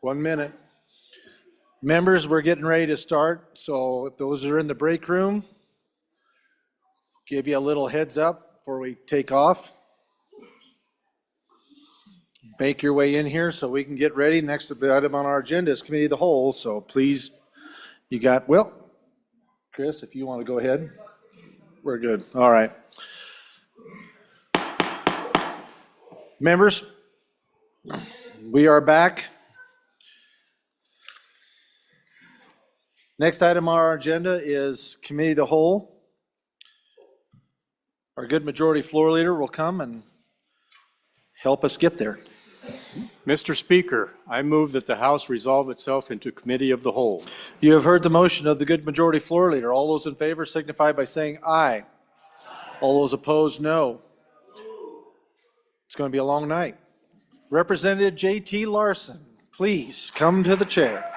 1 minute. Members, we're getting ready to start, so if those are in the break room, give you a little heads up before we take off. Make your way in here so we can get ready. Next to the item on our agenda is Committee of the Whole, so please, you got, well, Chris, if you want to go ahead. We're good. All right. Members, we are back. Next item on our agenda is Committee of the Whole. Our good majority floor leader will come and help us get there. Mr. Speaker, I move that the House resolve itself into Committee of the Whole. You have heard the motion of the good majority floor leader. All those in favor signify by saying aye. All those opposed, no. It's going to be a long night. Representative J.T. Larson, please come to the chair.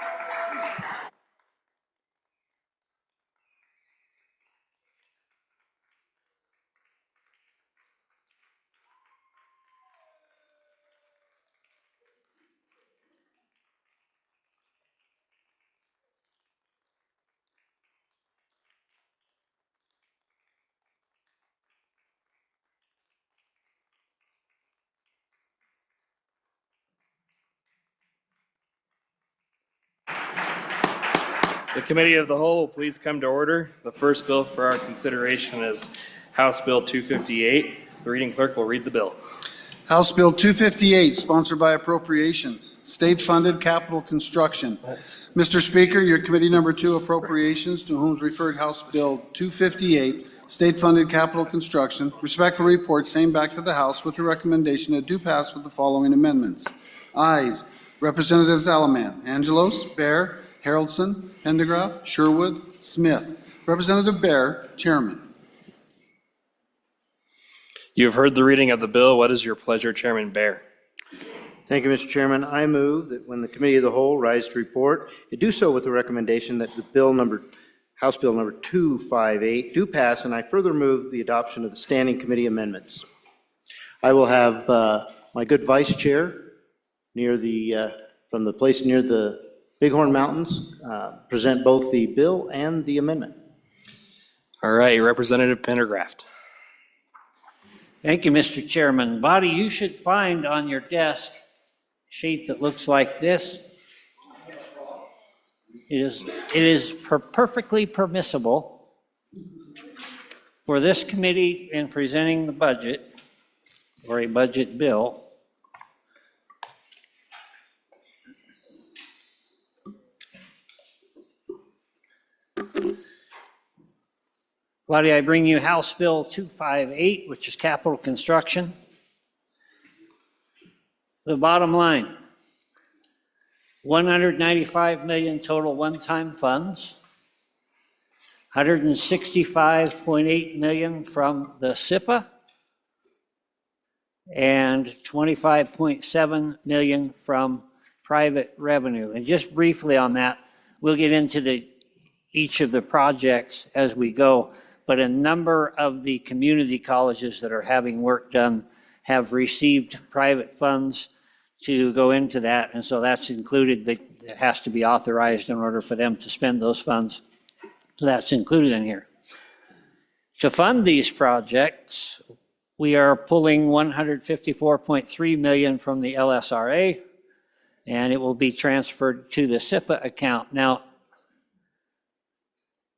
The Committee of the Whole will please come to order. The first bill for our consideration is House Bill 258. The reading clerk will read the bill. House Bill 258, sponsored by Appropriations, State-Funded Capital Construction. Mr. Speaker, your Committee Number 2 Appropriations, to whom is referred House Bill 258, State-Funded Capital Construction, respectfully report same back to the House with the recommendation that do pass with the following amendments. Ayes, Representatives Alaman, Angelos, Bear, Haroldson, Pendergraft, Sherwood, Smith. Representative Bear, Chairman. You have heard the reading of the bill. What is your pleasure, Chairman Bear? Thank you, Mr. Chairman. I move that when the Committee of the Whole rise to report, it do so with the recommendation that the House Bill number 258 do pass, and I further move the adoption of the Standing Committee amendments. I will have my good Vice Chair from the place near the Bighorn Mountains present both the bill and the amendment. All right, Representative Pendergraft. Thank you, Mr. Chairman. Body, you should find on your desk a sheet that looks like this. It is perfectly permissible for this committee in presenting the budget or a budget bill Body, I bring you House Bill 258, which is capital construction. The bottom line, 195 million total one-time funds, 165.8 million from the SIPA, and 25.7 million from private revenue. And just briefly on that, we'll get into each of the projects as we go. But a number of the community colleges that are having work done have received private funds to go into that. And so that's included, it has to be authorized in order for them to spend those funds. So that's included in here. To fund these projects, we are pulling 154.3 million from the LSRA, and it will be transferred to the SIPA account. Now,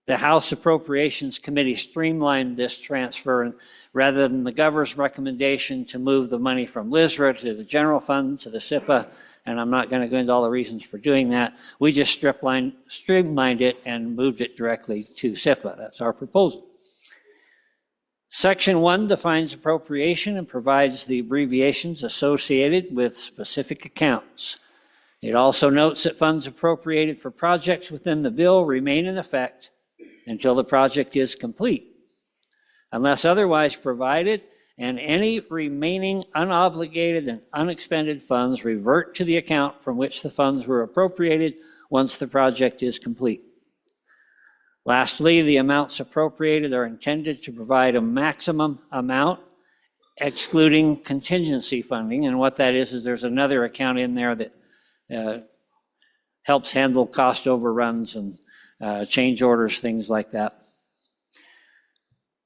the House Appropriations Committee streamlined this transfer, and rather than the governor's recommendation to move the money from LSRA to the general fund to the SIPA, and I'm not going to go into all the reasons for doing that, we just streamlined it and moved it directly to SIPA. That's our proposal. Section 1 defines appropriation and provides the abbreviations associated with specific accounts. It also notes that funds appropriated for projects within the bill remain in effect until the project is complete, unless otherwise provided, and any remaining unobligated and unexpended funds revert to the account from which the funds were appropriated once the project is complete. Lastly, the amounts appropriated are intended to provide a maximum amount excluding contingency funding, and what that is there's another account in there that helps handle cost overruns and change orders, things like that.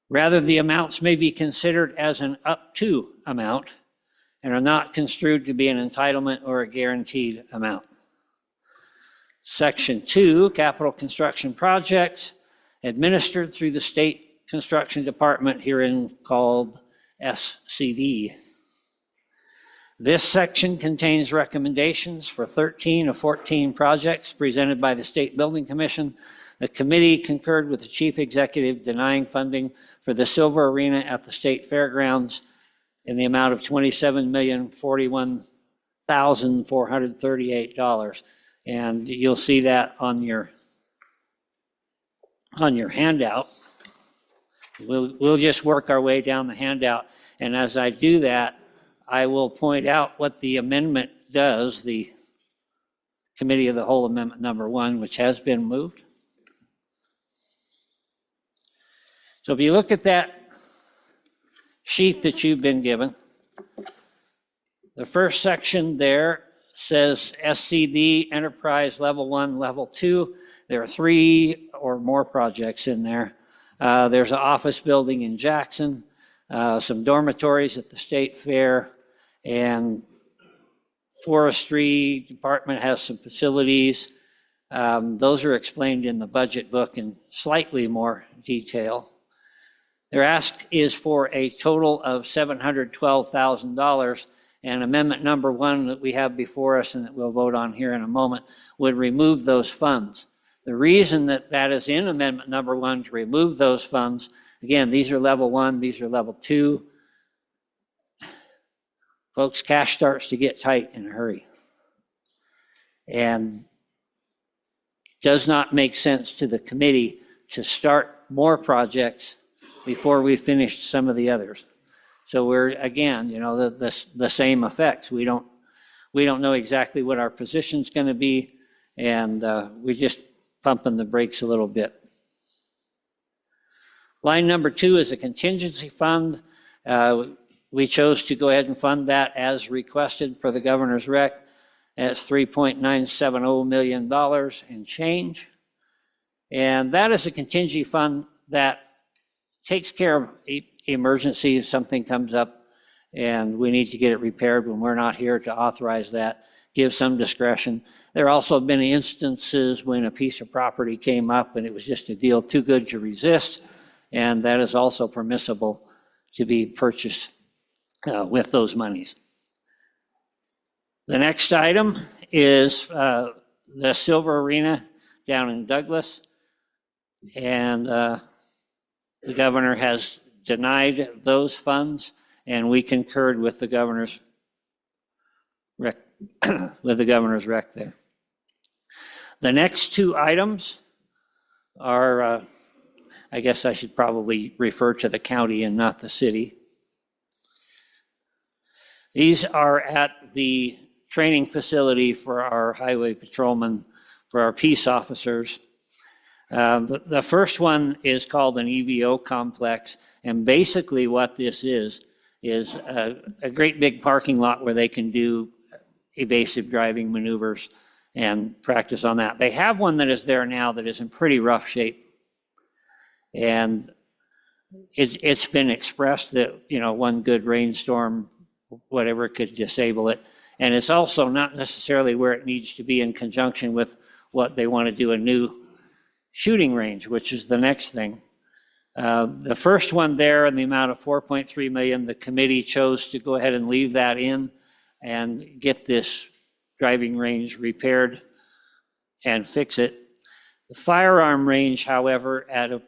Rather, the amounts may be considered as an up to amount and are not construed to be an entitlement or a guaranteed amount. Section 2, capital construction projects administered through the State Construction Department, herein called SCD. This section contains recommendations for 13 of 14 projects presented by the State Building Commission. The committee concurred with the chief executive denying funding for the Silver Arena at the State Fairgrounds in the amount of $27,041,438. And you'll see that on your handout. We'll just work our way down the handout. And as I do that, I will point out what the amendment does, the Committee of the Whole Amendment number 1, which has been moved. So if you look at that sheet that you've been given, the first section there says SCD Enterprise Level 1, Level 2. There are 3 or more projects in there. There's an office building in Jackson, some dormitories at the State Fair, and Forestry Department has some facilities. Those are explained in the budget book in slightly more detail. Their ask is for a total of $712,000, and amendment number 1 that we have before us and that we'll vote on here in a moment would remove those funds. The reason that that is in amendment number 1 to remove those funds, again, these are level 1, these are level 2. Folks, cash starts to get tight in a hurry. And it does not make sense to the committee to start more projects before we finished some of the others. So we're, again, you know, the same effects. We don't know exactly what our position's going to be, and we're just pumping the brakes a little bit. Line number 2 is a contingency fund. We chose to go ahead and fund that as requested for the governor's rec. It's $3.970 million and change. And that is a contingency fund that takes care of emergencies. Something comes up and we need to get it repaired when we're not here to authorize that, give some discretion. There also have been instances when a piece of property came up and it was just a deal too good to resist, and that is also permissible to be purchased with those monies. The next item is the Silver Arena down in Douglas, and the governor has denied those funds, and we concurred with the governor's rec there. The next 2 items are, I guess I should probably refer to the county and not the city. These are at the training facility for our highway patrolmen, for our peace officers. The first one is called an EVO complex, and basically what this is a great big parking lot where they can do evasive driving maneuvers and practice on that. They have one that is there now that is in pretty rough shape. And it's been expressed that, you know, one good rainstorm, whatever, could disable it. And it's also not necessarily where it needs to be in conjunction with what they want to do, a new shooting range, which is the next thing. The first one there in the amount of $4.3 million, the committee chose to go ahead and leave that in and get this driving range repaired and fix it. The firearm range, however, at a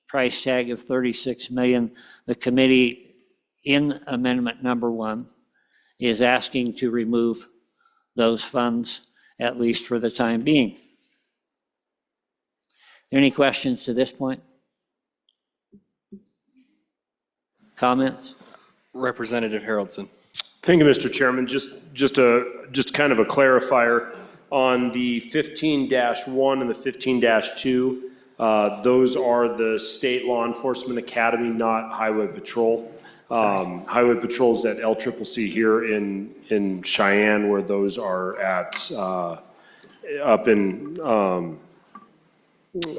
price tag of $36 million, the committee in amendment number 1 is asking to remove those funds, at least for the time being. Any questions to this point? Comments? Representative Haroldson. Thank you, Mr. Chairman. Just kind of a clarifier on the 15-1 and the 15-2. Those are the State Law Enforcement Academy, not Highway Patrol. Highway Patrol's at LCCC here in Cheyenne, where those are at up in,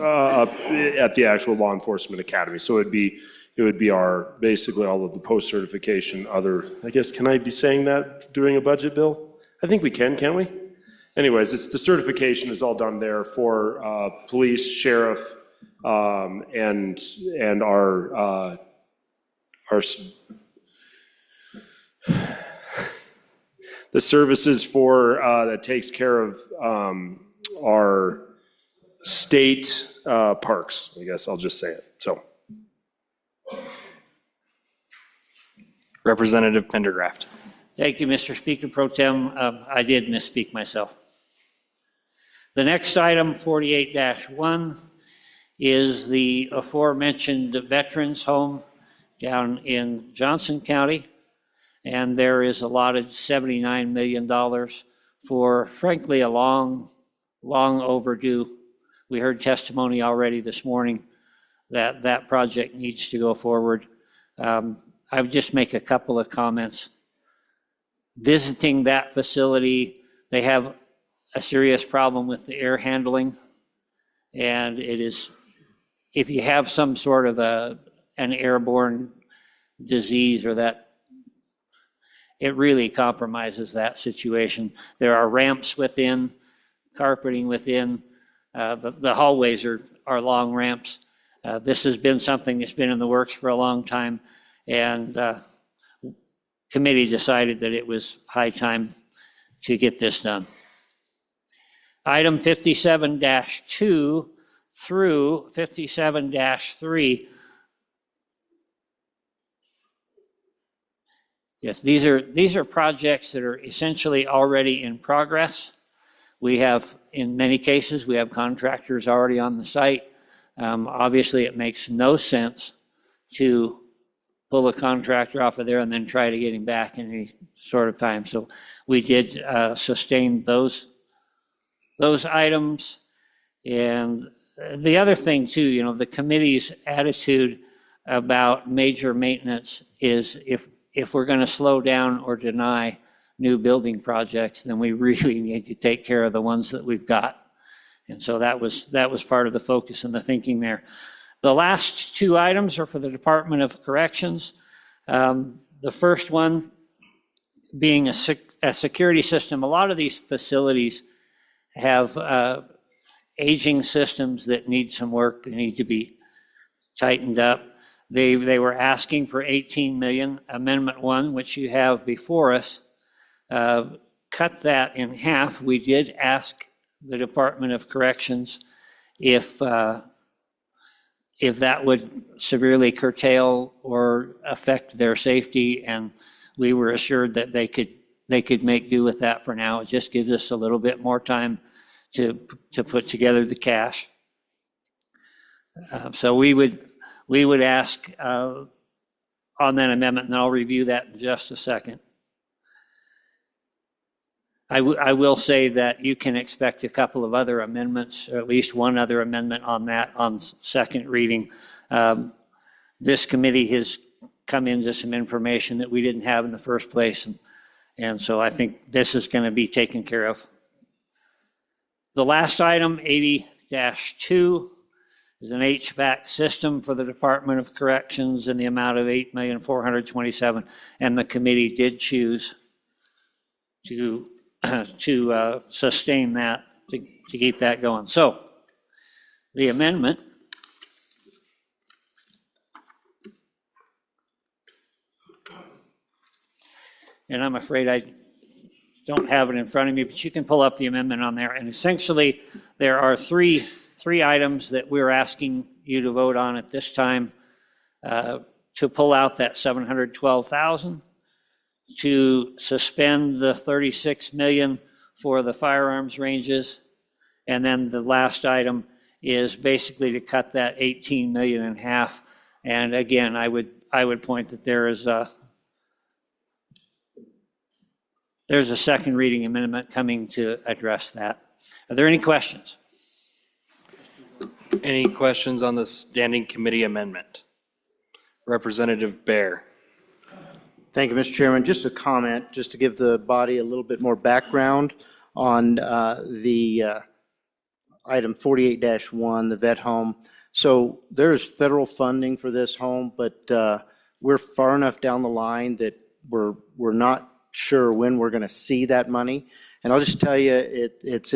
up at the actual law enforcement academy. So it would be our, basically all of the post-certification other, I guess, can I be saying that during a budget bill? I think we can, can't we? Anyways, it's, the certification is all done there for police, sheriff, and our the services for, that takes care of our state parks, I guess I'll just say it, so. Representative Pendergraft. Thank you, Mr. Speaker Pro Tem. I did misspeak myself. The next item, 48-1, is the aforementioned Veterans Home down in Johnson County. And there is allotted $79 million for, frankly, a long overdue. We heard testimony already this morning that that project needs to go forward. I would just make a couple of comments. Visiting that facility, they have a serious problem with the air handling. And it is, if you have some sort of an airborne disease or that, it really compromises that situation. There are ramps within, carpeting within. The hallways are long ramps. This has been something that's been in the works for a long time, and committee decided that it was high time to get this done. Item 57-2 through 57-3. Yes, these are projects that are essentially already in progress. We have, in many cases, we have contractors already on the site. Obviously, it makes no sense to pull a contractor off of there and then try to get him back in any sort of time. So we did sustain those items. And the other thing too, you know, the committee's attitude about major maintenance is if we're going to slow down or deny new building projects, then we really need to take care of the ones that we've got. And so that was part of the focus and the thinking there. The last two items are for the Department of Corrections. The first one being a security system. A lot of these facilities have aging systems that need some work. They need to be tightened up. They were asking for 18 million. Amendment 1, which you have before us, cut that in half. We did ask the Department of Corrections if that would severely curtail or affect their safety, and we were assured that they could make do with that for now. It just gives us a little bit more time to put together the cash. So we would ask on that amendment, and I'll review that in just a second. I will say that you can expect a couple of other amendments, or at least one other amendment on that on second reading. This committee has come into some information that we didn't have in the first place, and so I think this is going to be taken care of. The last item, 80-2, is an HVAC system for the Department of Corrections in the amount of $8,427,000, and the committee did choose to sustain that, to keep that going. So the amendment and I'm afraid I don't have it in front of me, but you can pull up the amendment on there. And essentially, there are three items that we're asking you to vote on at this time, to pull out that $712,000, to suspend the $36 million for the firearms ranges, and then the last item is basically to cut that $18 million in half. And again, I would point that there's a second reading amendment coming to address that. Are there any questions? Any questions on the standing committee amendment? Representative Baer. Thank you, Mr. Chairman. Just a comment, just to give the body a little bit more background on the item 48-1, the vet home. So there's federal funding for this home, but we're far enough down the line that we're not sure when we're going to see that money. And I'll just tell you, it's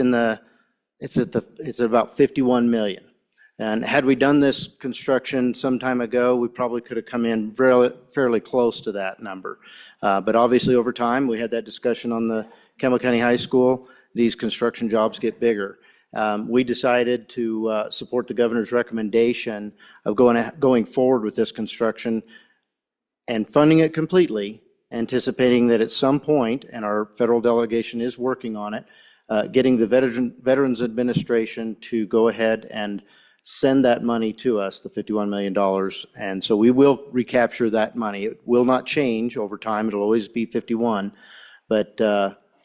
about 51 million. And had we done this construction some time ago, we probably could have come in fairly close to that number. But obviously over time, we had that discussion on the Campbell County High School, these construction jobs get bigger. We decided to support the governor's recommendation of going forward with this construction and funding it completely, anticipating that at some point, and our federal delegation is working on it, getting the Veterans Administration to go ahead and send that money to us, the $51 million. And so we will recapture that money. It will not change over time. It'll always be 51. But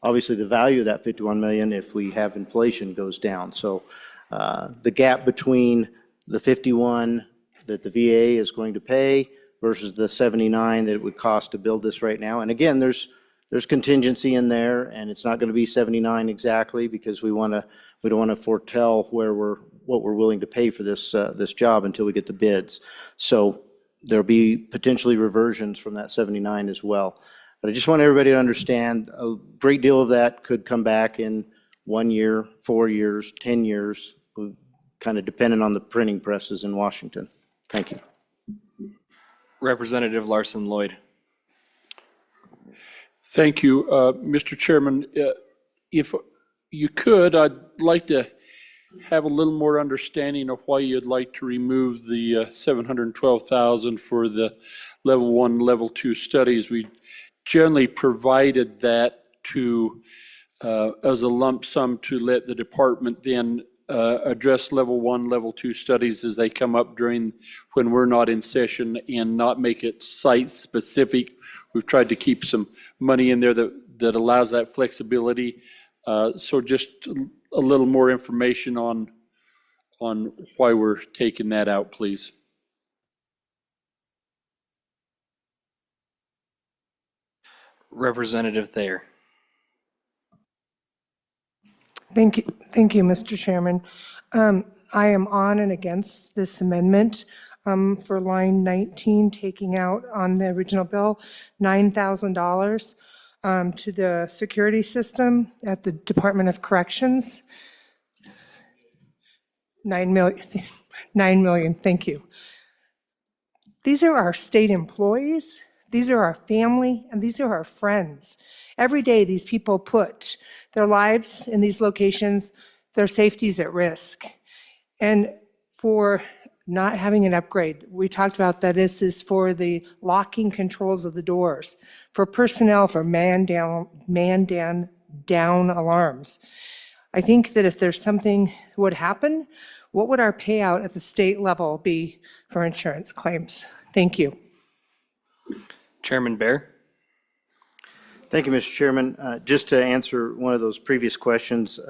obviously the value of that 51 million, if we have inflation, goes down. So the gap between the 51 that the VA is going to pay versus the 79 that it would cost to build this right now. And again, there's contingency in there, and it's not going to be 79 exactly because we don't want to foretell what we're willing to pay for this job until we get the bids. So there'll be potentially reversions from that 79 as well. But I just want everybody to understand a great deal of that could come back in 1 year, 4 years, 10 years, kind of depending on the printing presses in Washington. Thank you. Representative Larson Lloyd. Thank you, Mr. Chairman. If you could, I'd like to have a little more understanding of why you'd like to remove the $712,000 for the level 1, level 2 studies. We generally provided that to as a lump sum to let the department then address level 1, level 2 studies as they come up when we're not in session and not make it site specific. We've tried to keep some money in there that allows that flexibility. So just a little more information on why we're taking that out, please. Representative Thayer. Thank you, Mr. Chairman. I am on and against this amendment for line 19, taking out on the original bill $9,000 to the security system at the Department of Corrections. 9 million, thank you. These are our state employees, these are our family, and these are our friends. Every day, these people put their lives in these locations, their safety is at risk. And for not having an upgrade, we talked about that this is for the locking controls of the doors, for personnel, for man down alarms. I think that if there's something would happen, what would our payout at the state level be for insurance claims? Thank you. Chairman Bear. Thank you, Mr. Chairman. Just to answer one of those previous questions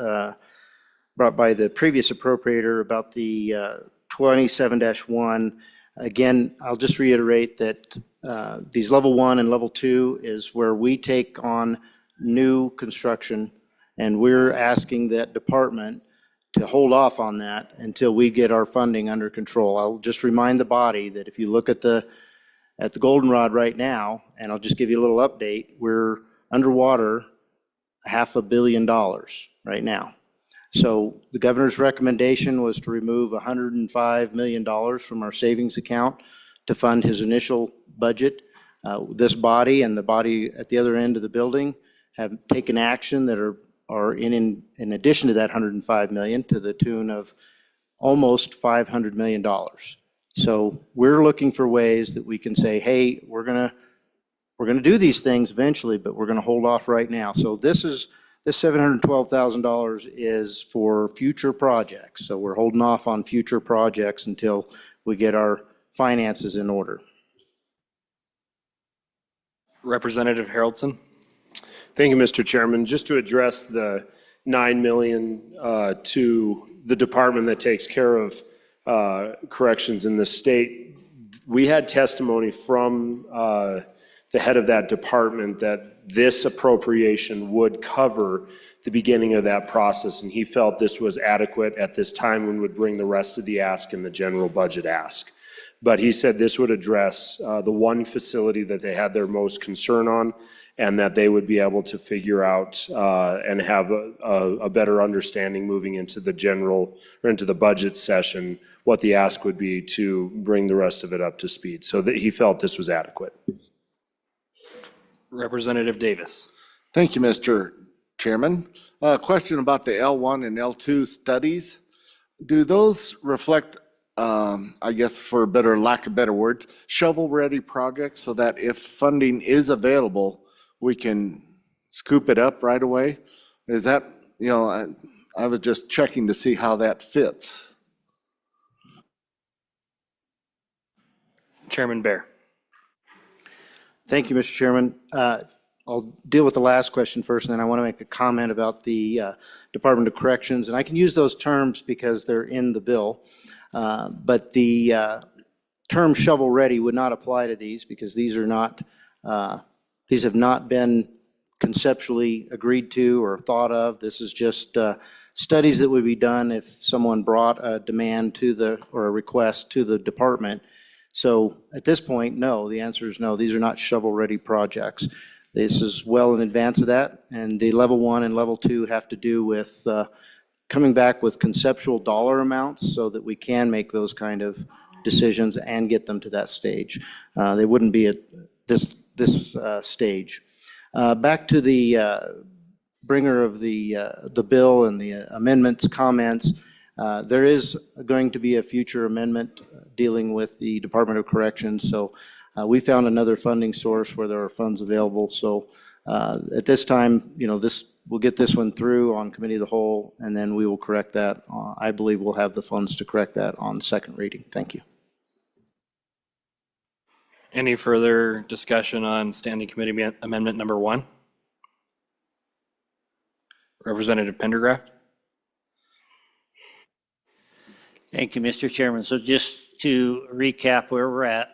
brought by the previous appropriator about the 27-1, again, I'll just reiterate that these level 1 and level 2 is where we take on new construction, and we're asking that department to hold off on that until we get our funding under control. I'll just remind the body that if you look at the goldenrod right now, and I'll just give you a little update, we're underwater $500 million right now. So the governor's recommendation was to remove $105 million from our savings account to fund his initial budget. This body and the body at the other end of the building have taken action that are in addition to that $105 million to the tune of almost $500 million. So we're looking for ways that we can say, hey, we're gonna do these things eventually, but we're gonna hold off right now. So this $712,000 is for future projects. So we're holding off on future projects until we get our finances in order. Representative Haroldson. Thank you, Mr. Chairman. Just to address the $9 million to the department that takes care of corrections in the state, we had testimony from the head of that department that this appropriation would cover the beginning of that process, and he felt this was adequate at this time and would bring the rest of the ask in the general budget ask. But he said this would address the one facility that they had their most concern on, and that they would be able to figure out and have a better understanding moving into the general, or into the budget session, what the ask would be to bring the rest of it up to speed. So that he felt this was adequate. Representative Davis. Thank you, Mr. Chairman. A question about the L1 and L2 studies. Do those reflect, I guess for better, lack of better words, shovel-ready projects so that if funding is available, we can scoop it up right away? Is that, I was just checking to see how that fits. Chairman Bear. Thank you, Mr. Chairman. I'll deal with the last question first, and then I want to make a comment about the Department of Corrections. And I can use those terms because they're in the bill. But the term shovel-ready would not apply to these because these are not, these have not been conceptually agreed to or thought of. This is just studies that would be done if someone brought a demand to the, or a request to the department. So at this point, no, the answer is no. These are not shovel-ready projects. This is well in advance of that, and the level 1 and level 2 have to do with coming back with conceptual dollar amounts so that we can make those kind of decisions and get them to that stage. They wouldn't be at this stage. Back to the bringer of the bill and the amendments comments. There is going to be a future amendment dealing with the Department of Corrections. So we found another funding source where there are funds available. So at this time, we'll get this one through on committee of the whole, and then we will correct that. I believe we'll have the funds to correct that on second reading. Thank you. Any further discussion on Standing Committee Amendment number 1? Representative Pendergraft. Thank you, Mr. Chairman. So just to recap where we're at,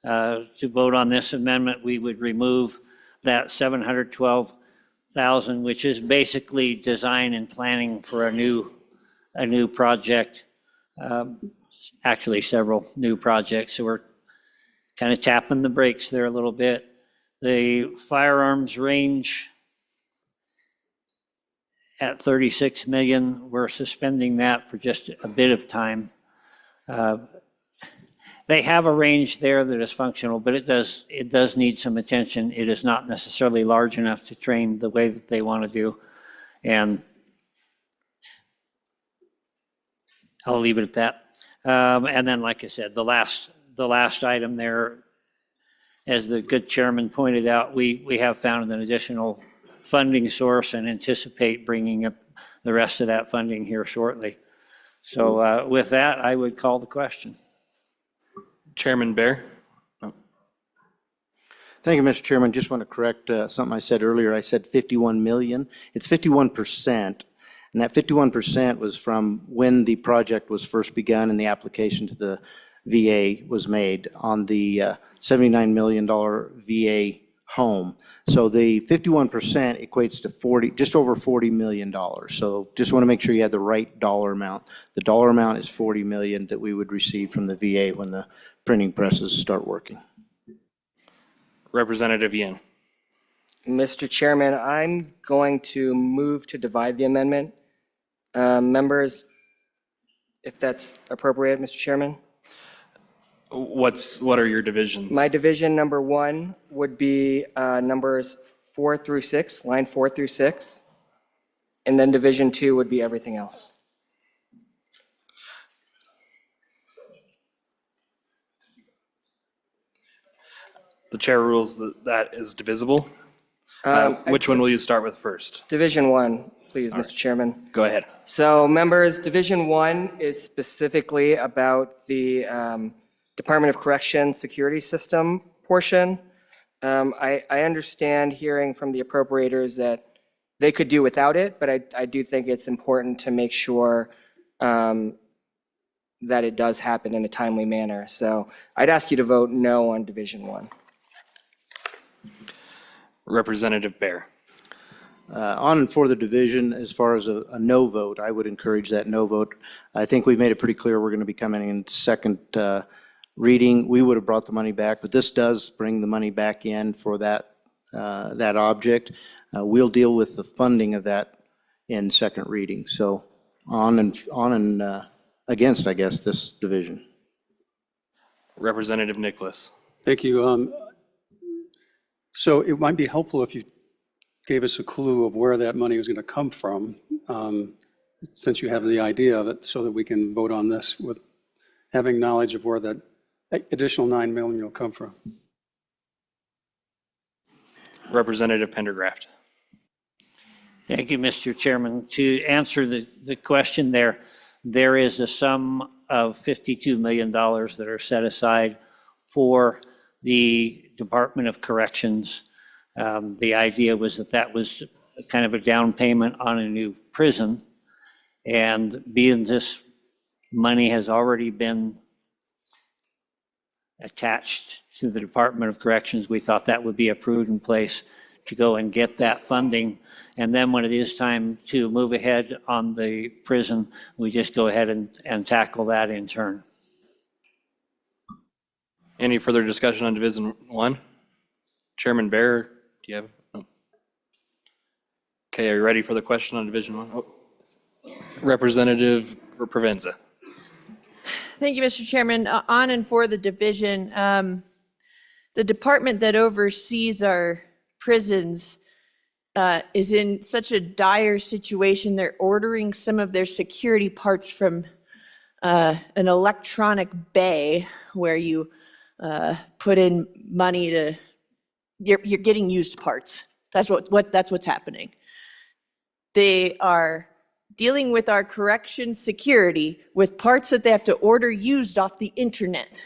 to vote on this amendment, we would remove that 712,000, which is basically design and planning for a new project, actually several new projects. So we're kind of tapping the brakes there a little bit. The firearms range at 36 million, we're suspending that for just a bit of time. They have a range there that is functional, but it does need some attention. It is not necessarily large enough to train the way that they want to do. And I'll leave it at that. And then, like I said, the last item there, as the good chairman pointed out, we have found an additional funding source and anticipate bringing up the rest of that funding here shortly. So with that, I would call the question. Chairman Bear. Thank you, Mr. Chairman. Just want to correct something I said earlier. I said 51 million. It's 51%. And that 51% was from when the project was first begun and the application to the VA was made on the $79 million VA home. So the 51% equates to just over $40 million. So just want to make sure you had the right dollar amount. The dollar amount is $40 million that we would receive from the VA when the printing presses start working. Representative Yin. Mr. Chairman, I'm going to move to divide the amendment. Members, if that's appropriate, Mr. Chairman? What are your divisions? My division number 1 would be numbers 4 through 6, line 4 through 6. And then division 2 would be everything else. The chair rules that is divisible. Which one will you start with first? Division 1, please, Mr. Chairman. Go ahead. So members, division 1 is specifically about the Department of Corrections security system portion. I understand hearing from the appropriators that they could do without it, but I do think it's important to make sure that it does happen in a timely manner. So I'd ask you to vote no on division 1. Representative Bear. on and for the division, as far as a no vote, I would encourage that no vote. I think we've made it pretty clear we're going to be coming in second reading. We would have brought the money back, but this does bring the money back in for that object. We'll deal with the funding of that in second reading. So on and against, I guess, this division. Representative Nicholas. Thank you. So it might be helpful if you gave us a clue of where that money was going to come from, since you have the idea of it, so that we can vote on this with having knowledge of where that additional 9 million will come from. Representative Pendergraft. Thank you, Mr. Chairman. To answer the question there, there is a sum of $52 million that are set aside for the Department of Corrections. The idea was that was kind of a down payment on a new prison. And being this money has already been attached to the Department of Corrections, we thought that would be a prudent place to go and get that funding. And then when it is time to move ahead on the prison, we just go ahead and tackle that in turn. Any further discussion on Division 1? Chairman Bear, do you have? No. Okay, are you ready for the question on Division 1? Oh. Representative Provenza. Thank you, Mr. Chairman. On and for the division, the department that oversees our prisons is in such a dire situation. They're ordering some of their security parts from an electronic bay where you put in money to, you're getting used parts. That's what's happening. They are dealing with our correction security with parts that they have to order used off the internet.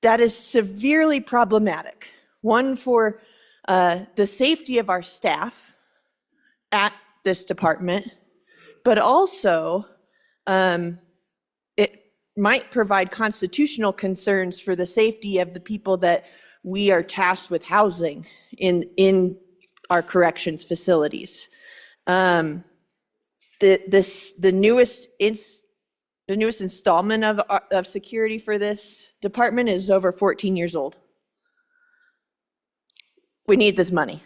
That is severely problematic. One, for the safety of our staff at this department, but also it might provide constitutional concerns for the safety of the people that we are tasked with housing in our corrections facilities. The newest installment of security for this department is over 14 years old. We need this money.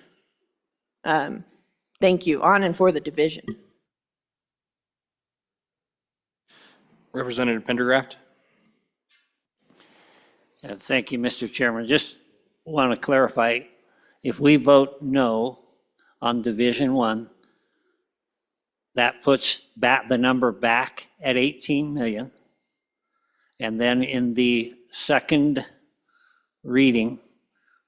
Thank you. On and for the division. Representative Pendergraft. Thank you, Mr. Chairman. Just want to clarify, if we vote no on Division 1, that puts the number back at 18 million. And then in the second reading,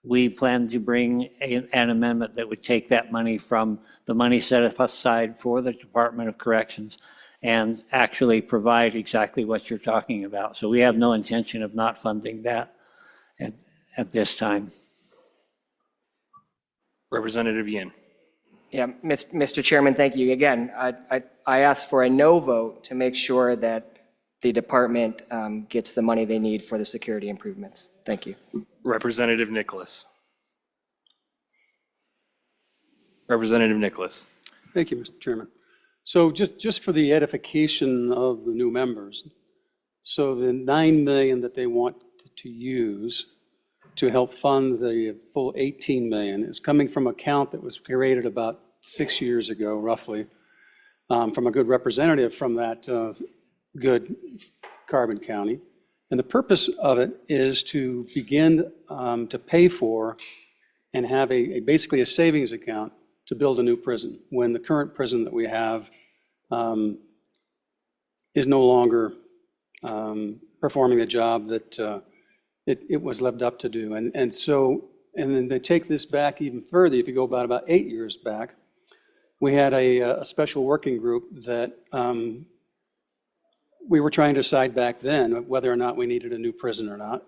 we plan to bring an amendment that would take that money from the money set aside for the Department of Corrections and actually provide exactly what you're talking about. So we have no intention of not funding that at this time. Representative Yin. Yeah, Mr. Chairman, thank you. Again, I asked for a no vote to make sure that the department gets the money they need for the security improvements. Thank you. Representative Nicholas. Representative Nicholas. Thank you, Mr. Chairman. So just for the edification of the new members, so the 9 million that they want to use to help fund the full 18 million is coming from an account that was created about 6 years ago, roughly, from a good representative from that good Carbon County. And the purpose of it is to begin to pay for and have basically a savings account to build a new prison when the current prison that we have is no longer performing the job that it was lived up to do. And then they take this back even further. If you go about 8 years back, we had a special working group that we were trying to decide back then whether or not we needed a new prison or not.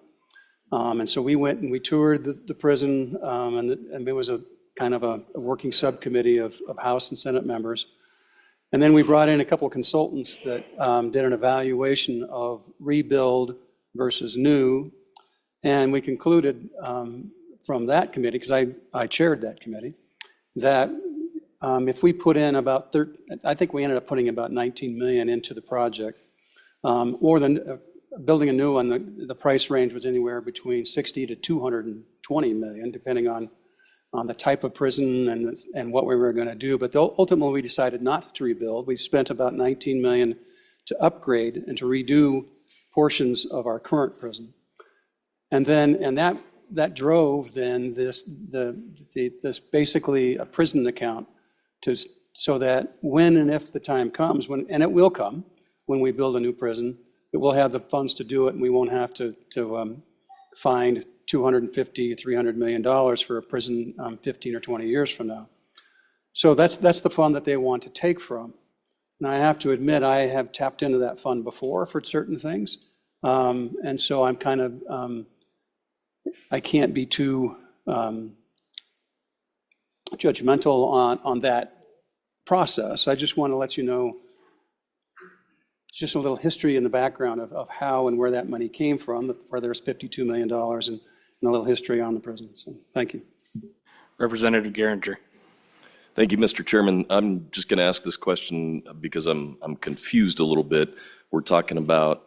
And so we went and we toured the prison, and it was a kind of a working subcommittee of House and Senate members. And then we brought in a couple of consultants that did an evaluation of rebuild versus new. And we concluded from that committee, because I chaired that committee, that if we put in about, I think we ended up putting about 19 million into the project, or building a new one, the price range was anywhere between 60 to 220 million, depending on the type of prison and what we were going to do. But ultimately, we decided not to rebuild. We spent about 19 million to upgrade and to redo portions of our current prison. And that drove then this basically a prison account so that when and if the time comes, and it will come, when we build a new prison, that we'll have the funds to do it, and we won't have to find $250, $300 million for a prison 15 or 20 years from now. So that's the fund that they want to take from. And I have to admit, I have tapped into that fund before for certain things. And so I'm kind of, I can't be too judgmental on that process. I just want to let you know just a little history in the background of how and where that money came from, where there's $52 million and a little history on the prison. So thank you. Representative Geringer. Thank you, Mr. Chairman. I'm just going to ask this question because I'm confused a little bit. We're talking about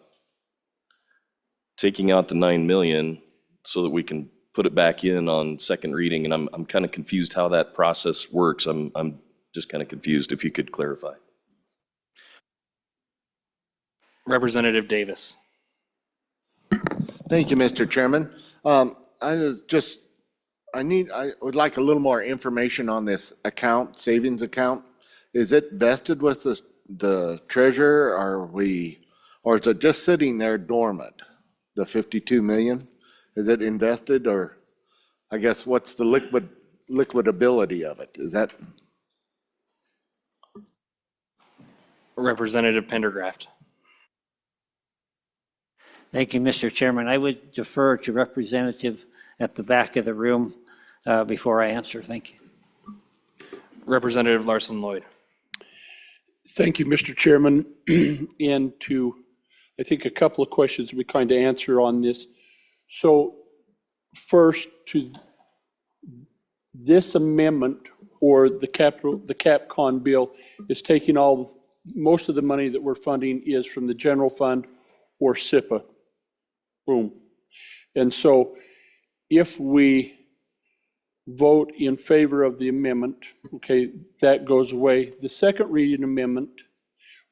taking out the 9 million so that we can put it back in on second reading, and I'm kind of confused how that process works. I'm just kind of confused. If you could clarify. Representative Davis. Thank you, Mr. Chairman. I would like a little more information on this account, savings account. Is it vested with the treasurer, or is it just sitting there dormant? The 52 million, is it invested, or I guess what's the liquidability of it? Is that? Representative Pendergraft. Thank you, Mr. Chairman. I would defer to representative at the back of the room before I answer. Thank you. Representative Larson Lloyd. Thank you, Mr. Chairman. And I think a couple of questions we kind of answer on this. So first, to this amendment or the CapCon bill is taking most of the money that we're funding is from the general fund or SIPA. Boom. And so if we vote in favor of the amendment, okay, that goes away. The second reading amendment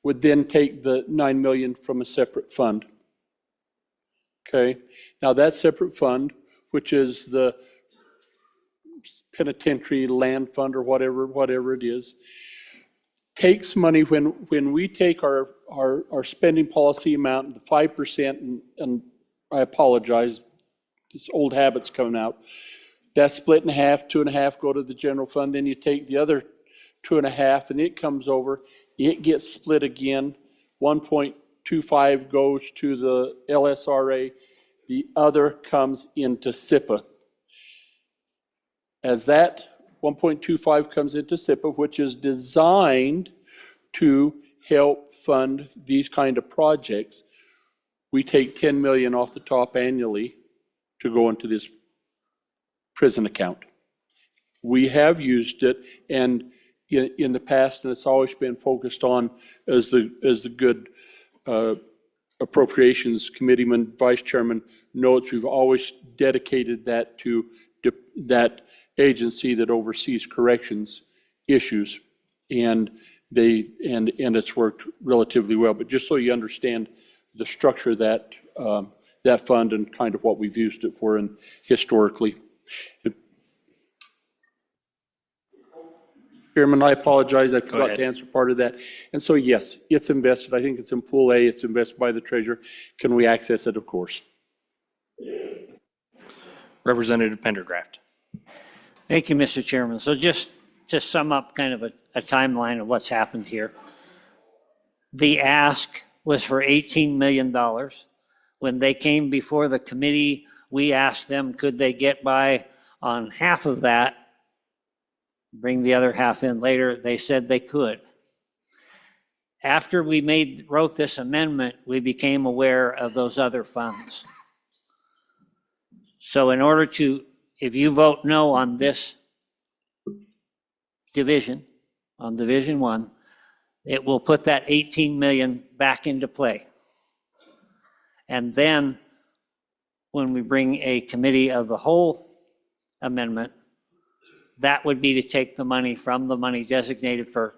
would then take the 9 million from a separate fund. Okay, now that separate fund, which is the penitentiary land fund or whatever it is, takes money when we take our spending policy amount, the 5%, and I apologize, this old habit's coming out. That's split in half, 2.5 go to the general fund, then you take the other 2.5 and it comes over, it gets split again, 1.25 goes to the LSRA, the other comes into SIPA. As that 1.25 comes into SIPA, which is designed to help fund these kind of projects, we take 10 million off the top annually to go into this prison account. We have used it, and in the past, and it's always been focused on as the good appropriations committeeman, vice chairman notes, we've always dedicated that to that agency that oversees corrections issues, and it's worked relatively well. But just so you understand the structure of that that fund and kind of what we've used it for and historically. Chairman, I apologize, I forgot to answer part of that. And so yes, it's invested. I think it's in Pool A, it's invested by the treasurer. Can we access it? Of course. Representative Pendergraft. Thank you, Mr. Chairman. So just to sum up kind of a timeline of what's happened here. The ask was for $18 million. When they came before the committee, we asked them, could they get by on half of that, bring the other half in later? They said they could. After we wrote this amendment, we became aware of those other funds. So in order to, if you vote no on this division, on Division 1, it will put that 18 million back into play. And then when we bring a committee of the whole amendment, that would be to take the money from the money designated for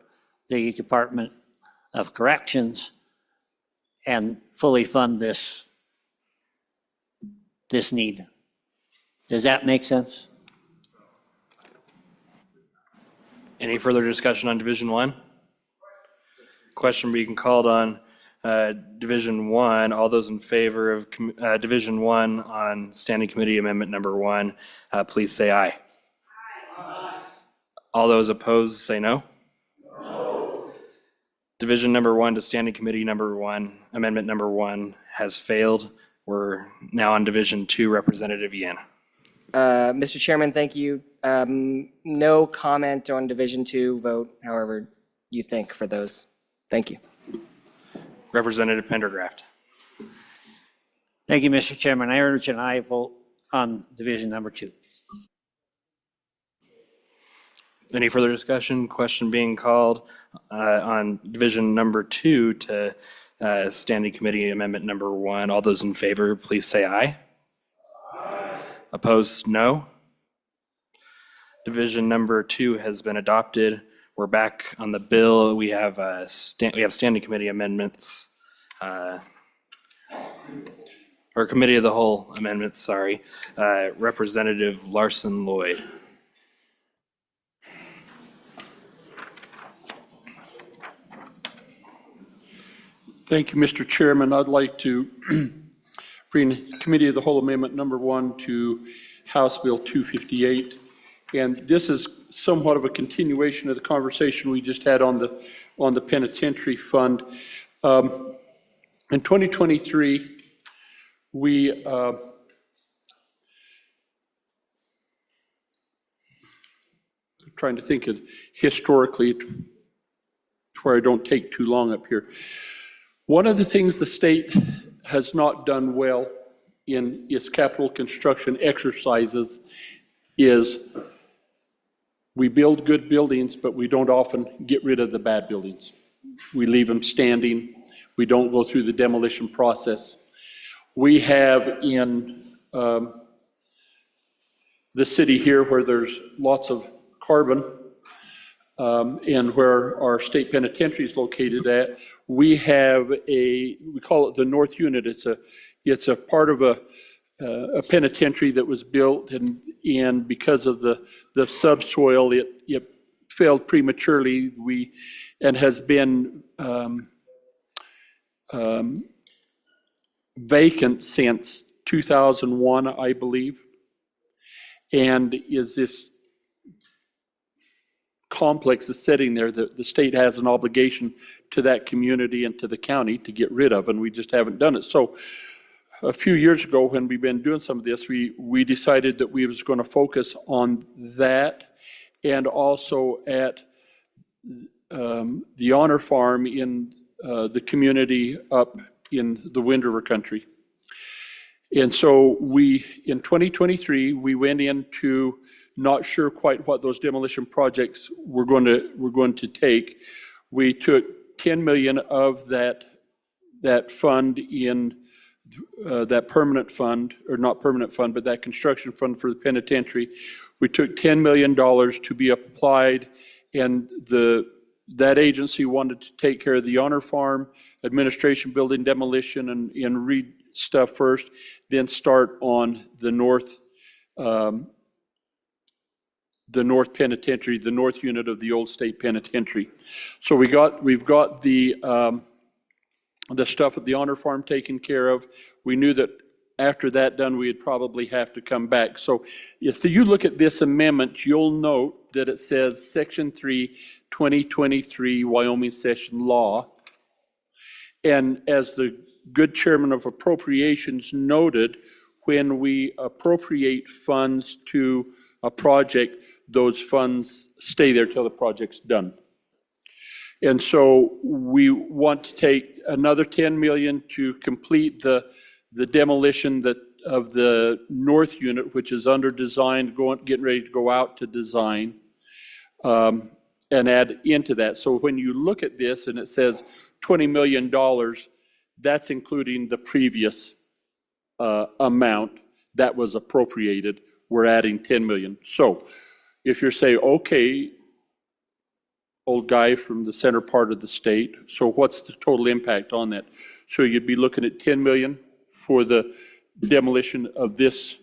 the Department of Corrections and fully fund this need. Does that make sense? Any further discussion on Division 1? Question being called on Division 1. All those in favor of Division 1 on Standing Committee Amendment Number 1, please say aye. All those opposed, say no. Division Number 1 to Standing Committee Number 1, Amendment Number 1 has failed. We're now on Division 2, Representative Yin. Mr. Chairman, thank you. No comment on Division 2 vote, however you think for those. Thank you. Representative Pendergraft. Thank you, Mr. Chairman. I urge an aye vote on Division Number 2. Any further discussion? Question being called on Division Number 2 to Standing Committee Amendment Number 1. All those in favor, please say aye. Opposed, no. Division Number 2 has been adopted. We're back on the bill. We have Standing Committee Amendments, or Committee of the Whole Amendments, sorry. Representative Larson Lloyd. Thank you, Mr. Chairman. I'd like to bring Committee of the Whole Amendment Number 1 to House Bill 258. And this is somewhat of a continuation of the conversation we just had on the penitentiary fund. In 2023, we trying to think of historically to where I don't take too long up here. One of the things the state has not done well in its capital construction exercises is we build good buildings, but we don't often get rid of the bad buildings. We leave them standing. We don't go through the demolition process. We have in the city here where there's lots of carbon and where our state penitentiary is located at, we have we call it the North Unit. It's a part of a penitentiary that was built, and because of the subsoil, it failed prematurely. And has been vacant since 2001, I believe, and is this complex is sitting there that the state has an obligation to that community and to the county to get rid of, and we just haven't done it. So a few years ago, when we've been doing some of this, we decided that we was going to focus on that, and also at the Honor Farm in the community up in the Wind River country. And so in 2023, we went into not sure quite what those demolition projects were going to take. We took 10 million of that fund in that permanent fund, or not permanent fund, but that construction fund for the penitentiary. We took $10 million to be applied, and that agency wanted to take care of the Honor Farm, administration building demolition, and read stuff first, then start on the north penitentiary, the north unit of the old state penitentiary. So we've got the stuff at the Honor Farm taken care of. We knew that after that done, we'd probably have to come back. So if you look at this amendment, you'll note that it says Section 3, 2023 Wyoming Session Law. And as the good chairman of appropriations noted, when we appropriate funds to a project, those funds stay there till the project's done. And so we want to take another 10 million to complete the demolition of the north unit, which is under design, getting ready to go out to design. and add into that. So when you look at this and it says $20 million, that's including the previous amount that was appropriated. We're adding 10 million. So if you're saying, okay, old guy from the center part of the state, so what's the total impact on that? So you'd be looking at 10 million for the demolition of this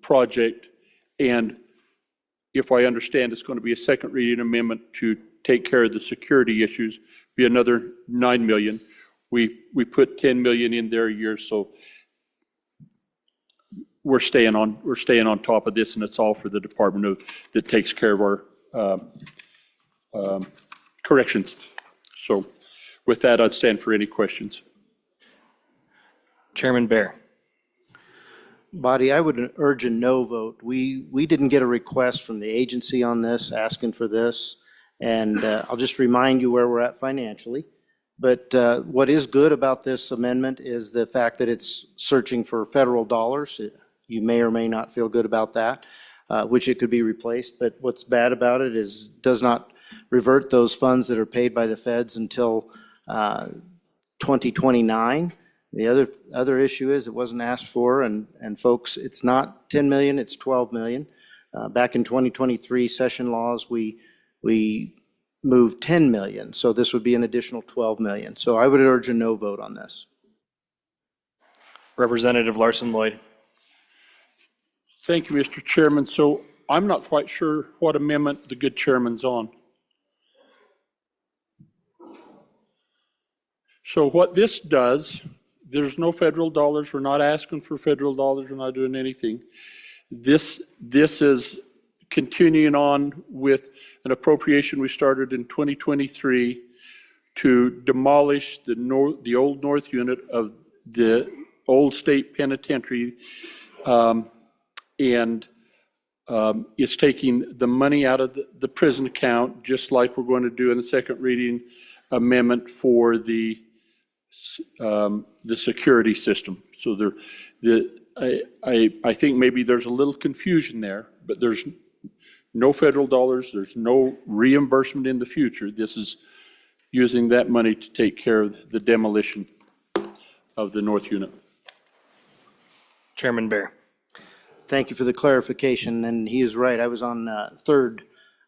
project. And if I understand, it's going to be a second reading amendment to take care of the security issues, be another 9 million. We put 10 million in there a year, so we're staying on top of this, and it's all for the department that takes care of our corrections. So with that, I'd stand for any questions. Chairman Bear. Body, I would urge a no vote. We didn't get a request from the agency on this, asking for this, and I'll just remind you where we're at financially. But what is good about this amendment is the fact that it's searching for federal dollars. You may or may not feel good about that, which it could be replaced. But what's bad about it is does not revert those funds that are paid by the feds until 2029. The other issue is it wasn't asked for, and folks, it's not 10 million, it's 12 million. Back in 2023 session laws, we moved 10 million, so this would be an additional 12 million. So I would urge a no vote on this. Representative Larson Lloyd. Thank you, Mr. Chairman. So I'm not quite sure what amendment the good chairman's on. So what this does, there's no federal dollars. We're not asking for federal dollars. We're not doing anything. This is continuing on with an appropriation we started in 2023 to demolish the old north unit of the old state penitentiary, and it's taking the money out of the prison account, just like we're going to do in the second reading amendment for the security system. So I think maybe there's a little confusion there, but there's no federal dollars, there's no reimbursement in the future. This is using that money to take care of the demolition of the north unit. Chairman Bear. Thank you for the clarification, and he is right. I was on third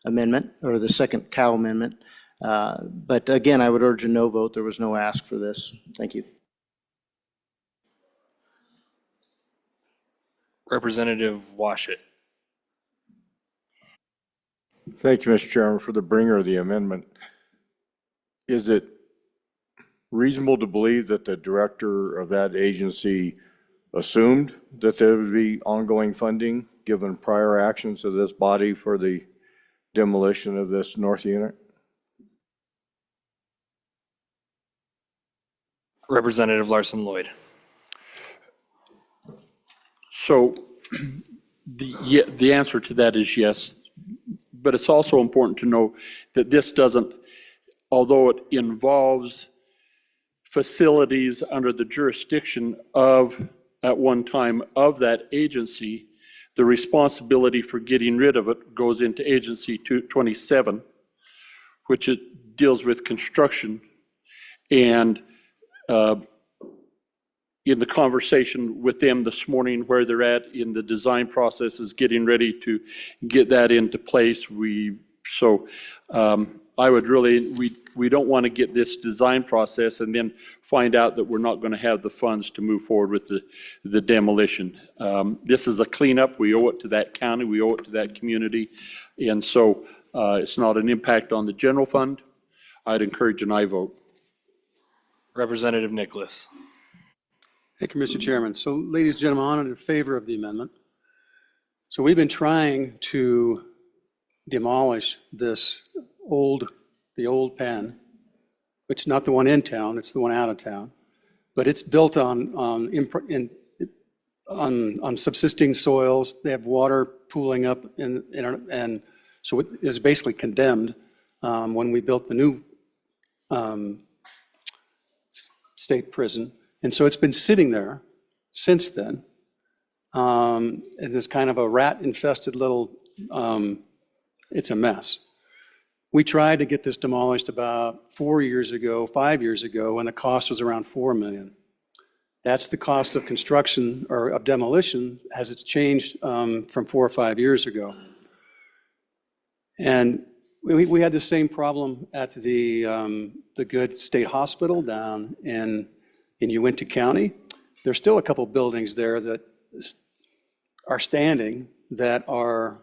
amendment, or the second Cow amendment. But again, I would urge a no vote. There was no ask for this. Thank you. Representative Washit. Thank you, Mr. Chairman, for the bringer of the amendment. Is it reasonable to believe that the director of that agency assumed that there would be ongoing funding given prior actions of this body for the demolition of this north unit? Representative Larson Lloyd. So the answer to that is yes, but it's also important to know that this doesn't, although it involves facilities under the jurisdiction of, at one time, of that agency, the responsibility for getting rid of it goes into Agency 227, which it deals with construction. And in the conversation with them this morning, where they're at in the design process is getting ready to get that into place. I would really, we don't want to get this design process and then find out that we're not going to have the funds to move forward with the demolition. This is a cleanup. We owe it to that county. We owe it to that community. And so it's not an impact on the general fund. I'd encourage an aye vote. Representative Nicholas. Thank you, Mr. Chairman. So, ladies and gentlemen, I'm in favor of the amendment. So we've been trying to demolish this the old pen, which is not the one in town, it's the one out of town. But it's built on subsisting soils. They have water pooling up, and so it is basically condemned. When we built the new state prison. And so it's been sitting there since then. And it's kind of a rat-infested little, it's a mess. We tried to get this demolished about 4 years ago, 5 years ago, and the cost was around $4 million. That's the cost of construction or of demolition as it's changed from 4 or 5 years ago. And we had the same problem at the Good State Hospital down in Uintah County. There's still a couple buildings there that are standing that are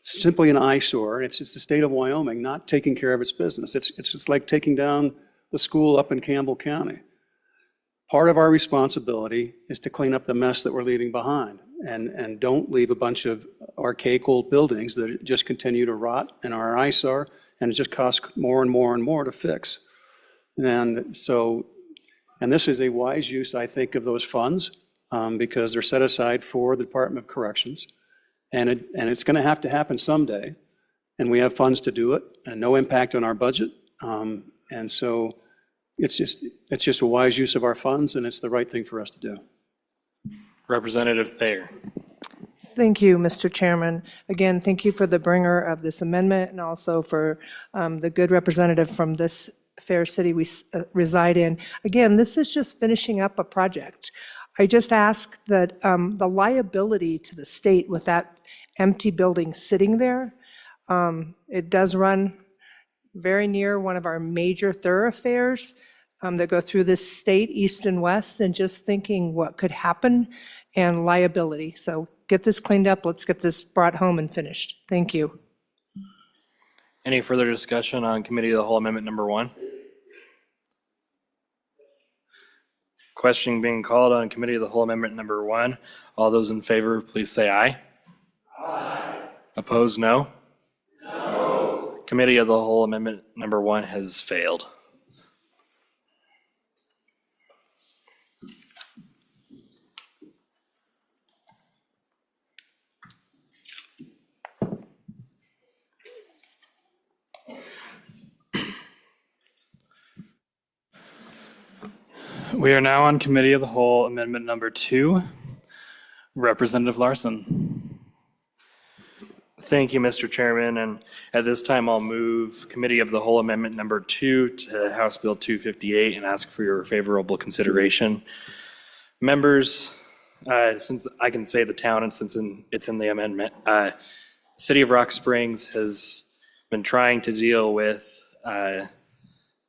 simply an eyesore. And it's just the state of Wyoming not taking care of its business. It's just like taking down the school up in Campbell County. Part of our responsibility is to clean up the mess that we're leaving behind, and don't leave a bunch of archaic old buildings that just continue to rot and are an eyesore, and it just costs more and more and more to fix. And so, and this is a wise use, I think, of those funds, because they're set aside for the Department of Corrections, and it's going to happen someday, and we have funds to do it, and no impact on our budget, and so it's just a wise use of our funds, and it's the right thing for us to do. Representative Thayer. Thank you, Mr. Chairman. Again, thank you for the bringer of this amendment and also for the good representative from this fair city we reside in. Again, this is just finishing up a project. I just ask that the liability to the state with that empty building sitting there, it does run very near one of our major thoroughfares that go through this state, east and west, and just thinking what could happen and liability. So get this cleaned up. Let's get this brought home and finished. Thank you. Any further discussion on Committee of the Whole Amendment number 1? Question being called on Committee of the Whole Amendment number 1. All those in favor, please say aye. Aye. Opposed, no? No. Committee of the Whole Amendment number 1 has failed. We are now on Committee of the Whole Amendment number 2. Representative Larson. Thank you, Mr. Chairman, and at this time I'll move Committee of the Whole Amendment number 2 to House Bill 258 and ask for your favorable consideration. Members, since I can say the town and since it's in the amendment, City of Rock Springs has been trying to deal with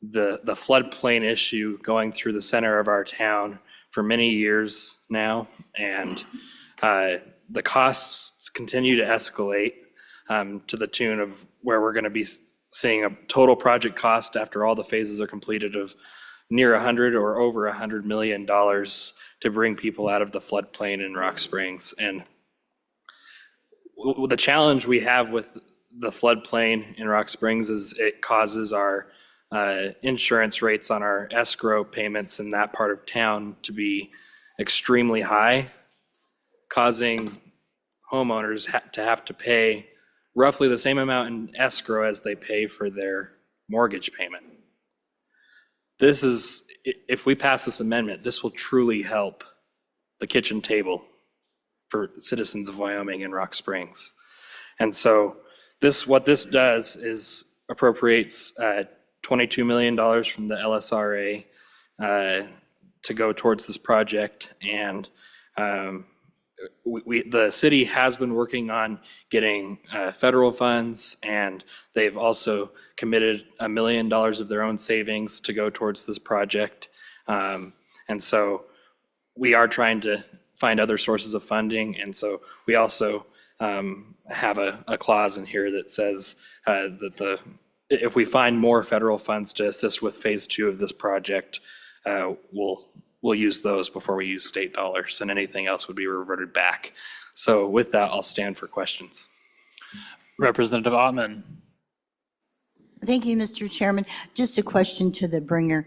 the floodplain issue going through the center of our town for many years now, and the costs continue to escalate to the tune of where we're going to be seeing a total project cost after all the phases are completed of near 100 or over $100 million to bring people out of the floodplain in Rock Springs. And the challenge we have with the floodplain in Rock Springs is it causes our insurance rates on our escrow payments in that part of town to be extremely high, causing homeowners to have to pay roughly the same amount in escrow as they pay for their mortgage payment. This is, if we pass this amendment, this will truly help the kitchen table for citizens of Wyoming and Rock Springs. And so what this does is appropriates $22 million from the LSRA to go towards this project. And the city has been working on getting federal funds, and they've also committed $1 million of their own savings to go towards this project. And so we are trying to find other sources of funding. And so we also have a clause in here that says that if we find more federal funds to assist with phase 2 of this project, we'll use those before we use state dollars, and anything else would be reverted back. So with that, I'll stand for questions. Representative Ottman. Thank you, Mr. Chairman. Just a question to the bringer.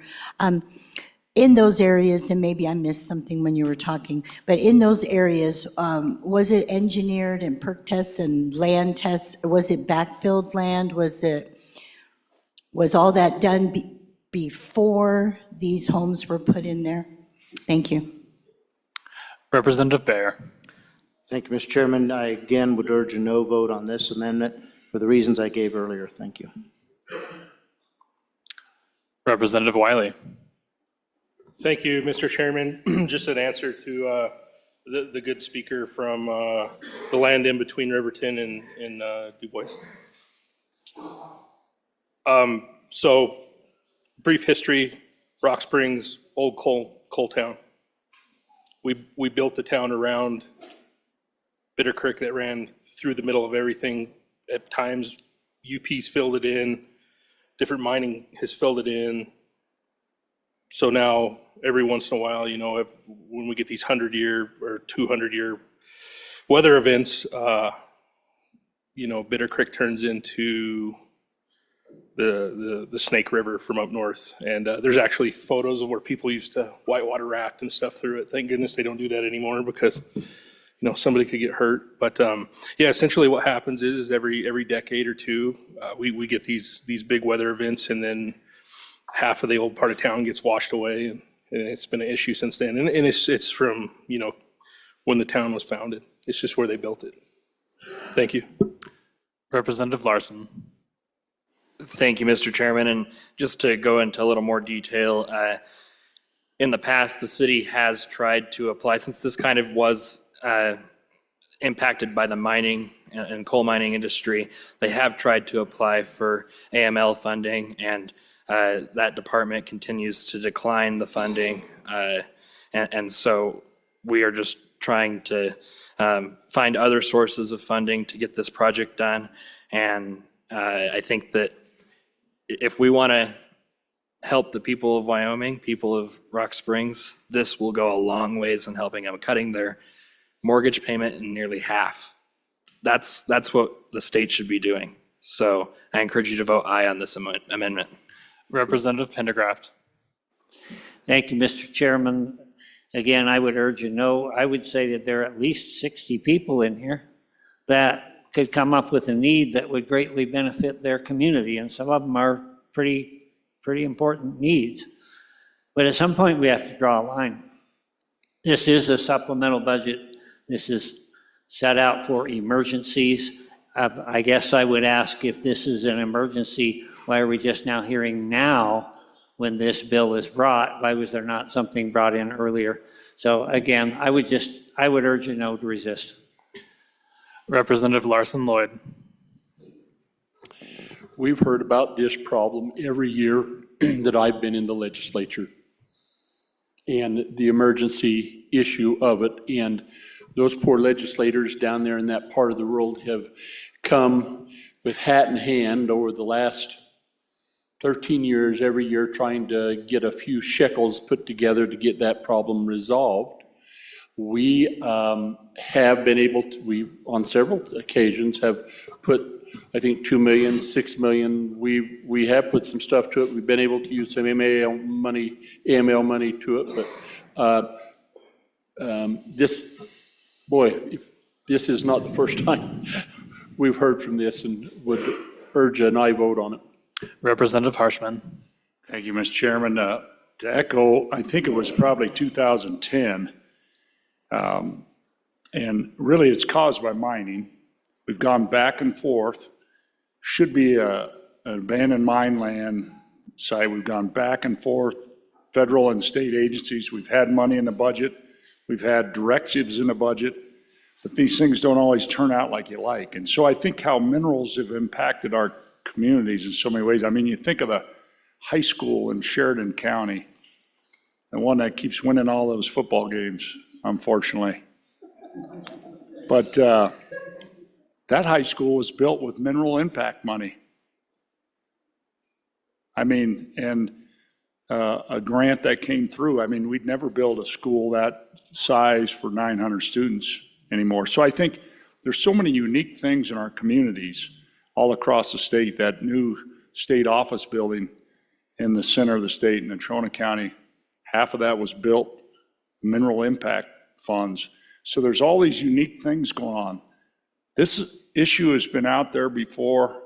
In those areas, and maybe I missed something when you were talking, but in those areas, was it engineered and perk tests and land tests? Was it backfilled land? Was all that done before these homes were put in there? Thank you. Representative Baer. Thank you, Mr. Chairman. I again would urge a no vote on this amendment for the reasons I gave earlier. Thank you. Representative Wiley. Thank you, Mr. Chairman. Just an answer to the good speaker from the land in between Riverton and Du Bois. So, brief history, Rock Springs, old coal town. We built the town around Bitter Creek that ran through the middle of everything. At times, UP's filled it in, different mining has filled it in. So now, every once in a while, you know, when we get these 100-year or 200-year weather events, you know, Bitter Creek turns into the Snake River from up north. And there's actually photos of where people used to whitewater raft and stuff through it. Thank goodness they don't do that anymore because, you know, somebody could get hurt. But yeah, essentially what happens is every decade or two, we get these big weather events, and then half of the old part of town gets washed away, and it's been an issue since then. And it's from, you know, when the town was founded. It's just where they built it. Thank you. Representative Larson. Thank you, Mr. Chairman. And just to go into a little more detail, in the past, the city has tried to apply, since this kind of was impacted by the mining and coal mining industry, they have tried to apply for AML funding, and that department continues to decline the funding. And so we are just trying to find other sources of funding to get this project done. And I think that if we want to help the people of Wyoming, people of Rock Springs, this will go a long ways in helping them, cutting their mortgage payment in nearly half. That's what the state should be doing. So I encourage you to vote aye on this amendment. Representative Pendergraft. Thank you, Mr. Chairman. Again, I would urge a no. I would say that there are at least 60 people in here that could come up with a need that would greatly benefit their community, and some of them are pretty important needs. But at some point, we have to draw a line. This is a supplemental budget. This is set out for emergencies. I guess I would ask, if this is an emergency, why are we just now hearing now when this bill is brought? Why was there not something brought in earlier? So again, I would urge a no to resist. Representative Larson Lloyd. We've heard about this problem every year that I've been in the legislature, and the emergency issue of it. And those poor legislators down there in that part of the world have come with hat in hand over the last 13 years, every year, trying to get a few shekels put together to get that problem resolved. We have been able to, we on several occasions have put, I think, 2 million, 6 million. We have put some stuff to it. We've been able to use some AML money to it. But this is not the first time we've heard from this, and would urge an aye vote on it. Representative Harshman. Thank you, Mr. Chairman. To echo, I think it was probably 2010. And really it's caused by mining. We've gone back and forth. Should be an abandoned mine land site. We've gone back and forth, federal and state agencies. We've had money in the budget. We've had directives in the budget, but these things don't always turn out like you like. And so I think how minerals have impacted our communities in so many ways. I mean, you think of the high school in Sheridan County, the one that keeps winning all those football games, unfortunately. But that high school was built with mineral impact money. I mean, and a grant that came through. I mean, we'd never build a school that size for 900 students anymore. So I think there's so many unique things in our communities all across the state. That new state office building in the center of the state in Natrona County, half of that was built mineral impact funds. So there's all these unique things going on. This issue has been out there before.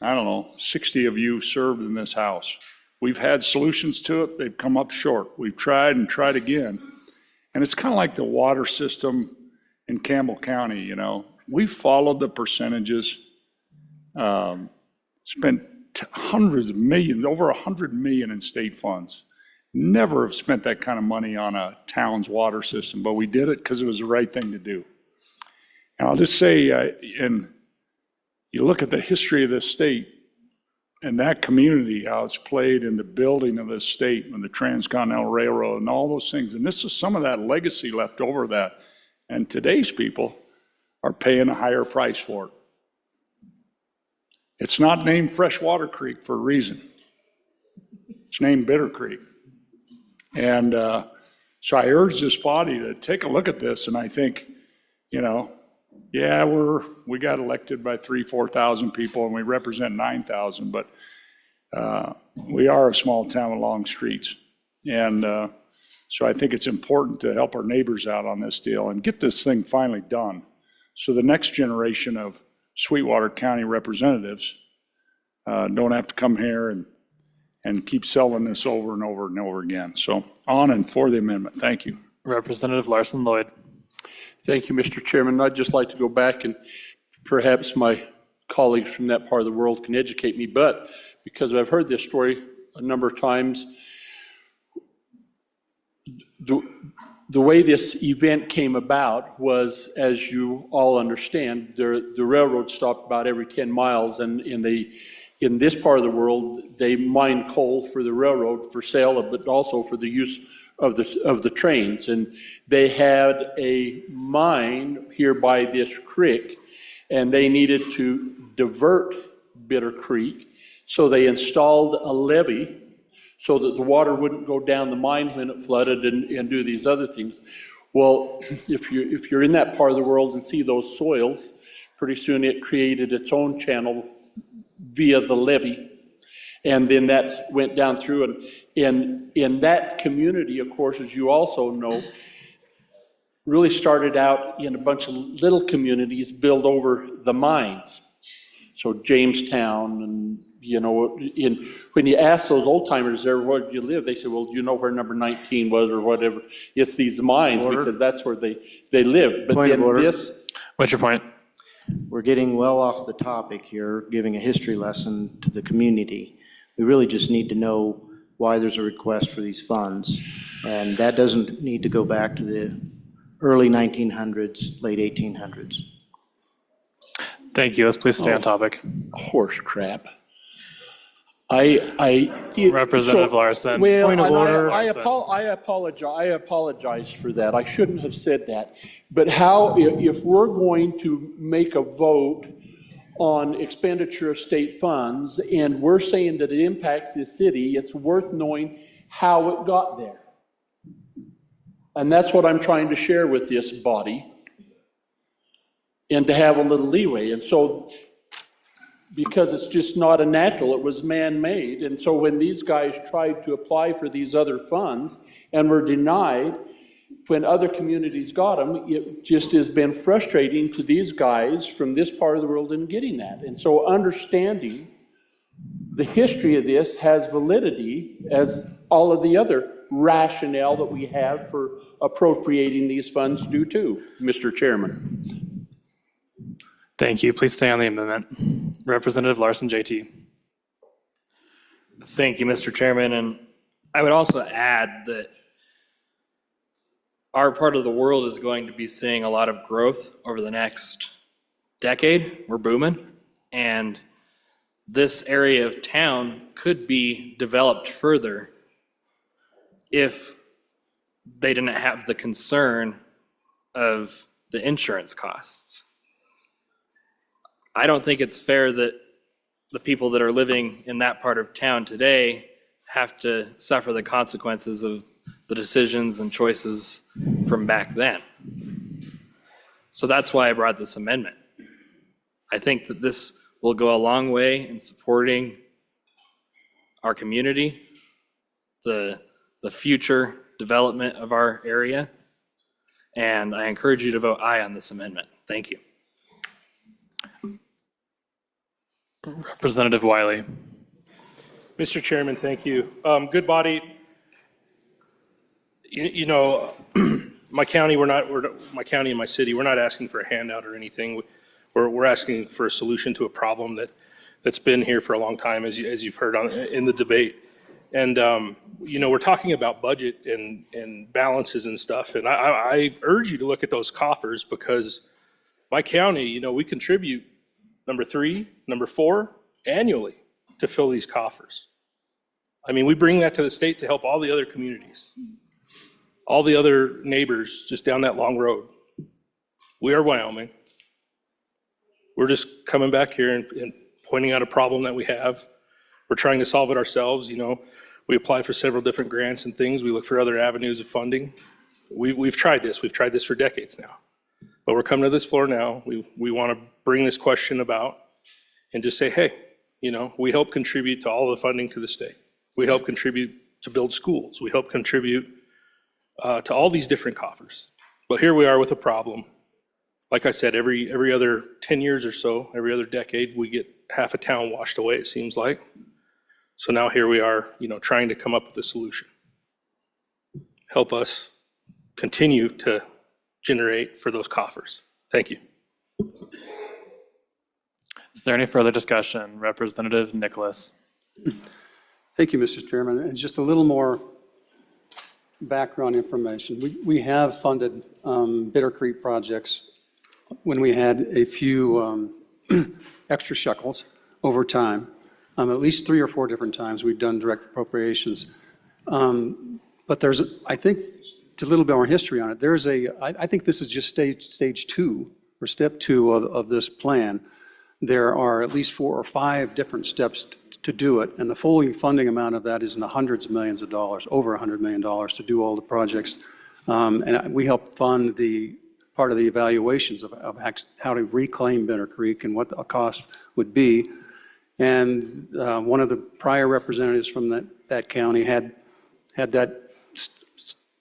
I don't know, 60 of you served in this House. We've had solutions to it. They've come up short. We've tried and tried again. And it's kind of like the water system in Campbell County, you know. We followed the percentages. spent hundreds of millions, over 100 million in state funds. Never have spent that kind of money on a town's water system, but we did it because it was the right thing to do. And I'll just say, and you look at the history of this state and that community, how it's played in the building of this state and the Transcontinental Railroad and all those things. And this is some of that legacy left over that. And today's people are paying a higher price for it. It's not named Freshwater Creek for a reason. It's named Bitter Creek. And so I urge this body to take a look at this, and I think, yeah, we got elected by 4,000 people, and we represent 9,000, but we are a small town with long streets. And so I think it's important to help our neighbors out on this deal and get this thing finally done, so the next generation of Sweetwater County representatives don't have to come here and keep selling this over and over and over again. So on and for the amendment. Thank you. Representative Larson Lloyd. Thank you, Mr. Chairman. I'd just like to go back, and perhaps my colleagues from that part of the world can educate me, but because I've heard this story a number of times, the way this event came about was, as you all understand, the railroad stopped about every 10 miles, and in this part of the world, they mine coal for the railroad for sale, but also for the use of the trains. And they had a mine here by this creek, and they needed to divert Bitter Creek, so they installed a levee so that the water wouldn't go down the mine when it flooded and do these other things. Well, if you're in that part of the world and see those soils, pretty soon it created its own channel via the levee. And then that went down through, and in that community, of course, as you also know, really started out in a bunch of little communities built over the mines. So Jamestown, and when you ask those old timers there, where do you live? They say, well, do you know where number 19 was or whatever? It's these mines, because that's where they live. But Point of then order. What's your point? We're getting well off the topic here, giving a history lesson to the community. We really just need to know why there's a request for these funds. And that doesn't need to go back to the early 1900s, late 1800s. Thank you. Let's please stay on topic. Horse crap. Representative Larson. Well, Point of order. I apologize for that. I shouldn't have said that. But how, if we're going to make a vote on expenditure of state funds, and we're saying that it impacts the city, it's worth knowing how it got there. And that's what I'm trying to share with this body, and to have a little leeway. And so, because it's just not a natural, it was man-made. And so when these guys tried to apply for these other funds and were denied, when other communities got them, it just has been frustrating to these guys from this part of the world in getting that. And so understanding the history of this has validity, as all of the other rationale that we have for appropriating these funds do too, Mr. Chairman. Thank you. Please stay on the amendment. Representative Larson, JT. Thank you, Mr. Chairman. And I would also add that our part of the world is going to be seeing a lot of growth over the next decade. We're booming. And this area of town could be developed further if they didn't have the concern of the insurance costs. I don't think it's fair that the people that are living in that part of town today have to suffer the consequences of the decisions and choices from back then. So that's why I brought this amendment. I think that this will go a long way in supporting our community, the future development of our area, and I encourage you to vote aye on this amendment. Thank you. Representative Wiley. Mr. Chairman, thank you. Good body. My county, my county and my city, we're not asking for a handout or anything. We're asking for a solution to a problem that's been here for a long time, as you've heard in the debate. And, we're talking about budget and balances and stuff. And I urge you to look at those coffers, because my county, we contribute number 3, number 4 annually to fill these coffers. I mean, we bring that to the state to help all the other communities, all the other neighbors just down that long road. We are Wyoming. We're just coming back here and pointing out a problem that we have. We're trying to solve it ourselves. We apply for several different grants and things. We look for other avenues of funding. We've tried this. We've tried this for decades now. But we're coming to this floor now. We want to bring this question about and just say, hey, we help contribute to all the funding to the state. We help contribute to build schools. We help contribute to all these different coffers. But here we are with a problem. Like I said, every other 10 years or so, every other decade, we get half a town washed away, it seems like. So now here we are, trying to come up with a solution. Help us continue to generate for those coffers. Thank you. Is there any further discussion? Representative Nicholas. Thank you, Mr. Chairman. And just a little more background information. We have funded Bitter Creek projects when we had a few extra shekels over time. At least 3 or 4 different times we've done direct appropriations. But there's, I think, to a little bit more history on it, I think this is just stage 2 or step 2 of this plan. There are at least 4 or 5 different steps to do it, and the fully funding amount of that is in the hundreds of millions of dollars, over $100 million to do all the projects. And we help fund the part of the evaluations of how to reclaim Bitter Creek and what the cost would be. And one of the prior representatives from that county had that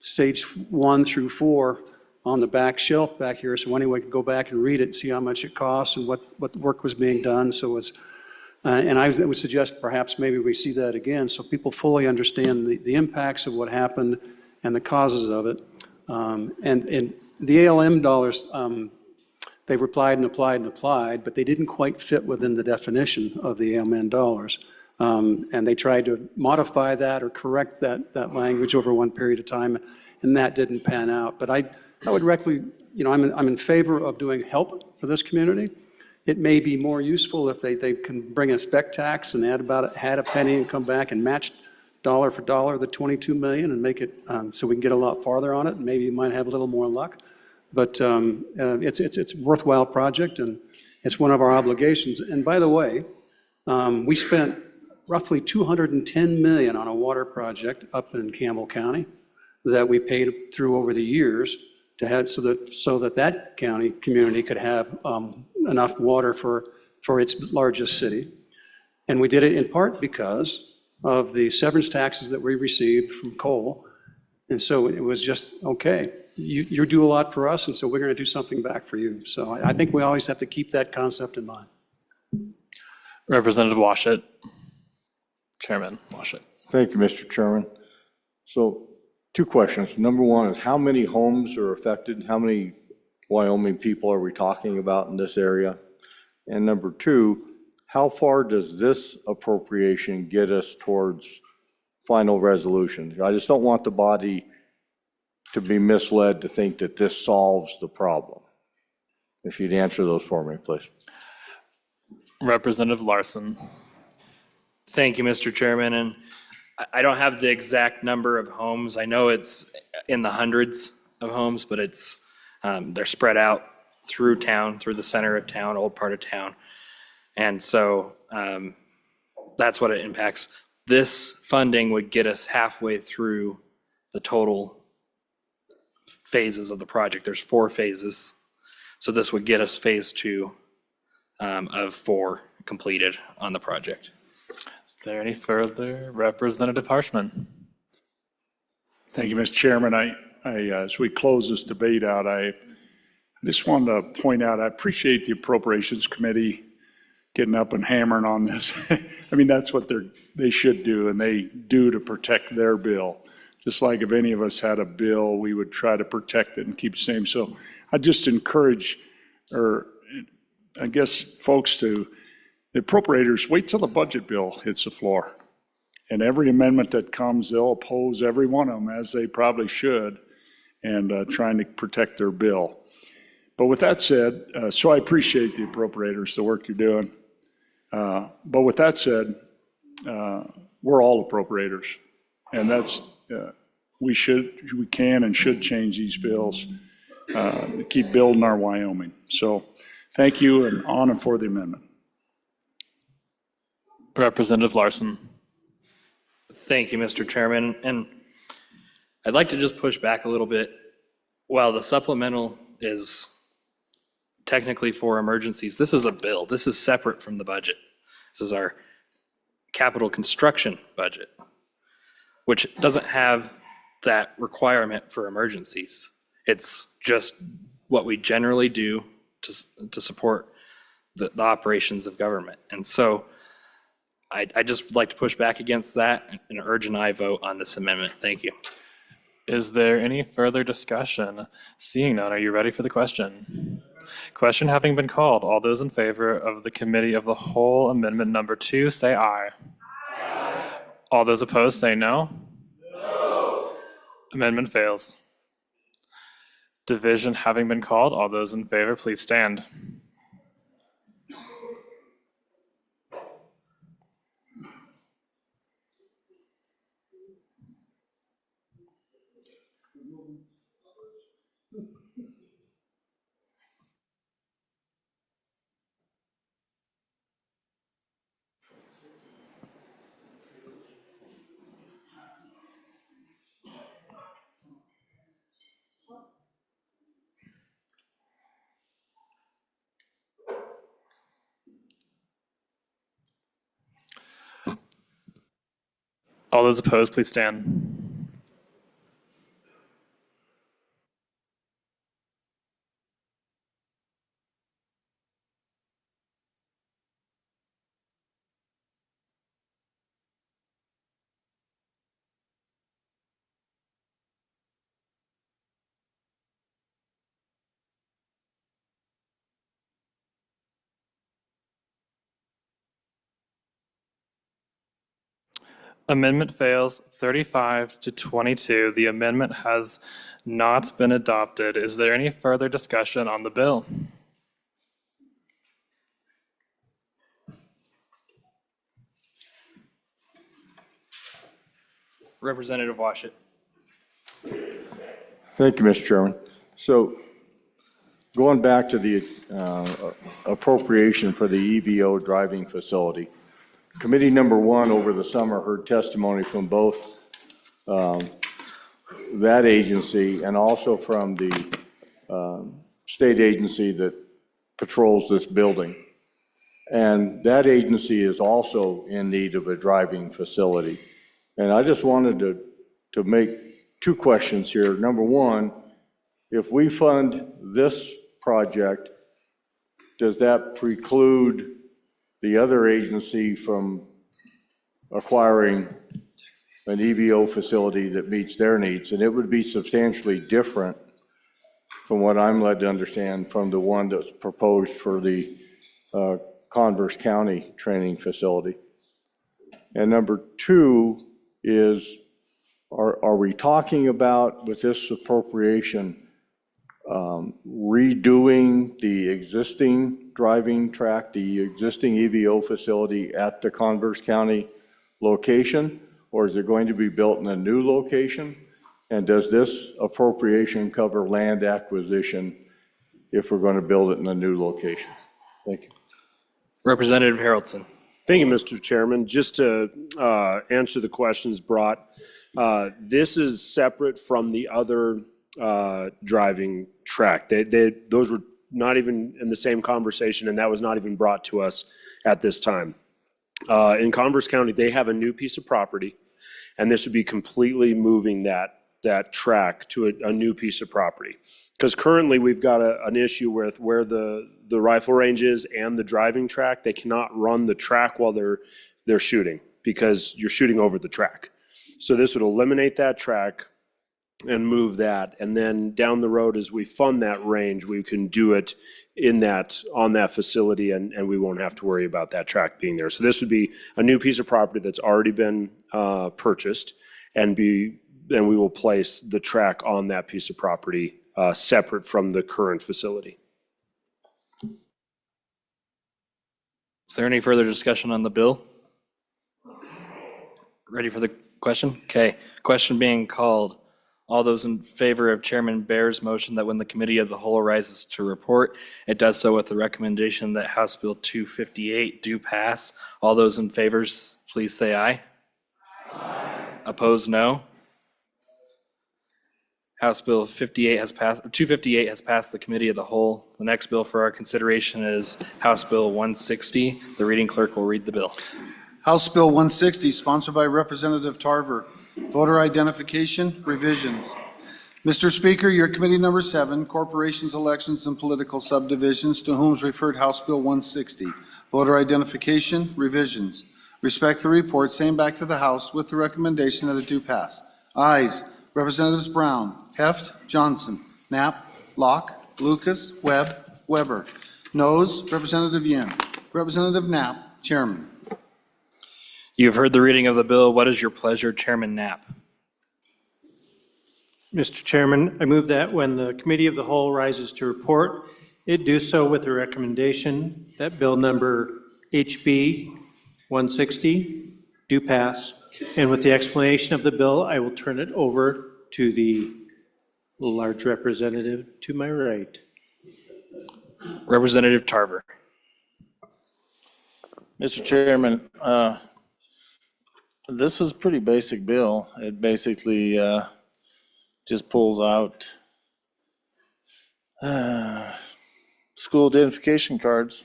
stage 1 through 4 on the back shelf back here, so anyone could go back and read it and see how much it costs and what work was being done. So it's, and I would suggest perhaps maybe we see that again so people fully understand the impacts of what happened and the causes of it. And the ALM dollars, they replied and applied, but they didn't quite fit within the definition of the ALM dollars. And they tried to modify that or correct that language over one period of time, and that didn't pan out. But I would directly, I'm in favor of doing help for this community. It may be more useful if they can bring a spec tax and add a penny and come back and match dollar for dollar the 22 million and make it so we can get a lot farther on it, and maybe you might have a little more luck. But it's a worthwhile project, and it's one of our obligations. And by the way, we spent roughly $210 million on a water project up in Campbell County that we paid through over the years to have so that county community could have enough water for its largest city. And we did it in part because of the severance taxes that we received from coal. And so it was just, okay, you do a lot for us, and so we're going to do something back for you. So I think we always have to keep that concept in mind. Representative Washut. Chairman Washut. Thank you, Mr. Chairman. So 2 questions. Number 1 is how many homes are affected? How many Wyoming people are we talking about in this area? And number 2, how far does this appropriation get us towards final resolution? I just don't want the body to be misled to think that this solves the problem. If you'd answer those for me, please. Representative Larson. Thank you, Mr. Chairman. And I don't have the exact number of homes. I know it's in the hundreds of homes, but it's they're spread out through town, through the center of town, old part of town. And so that's what it impacts. This funding would get us halfway through the total phases of the project. There's 4 phases. So this would get us phase 2 of 4 completed on the project. Is there any further? Representative Harshman. Thank you, Mr. Chairman. As we close this debate out, I just wanted to point out, I appreciate the Appropriations Committee getting up and hammering on this. I mean, that's what they should do, and they do to protect their bill. Just like if any of us had a bill, we would try to protect it and keep the same. So I just encourage I guess, folks, to the appropriators, wait till the budget bill hits the floor. And every amendment that comes, they'll oppose every one of them, as they probably should, and trying to protect their bill. But with that said, so I appreciate the appropriators, the work you're doing. But with that said, we're all appropriators. And that's, we can and should change these bills to keep building our Wyoming. So thank you, and on and for the amendment. Representative Larson. Thank you, Mr. Chairman. And I'd like to just push back a little bit. While the supplemental is technically for emergencies, this is a bill. This is separate from the budget. This is our capital construction budget, which doesn't have that requirement for emergencies. It's just what we generally do to support the operations of government. And so I just like to push back against that and urge an aye vote on this amendment. Thank you. Is there any further discussion? Seeing none, are you ready for the question? Question having been called, all those in favor of the Committee of the Whole Amendment Number 2, say aye. Aye. All those opposed, say no. No. Amendment fails. Division having been called, all those in favor, please stand. All those opposed, please stand. Amendment fails 35 to 22. The amendment has not been adopted. Is there any further discussion on the bill? Representative Washit. Thank you, Mr. Chairman. So going back to the appropriation for the EVO driving facility, Committee number 1 over the summer heard testimony from both that agency and also from the state agency that patrols this building. And that agency is also in need of a driving facility. And I just wanted to make 2 questions here. Number 1, if we fund this project, does that preclude the other agency from acquiring an EVO facility that meets their needs? And it would be substantially different, from what I'm led to understand, from the one that's proposed for the Converse County training facility. And number 2 is, are we talking about, with this appropriation, redoing the existing driving track, the existing EVO facility at the Converse County location, or is it going to be built in a new location? And does this appropriation cover land acquisition if we're going to build it in a new location? Thank you. Representative Haroldson. Thank you, Mr. Chairman. Just to answer the questions brought, this is separate from the other driving track. Those were not even in the same conversation, and that was not even brought to us at this time. In Converse County, they have a new piece of property, and this would be completely moving that track to a new piece of property. Because currently, we've got an issue with where the rifle range is and the driving track. They cannot run the track while they're shooting, because you're shooting over the track. So this would eliminate that track, and move that. And then down the road, as we fund that range, we can do it on that facility, and we won't have to worry about that track being there. So this would be a new piece of property that's already been purchased, and we will place the track on that piece of property separate from the current facility. Is there any further discussion on the bill? Ready for the question? Okay, question being called. All those in favor of Chairman Bear's motion that when the committee of the whole rises to report, it does so with the recommendation that House Bill 258 do pass. All those in favor, please say aye. Aye. Opposed, no. House Bill 258 has passed the committee of the whole. The next bill for our consideration is House Bill 160. The reading clerk will read the bill. House Bill 160, sponsored by Representative Tarver. Voter identification revisions. Mr. Speaker, your committee number 7, Corporations, Elections, and Political Subdivisions, to whom is referred House Bill 160. Voter identification revisions. Respect the report, same back to the House with the recommendation that it do pass. Ayes, Representatives Brown, Heft, Johnson, Knapp, Locke, Lucas, Webb, Weber. Noes, Representative Yin. Representative Knapp, Chairman. You have heard the reading of the bill. What is your pleasure, Chairman Knapp? Mr. Chairman, I move that when the committee of the whole rises to report, it do so with the recommendation that bill number HB 160 do pass. And with the explanation of the bill, I will turn it over to the large representative to my right. Representative Tarver. Mr. Chairman, this is a pretty basic bill. It basically just pulls out school identification cards.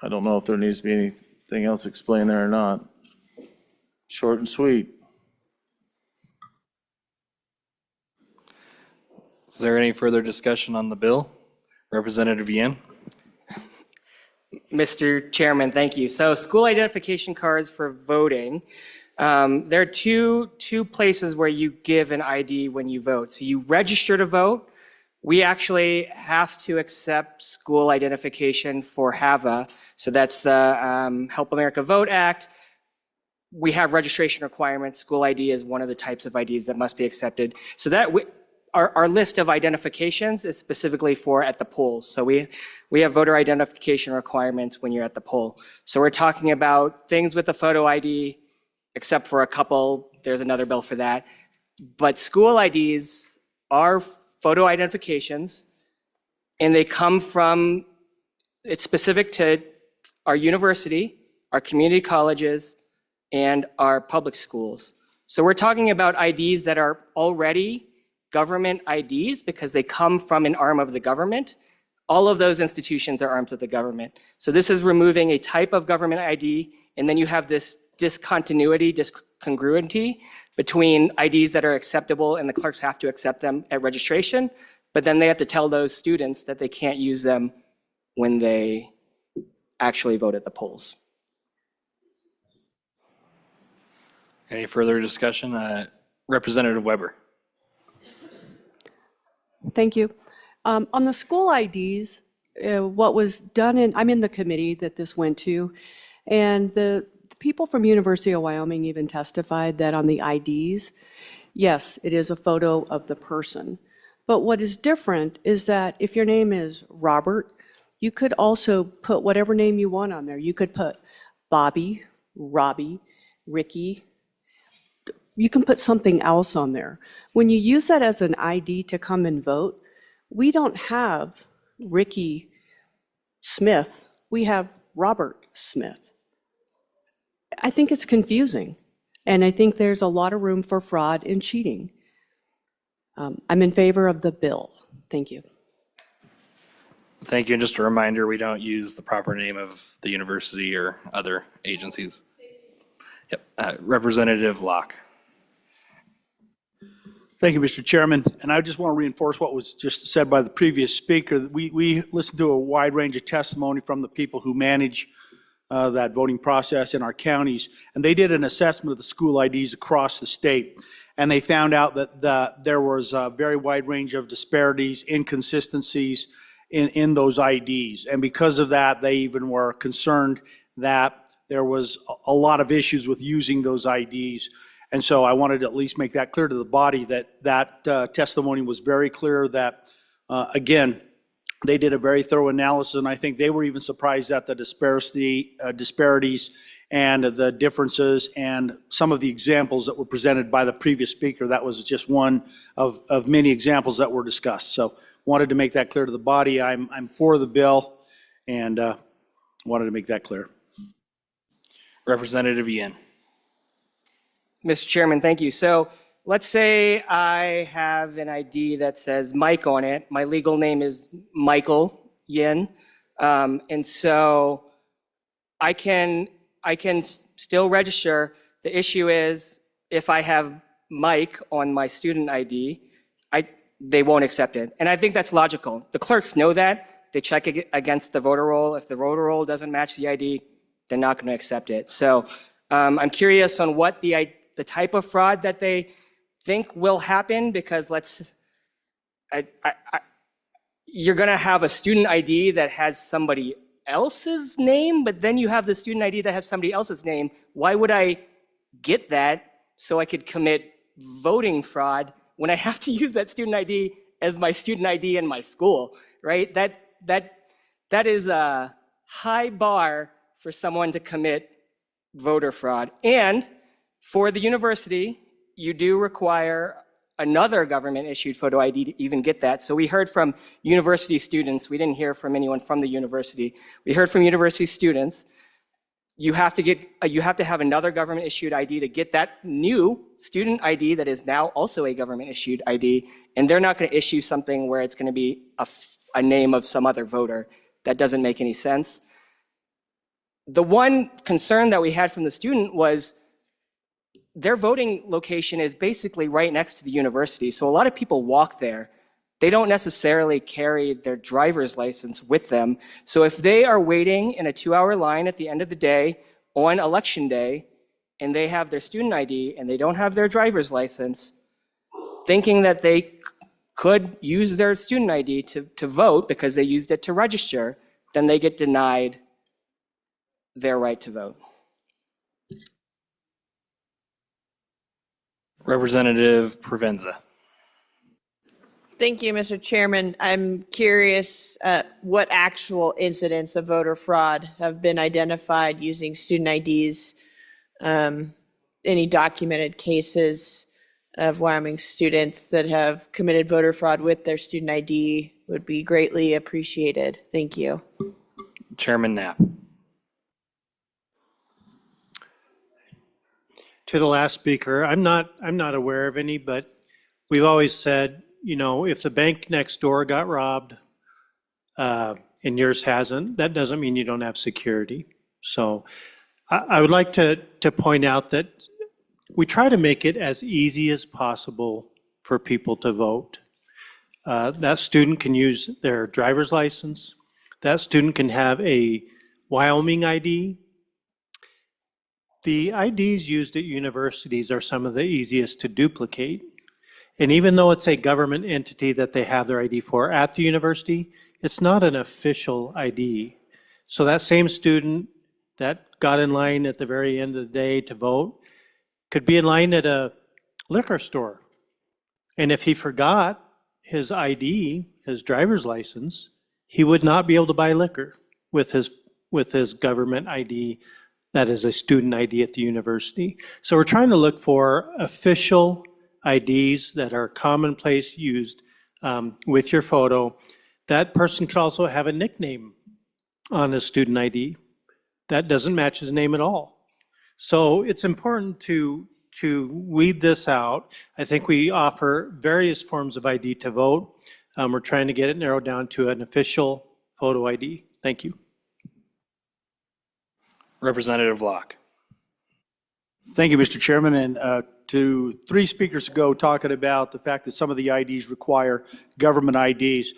I don't know if there needs to be anything else explained there or not. Short and sweet. Is there any further discussion on the bill? Representative Yin. Mr. Chairman, thank you. So school identification cards for voting. There are two places where you give an ID when you vote. So you register to vote. We actually have to accept school identification for HAVA. So that's the Help America Vote Act. We have registration requirements. School ID is one of the types of IDs that must be accepted. So that our list of identifications is specifically for at the polls. So we have voter identification requirements when you're at the poll. So we're talking about things with a photo ID, except for a couple. There's another bill for that. But school IDs are photo identifications, and they come from, it's specific to our university, our community colleges, and our public schools. So we're talking about IDs that are already government IDs because they come from an arm of the government. All of those institutions are arms of the government. So this is removing a type of government ID, and then you have this discontinuity, discongruity between IDs that are acceptable and the clerks have to accept them at registration, but then they have to tell those students that they can't use them when they actually vote at the polls. Any further discussion? Representative Weber. Thank you. On the school IDs, what was done I'm in the committee that this went to, and the people from University of Wyoming even testified that on the IDs, yes, it is a photo of the person. But what is different is that if your name is Robert, you could also put whatever name you want on there. You could put Bobby, Robbie, Ricky. You can put something else on there. When you use that as an ID to come and vote, we don't have Ricky Smith, we have Robert Smith. I think it's confusing, and I think there's a lot of room for fraud and cheating. I'm in favor of the bill. Thank you. Thank you. And just a reminder, we don't use the proper name of the university or other agencies. Yep. Representative Locke. Thank you, Mr. Chairman. And I just want to reinforce what was just said by the previous speaker. We listened to a wide range of testimony from the people who manage that voting process in our counties, and they did an assessment of the school IDs across the state. and they found out that there was a very wide range of disparities, inconsistencies in those IDs. And because of that, they even were concerned that there was a lot of issues with using those IDs. And so I wanted to at least make that clear to the body that testimony was very clear that, again, they did a very thorough analysis, and I think they were even surprised at the disparities and the differences and some of the examples that were presented by the previous speaker. That was just one of many examples that were discussed. So wanted to make that clear to the body. I'm for the bill and wanted to make that clear. Representative Yin. Mr. Chairman, thank you. So let's say I have an ID that says Mike on it. My legal name is Michael Yin. And so I can still register. The issue is if I have Mike on my student ID, they won't accept it. And I think that's logical. The clerks know that. They check against the voter roll. If the voter roll doesn't match the ID, they're not going to accept it. So I'm curious on what the type of fraud that they think will happen, because you're going to have a student ID that has somebody else's name, but then you have the student ID that has somebody else's name. Why would I get that so I could commit voting fraud when I have to use that student ID as my student ID in my school, right? That is a high bar for someone to commit voter fraud. And for the university, you do require another government-issued photo ID to even get that. So we heard from university students. We didn't hear from anyone from the university. We heard from university students. You have to have another government-issued ID to get that new student ID that is now also a government-issued ID, and they're not going to issue something where it's going to be a name of some other voter. That doesn't make any sense. The one concern that we had from the student was their voting location is basically right next to the university, so a lot of people walk there. They don't necessarily carry their driver's license with them. So if they are waiting in a 2-hour line at the end of the day on election day, and they have their student ID and they don't have their driver's license, thinking that they could use their student ID to vote because they used it to register, then they get denied their right to vote. Representative Provenza. Thank you, Mr. Chairman. I'm curious what actual incidents of voter fraud have been identified using student IDs. Any documented cases of Wyoming students that have committed voter fraud with their student ID would be greatly appreciated. Thank you. Chairman Knapp. To the last speaker, I'm not aware of any, but we've always said, you know, if the bank next door got robbed and yours hasn't, that doesn't mean you don't have security. So I would like to point out that we try to make it as easy as possible for people to vote. That student can use their driver's license. That student can have a Wyoming ID. The IDs used at universities are some of the easiest to duplicate. And even though it's a government entity that they have their ID for at the university, it's not an official ID. So that same student that got in line at the very end of the day to vote could be in line at a liquor store. And if he forgot his ID, his driver's license, he would not be able to buy liquor with his government ID that is a student ID at the university. So we're trying to look for official IDs that are commonplace used with your photo. That person could also have a nickname on a student ID that doesn't match his name at all. So it's important to weed this out. I think we offer various forms of ID to vote. We're trying to get it narrowed down to an official photo ID. Thank you. Representative Locke. Thank you, Mr. Chairman. And to 3 speakers ago talking about the fact that some of the IDs require government IDs,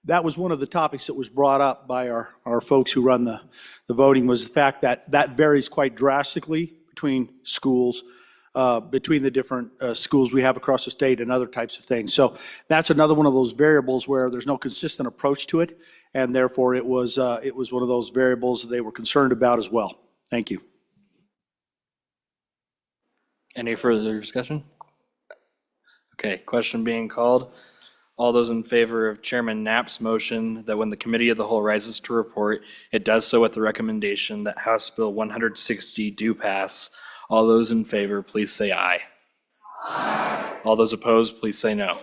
that was one of the topics that was brought up by our folks who run the voting, was the fact that that varies quite drastically between schools. between the different schools we have across the state and other types of things. So that's another one of those variables where there's no consistent approach to it, and therefore it was one of those variables that they were concerned about as well. Thank you. Any further discussion? Okay, question being called. All those in favor of Chairman Knapp's motion that when the Committee of the Whole rises to report, it does so with the recommendation that House Bill 160 do pass. All those in favor, please say aye. Aye. All those opposed, please say no.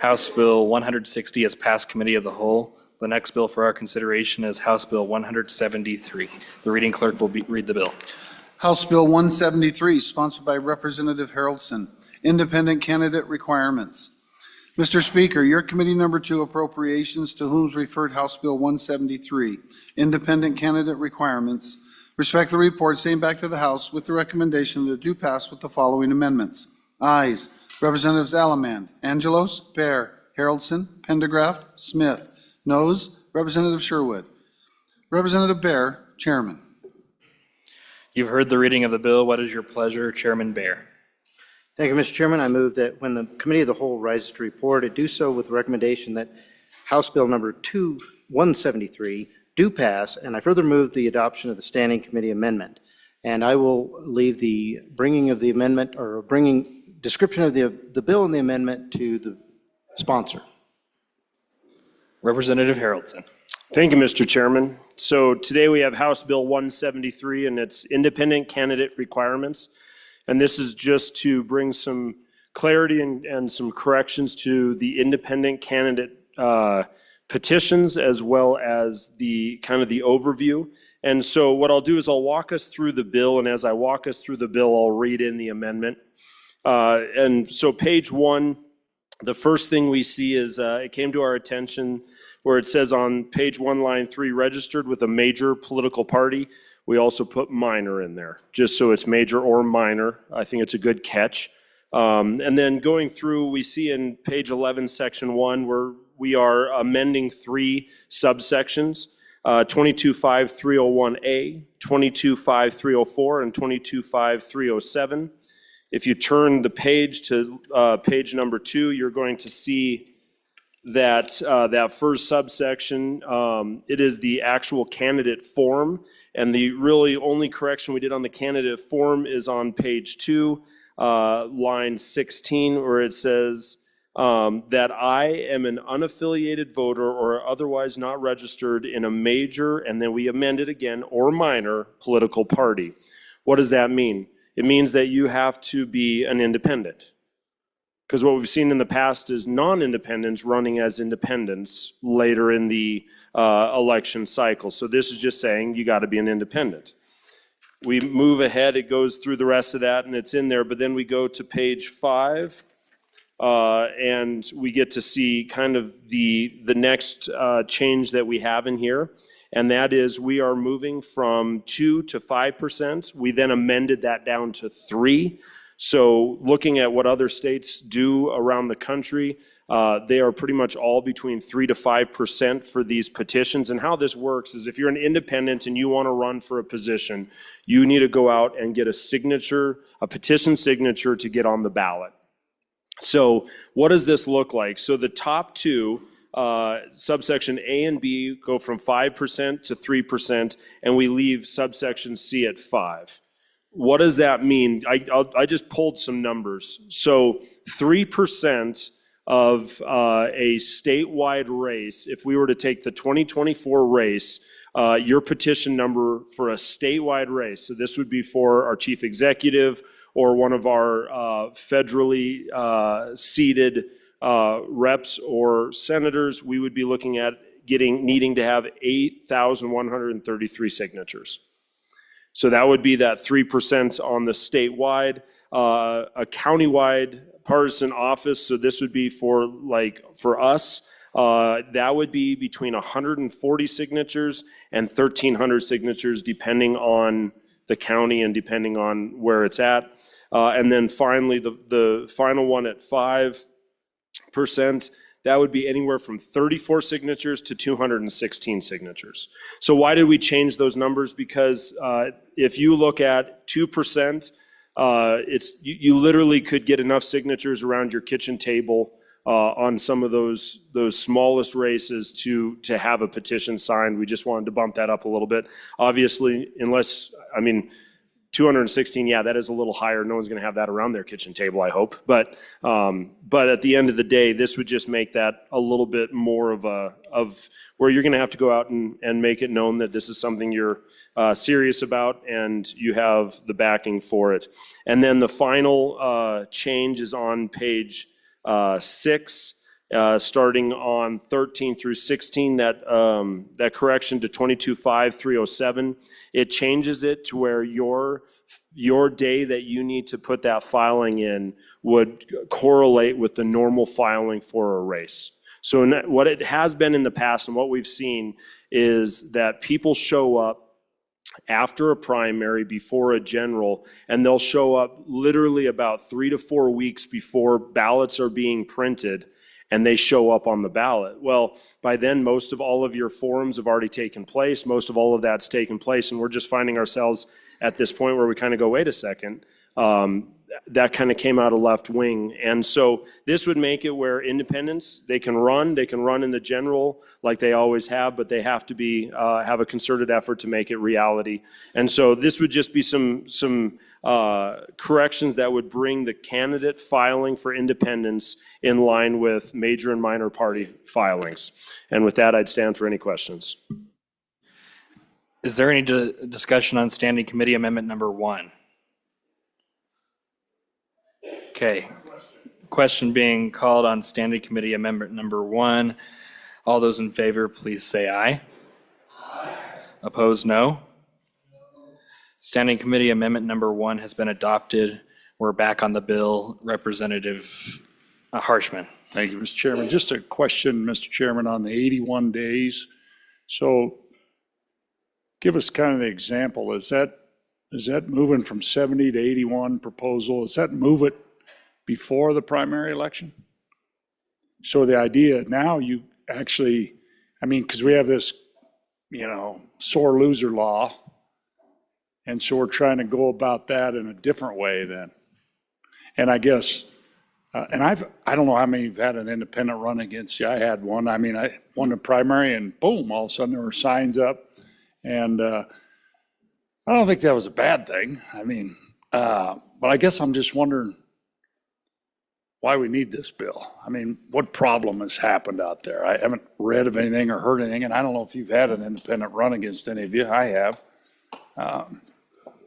House Bill 160 has passed Committee of the Whole. The next bill for our consideration is House Bill 173. The reading clerk will read the bill. House Bill 173, sponsored by Representative Haroldson. Independent candidate requirements. Mr. Speaker, your Committee Number 2 Appropriations, to whom is referred House Bill 173, Independent candidate requirements, respectfully report same back to the House with the recommendation that it do pass with the following amendments. Ayes, Representatives Alaman, Angelos, Baer, Haroldson, Pendergraft, Smith. Noes, Representative Sherwood. Representative Baer, Chairman. You've heard the reading of the bill. What is your pleasure, Chairman Baer? Thank you, Mr. Chairman. I move that when the Committee of the Whole rises to report, it do so with the recommendation that House Bill number 173 do pass, and I further move the adoption of the Standing Committee amendment. And I will leave the bringing of the amendment, or bringing description of the bill and the amendment to the sponsor. Representative Haroldson. Thank you, Mr. Chairman. So today we have House Bill 173 and its independent candidate requirements. And this is just to bring some clarity and some corrections to the independent candidate petitions, as well as the kind of the overview. And so what I'll do is I'll walk us through the bill, and as I walk us through the bill, I'll read in the amendment. And so page 1, the first thing we see is it came to our attention where it says on page 1, line 3, registered with a major political party. We also put minor in there, just so it's major or minor. I think it's a good catch. And then going through, we see in page 11, section 1, where we are amending 3 subsections, 225301A, 225304, and 225307. If you turn the page to page number 2, you're going to see that that first subsection, it is the actual candidate form, and the really only correction we did on the candidate form is on page 2, line 16, where it says that I am an unaffiliated voter or otherwise not registered in a major, and then we amend it again, or minor political party. What does that mean? It means that you have to be an independent. Because what we've seen in the past is non-independents running as independents later in the election cycle. So this is just saying you got to be an independent. We move ahead, it goes through the rest of that and it's in there, but then we go to page 5 and we get to see kind of the next change that we have in here. And that is we are moving from 2 to 5%. We then amended that down to 3%. So looking at what other states do around the country, they are pretty much all between 3 to 5% for these petitions. And how this works is if you're an independent and you want to run for a position, you need to go out and get a signature, a petition signature to get on the ballot. So what does this look like? So the top 2, subsection A and B, go from 5% to 3%, and we leave subsection C at 5%. What does that mean? I just pulled some numbers. So 3% of a statewide race, if we were to take the 2024 race, your petition number for a statewide race, so this would be for our chief executive or one of our federally seated reps or senators, we would be looking at needing to have 8,133 signatures. So that would be that 3% on the statewide, a countywide partisan office. So this would be for us, that would be between 140 signatures and 1,300 signatures, depending on the county and depending on where it's at. And then finally, the final one at 5%, that would be anywhere from 34 signatures to 216 signatures. So why did we change those numbers? Because if you look at 2%, you literally could get enough signatures around your kitchen table on some of those smallest races to have a petition signed. We just wanted to bump that up a little bit. Obviously, 216, yeah, that is a little higher. No one's going to have that around their kitchen table, I hope. But at the end of the day, this would just make that a little bit more of where you're going to have to go out and make it known that this is something you're serious about and you have the backing for it. And then the final change is on page 6. Starting on 13 through 16, that correction to 225307, it changes it to where your day that you need to put that filing in would correlate with the normal filing for a race. So what it has been in the past and what we've seen is that people show up after a primary, before a general, and they'll show up literally about 3 to 4 weeks before ballots are being printed, and they show up on the ballot. Well, by then, most of all of your forums have already taken place. Most of all of that's taken place, and we're just finding ourselves at this point where we kind of go, wait a second, that kind of came out of left wing. And so this would make it where independents, they can run in the general like they always have, but they have to have a concerted effort to make it reality. And so this would just be some corrections that would bring the candidate filing for independents in line with major and minor party filings. And with that, I'd stand for any questions. Is there any discussion on Standing Committee Amendment number 1? Okay. Question being called on Standing Committee Amendment number 1. All those in favor, please say aye. Aye. Opposed, no. Standing Committee Amendment number 1 has been adopted. We're back on the bill. Representative Harshman. Thank you, Mr. Chairman. Just a question, Mr. Chairman, on the 81 days. So give us kind of an example. Is that moving from 70 to 81 proposal? Does that move it before the primary election? So the idea now you actually, because we have this, sore loser law, and so we're trying to go about that in a different way then. And I guess, I don't know how many have had an independent run against you. I had one. I won the primary and boom, all of a sudden there were signs up. And I don't think that was a bad thing. But I guess I'm just wondering why we need this bill. What problem has happened out there? I haven't read of anything or heard anything, and I don't know if you've had an independent run against any of you. I have.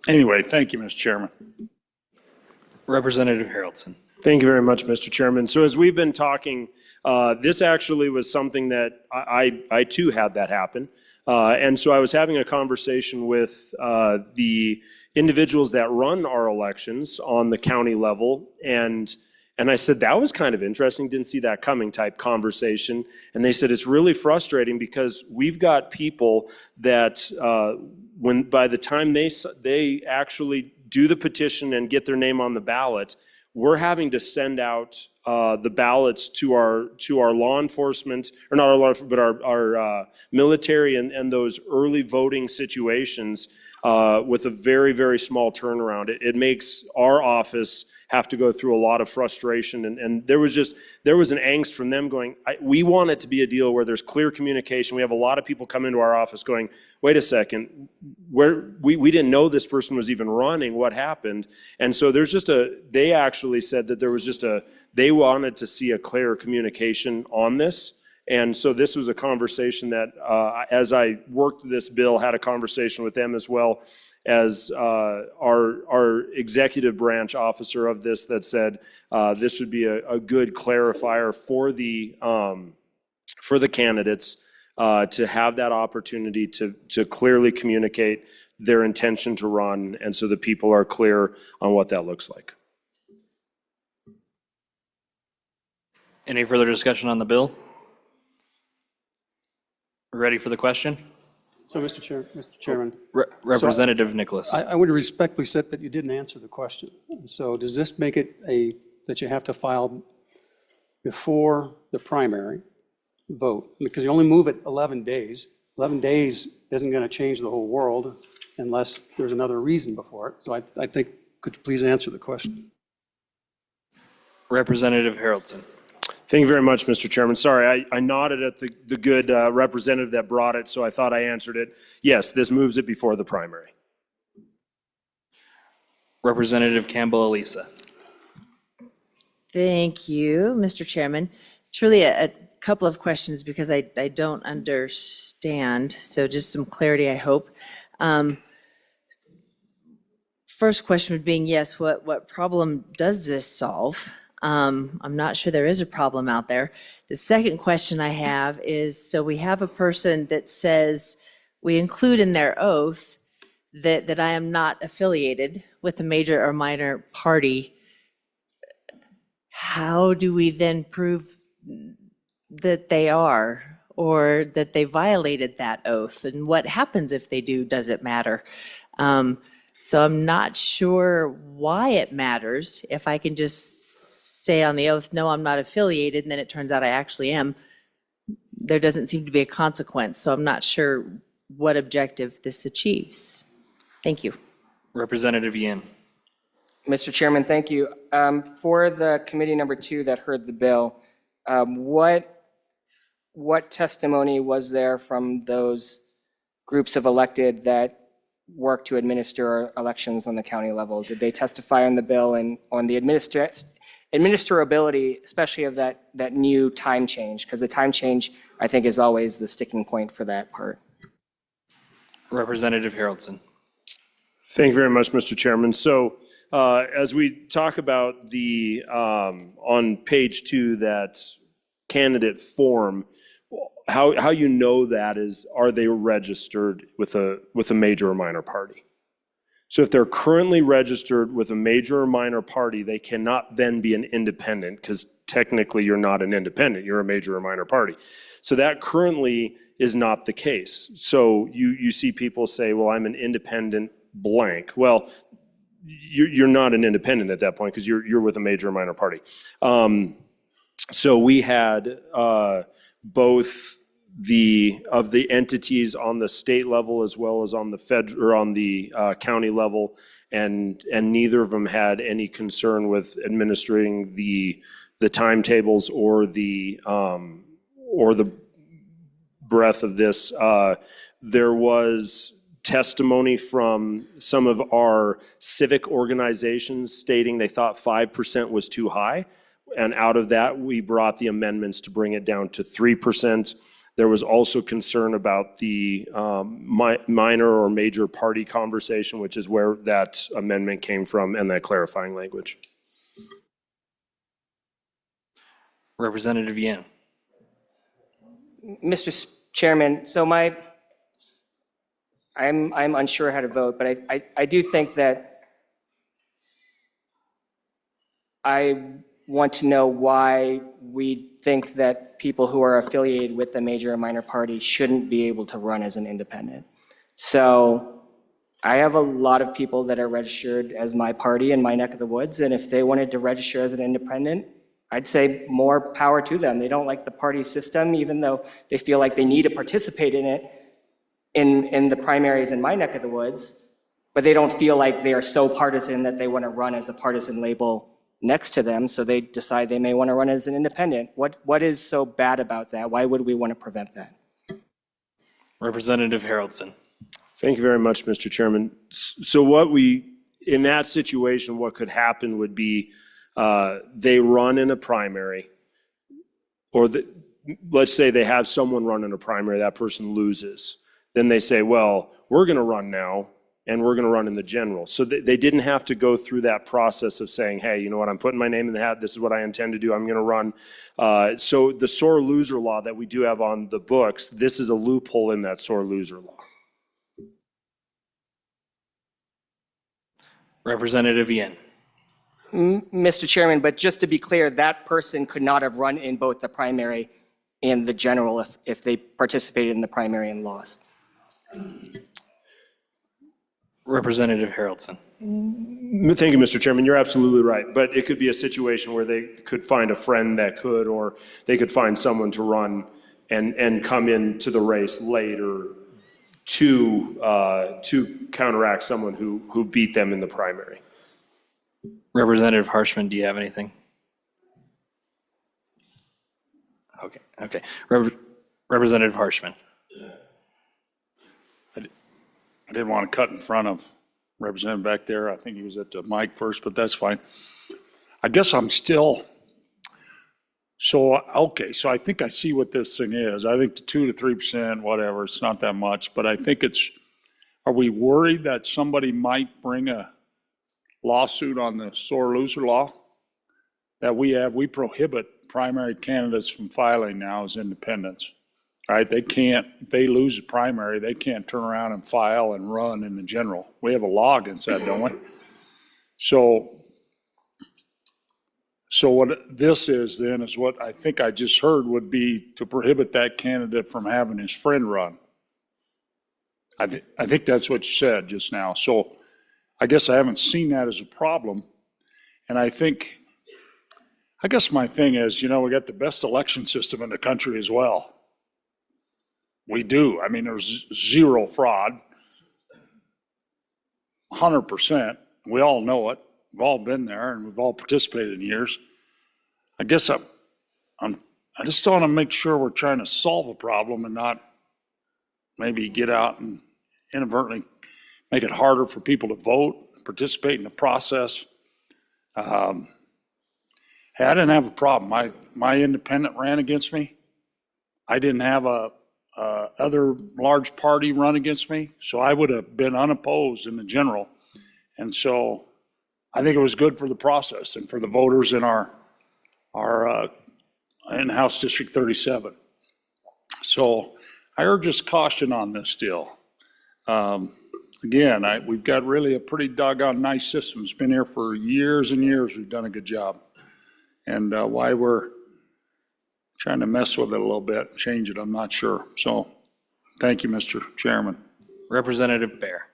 Anyway, thank you, Mr. Chairman. Representative Haroldson. Thank you very much, Mr. Chairman. So as we've been talking, this actually was something that I too had that happen. And so I was having a conversation with the individuals that run our elections on the county level, and I said, that was kind of interesting, didn't see that coming type conversation. And they said, it's really frustrating because we've got people that by the time they actually do the petition and get their name on the ballot, we're having to send out the ballots to our law enforcement, or not our law enforcement, but our military and those early voting situations with a very, very small turnaround. It makes our office have to go through a lot of frustration. And there was an angst from them going, we want it to be a deal where there's clear communication. We have a lot of people come into our office going, wait a second, we didn't know this person was even running, what happened? And so they actually said that they wanted to see a clear communication on this. And so this was a conversation that, as I worked this bill, had a conversation with them as well as our executive branch officer of this that said this would be a good clarifier for the candidates to have that opportunity to clearly communicate their intention to run, and so the people are clear on what that looks like. Any further discussion on the bill? Ready for the question? So, Mr. Chairman. Representative Nicholas. I would respectfully say that you didn't answer the question. So does this make it that you have to file before the primary vote, because you only move it 11 days. 11 days isn't going to change the whole world unless there's another reason before it. So I think, could you please answer the question? Representative Haroldson. Thank you very much, Mr. Chairman. Sorry, I nodded at the good representative that brought it, so I thought I answered it. Yes, this moves it before the primary. Representative Campbell Elisa. Thank you, Mr. Chairman. Truly a couple of questions because I don't understand. So just some clarity, I hope. First question would being, yes, what problem does this solve? I'm not sure there is a problem out there. The second question I have is, so we have a person that says we include in their oath that I am not affiliated with a major or minor party. How do we then prove that they are, or that they violated that oath? And what happens if they do? Does it matter? So I'm not sure why it matters. If I can just say on the oath, no, I'm not affiliated, and then it turns out I actually am, there doesn't seem to be a consequence. So I'm not sure what objective this achieves. Thank you. Representative Yin. Mr. Chairman, thank you. For the committee number 2 that heard the bill, what testimony was there from those groups of elected that work to administer elections on the county level? Did they testify on the bill and on the administrability, especially of that new time change? Because the time change, I think, is always the sticking point for that part. Representative Haroldson. Thank you very much, Mr. Chairman. So as we talk about the, on page 2, that candidate form, how you know that is, are they registered with a major or minor party? So if they're currently registered with a major or minor party, they cannot then be an independent, because technically you're not an independent, you're a major or minor party. So that currently is not the case. So you see people say, well, I'm an independent blank. Well, you're not an independent at that point because you're with a major or minor party. So we had both of the entities on the state level as well as on the fed or on the county level, and neither of them had any concern with administering the timetables or the breadth of this. There was testimony from some of our civic organizations stating they thought 5% was too high. And out of that, we brought the amendments to bring it down to 3%. There was also concern about the minor or major party conversation, which is where that amendment came from, and that clarifying language. Representative Yan. Mr. Chairman, so I'm unsure how to vote, but I do think that I want to know why we think that people who are affiliated with the major or minor party shouldn't be able to run as an independent. So I have a lot of people that are registered as my party in my neck of the woods, and if they wanted to register as an independent, I'd say more power to them. They don't like the party system, even though they feel like they need to participate in it in the primaries in my neck of the woods, but they don't feel like they are so partisan that they want to run as a partisan label next to them, so they decide they may want to run as an independent. What is so bad about that? Why would we want to prevent that? Representative Haroldson. Thank you very much, Mr. Chairman. So in that situation, what could happen would be they run in a primary, or let's say they have someone run in a primary, that person loses. Then they say, well, we're going to run now, and we're going to run in the general. So they didn't have to go through that process of saying, hey, you know what, I'm putting my name in the hat, this is what I intend to do, I'm going to run. So the sore loser law that we do have on the books, this is a loophole in that sore loser law. Representative Yin. Mr. Chairman, but just to be clear, that person could not have run in both the primary and the general if they participated in the primary and lost. Representative Haroldson. Thank you, Mr. Chairman. You're absolutely right. But it could be a situation where they could find a friend that could, or they could find someone to run and come into the race later to counteract someone who beat them in the primary. Representative Harshman, do you have anything? Okay. Representative Harshman. I didn't want to cut in front of Representative back there. I think he was at the mic first, but that's fine. I guess I'm still, so I think I see what this thing is. I think the 2 to 3%, whatever, it's not that much, but I think are we worried that somebody might bring a lawsuit on the sore loser law that we prohibit primary candidates from filing now as independents? Right, they can't, if they lose a primary, they can't turn around and file and run in the general. We have a law against that, don't we? So what this is then is what I think I just heard would be to prohibit that candidate from having his friend run. I think that's what you said just now. So I guess I haven't seen that as a problem. And I guess my thing is, we got the best election system in the country as well. We do. I mean, there's zero fraud, 100%. We all know it. We've all been there, and we've all participated in years. I guess I just want to make sure we're trying to solve a problem and not maybe get out and inadvertently make it harder for people to vote, participate in the process. Hey, I didn't have a problem. My independent ran against me. I didn't have other large party run against me, so I would have been unopposed in the general. And so I think it was good for the process and for the voters in our in House District 37. So I urge just caution on this deal. Again, we've got really a pretty doggone nice system. It's been here for years and years. We've done a good job. And why we're trying to mess with it a little bit, change it, I'm not sure. So, thank you, Mr. Chairman. Representative Bear.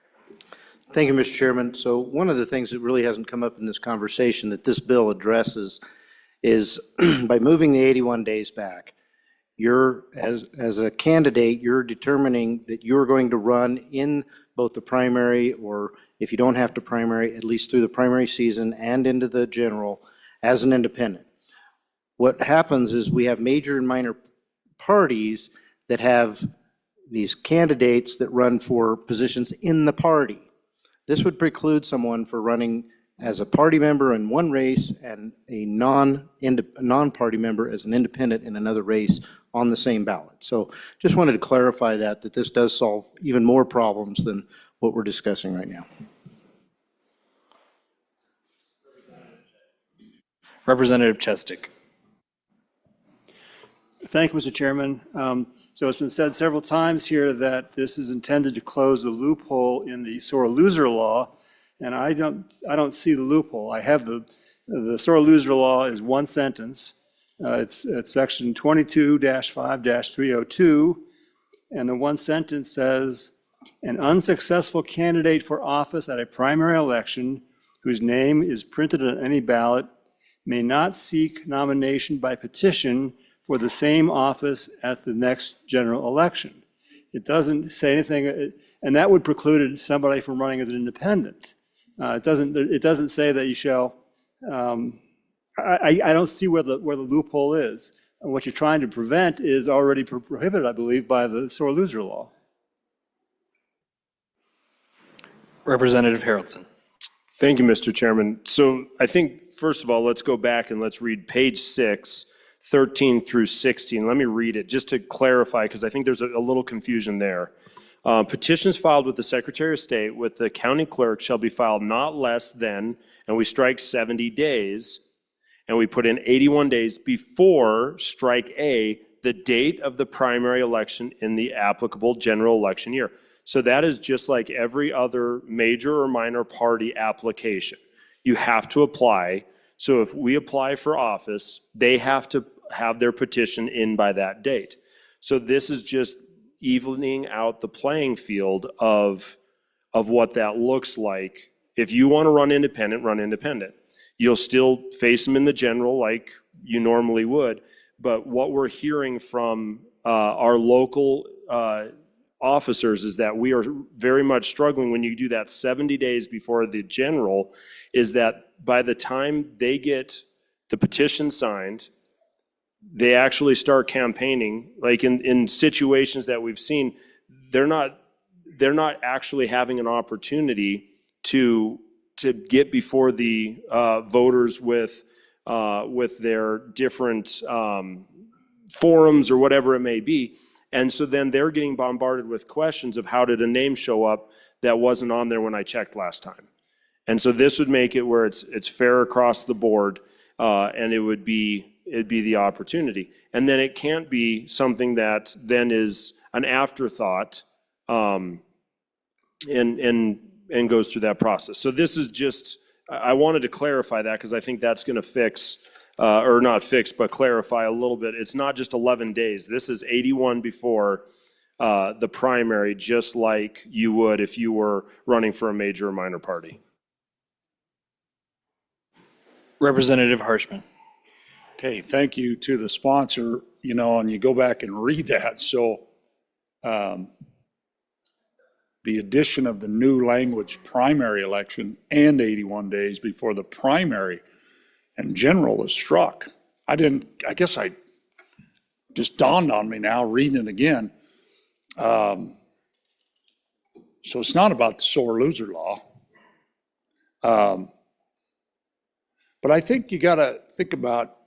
Thank you, Mr. Chairman. So one of the things that really hasn't come up in this conversation that this bill addresses is by moving the 81 days back, as a candidate, you're determining that you're going to run in both the primary, or if you don't have to primary, at least through the primary season and into the general as an independent. What happens is we have major and minor parties that have these candidates that run for positions in the party. This would preclude someone for running as a party member in one race and a non-party member as an independent in another race on the same ballot. So just wanted to clarify that this does solve even more problems than what we're discussing right now. Representative Chestick. Thank you, Mr. Chairman. So it's been said several times here that this is intended to close a loophole in the sore loser law, and I don't see the loophole. I have the sore loser law is one sentence. It's section 22-5-302, and the one sentence says, an unsuccessful candidate for office at a primary election whose name is printed on any ballot may not seek nomination by petition for the same office at the next general election. It doesn't say anything, and that would preclude somebody from running as an independent. It doesn't say that you shall. I don't see where the loophole is. And what you're trying to prevent is already prohibited, I believe, by the sore loser law. Representative Haroldson. Thank you, Mr. Chairman. So I think, first of all, let's go back and let's read page 6, 13 through 16. Let me read it just to clarify, because I think there's a little confusion there. Petitions filed with the Secretary of State with the county clerk shall be filed not less than, and we strike 70 days, and we put in 81 days before, strike A, the date of the primary election in the applicable general election year. So that is just like every other major or minor party application. You have to apply. So if we apply for office, they have to have their petition in by that date. So this is just evening out the playing field of of what that looks like. If you want to run independent, run independent. You'll still face them in the general like you normally would. But what we're hearing from our local officers is that we are very much struggling when you do that 70 days before the general, is that by the time they get the petition signed, they actually start campaigning. Like in situations that we've seen, they're not actually having an opportunity to get before the voters with their different forums or whatever it may be. And so then they're getting bombarded with questions of how did a name show up that wasn't on there when I checked last time. And so this would make it where it's fair across the board, and it'd be the opportunity. And then it can't be something that then is an afterthought and goes through that process. So this is just, I wanted to clarify that because I think that's going to fix, or not fix, but clarify a little bit. It's not just 11 days. This is 81 before the primary, just like you would if you were running for a major or minor party. Representative Harshman. Okay, thank you to the sponsor, and you go back and read that. So the addition of the new language primary election and 81 days before the primary and general is struck. I guess just dawned on me now reading it again. So it's not about the sore loser law. But I think you got to think about,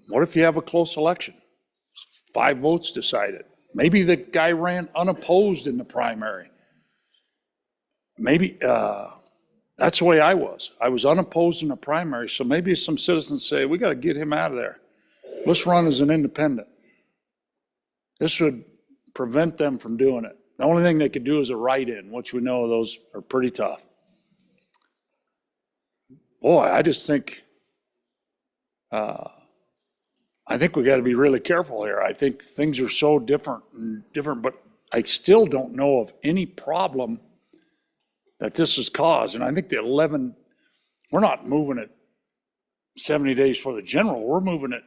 what if you have a close election? 5 votes decide it. Maybe the guy ran unopposed in the primary. Maybe that's the way I was. I was unopposed in the primary, so maybe some citizens say, we got to get him out of there. Let's run as an independent. This would prevent them from doing it. The only thing they could do is a write-in, which we know those are pretty tough. Boy, I just think, we got to be really careful here. I think things are so different, but I still don't know of any problem that this has caused. And I think we're not moving it 70 days for the general. We're moving it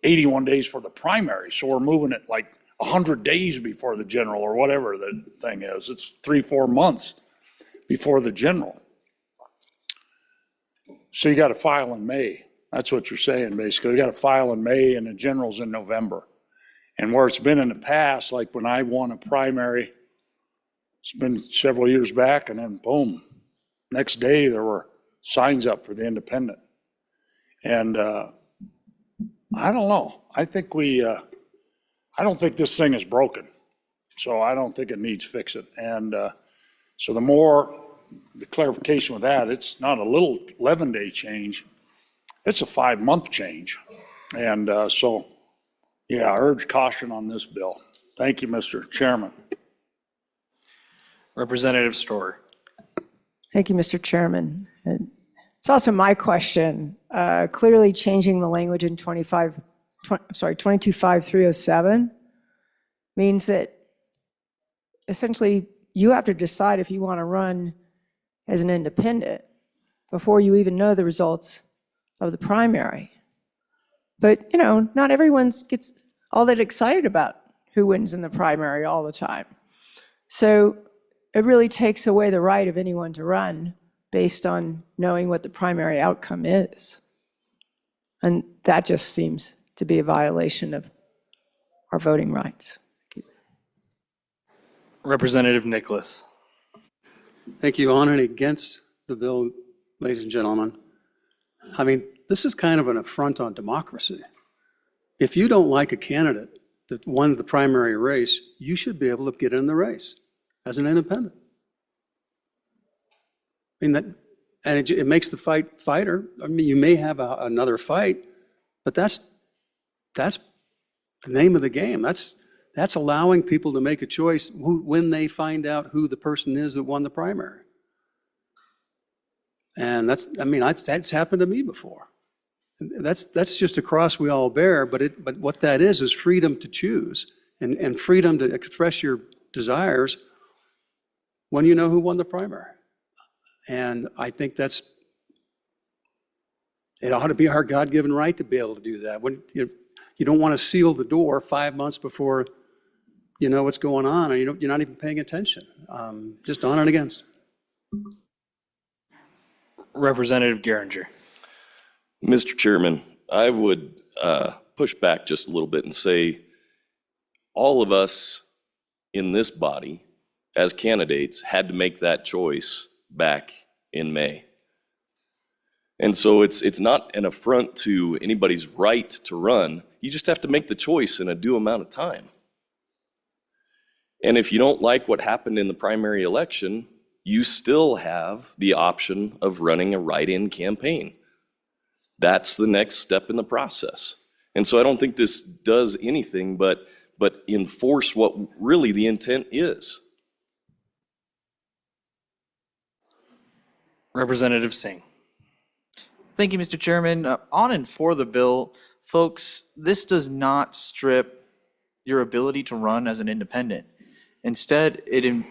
81 days for the primary. So we're moving it like 100 days before the general or whatever the thing is. It's 3-4 months before the general. So you got to file in May. That's what you're saying, basically. You got to file in May and the general's in November. And where it's been in the past, like when I won a primary, it's been several years back, and then boom, next day there were signs up for the independent. And I don't know. I don't think this thing is broken. So I don't think it needs fixing. And so the clarification with that, it's not a little 11-day change. It's a 5-month change. And so, I urge caution on this bill. Thank you, Mr. Chairman. Representative Storer. Thank you, Mr. Chairman. And it's also my question. Clearly changing the language in 225307 means that essentially you have to decide if you want to run as an independent before you even know the results of the primary. But, not everyone gets all that excited about who wins in the primary all the time. So it really takes away the right of anyone to run based on knowing what the primary outcome is. And that just seems to be a violation of our voting rights. Representative Nicholas. Thank you. On and against the bill, ladies and gentlemen. This is kind of an affront on democracy. If you don't like a candidate that won the primary race, you should be able to get in the race as an independent. It makes the fighter. You may have another fight, but that's the name of the game. That's allowing people to make a choice when they find out who the person is that won the primary. And that's happened to me before. That's just a cross we all bear, but what that is freedom to choose and freedom to express your desires when you know who won the primary. And I think it ought to be our God-given right to be able to do that. When you don't want to seal the door 5 months before you know what's going on, and you're not even paying attention. Just on and against. Representative Geringer. Mr. Chairman, I would push back just a little bit and say all of us in this body as candidates had to make that choice back in May. And so it's not an affront to anybody's right to run. You just have to make the choice in a due amount of time. And if you don't like what happened in the primary election, you still have the option of running a write-in campaign. That's the next step in the process. And so I don't think this does anything but enforce what really the intent is. Representative Singh. Thank you, Mr. Chairman. On and for the bill, folks, this does not strip your ability to run as an independent. Instead, it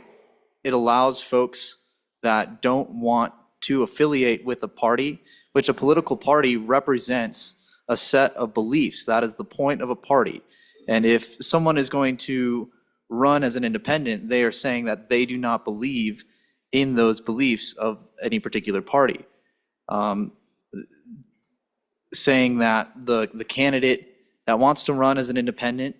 allows folks that don't want to affiliate with a party, which a political party represents a set of beliefs. That is the point of a party. And if someone is going to run as an independent, they are saying that they do not believe in those beliefs of any particular party. Saying that the candidate that wants to run as an independent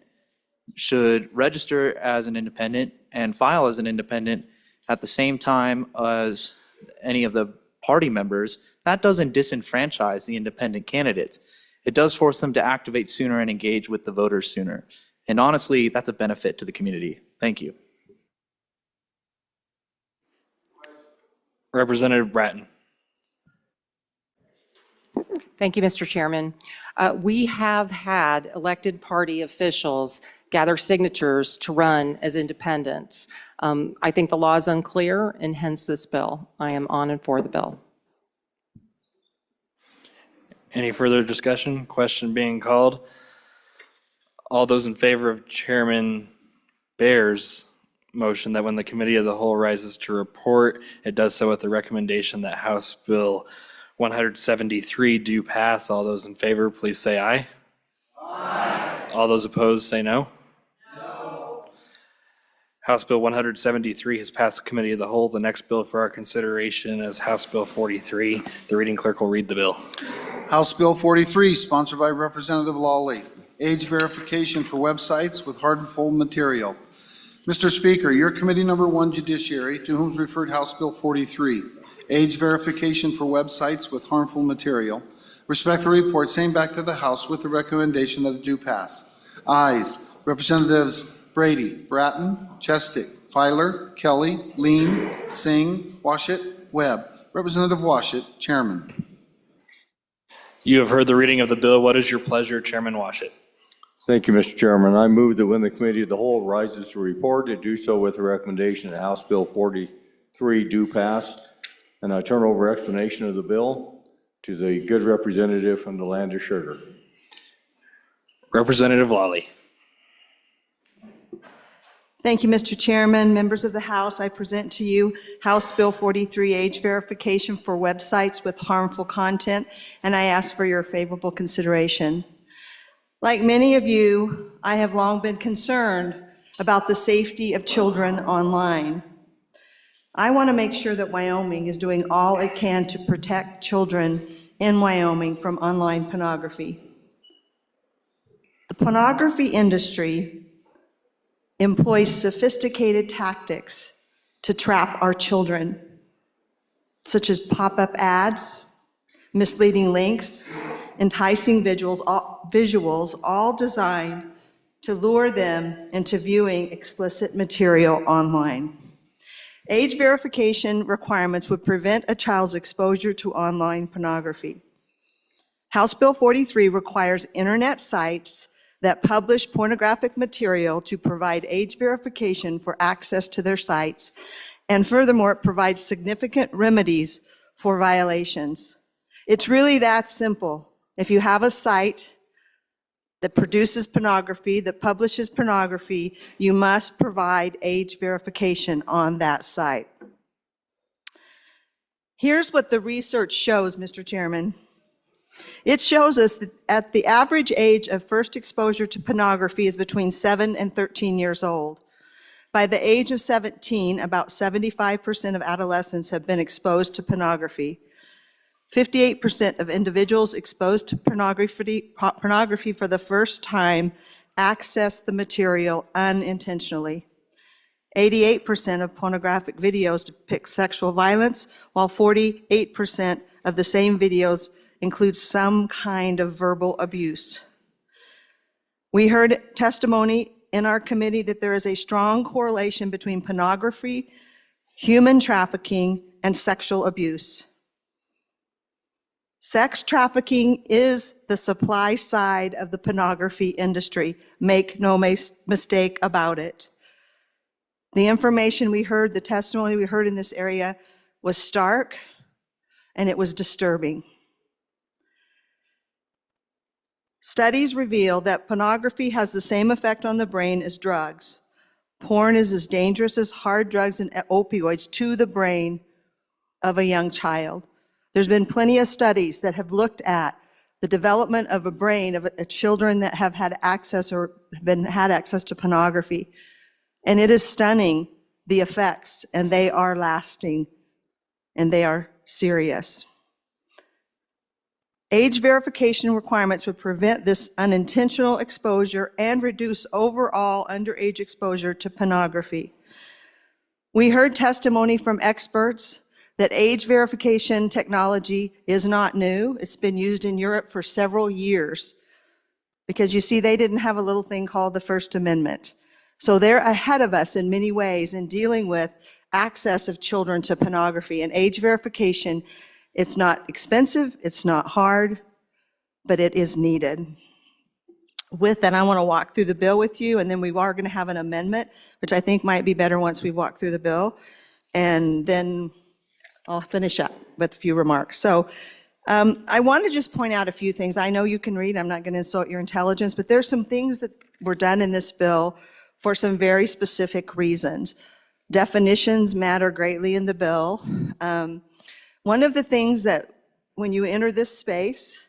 should register as an independent and file as an independent at the same time as any of the party members, that doesn't disenfranchise the independent candidates. It does force them to activate sooner and engage with the voters sooner. And honestly, that's a benefit to the community. Thank you. Representative Bratton. Thank you, Mr. Chairman. We have had elected party officials gather signatures to run as independents. I think the law is unclear, and hence this bill. I am on and for the bill. Any further discussion? Question being called. All those in favor of Chairman Bear's motion that when the committee of the whole rises to report, it does so with the recommendation that House Bill 173 do pass. All those in favor, please say aye. Aye. All those opposed, say no. No. House Bill 173 has passed the committee of the whole. The next bill for our consideration is House Bill 43. The reading clerk will read the bill. House Bill 43, sponsored by Representative Lawley. Age verification for websites with harmful material. Mr. Speaker, your Committee Number 1 Judiciary, to whom is referred House Bill 43, age verification for websites with harmful material, respectfully report same back to the House with the recommendation that it do pass. Ayes, Representatives Brady, Bratton, Chestick, Filer, Kelly, Lean, Singh, Washit, Webb. Representative Washit, Chairman. You have heard the reading of the bill. What is your pleasure, Chairman Washit? Thank you, Mr. Chairman. I move that when the committee of the whole rises to report, it do so with the recommendation that House Bill 43 do pass. And I turn over explanation of the bill to the good representative from the land of sugar. Representative Lawley. Thank you, Mr. Chairman. Members of the House, I present to you House Bill 43, age verification for websites with harmful content, and I ask for your favorable consideration. Like many of you, I have long been concerned about the safety of children online. I want to make sure that Wyoming is doing all it can to protect children in Wyoming from online pornography. The pornography industry employs sophisticated tactics to trap our children, such as pop-up ads, misleading links, enticing visuals, all designed to lure them into viewing explicit material online. Age verification requirements would prevent a child's exposure to online pornography. House Bill 43 requires internet sites that publish pornographic material to provide age verification for access to their sites, and furthermore, it provides significant remedies for violations. It's really that simple. If you have a site that produces pornography, that publishes pornography, you must provide age verification on that site. Here's what the research shows, Mr. Chairman. It shows us that at the average age of first exposure to pornography is between 7 and 13 years old. By the age of 17, about 75% of adolescents have been exposed to pornography. 58% of individuals exposed to pornography for the first time access the material unintentionally. 88% of pornographic videos depict sexual violence, while 48% of the same videos include some kind of verbal abuse. We heard testimony in our committee that there is a strong correlation between pornography, human trafficking, and sexual abuse. Sex trafficking is the supply side of the pornography industry. Make no mistake about it. The information we heard, the testimony we heard in this area was stark, and it was disturbing. Studies reveal that pornography has the same effect on the brain as drugs. Porn is as dangerous as hard drugs and opioids to the brain of a young child. There's been plenty of studies that have looked at the development of a brain of children that have had access or had access to pornography. And it is stunning, the effects, and they are lasting, and they are serious. Age verification requirements would prevent this unintentional exposure and reduce overall underage exposure to pornography. We heard testimony from experts that age verification technology is not new. It's been used in Europe for several years because you see, they didn't have a little thing called the First Amendment. So they're ahead of us in many ways in dealing with access of children to pornography. And age verification, it's not expensive, it's not hard, but it is needed. With that, I want to walk through the bill with you, and then we are going to have an amendment, which I think might be better once we walk through the bill. And then I'll finish up with a few remarks. So I want to just point out a few things. I know you can read, I'm not going to insult your intelligence, but there's some things that were done in this bill for some very specific reasons. Definitions matter greatly in the bill. One of the things that when you enter this space,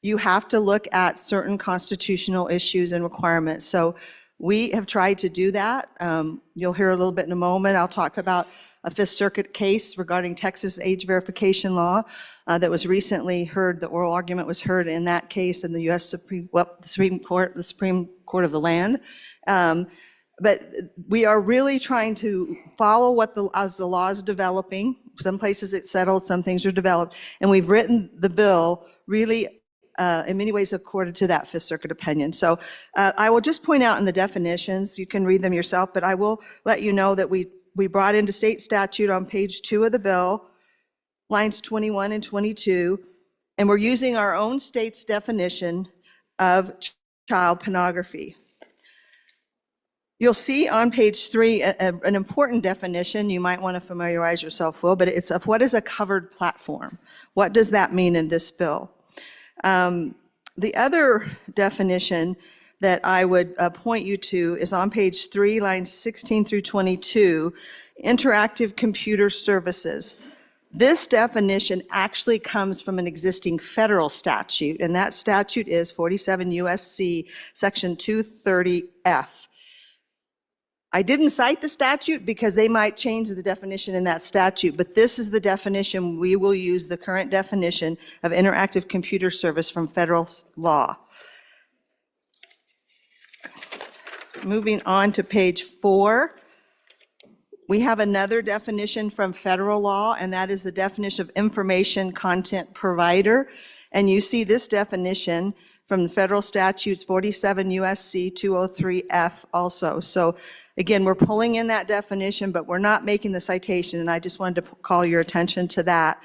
you have to look at certain constitutional issues and requirements. So we have tried to do that. You'll hear a little bit in a moment. I'll talk about a Fifth Circuit case regarding Texas age verification law that was recently heard. The oral argument was heard in that case in the U.S. Supreme Court of the land. But we are really trying to follow as the law is developing. Some places it's settled, some things are developed, and we've written the bill really in many ways according to that Fifth Circuit opinion. So I will just point out in the definitions, you can read them yourself, but I will let you know that we brought into state statute on page 2 of the bill, lines 21 and 22, and we're using our own state's definition of child pornography. You'll see on page 3 an important definition you might want to familiarize yourself with, but it's of what is a covered platform. What does that mean in this bill? The other definition that I would point you to is on page 3, lines 16 through 22, interactive computer services. This definition actually comes from an existing federal statute, and that statute is 47 U.S.C. section 230F. I didn't cite the statute because they might change the definition in that statute, but this is the definition. We will use the current definition of interactive computer service from federal law. Moving on to page 4, we have another definition from federal law, and that is the definition of information content provider. And you see this definition from the federal statutes 47 U.S.C. 203F also. So again, we're pulling in that definition, but we're not making the citation, and I just wanted to call your attention to that.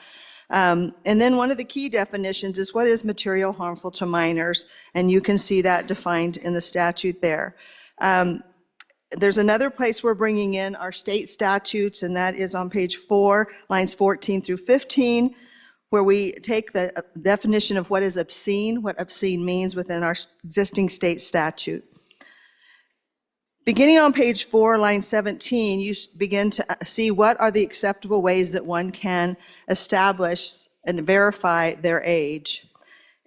And then one of the key definitions is what is material harmful to minors, and you can see that defined in the statute there. There's another place we're bringing in our state statutes, and that is on page 4, lines 14 through 15, where we take the definition of what is obscene, what obscene means within our existing state statute. Beginning on page 4, line 17, you begin to see what are the acceptable ways that one can establish and verify their age.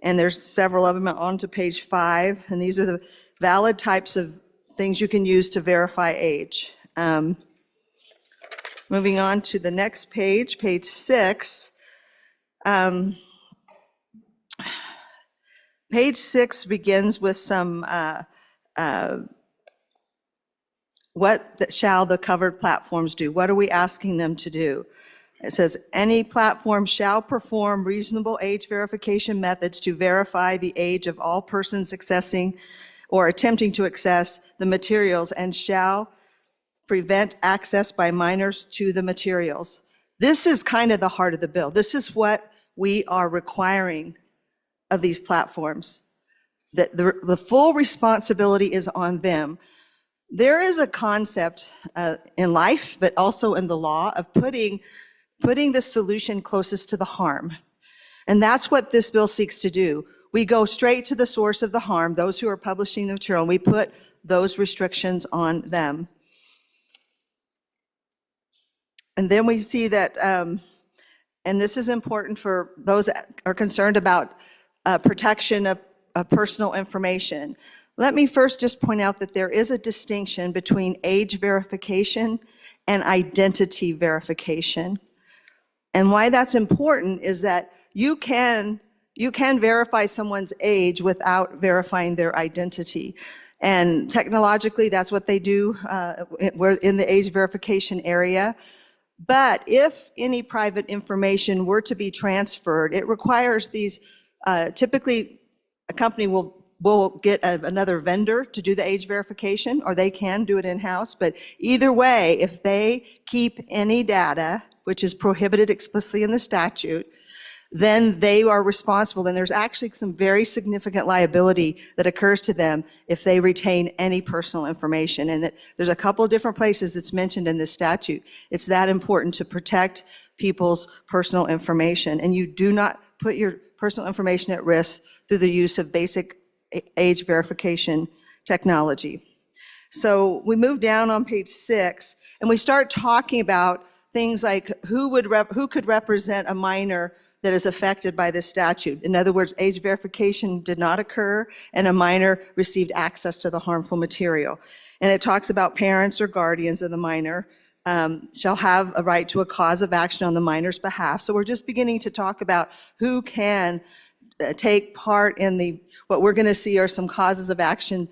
And there's several of them on to page 5, and these are the valid types of things you can use to verify age. Moving on to the next page, page 6. Page 6 begins with some what shall the covered platforms do? What are we asking them to do? It says, any platform shall perform reasonable age verification methods to verify the age of all persons accessing or attempting to access the materials and shall prevent access by minors to the materials. This is kind of the heart of the bill. This is what we are requiring of these platforms, that the full responsibility is on them. There is a concept in life, but also in the law, of putting the solution closest to the harm. And that's what this bill seeks to do. We go straight to the source of the harm, those who are publishing the material, and we put those restrictions on them. And then we see that, and this is important for those that are concerned about protection of personal information. Let me first just point out that there is a distinction between age verification and identity verification. And why that's important is that you can verify someone's age without verifying their identity. And technologically, that's what they do. We're in the age verification area. But if any private information were to be transferred, it requires these, typically a company will get another vendor to do the age verification, or they can do it in-house. But either way, if they keep any data, which is prohibited explicitly in the statute, then they are responsible. And there's actually some very significant liability that occurs to them if they retain any personal information. And there's a couple of different places it's mentioned in this statute. It's that important to protect people's personal information. And you do not put your personal information at risk through the use of basic age verification technology. So we move down on page 6, and we start talking about things like who could represent a minor that is affected by this statute. In other words, age verification did not occur, and a minor received access to the harmful material. And it talks about parents or guardians of the minor shall have a right to a cause of action on the minor's behalf. So we're just beginning to talk about who can take part in what we're going to see are some causes of action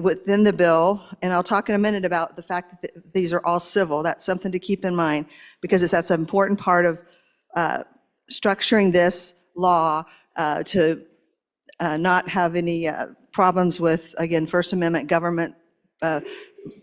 within the bill. And I'll talk in a minute about the fact that these are all civil. That's something to keep in mind, because that's an important part of structuring this law to not have any problems with, again, First Amendment government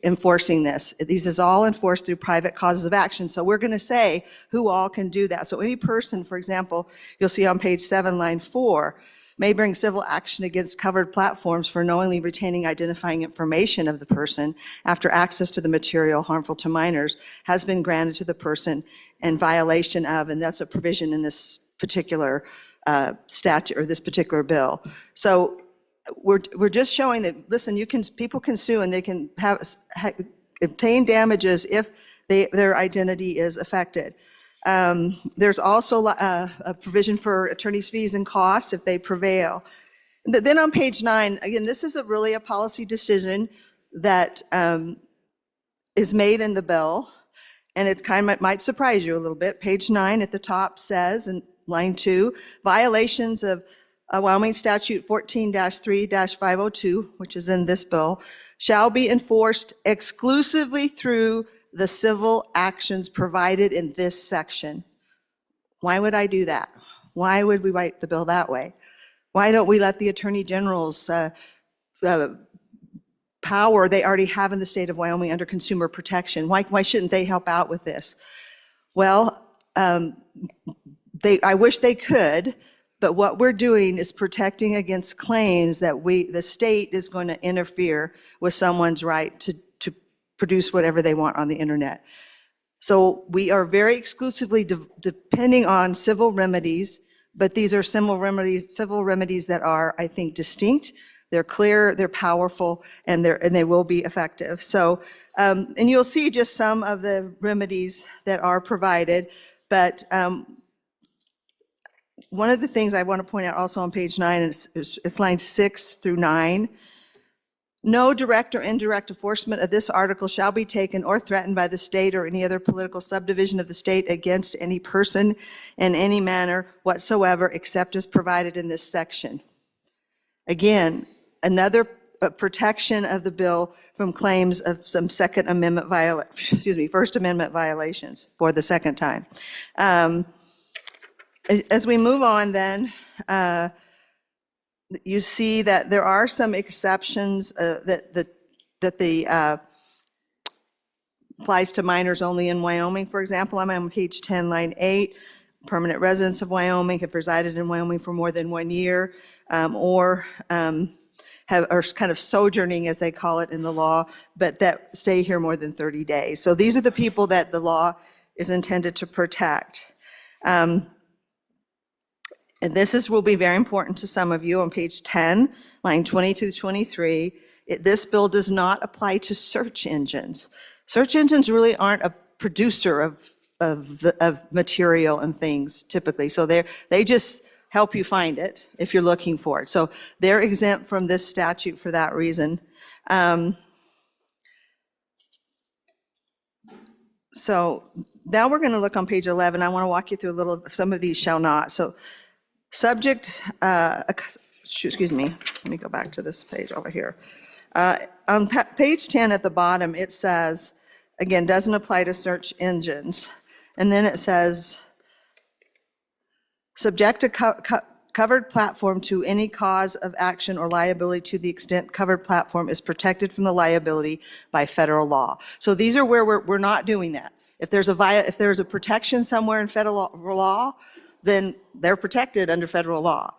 enforcing this. These is all enforced through private causes of action. So we're going to say who all can do that. So any person, for example, you'll see on page 7, line 4, may bring civil action against covered platforms for knowingly retaining identifying information of the person after access to the material harmful to minors has been granted to the person in violation of, and that's a provision in this particular statute or this particular bill. So we're just showing that, listen, people can sue and they can obtain damages if their identity is affected. There's also a provision for attorney's fees and costs if they prevail. But then on page 9, again, this is really a policy decision that is made in the bill, and it might surprise you a little bit. Page 9 at the top says, in line 2, violations of Wyoming Statute 14-3-502, which is in this bill, shall be enforced exclusively through the civil actions provided in this section. Why would I do that? Why would we write the bill that way? Why don't we let the Attorney General's power they already have in the state of Wyoming under consumer protection? Why shouldn't they help out with this? Well, I wish they could, but what we're doing is protecting against claims that the state is going to interfere with someone's right to produce whatever they want on the internet. So we are very exclusively depending on civil remedies, but these are civil remedies that are, I think, distinct. They're clear, they're powerful, and they will be effective. So, and you'll see just some of the remedies that are provided, but one of the things I want to point out also on page 9, it's lines 6 through 9. No direct or indirect enforcement of this article shall be taken or threatened by the state or any other political subdivision of the state against any person in any manner whatsoever, except as provided in this section. Again, another protection of the bill from claims of some First Amendment violations for the second time. As we move on then, you see that there are some exceptions that applies to minors only in Wyoming. For example, I'm on page 10, line 8. Permanent residents of Wyoming have resided in Wyoming for more than 1 year, or are kind of sojourning, as they call it in the law, but that stay here more than 30 days. So these are the people that the law is intended to protect. And this will be very important to some of you on page 10, line 22 to 23. This bill does not apply to search engines. Search engines really aren't a producer of material and things typically. So they just help you find it if you're looking for it. So they're exempt from this statute for that reason. So now we're going to look on page 11. I want to walk you through a little, some of these shall not. So subject, excuse me, let me go back to this page over here. On page 10 at the bottom, it says, again, doesn't apply to search engines. And then it says, subject a covered platform to any cause of action or liability to the extent covered platform is protected from the liability by federal law. So these are where we're not doing that. If there's a protection somewhere in federal law, then they're protected under federal law.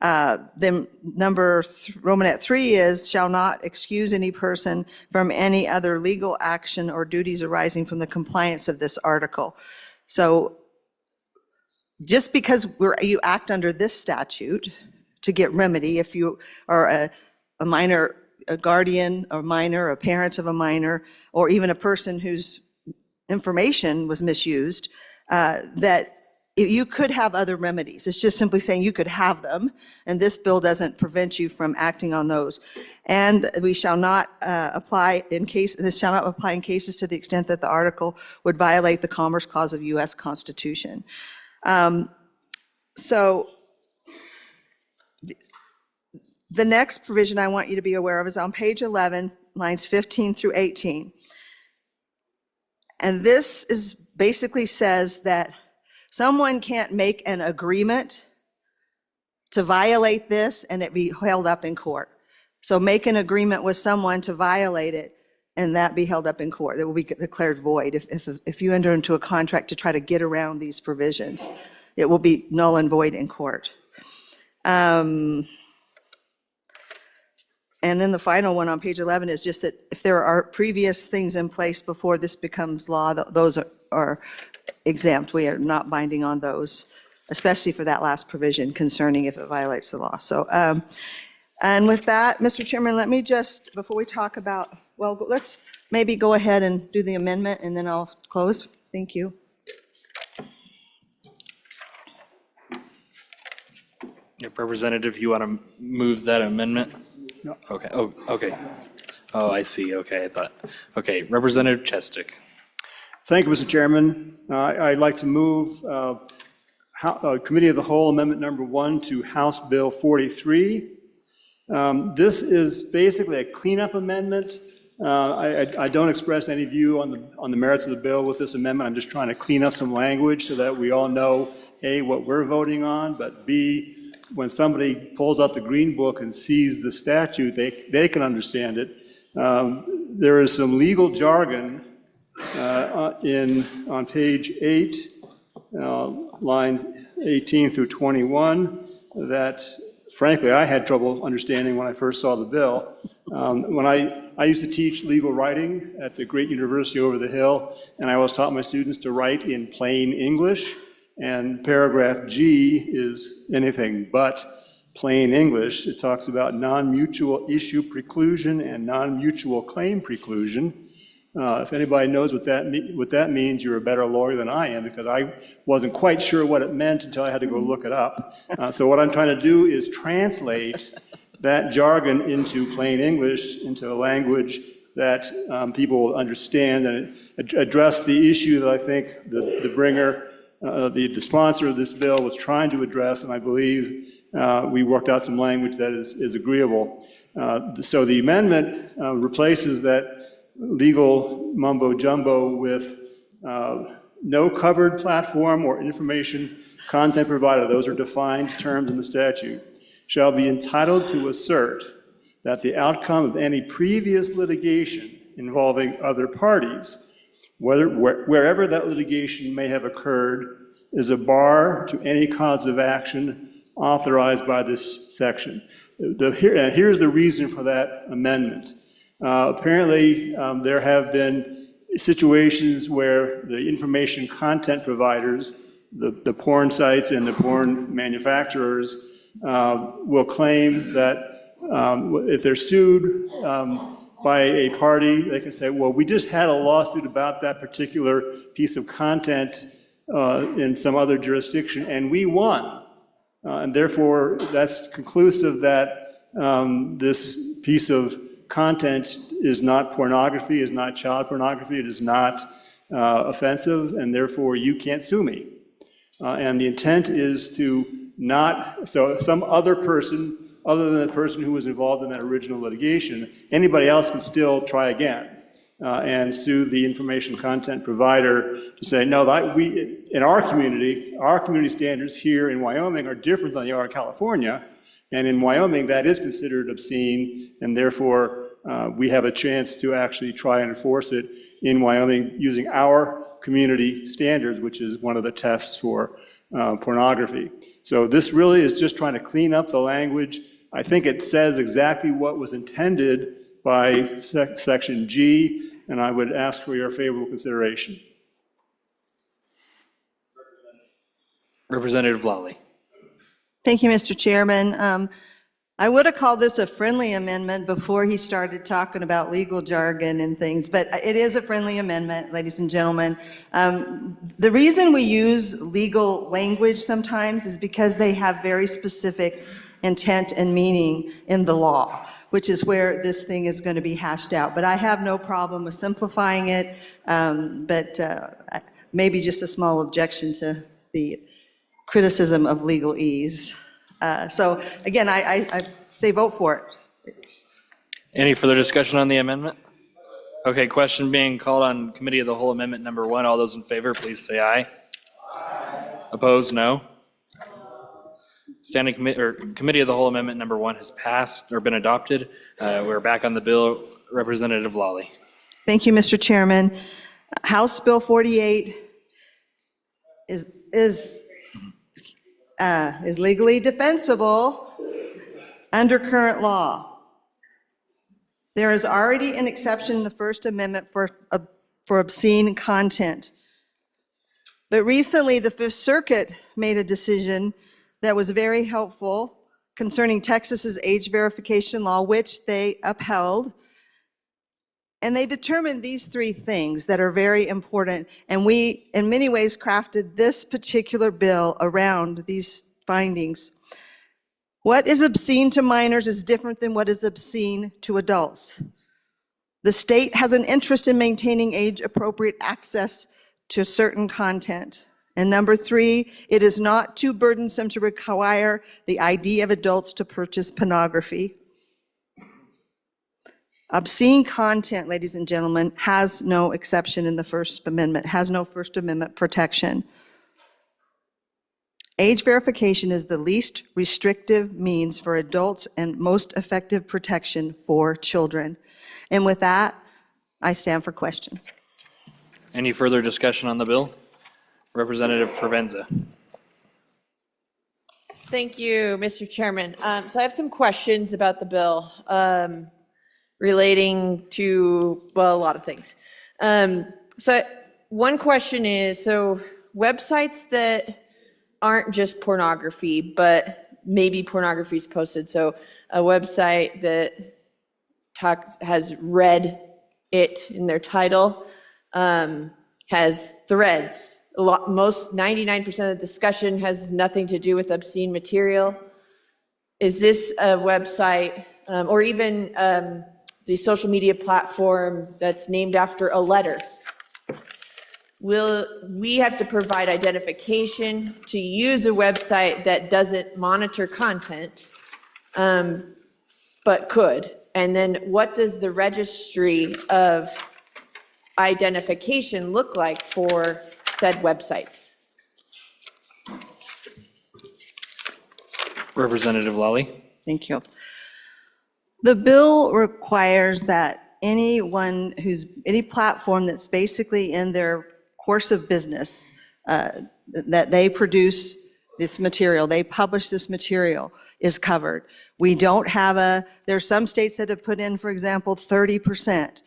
Then Romanet 3 is, shall not excuse any person from any other legal action or duties arising from the compliance of this article. So just because you act under this statute to get remedy, if you are a minor, a guardian, or minor, a parent of a minor, or even a person whose information was misused, that you could have other remedies. It's just simply saying you could have them, and this bill doesn't prevent you from acting on those. And we shall not apply in this shall not apply in cases to the extent that the article would violate the Commerce Clause of the U.S. Constitution. So the next provision I want you to be aware of is on page 11, lines 15 through 18. And this is basically says that someone can't make an agreement to violate this and it be held up in court. So make an agreement with someone to violate it and that be held up in court. It will be declared void if you enter into a contract to try to get around these provisions. It will be null and void in court. And then the final one on page 11 is just that if there are previous things in place before this becomes law, those are exempt. We are not binding on those, especially for that last provision concerning if it violates the law. So, and with that, Mr. Chairman, let me just, before we talk about, well, let's maybe go ahead and do the amendment and then I'll close. Thank you. Yep, Representative, you want to move that amendment? No. Okay, oh, okay. Oh, I see, okay, I thought, okay, Representative Chestick. Thank you, Mr. Chairman. I'd like to move Committee of the Whole Amendment Number 1 to House Bill 43. This is basically a cleanup amendment. I don't express any view on the merits of the bill with this amendment. I'm just trying to clean up some language so that we all know, A, what we're voting on, but B, when somebody pulls out the Green Book and sees the statute, they can understand it. There is some legal jargon on page 8, lines 18 through 21, that frankly, I had trouble understanding when I first saw the bill. When I used to teach legal writing at the great university over the hill, and I always taught my students to write in plain English, and paragraph G is anything but plain English. It talks about non-mutual issue preclusion and non-mutual claim preclusion. If anybody knows what that means, you're a better lawyer than I am, because I wasn't quite sure what it meant until I had to go look it up. So what I'm trying to do is translate that jargon into plain English, into a language that people will understand, and address the issue that I think the bringer, the sponsor of this bill was trying to address, and I believe we worked out some language that is agreeable. So the amendment replaces that legal mumbo jumbo with no covered platform or information content provider, those are defined terms in the statute, shall be entitled to assert that the outcome of any previous litigation involving other parties, wherever that litigation may have occurred, is a bar to any cause of action authorized by this section. Here's the reason for that amendment. Apparently, there have been situations where the information content providers, the porn sites and the porn manufacturers, will claim that if they're sued by a party, they can say, well, we just had a lawsuit about that particular piece of content in some other jurisdiction, and we won. And therefore, that's conclusive that this piece of content is not pornography, is not child pornography, it is not offensive, and therefore you can't sue me. And the intent is to not, so some other person, other than the person who was involved in that original litigation, anybody else can still try again and sue the information content provider to say, no, in our community standards here in Wyoming are different than they are in California. And in Wyoming, that is considered obscene, and therefore we have a chance to actually try and enforce it in Wyoming using our community standards, which is one of the tests for pornography. So this really is just trying to clean up the language. I think it says exactly what was intended by section G, and I would ask for your favorable consideration. Representative Lawley. Thank you, Mr. Chairman. I would have called this a friendly amendment before he started talking about legal jargon and things, but it is a friendly amendment, ladies and gentlemen. The reason we use legal language sometimes is because they have very specific intent and meaning in the law, which is where this thing is going to be hashed out. But I have no problem with simplifying it, but maybe just a small objection to the criticism of legalese. So again, I say vote for it. Any further discussion on the amendment? Okay, question being called on Committee of the Whole Amendment number 1. All those in favor, please say aye. Opposed, no. Committee of the Whole Amendment number 1 has passed or been adopted. We're back on the bill. Representative Lawley. Thank you, Mr. Chairman. House Bill 48 is legally defensible under current law. There is already an exception in the First Amendment for obscene content. But recently, the Fifth Circuit made a decision that was very helpful concerning Texas's age verification law, which they upheld. And they determined these 3 things that are very important. And we, in many ways, crafted this particular bill around these findings. What is obscene to minors is different than what is obscene to adults. The state has an interest in maintaining age-appropriate access to certain content. And number 3, it is not too burdensome to require the ID of adults to purchase pornography. Obscene content, ladies and gentlemen, has no exception in the First Amendment, has no First Amendment protection. Age verification is the least restrictive means for adults and most effective protection for children. And with that, I stand for questions. Any further discussion on the bill? Representative Provenza. Thank you, Mr. Chairman. So I have some questions about the bill relating to, well, a lot of things. So one question is, so websites that aren't just pornography, but maybe pornography is posted. So a website that has read it in their title, has threads. Most 99% of the discussion has nothing to do with obscene material. Is this a website, or even the social media platform that's named after a letter? Will we have to provide identification to use a website that doesn't monitor content, but could? And then what does the registry of identification look like for said websites? Representative Lally. Thank you. The bill requires that anyone any platform that's basically in their course of business, that they produce this material, they publish this material, is covered. We don't have there's some states that have put in, for example, 30%.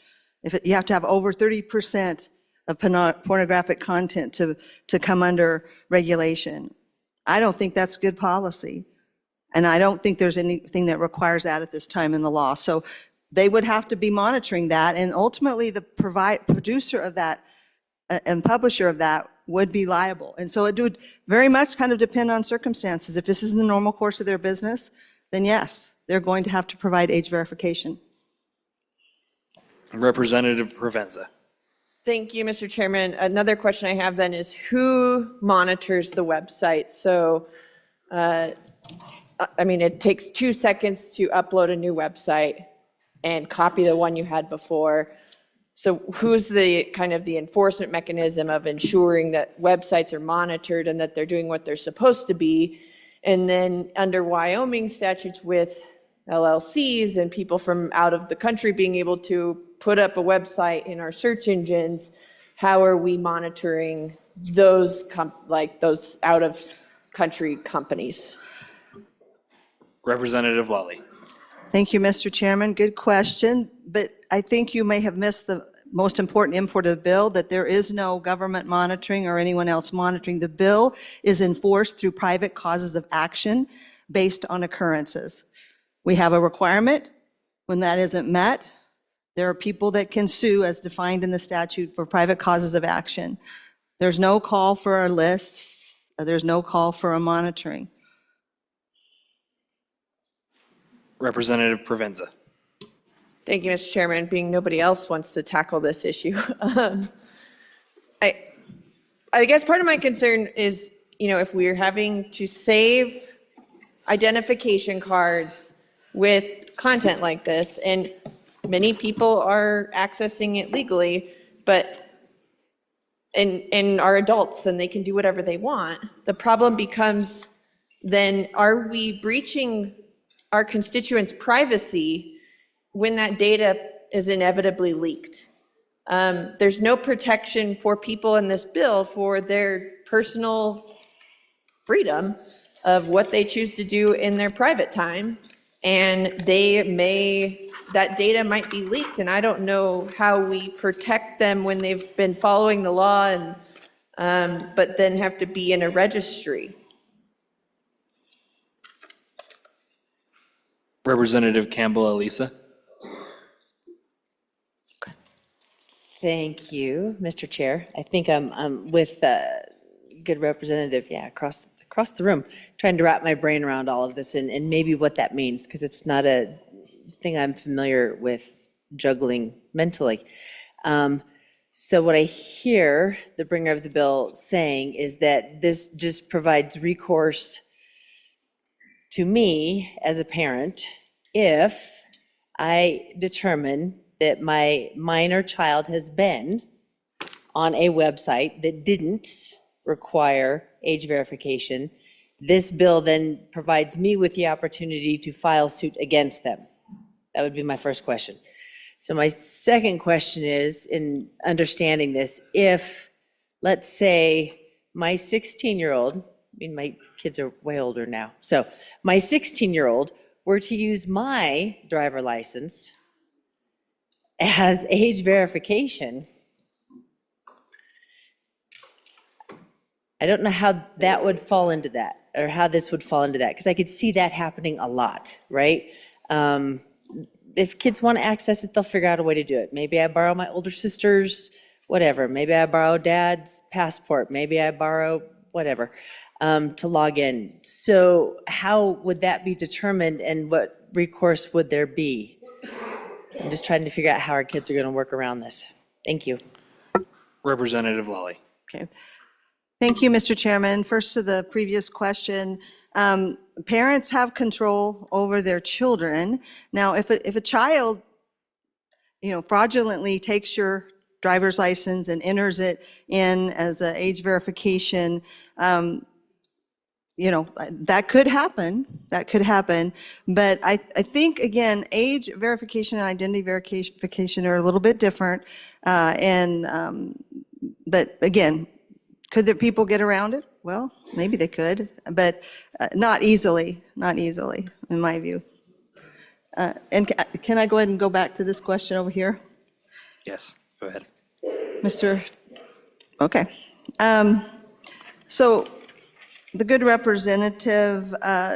You have to have over 30% of pornographic content to come under regulation. I don't think that's good policy. And I don't think there's anything that requires that at this time in the law. So they would have to be monitoring that, and ultimately the producer of that and publisher of that would be liable. And so it would very much kind of depend on circumstances. If this is in the normal course of their business, then yes, they're going to have to provide age verification. Representative Provenza. Thank you, Mr. Chairman. Another question I have then is, who monitors the website? So, I mean, it takes 2 seconds to upload a new website and copy the one you had before. So who's the kind of the enforcement mechanism of ensuring that websites are monitored and that they're doing what they're supposed to be? And then under Wyoming statutes with LLCs and people from out of the country being able to put up a website in our search engines, how are we monitoring those those out of country companies? Representative Lally. Thank you, Mr. Chairman. Good question, but I think you may have missed the most important import of the bill, that there is no government monitoring or anyone else monitoring. The bill is enforced through private causes of action based on occurrences. We have a requirement. When that isn't met, there are people that can sue as defined in the statute for private causes of action. There's no call for a list. There's no call for a monitoring. Representative Provenza. Thank you, Mr. Chairman. Being nobody else wants to tackle this issue. I guess part of my concern is, if we're having to save identification cards with content like this, and many people are accessing it legally, and are adults and they can do whatever they want, the problem becomes then, are we breaching our constituents' privacy when that data is inevitably leaked? There's no protection for people in this bill for their personal freedom of what they choose to do in their private time. And that data might be leaked, and I don't know how we protect them when they've been following the law but then have to be in a registry. Representative Campbell Elisa. Thank you, Mr. Chair. I think I'm with good representative, across the room, trying to wrap my brain around all of this and maybe what that means, because it's not a thing I'm familiar with juggling mentally. So what I hear the bringer of the bill saying is that this just provides recourse to me as a parent if I determine that my minor child has been on a website that didn't require age verification. This bill then provides me with the opportunity to file suit against them. That would be my first question. So my second question is, in understanding this, if, let's say, my 16-year-old mean, my kids are way older now. So my 16-year-old were to use my driver license as age verification, I don't know how that would fall into that, or how this would fall into that, because I could see that happening a lot, right? If kids want to access it, they'll figure out a way to do it. Maybe I borrow my older sister's, whatever. Maybe I borrow dad's passport. Maybe I borrow whatever to log in. So how would that be determined, and what recourse would there be? I'm just trying to figure out how our kids are going to work around this. Thank you. Representative Lally. Okay. Thank you, Mr. Chairman. First to the previous question. Parents have control over their children. Now, if a child, fraudulently takes your driver's license and enters it in as an age verification, that could happen. That could happen. But I think, again, age verification and identity verification are a little bit different. But again, could the people get around it? Well, maybe they could, but not easily, in my view. And can I go ahead and go back to this question over here? Yes, go ahead. Okay. So the good representative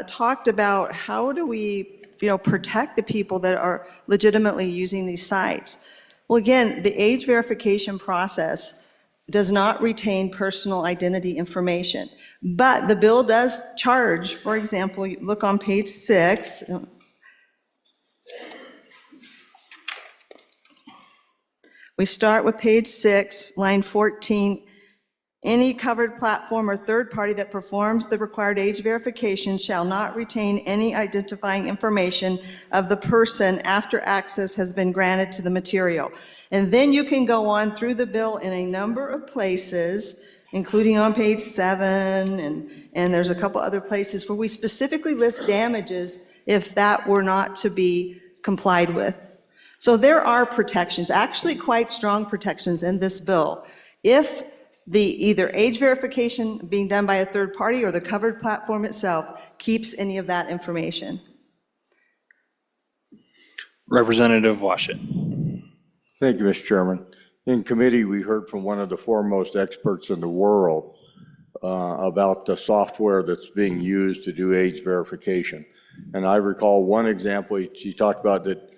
talked about how do we, protect the people that are legitimately using these sites. Well, again, the age verification process does not retain personal identity information, but the bill does charge. For example, you look on page 6. We start with page 6, line 14. Any covered platform or third party that performs the required age verification shall not retain any identifying information of the person after access has been granted to the material. And then you can go on through the bill in a number of places, including on page 7, and there's a couple other places where we specifically list damages if that were not to be complied with. So there are protections, actually quite strong protections in this bill. If the either age verification being done by a third party or the covered platform itself keeps any of that information. Representative Washit. Thank you, Mr. Chairman. In committee, we heard from one of the foremost experts in the world about the software that's being used to do age verification. And I recall one example, she talked about that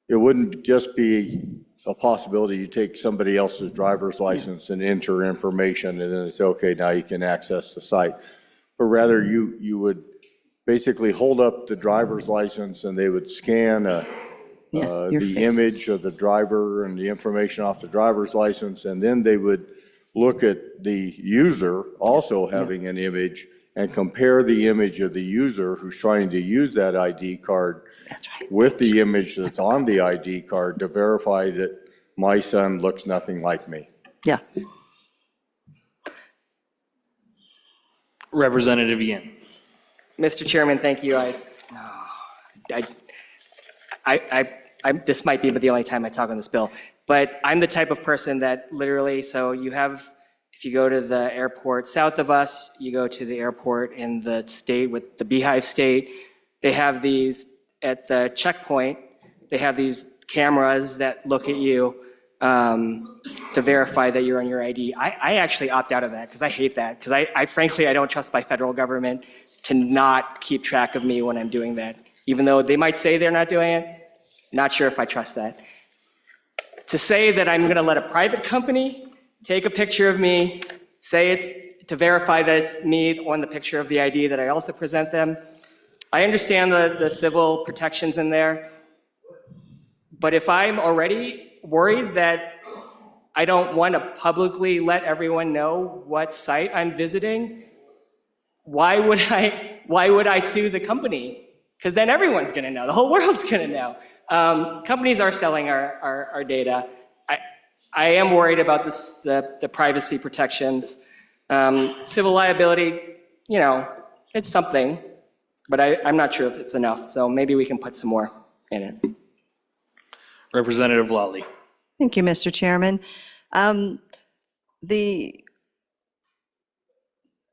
it wouldn't just be a possibility you take somebody else's driver's license and enter information and then it's okay, now you can access the site. But rather you would basically hold up the driver's license and they would scan the image of the driver and the information off the driver's license, and then they would look at the user also having an image and compare the image of the user who's trying to use that ID card with the image that's on the ID card to verify that my son looks nothing like me. Yeah. Representative Yin. Mr. Chairman, thank you. This might be the only time I talk on this bill, but I'm the type of person that literally, so you have, if you go to the airport south of us, you go to the airport in the state with the Beehive State, they have these, at the checkpoint, they have these cameras that look at you to verify that you're on your ID. I actually opt out of that because I hate that, because I frankly, I don't trust my federal government to not keep track of me when I'm doing that. Even though they might say they're not doing it, not sure if I trust that. To say that I'm gonna let a private company take a picture of me, say it's to verify that it's me on the picture of the ID that I also present them, I understand the civil protections in there, but if I'm already worried that I don't want to publicly let everyone know what site I'm visiting, why would I sue the company? Because then everyone's going to know, the whole world's going to know. Companies are selling our data. I am worried about the privacy protections. Civil liability, it's something, but I'm not sure if it's enough, so maybe we can put some more in it. Representative Lally. Thank you, Mr. Chairman.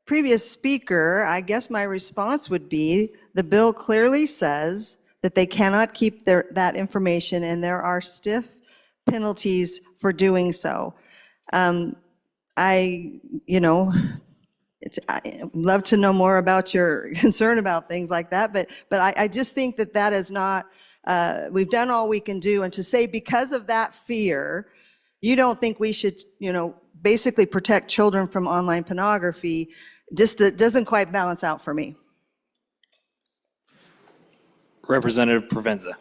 previous speaker, I guess my response would be, the bill clearly says that they cannot keep that information, and there are stiff penalties for doing so. I love to know more about your concern about things like that, but I just think that that is not, we've done all we can do, and to say because of that fear, you don't think we should, basically protect children from online pornography, just doesn't quite balance out for me. Representative Provenza.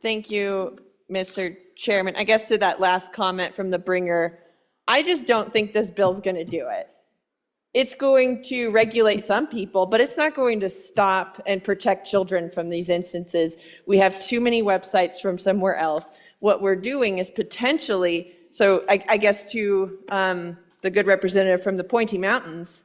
Thank you, Mr. Chairman. I guess to that last comment from the bringer, I just don't think this bill's going to do it. It's going to regulate some people, but it's not going to stop and protect children from these instances. We have too many websites from somewhere else. What we're doing is potentially, so I guess to the good representative from the Pointy Mountains,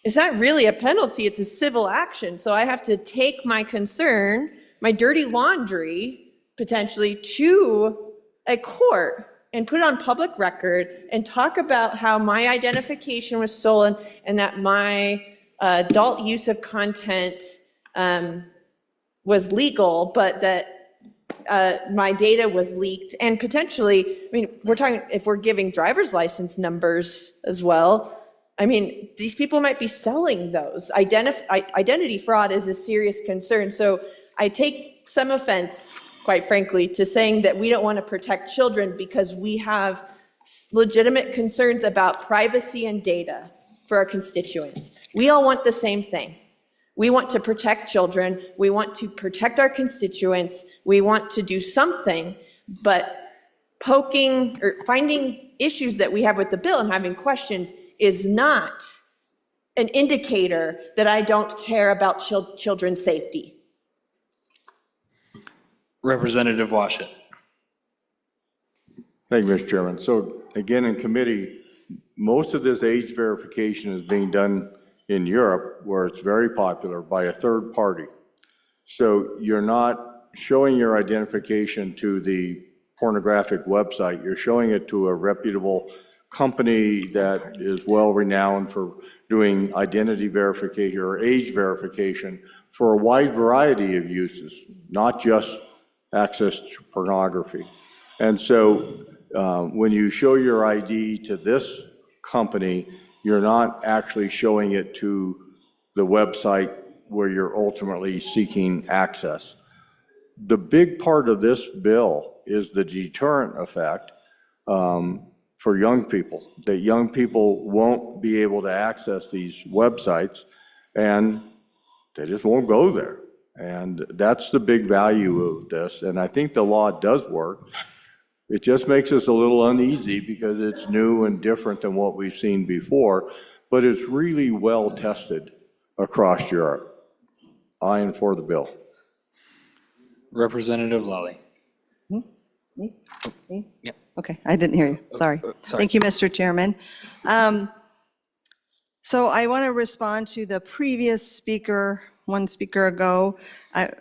it's not really a penalty, it's a civil action. So I have to take my concern, my dirty laundry, potentially to a court and put it on public record and talk about how my identification was stolen and that my adult use of content was legal, but that my data was leaked. And potentially, we're talking, if we're giving driver's license numbers as well, these people might be selling those. Identity fraud is a serious concern. So I take some offense, quite frankly, to saying that we don't want to protect children because we have legitimate concerns about privacy and data for our constituents. We all want the same thing. We want to protect children. We want to protect our constituents. We want to do something, but poking or finding issues that we have with the bill and having questions is not an indicator that I don't care about children's safety. Representative Washit. Thank you, Mr. Chairman. So again, in committee, most of this age verification is being done in Europe, where it's very popular, by a third party. So you're not showing your identification to the pornographic website, you're showing it to a reputable company that is well-renowned for doing identity verification or age verification for a wide variety of uses, not just access to pornography. And so when you show your ID to this company, you're not actually showing it to the website where you're ultimately seeking access. The big part of this bill is the deterrent effect for young people, that young people won't be able to access these websites and they just won't go there. And that's the big value of this. And I think the law does work. It just makes us a little uneasy because it's new and different than what we've seen before, but it's really well tested across Europe. I am for the bill. Representative Lally. Me? Yep. Okay, I didn't hear you, sorry. Sorry. Thank you, Mr. Chairman. So I want to respond to the previous speaker, one speaker ago.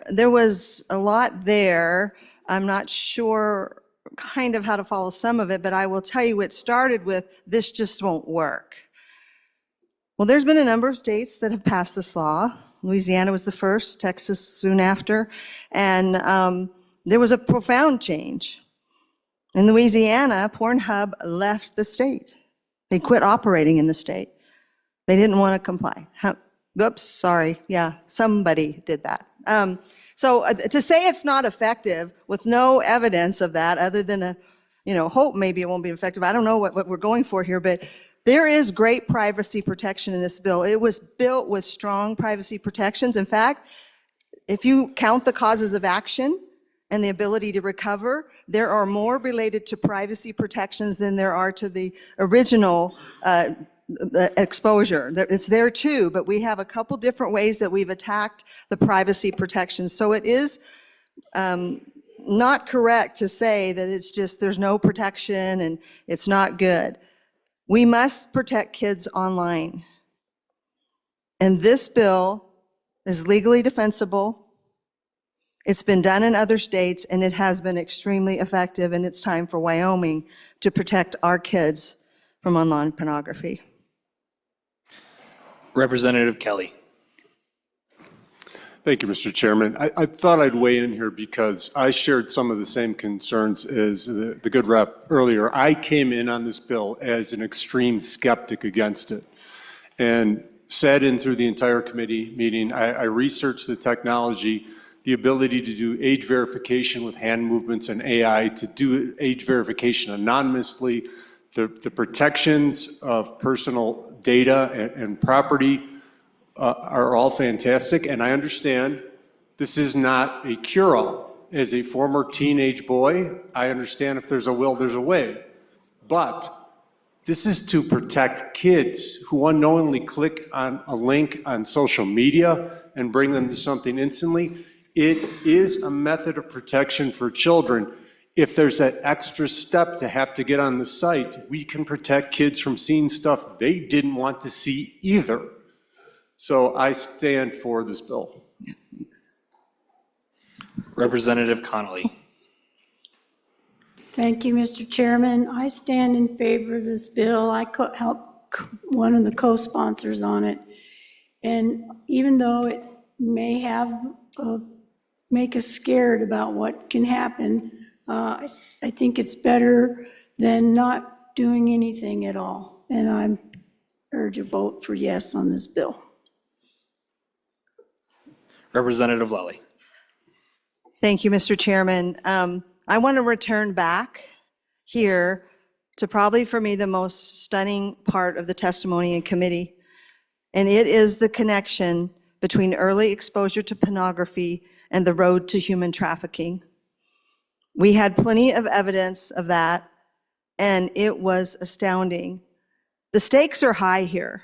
There was a lot there. I'm not sure kind of how to follow some of it, but I will tell you it started with, this just won't work. Well, there's been a number of states that have passed this law. Louisiana was the first, Texas soon after, and there was a profound change. In Louisiana, Pornhub left the state. They quit operating in the state. They didn't want to comply. Oops, sorry, yeah, somebody did that. So to say it's not effective with no evidence of that, other than hope maybe it won't be effective. I don't know what we're going for here, but there is great privacy protection in this bill. It was built with strong privacy protections. In fact, if you count the causes of action and the ability to recover, there are more related to privacy protections than there are to the original exposure. It's there too, but we have a couple different ways that we've attacked the privacy protections. So it is not correct to say that it's just there's no protection and it's not good. We must protect kids online. And this bill is legally defensible. It's been done in other states, and it has been extremely effective, and it's time for Wyoming to protect our kids from online pornography. Representative Kelly. Thank you, Mr. Chairman. I thought I'd weigh in here because I shared some of the same concerns as the good rep earlier. I came in on this bill as an extreme skeptic against it and sat in through the entire committee meeting. I researched the technology, the ability to do age verification with hand movements and AI, to do age verification anonymously, the protections of personal data and property are all fantastic, and I understand this is not a cure-all. As a former teenage boy, I understand if there's a will, there's a way. But this is to protect kids who unknowingly click on a link on social media and bring them to something instantly. It is a method of protection for children. If there's that extra step to have to get on the site, we can protect kids from seeing stuff they didn't want to see either. So I stand for this bill. Representative Connolly. Thank you, Mr. Chairman. I stand in favor of this bill. I helped one of the co-sponsors on it. And even though it may have, make us scared about what can happen, I think it's better than not doing anything at all. And I urge a vote for yes on this bill. Representative Lally. Thank you, Mr. Chairman. I want to return back here to probably for me the most stunning part of the testimony in committee, and it is the connection between early exposure to pornography and the road to human trafficking. We had plenty of evidence of that, and it was astounding. The stakes are high here,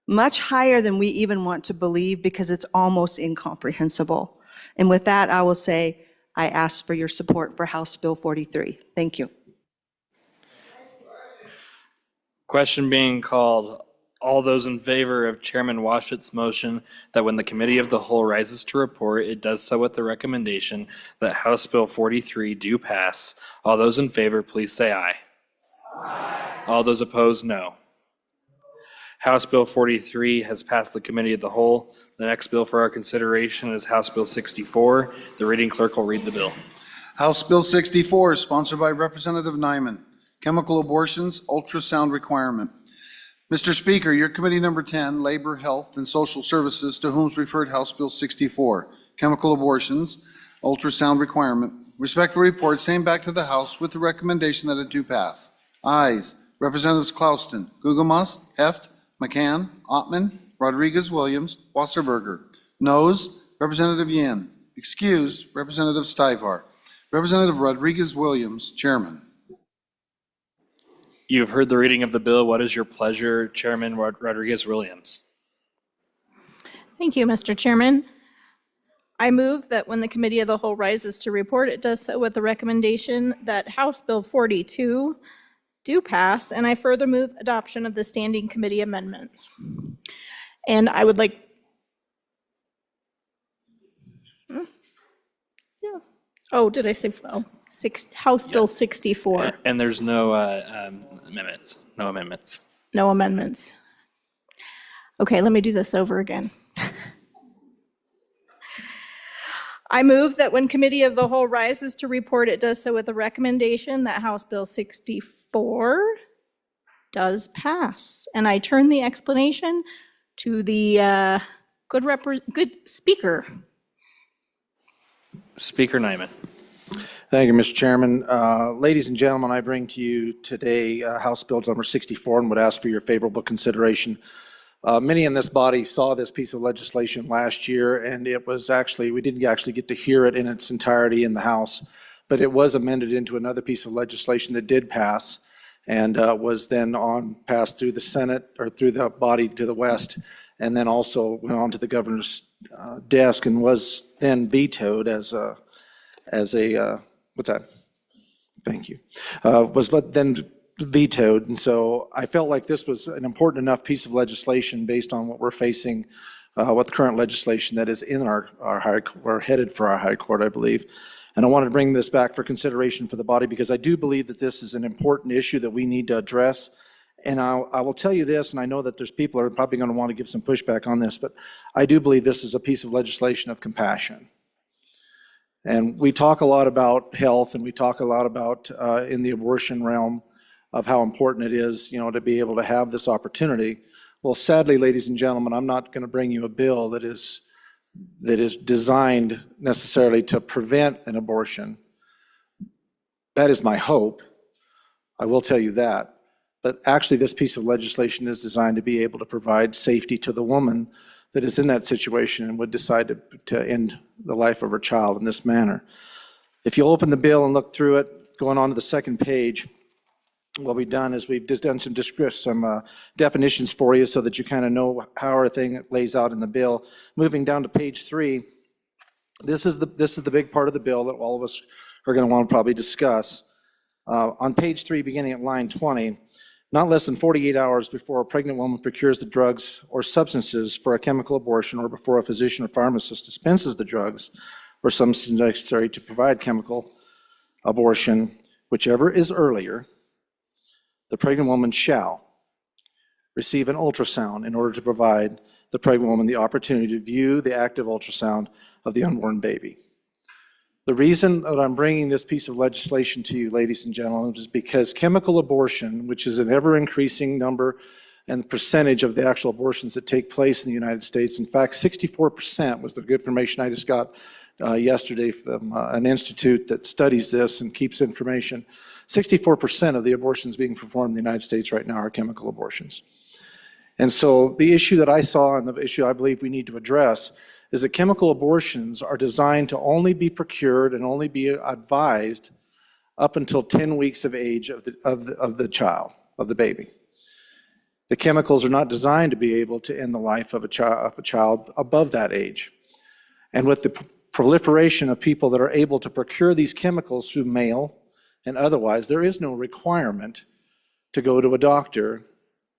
much higher than we even want to believe because it's almost incomprehensible. And with that, I will say, I ask for your support for House Bill 43. Thank you. Question being called. All those in favor of Chairman Washet's motion that when the Committee of the Whole rises to report, it does so with the recommendation that House Bill 43 do pass. All those in favor, please say aye. Aye. All those opposed, no. House Bill 43 has passed the Committee of the Whole. The next bill for our consideration is House Bill 64. The reading clerk will read the bill. House Bill 64 is sponsored by Representative Nyman. Chemical abortions, ultrasound requirement. Mr. Speaker, your committee number 10, Labor, Health, and Social Services, to whom is referred House Bill 64, chemical abortions, ultrasound requirement. Respectfully report, same back to the House with the recommendation that it do pass. Ayes, Representatives Klauston, Gugelmas, Heft, McCann, Ottman, Rodriguez, Williams, Wasserberger. Noes, Representative Yan. Excused, Representative Stivar. Representative Rodriguez, Williams, Chairman. You have heard the reading of the bill. What is your pleasure, Chairman Rodriguez Williams? Thank you, Mr. Chairman. I move that when the Committee of the Whole rises to report, it does so with the recommendation that House Bill 42 do pass, and I further move adoption of the Standing Committee amendments. And I would like, oh, did I say, House Bill 64. And there's no amendments, no amendments. No amendments. Okay, let me do this over again. I move that when Committee of the Whole rises to report, it does so with the recommendation that House Bill 64 does pass. And I turn the explanation to the good speaker. Speaker Nyman. Thank you, Mr. Chairman. Ladies and gentlemen, I bring to you today House Bill number 64 and would ask for your favorable consideration. Many in this body saw this piece of legislation last year, and it was actually, we didn't actually get to hear it in its entirety in the House, but it was amended into another piece of legislation that did pass and was then passed through the Senate or through the body to the west, and then also went on to the governor's desk and was then vetoed as a what's that? Thank you. Was then vetoed, and so I felt like this was an important enough piece of legislation based on what we're facing, what the current legislation that is in our high, or headed for our high court, I believe. And I wanted to bring this back for consideration for the body because I do believe that this is an important issue that we need to address. And I will tell you this, and I know that there's people that are probably going to want to give some pushback on this, but I do believe this is a piece of legislation of compassion. And we talk a lot about health, and we talk a lot about, in the abortion realm, of how important it is, to be able to have this opportunity. Well, sadly, ladies and gentlemen, I'm not going to bring you a bill that is designed necessarily to prevent an abortion. That is my hope. I will tell you that. But actually, this piece of legislation is designed to be able to provide safety to the woman that is in that situation and would decide to end the life of her child in this manner. If you open the bill and look through it, going on to the second page, what we've done is we've just done some definitions for you so that you kind of know how everything lays out in the bill. Moving down to page 3, this is the big part of the bill that all of us are going to want to probably discuss. On page 3, beginning at line 20, not less than 48 hours before a pregnant woman procures the drugs or substances for a chemical abortion, or before a physician or pharmacist dispenses the drugs or substances necessary to provide chemical abortion, whichever is earlier, the pregnant woman shall receive an ultrasound in order to provide the pregnant woman the opportunity to view the active ultrasound of the unborn baby. The reason that I'm bringing this piece of legislation to you, ladies and gentlemen, is because chemical abortion, which is an ever-increasing number and percentage of the actual abortions that take place in the United States, in fact, 64% was the good information I just got yesterday from an institute that studies this and keeps information. 64% of the abortions being performed in the United States right now are chemical abortions. And so the issue that I saw, and the issue I believe we need to address, is that chemical abortions are designed to only be procured and only be advised up until 10 weeks of age of the child, of the baby. The chemicals are not designed to be able to end the life of a child above that age. And with the proliferation of people that are able to procure these chemicals through mail and otherwise, there is no requirement to go to a doctor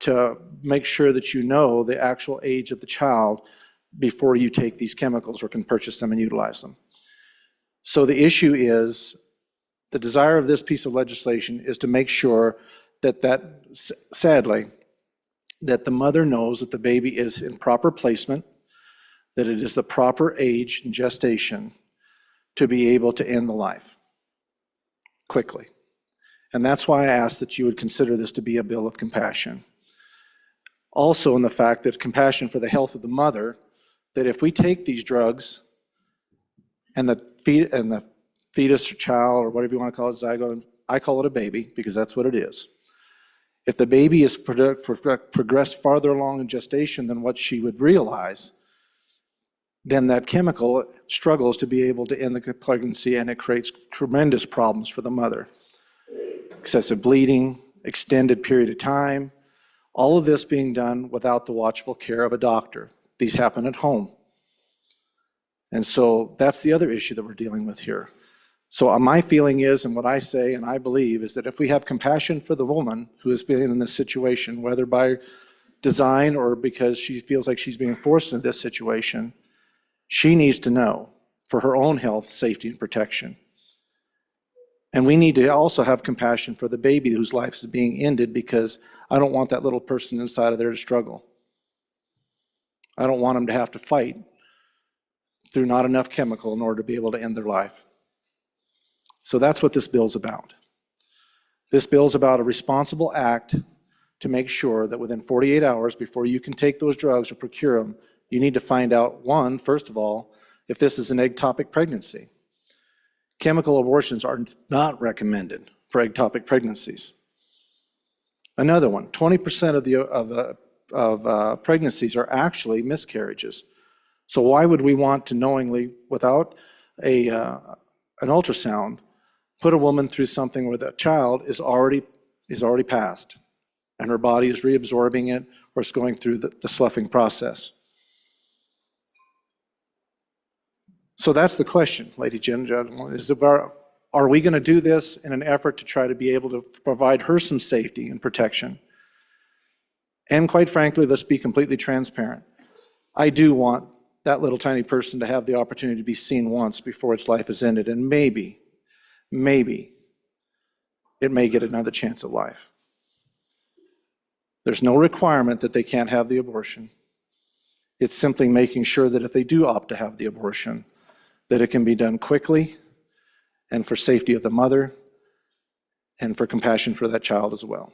to make sure that you know the actual age of the child before you take these chemicals or can purchase them and utilize them. So the issue is, the desire of this piece of legislation is to make sure that sadly, that the mother knows that the baby is in proper placement, that it is the proper age and gestation to be able to end the life quickly. And that's why I ask that you would consider this to be a bill of compassion. Also in the fact that compassion for the health of the mother, that if we take these drugs and the fetus or child, or whatever you want to call it, zygote, I call it a baby because that's what it is. If the baby is progressed farther along in gestation than what she would realize, then that chemical struggles to be able to end the pregnancy, and it creates tremendous problems for the mother. Excessive bleeding, extended period of time, all of this being done without the watchful care of a doctor. These happen at home. And so that's the other issue that we're dealing with here. So my feeling is, and what I say and I believe, is that if we have compassion for the woman who has been in this situation, whether by design or because she feels like she's being forced into this situation, she needs to know for her own health, safety, and protection. And we need to also have compassion for the baby whose life is being ended, because I don't want that little person inside of there to struggle. I don't want them to have to fight through not enough chemical in order to be able to end their life. So that's what this bill's about. This bill's about a responsible act to make sure that within 48 hours before you can take those drugs or procure them, you need to find out, one, first of all, if this is an ectopic pregnancy. Chemical abortions are not recommended for ectopic pregnancies. Another one, 20% of pregnancies are actually miscarriages. So why would we want to knowingly, without an ultrasound, put a woman through something where that child is already passed and her body is reabsorbing it, or it's going through the sloughing process? So that's the question, ladies and gentlemen, is are we going to do this in an effort to try to be able to provide her some safety and protection? And quite frankly, let's be completely transparent. I do want that little tiny person to have the opportunity to be seen once before its life is ended, and maybe it may get another chance at life. There's no requirement that they can't have the abortion. It's simply making sure that if they do opt to have the abortion, that it can be done quickly and for safety of the mother and for compassion for that child as well.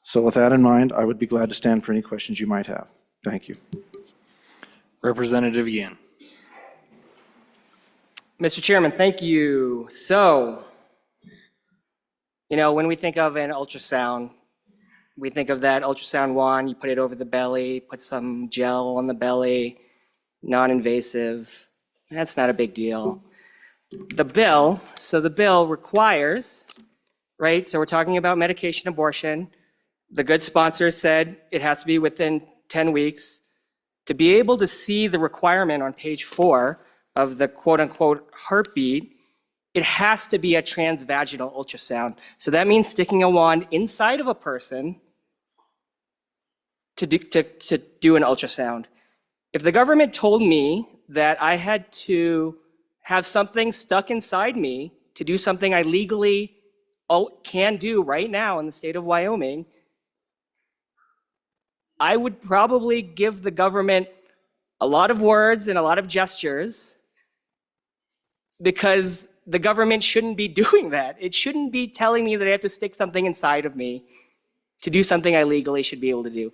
So with that in mind, I would be glad to stand for any questions you might have. Thank you. Representative Yan. Mr. Chairman, thank you. So, when we think of an ultrasound, we think of that ultrasound wand, you put it over the belly, put some gel on the belly, non-invasive. That's not a big deal. The bill requires, right? So we're talking about medication abortion. The good sponsor said it has to be within 10 weeks. To be able to see the requirement on page 4 of the quote-unquote heartbeat, it has to be a transvaginal ultrasound. So that means sticking a wand inside of a person to do an ultrasound. If the government told me that I had to have something stuck inside me to do something I legally can do right now in the state of Wyoming, I would probably give the government a lot of words and a lot of gestures, because the government shouldn't be doing that. It shouldn't be telling me that I have to stick something inside of me to do something I legally should be able to do.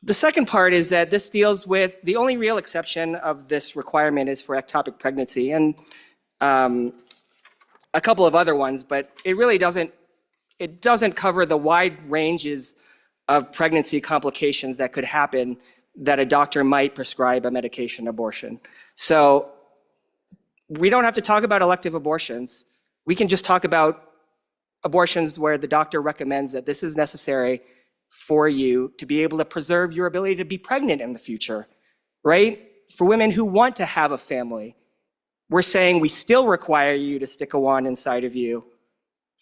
The second part is that this deals with, the only real exception of this requirement is for ectopic pregnancy, and a couple of other ones, but it really doesn't cover the wide ranges of pregnancy complications that could happen that a doctor might prescribe a medication abortion. So we don't have to talk about elective abortions. We can just talk about abortions where the doctor recommends that this is necessary for you to be able to preserve your ability to be pregnant in the future, right? For women who want to have a family, we're saying we still require you to stick a wand inside of you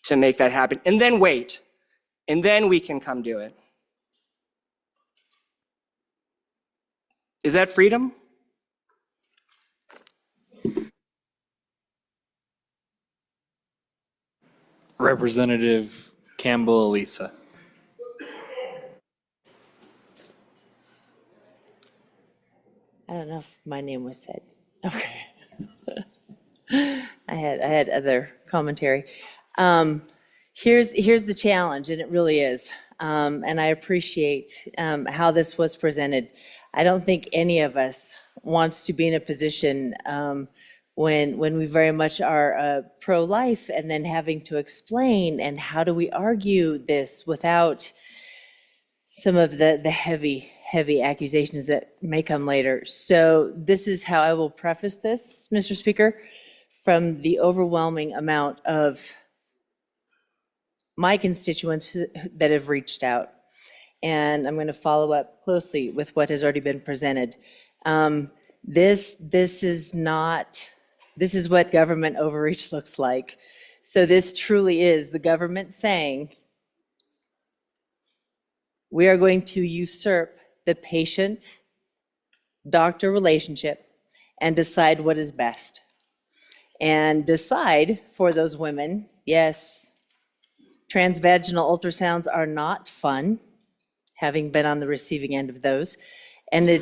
to make that happen, and then wait, and then we can come do it. Is that freedom? Representative Campbell Elisa. I don't know if my name was said. Okay. I had other commentary. Here's the challenge, and it really is. And I appreciate how this was presented. I don't think any of us wants to be in a position when we very much are pro-life and then having to explain, and how do we argue this without some of the heavy accusations that may come later. So this is how I will preface this, Mr. Speaker, from the overwhelming amount of my constituents that have reached out. And I'm going to follow up closely with what has already been presented. This is what government overreach looks like. So this truly is the government saying, we are going to usurp the patient-doctor relationship and decide what is best. And decide for those women, yes, transvaginal ultrasounds are not fun, having been on the receiving end of those. And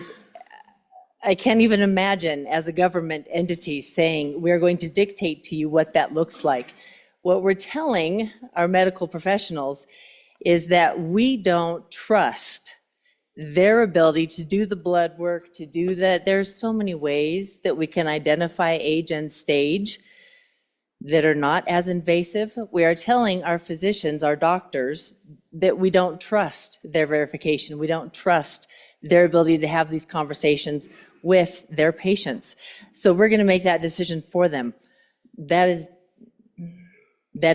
I can't even imagine as a government entity saying, we're going to dictate to you what that looks like. What we're telling our medical professionals is that we don't trust their ability to do the blood work, to do that. There's so many ways that we can identify age and stage that are not as invasive. We are telling our physicians, our doctors, that we don't trust their verification. We don't trust their ability to have these conversations with their patients. So we're going to make that decision for them. That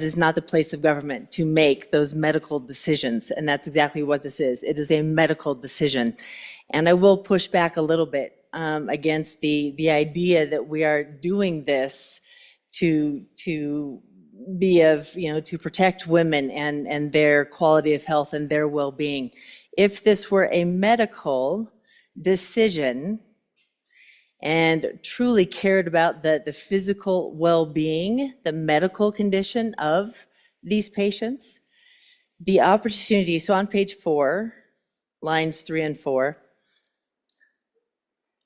is not the place of government, to make those medical decisions, and that's exactly what this is. It is a medical decision. And I will push back a little bit against the idea that we are doing this to be of, to protect women and their quality of health and their well-being. If this were a medical decision and truly cared about the physical well-being, the medical condition of these patients, the opportunity, so on page 4, lines 3 and 4,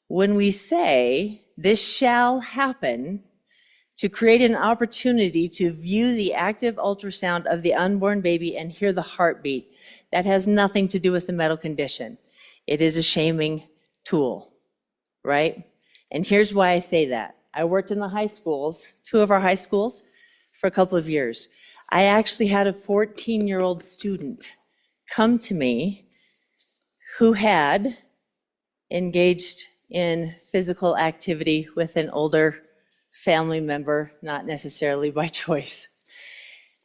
when we say this shall happen, to create an opportunity to view the active ultrasound of the unborn baby and hear the heartbeat, that has nothing to do with the medical condition. It is a shaming tool, right? And here's why I say that. I worked in the high schools, 2 of our high schools, for a couple of years. I actually had a 14-year-old student come to me who had engaged in physical activity with an older family member, not necessarily by choice.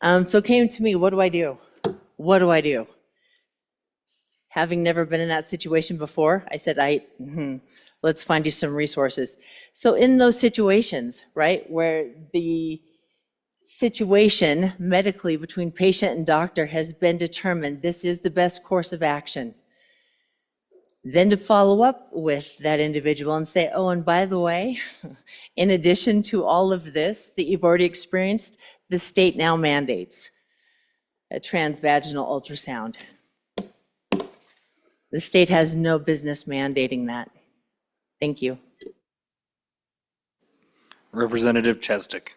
So came to me, what do I do? What do I do? Having never been in that situation before, I said, let's find you some resources. So in those situations, right, where the situation medically between patient and doctor has been determined, this is the best course of action, then to follow up with that individual and say, oh, and by the way, in addition to all of this that you've already experienced, the state now mandates a transvaginal ultrasound. The state has no business mandating that. Thank you. Representative Chestic.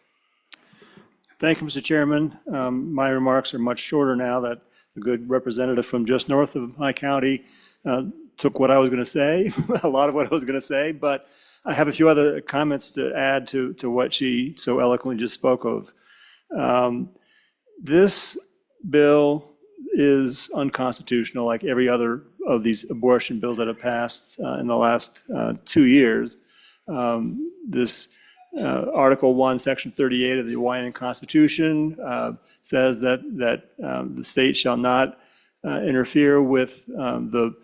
Thank you, Mr. Chairman. My remarks are much shorter now that the good representative from just north of my county took what I was going to say, a lot of what I was going to say, but I have a few other comments to add to what she so eloquently just spoke of. This bill is unconstitutional, like every other of these abortion bills that have passed in the last 2 years. This Article 1, Section 38 of the Hawaiian Constitution says that the state shall not interfere with the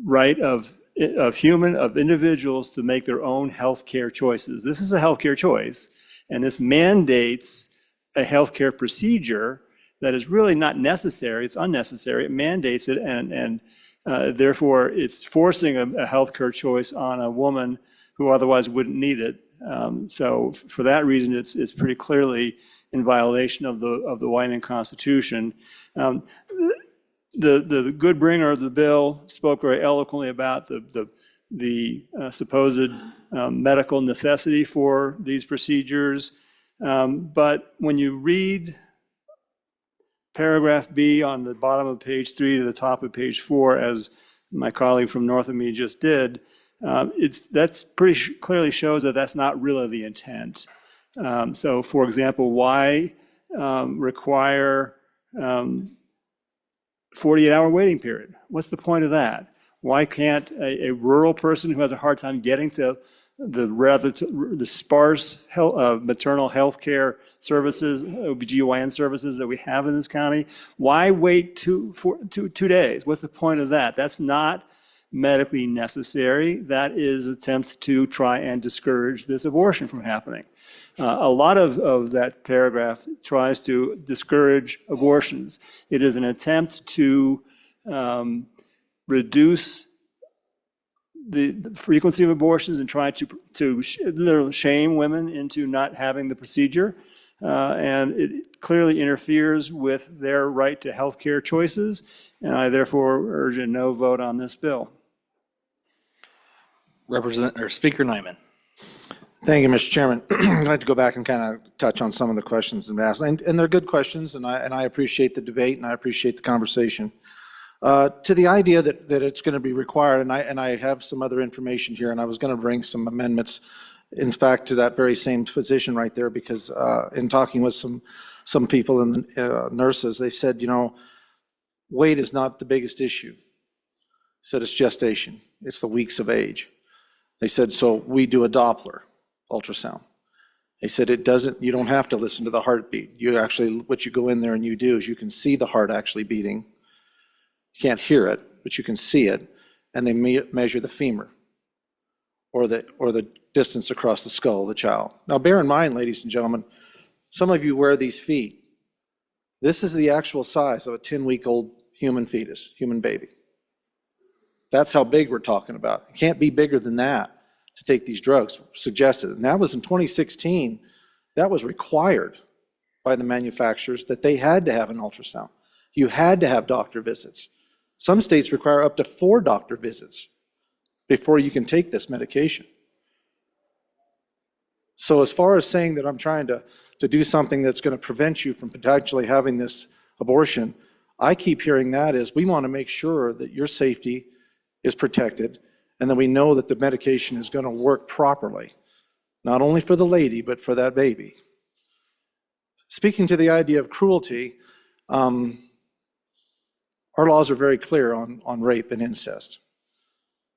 right of individuals to make their own healthcare choices. This is a healthcare choice, and this mandates a healthcare procedure that is really not necessary. It's unnecessary. It mandates it, and therefore it's forcing a healthcare choice on a woman who otherwise wouldn't need it. So for that reason, it's pretty clearly in violation of the Hawaiian Constitution. The good bringer of the bill spoke very eloquently about the supposed medical necessity for these procedures. But when you read paragraph B on the bottom of page 3 to the top of page 4, as my colleague from north of me just did, that's pretty clearly shows that that's not really the intent. So for example, why require 48-hour waiting period? What's the point of that? Why can't a rural person who has a hard time getting to the sparse maternal health care services, OBGYN services that we have in this county, why wait 2 days? What's the point of that? That's not medically necessary. That is an attempt to try and discourage this abortion from happening. A lot of that paragraph tries to discourage abortions. It is an attempt to reduce the frequency of abortions and try to literally shame women into not having the procedure. And it clearly interferes with their right to health care choices. And I therefore urge a no vote on this bill. Speaker Nyman. Thank you, Mr. Chairman. I'd like to go back and kind of touch on some of the questions that have been asked. And they're good questions, and I appreciate the debate, and I appreciate the conversation. To the idea that it's going to be required, and I have some other information here, and I was going to bring some amendments, in fact, to that very same position right there, because in talking with some people and nurses, they said, weight is not the biggest issue. Said it's gestation. It's the weeks of age. They said, so we do a Doppler ultrasound. They said you don't have to listen to the heartbeat. What you go in there and you do is you can see the heart actually beating. You can't hear it, but you can see it, and they measure the femur or the distance across the skull of the child. Now bear in mind, ladies and gentlemen, some of you wear these feet. This is the actual size of a 10-week-old human fetus, human baby. That's how big we're talking about. It can't be bigger than that to take these drugs, suggested. And that was in 2016. That was required by the manufacturers that they had to have an ultrasound. You had to have doctor visits. Some states require up to 4 doctor visits before you can take this medication. So as far as saying that I'm trying to do something that's going to prevent you from potentially having this abortion, I keep hearing that as we want to make sure that your safety is protected and that we know that the medication is going to work properly, not only for the lady, but for that baby. Speaking to the idea of cruelty, our laws are very clear on rape and incest.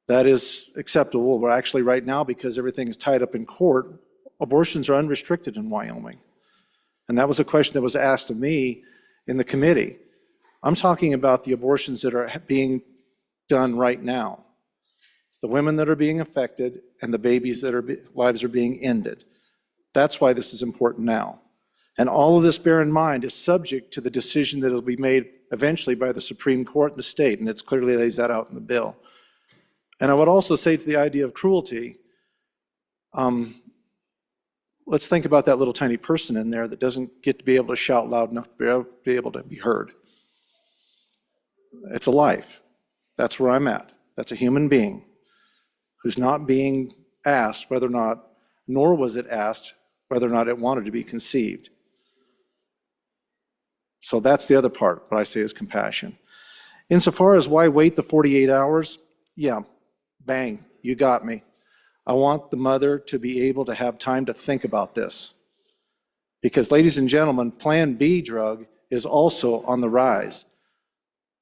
That is acceptable, but actually right now, because everything is tied up in court, abortions are unrestricted in Wyoming. And that was a question that was asked of me in the committee. I'm talking about the abortions that are being done right now. The women that are being affected and the babies that lives are being ended. That's why this is important now. And all of this, bear in mind, is subject to the decision that will be made eventually by the Supreme Court in the state, and it clearly lays that out in the bill. And I would also say to the idea of cruelty, let's think about that little tiny person in there that doesn't get to be able to shout loud enough to be able to be heard. It's a life. That's where I'm at. That's a human being who's not being asked whether or not, nor was it asked whether or not it wanted to be conceived. So that's the other part, what I say is compassion. Insofar as why wait the 48 hours, yeah, bang, you got me. I want the mother to be able to have time to think about this. Because, ladies and gentlemen, Plan B drug is also on the rise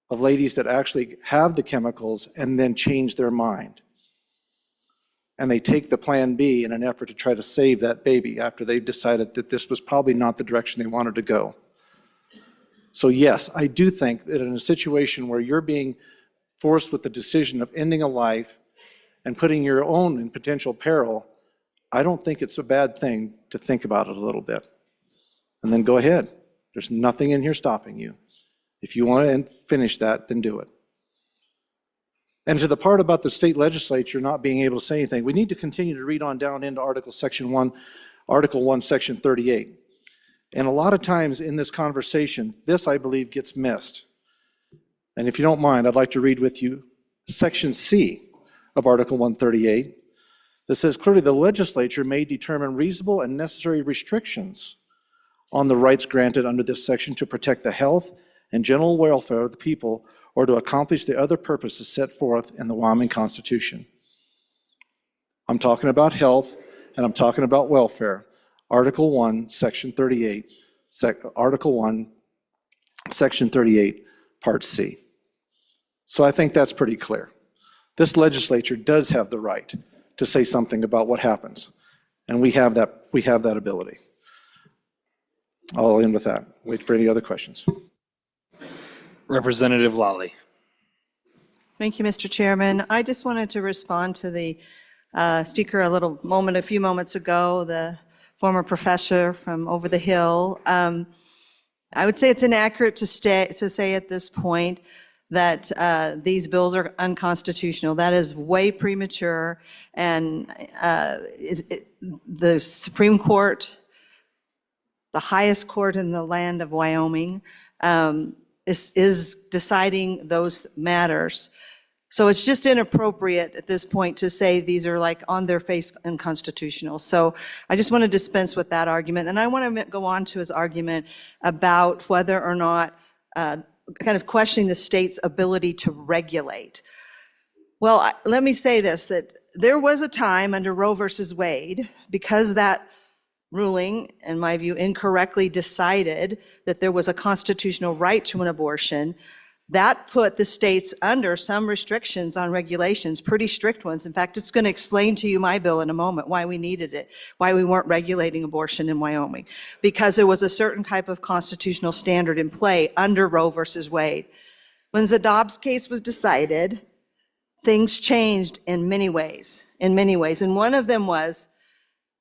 of ladies that actually have the chemicals and then change their mind. And they take the Plan B in an effort to try to save that baby after they've decided that this was probably not the direction they wanted to go. So yes, I do think that in a situation where you're being forced with the decision of ending a life and putting your own in potential peril, I don't think it's a bad thing to think about it a little bit. And then go ahead. There's nothing in here stopping you. If you want to finish that, then do it. And to the part about the state legislature not being able to say anything, we need to continue to read on down into Article 1, Section 38. And a lot of times in this conversation, this, I believe, gets missed. And if you don't mind, I'd like to read with you Section C of Article 138 that says clearly the legislature may determine reasonable and necessary restrictions on the rights granted under this section to protect the health and general welfare of the people or to accomplish the other purposes set forth in the Wyoming Constitution. I'm talking about health and I'm talking about welfare. Article 1, Section 38, Article 1, Section 38, Part C. So I think that's pretty clear. This legislature does have the right to say something about what happens, and we have that ability. I'll end with that. Wait for any other questions. Representative Lawley. Thank you, Mr. Chairman. I just wanted to respond to the speaker a few moments ago, the former professor from over the hill. I would say it's inaccurate to say at this point that these bills are unconstitutional. That is way premature, and the Supreme Court, the highest court in the land of Wyoming, is deciding those matters. So it's just inappropriate at this point to say these are like on their face unconstitutional. So I just want to dispense with that argument. And I want to go on to his argument about whether or not kind of questioning the state's ability to regulate. Well, let me say this, that there was a time under Roe versus Wade, because that ruling, in my view, incorrectly decided that there was a constitutional right to an abortion, that put the states under some restrictions on regulations, pretty strict ones. In fact, it's going to explain to you my bill in a moment, why we needed it, why we weren't regulating abortion in Wyoming, because there was a certain type of constitutional standard in play under Roe versus Wade. When the Dobbs case was decided, things changed in many ways. And one of them was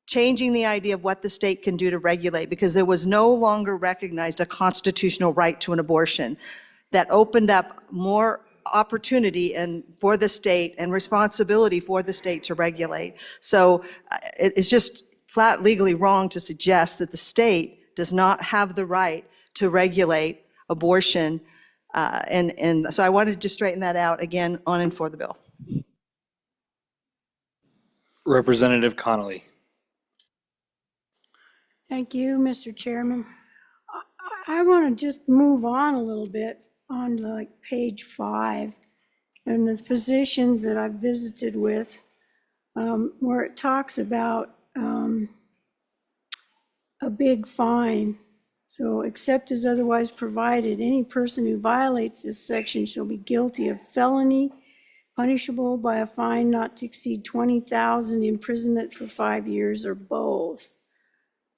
changing the idea of what the state can do to regulate, because there was no longer recognized a constitutional right to an abortion. That opened up more opportunity for the state and responsibility for the state to regulate. So it's just flat legally wrong to suggest that the state does not have the right to regulate abortion And so I wanted to straighten that out again on and for the bill. Representative Connolly. Thank you, Mr. Chairman. I want to just move on a little bit on like page 5 and the physicians that I've visited with, where it talks about a big fine. So, except as otherwise provided, any person who violates this section shall be guilty of felony punishable by a fine not to exceed 20,000, imprisonment for 5 years, or both.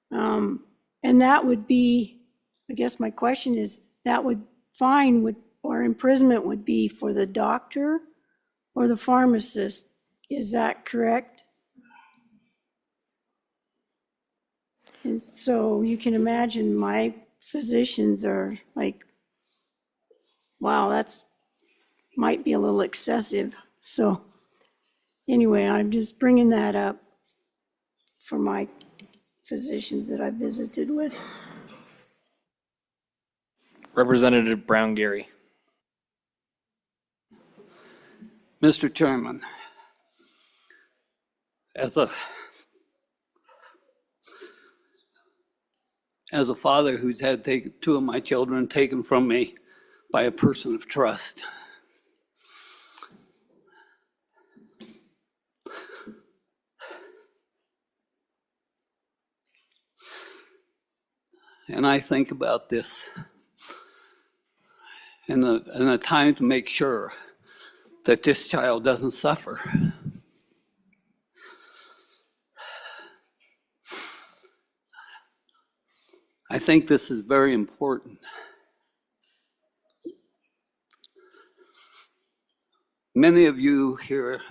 And that would be, I guess my question is, that would fine would, or imprisonment would be for the doctor or the pharmacist. Is that correct? And so you can imagine my physicians are like, wow, that's might be a little excessive. So anyway, I'm just bringing that up for my physicians that I visited with. Representative Brown Gary. Mr. Chairman, as a father who's had two of my children taken from me by a person of trust, and I think about this and a time to make sure that this child doesn't suffer. I think this is very important. Many of you here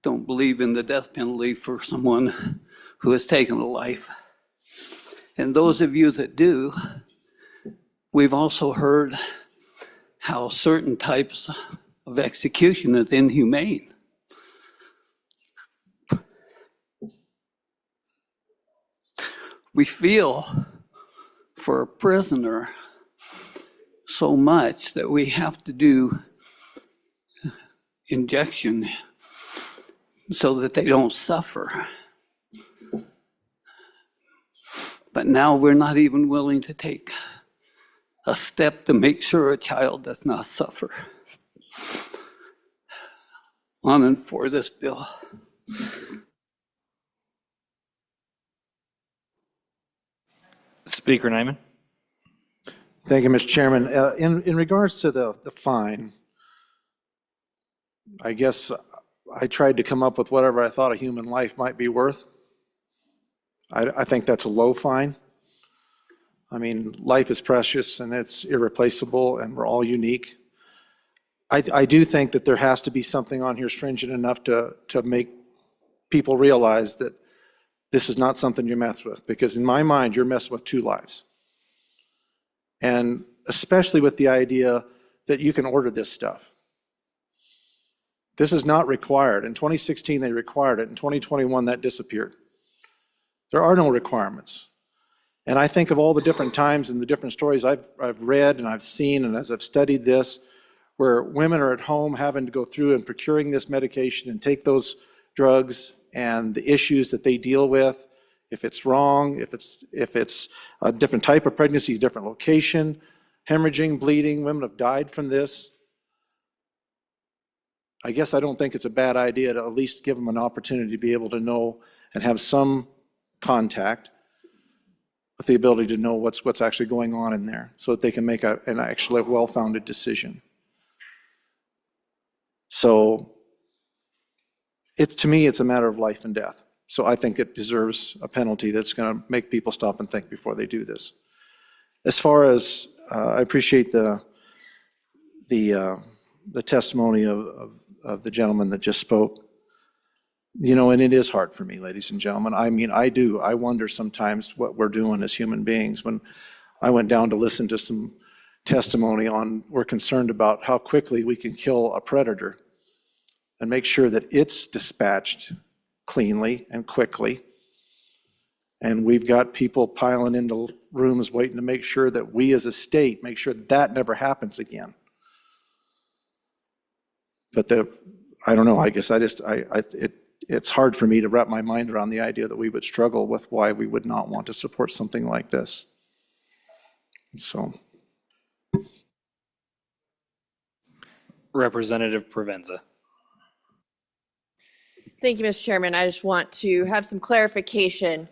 don't believe in the death penalty for someone who has taken a life. And those of you that do, we've also heard how certain types of execution is inhumane. We feel for a prisoner so much that we have to do injection so that they don't suffer. But now we're not even willing to take a step to make sure a child does not suffer. On and for this bill. Speaker Nyman. Thank you, Mr. Chairman. In regards to the fine, I guess I tried to come up with whatever I thought a human life might be worth. I think that's a low fine. I mean, life is precious and it's irreplaceable and we're all unique. I do think that there has to be something on here stringent enough to make people realize that this is not something you mess with, because in my mind, you're messing with 2 lives. And especially with the idea that you can order this stuff. This is not required. In 2016, they required it. In 2021, that disappeared. There are no requirements. And I think of all the different times and the different stories I've read and I've seen, and as I've studied this, where women are at home having to go through and procuring this medication and take those drugs, and the issues that they deal with, if it's wrong, if it's a different type of pregnancy, a different location, hemorrhaging, bleeding, women have died from this. I guess I don't think it's a bad idea to at least give them an opportunity to be able to know and have some contact with the ability to know what's actually going on in there, so that they can make an actually well-founded decision. So to me, it's a matter of life and death. So I think it deserves a penalty that's going to make people stop and think before they do this. As far as, I appreciate the testimony of the gentleman that just spoke. You know, and it is hard for me, ladies and gentlemen. I mean, I wonder sometimes what we're doing as human beings. When I went down to listen to some testimony on, we're concerned about how quickly we can kill a predator and make sure that it's dispatched cleanly and quickly. And we've got people piling into rooms waiting to make sure that we as a state make sure that never happens again. But I don't know, I guess it's hard for me to wrap my mind around the idea that we would struggle with why we would not want to support something like this. So. Representative Provenza. Thank you, Mr. Chairman. I just want to have some clarification.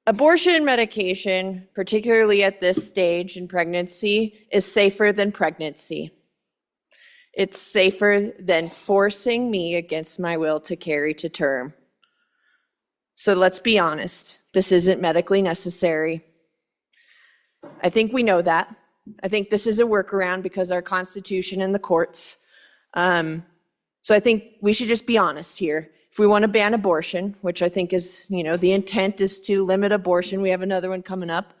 Abortion medication, particularly at this stage in pregnancy, is safer than pregnancy. It's safer than forcing me against my will to carry to term. So let's be honest, this isn't medically necessary. I think we know that. I think this is a workaround because our Constitution and the courts. So I think we should just be honest here. If we want to ban abortion, which I think is, the intent is to limit abortion, we have another one coming up,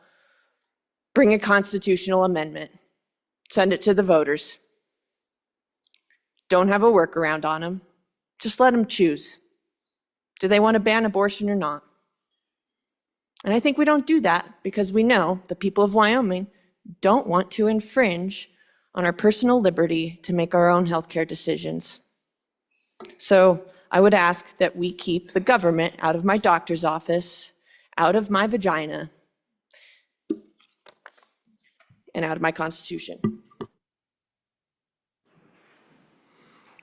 bring a constitutional amendment, send it to the voters. Don't have a workaround on them. Just let them choose. Do they want to ban abortion or not? And I think we don't do that because we know the people of Wyoming don't want to infringe on our personal liberty to make our own healthcare decisions. So I would ask that we keep the government out of my doctor's office, out of my vagina, and out of my Constitution.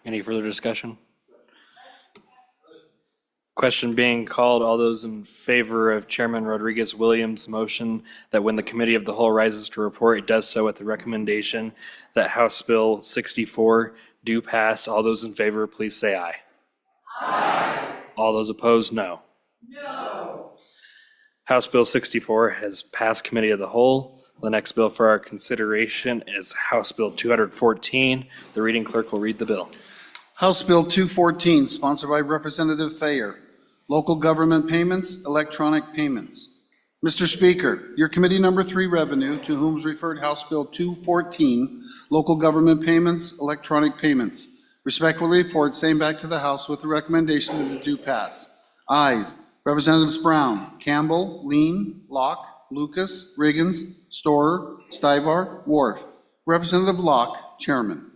Any further discussion? Question being called. All those in favor of Chairman Rodriguez Williams' motion that when the Committee of the Whole rises to report, it does so with the recommendation that House Bill 64 do pass. All those in favor, please say aye. Aye. All those opposed, no. No. House Bill 64 has passed Committee of the Whole. The next bill for our consideration is House Bill 214. The reading clerk will read the bill. House Bill 214, sponsored by Representative Thayer. Local government payments, electronic payments. Mr. Speaker, your Committee Number 3 Revenue, to whom is referred House Bill 214, Local Government Payments, Electronic Payments, respectfully report same back to the House with the recommendation that it do pass. Ayes, Representatives Brown, Campbell, Lean, Locke, Lucas, Riggins, Storer, Stivar, Wharf. Representative Locke, Chairman.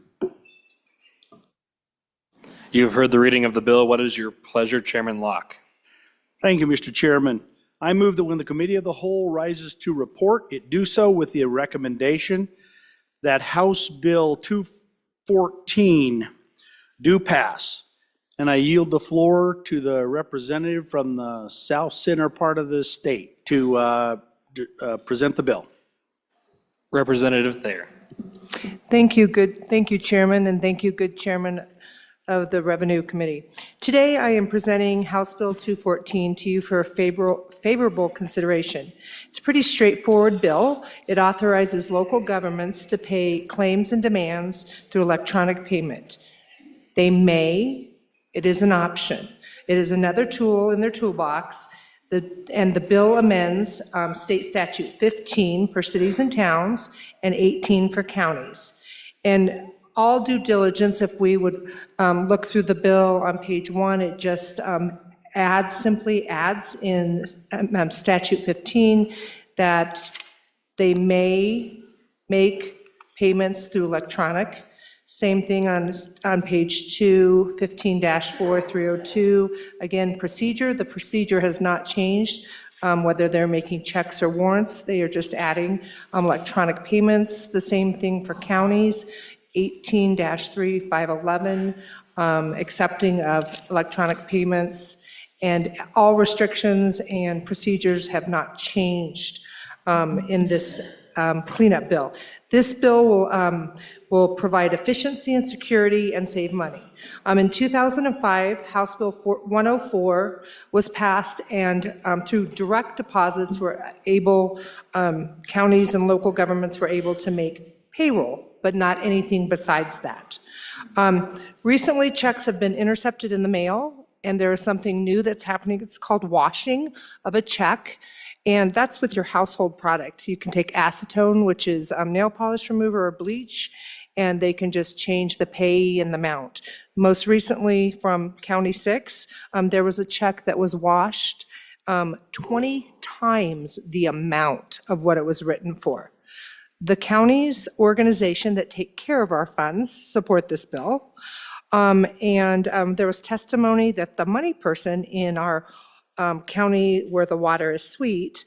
You have heard the reading of the bill. What is your pleasure, Chairman Locke? Thank you, Mr. Chairman. I move that when the Committee of the Whole rises to report, it do so with the recommendation that House Bill 214 do pass. And I yield the floor to the representative from the south center part of the state to present the bill. Representative Thayer. Thank you, Chairman, and thank you, good Chairman of the Revenue Committee. Today, I am presenting House Bill 214 to you for a favorable consideration. It's a pretty straightforward bill. It authorizes local governments to pay claims and demands through electronic payment. They may, it is an option. It is another tool in their toolbox. And the bill amends State Statute 15 for cities and towns and 18 for counties. And all due diligence, if we would look through the bill on page 1, it just simply adds in statute 15 that they may make payments through electronic. Same thing on page 2, 15-4302. Again, procedure. The procedure has not changed, whether they're making checks or warrants. They are just adding electronic payments. The same thing for counties. 18-3511, accepting of electronic payments, and all restrictions and procedures have not changed in this cleanup bill. This bill will provide efficiency and security and save money. In 2005, House Bill 104 was passed, and through direct deposits, counties and local governments were able to make payroll, but not anything besides that. Recently, checks have been intercepted in the mail, and there is something new that's happening. It's called washing of a check, and that's with your household product. You can take acetone, which is nail polish remover or bleach, and they can just change the pay and the amount. Most recently, from County 6, there was a check that was washed 20 times the amount of what it was written for. The county's organization that take care of our funds support this bill. There was testimony that the money person in our county where the water is sweet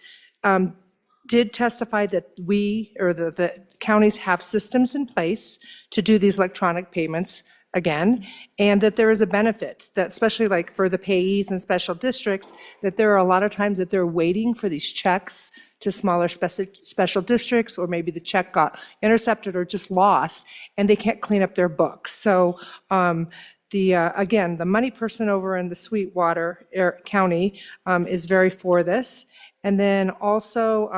did testify that the counties have systems in place to do these electronic payments again, and that there is a benefit, that especially like for the payees in special districts, that there are a lot of times that they're waiting for these checks to smaller special districts, or maybe the check got intercepted or just lost, and they can't clean up their books. So again, the money person over in the Sweetwater County is very for this. And then also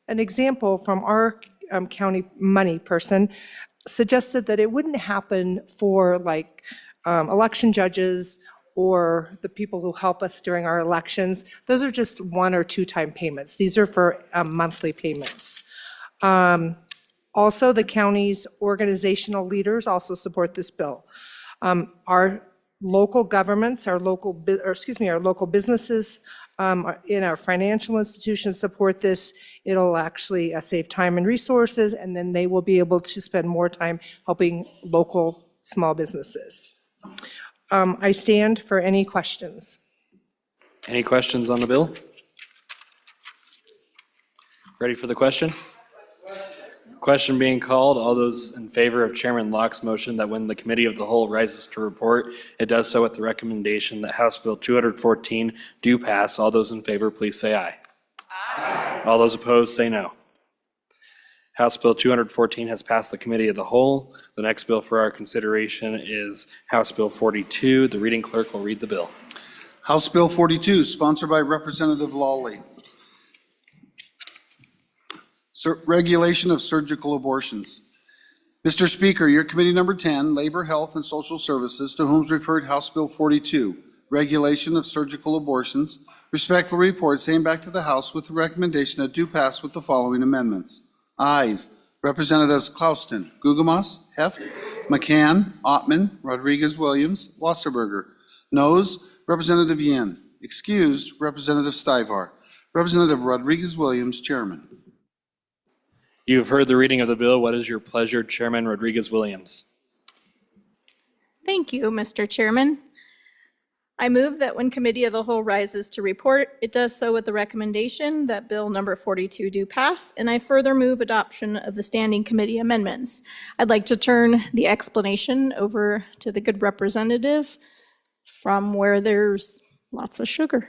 an example from our county money person suggested that it wouldn't happen for like election judges or the people who help us during our elections. Those are just 1 or 2 time payments. These are for monthly payments. Also, the county's organizational leaders also support this bill. Our local governments, our local businesses, in our financial institutions support this. It'll actually save time and resources, and then they will be able to spend more time helping local small businesses. I stand for any questions. Any questions on the bill? Ready for the question? Question being called. All those in favor of Chairman Locke's motion that when the Committee of the Whole rises to report, it does so with the recommendation that House Bill 214 do pass. All those in favor, please say aye. Aye. All those opposed, say no. House Bill 214 has passed the Committee of the Whole. The next bill for our consideration is House Bill 42. The reading clerk will read the bill. House Bill 42, sponsored by Representative Lawley. Regulation of surgical abortions. Mr. Speaker, your committee number 10, Labor, Health, and Social Services, to whom is referred House Bill 42, Regulation of Surgical Abortions, respectfully report same back to the House with the recommendation that do pass with the following amendments. Ayes, Representatives Klauston, Gugemas, Heft, McCann, Ottman, Rodriguez-Williams, Wasserberger. Noes, Representative Yin. Excused, Representative Stivar. Representative Rodriguez-Williams, Chairman. You have heard the reading of the bill. What is your pleasure, Chairman Rodriguez-Williams? Thank you, Mr. Chairman. I move that when Committee of the Whole rises to report, it does so with the recommendation that Bill number 42 do pass, and I further move adoption of the Standing Committee amendments. I'd like to turn the explanation over to the good representative from where there's lots of sugar.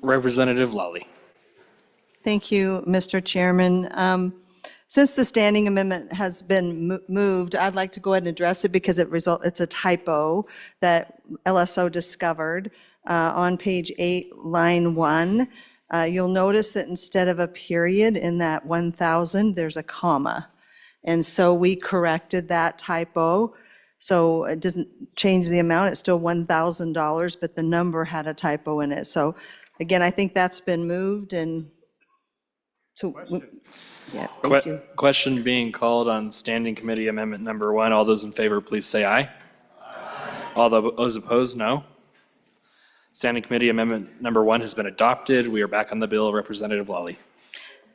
Representative Lawley. Thank you, Mr. Chairman. Since the standing amendment has been moved, I'd like to go ahead and address it because it's a typo that LSO discovered on page 8, line 1. You'll notice that instead of a period in that 1,000, there's a comma. And so we corrected that typo. So it doesn't change the amount. It's still $1,000, but the number had a typo in it. So again, I think that's been moved, and so, yeah, thank you. Question being called on Standing Committee Amendment number 1. All those in favor, please say aye. All those opposed, no. Standing Committee Amendment number 1 has been adopted. We are back on the bill. Representative Lawley.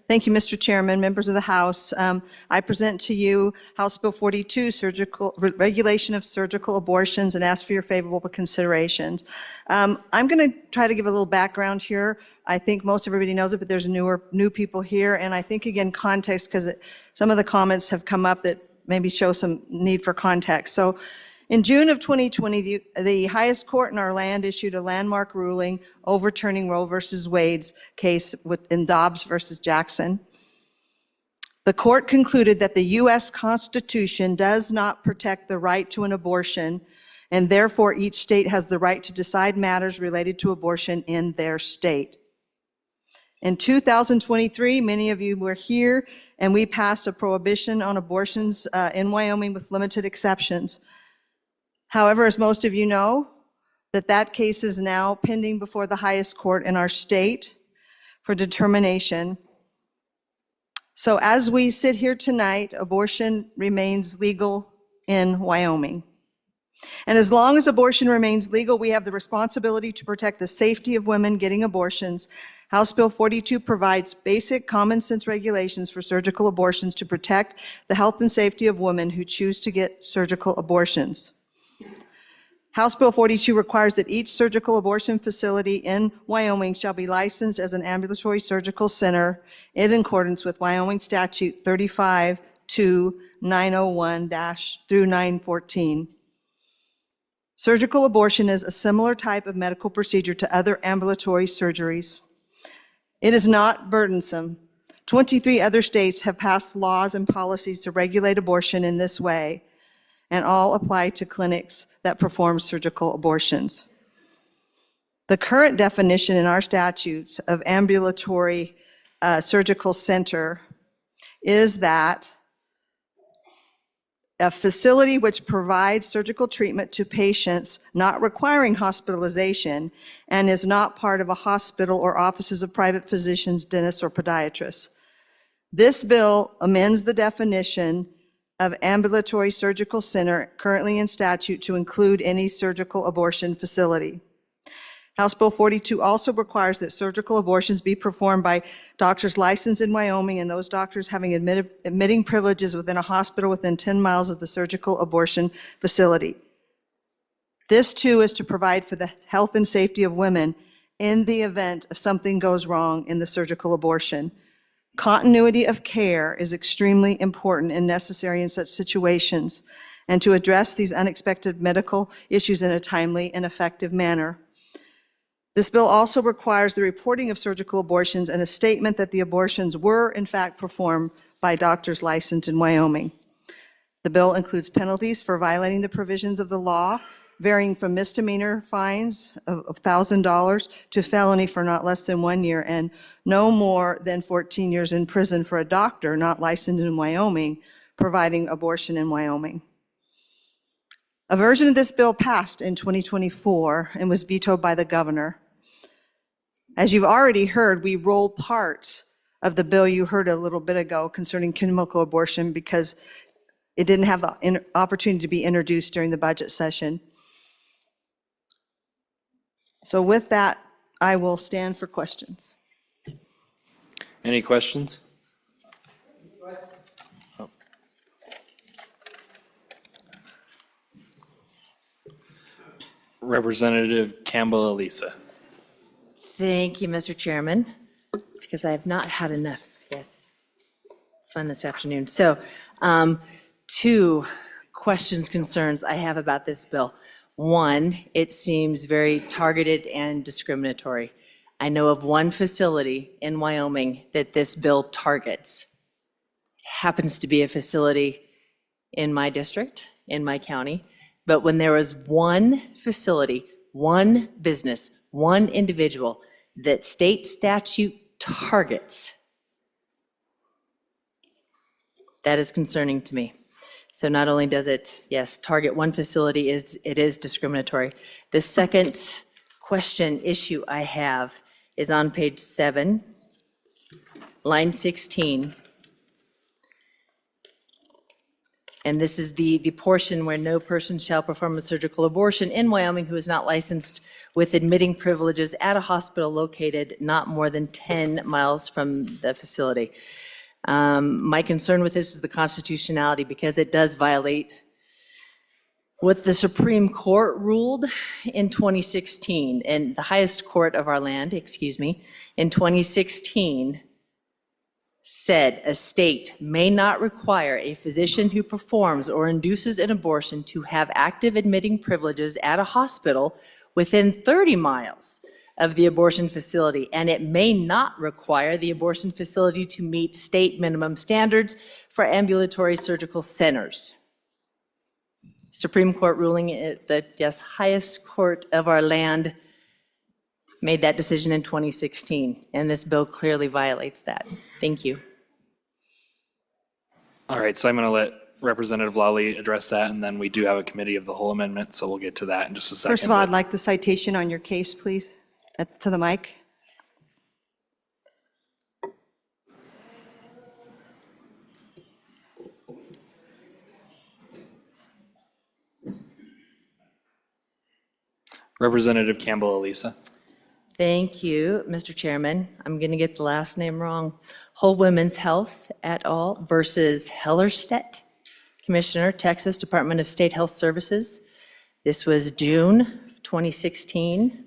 Thank you, Mr. Chairman, members of the House. I present to you House Bill 42, Regulation of Surgical Abortions, and ask for your favorable considerations. I'm going to try to give a little background here. I think most everybody knows it, but there's new people here, and I think, again, context, because some of the comments have come up that maybe show some need for context. So in June of 2020, the highest court in our land issued a landmark ruling overturning Roe versus Wade's case in Dobbs versus Jackson. The court concluded that the U.S. Constitution does not protect the right to an abortion, and therefore each state has the right to decide matters related to abortion in their state. In 2023, many of you were here, and we passed a prohibition on abortions in Wyoming with limited exceptions. However, as most of you know, that case is now pending before the highest court in our state for determination. So as we sit here tonight, abortion remains legal in Wyoming. And as long as abortion remains legal, we have the responsibility to protect the safety of women getting abortions. House Bill 42 provides basic common sense regulations for surgical abortions to protect the health and safety of women who choose to get surgical abortions. House Bill 42 requires that each surgical abortion facility in Wyoming shall be licensed as an ambulatory surgical center in accordance with Wyoming Statute 35-901-914. Surgical abortion is a similar type of medical procedure to other ambulatory surgeries. It is not burdensome. 23 other states have passed laws and policies to regulate abortion in this way, and all apply to clinics that perform surgical abortions. The current definition in our statutes of ambulatory surgical center is that a facility which provides surgical treatment to patients not requiring hospitalization and is not part of a hospital or offices of private physicians, dentists, or podiatrists. This bill amends the definition of ambulatory surgical center currently in statute to include any surgical abortion facility. House Bill 42 also requires that surgical abortions be performed by doctors licensed in Wyoming and those doctors having admitting privileges within a hospital within 10 miles of the surgical abortion facility. This too is to provide for the health and safety of women in the event of something goes wrong in the surgical abortion. Continuity of care is extremely important and necessary in such situations, and to address these unexpected medical issues in a timely and effective manner. This bill also requires the reporting of surgical abortions and a statement that the abortions were in fact performed by doctors licensed in Wyoming. The bill includes penalties for violating the provisions of the law, varying from misdemeanor fines of $1,000 to felony for not less than 1 year and no more than 14 years in prison for a doctor not licensed in Wyoming providing abortion in Wyoming. A version of this bill passed in 2024 and was vetoed by the governor. As you've already heard, we rolled parts of the bill you heard a little bit ago concerning chemical abortion because it didn't have the opportunity to be introduced during the budget session. So with that, I will stand for questions. Any questions? Oh. Representative Campbell Elisa. Thank you, Mr. Chairman, because I have not had enough, fun this afternoon. So, two questions, concerns I have about this bill. One, it seems very targeted and discriminatory. I know of one facility in Wyoming that this bill targets. It happens to be a facility in my district, in my county, but when there was one facility, one business, one individual that state statute targets, that is concerning to me. So not only does it, target one facility, it is discriminatory. The second issue I have is on page 7, line 16. And this is the portion where no person shall perform a surgical abortion in Wyoming who is not licensed with admitting privileges at a hospital located not more than 10 miles from the facility. My concern with this is the constitutionality because it does violate what the Supreme Court ruled in 2016, and the highest court of our land, in 2016, said a state may not require a physician who performs or induces an abortion to have active admitting privileges at a hospital within 30 miles of the abortion facility, and it may not require the abortion facility to meet state minimum standards for ambulatory surgical centers. Supreme Court ruling, the highest court of our land, made that decision in 2016, and this bill clearly violates that. Thank you. All right, so I'm going to let Representative Lawley address that, and then we do have a committee of the whole amendment, so we'll get to that in just a second. First of all, I'd like the citation on your case, please, to the mic. Representative Campbell Elisa. Thank you, Mr. Chairman. I'm going to get the last name wrong. Whole Women's Health et al. Versus Hellerstedt, Commissioner, Texas Department of State Health Services. This was June of 2016.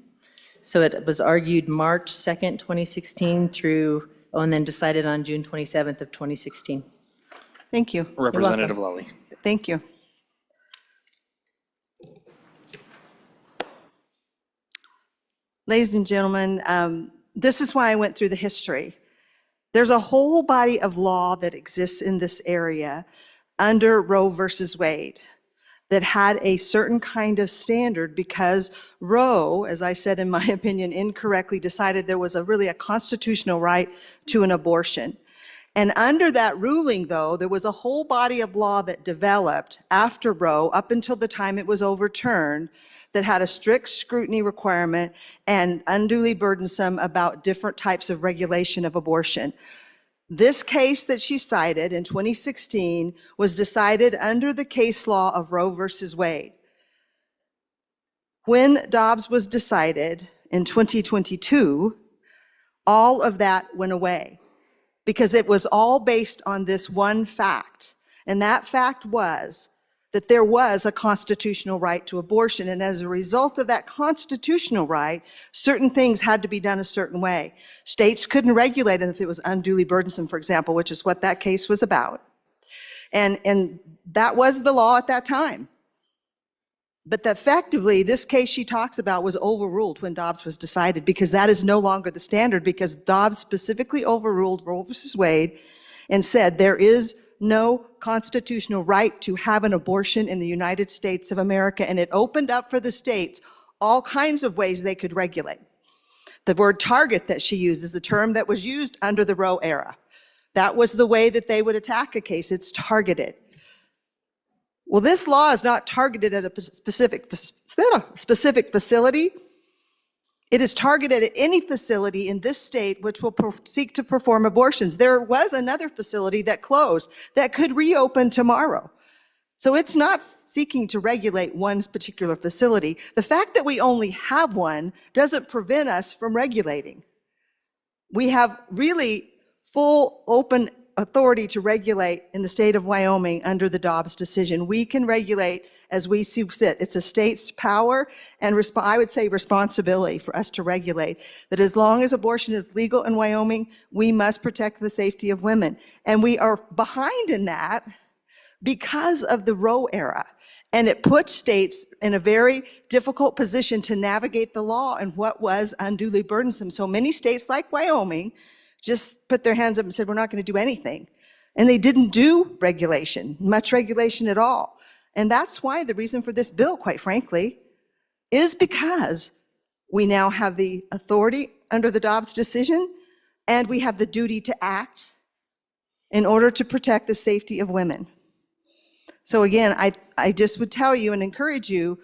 So it was argued March 2nd, 2016 through, and then decided on June 27th of 2016. Thank you. Representative Lally. Thank you. Ladies and gentlemen, this is why I went through the history. There's a whole body of law that exists in this area under Roe versus Wade that had a certain kind of standard because Roe, as I said in my opinion, incorrectly decided there was really a constitutional right to an abortion. And under that ruling, though, there was a whole body of law that developed after Roe up until the time it was overturned that had a strict scrutiny requirement and unduly burdensome about different types of regulation of abortion. This case that she cited in 2016 was decided under the case law of Roe versus Wade. When Dobbs was decided in 2022, all of that went away because it was all based on this one fact. And that fact was that there was a constitutional right to abortion. And as a result of that constitutional right, certain things had to be done a certain way. States couldn't regulate it if it was unduly burdensome, for example, which is what that case was about. And that was the law at that time. But effectively, this case she talks about was overruled when Dobbs was decided because that is no longer the standard because Dobbs specifically overruled Roe versus Wade and said there is no constitutional right to have an abortion in the United States of America, and it opened up for the states all kinds of ways they could regulate. The word target that she used is the term that was used under the Roe era. That was the way that they would attack a case. It's targeted. Well, this law is not targeted at a specific facility. It is targeted at any facility in this state which will seek to perform abortions. There was another facility that closed that could reopen tomorrow. So it's not seeking to regulate one particular facility. The fact that we only have one doesn't prevent us from regulating. We have really full open authority to regulate in the state of Wyoming under the Dobbs decision. We can regulate as we see fit. It's a state's power and I would say responsibility for us to regulate that as long as abortion is legal in Wyoming, we must protect the safety of women. And we are behind in that because of the Roe era. And it puts states in a very difficult position to navigate the law and what was unduly burdensome. So many states like Wyoming just put their hands up and said, we're not going to do anything. And they didn't do regulation, much regulation at all. And that's why the reason for this bill, quite frankly, is because we now have the authority under the Dobbs decision and we have the duty to act in order to protect the safety of women. So again, I just would tell you and encourage you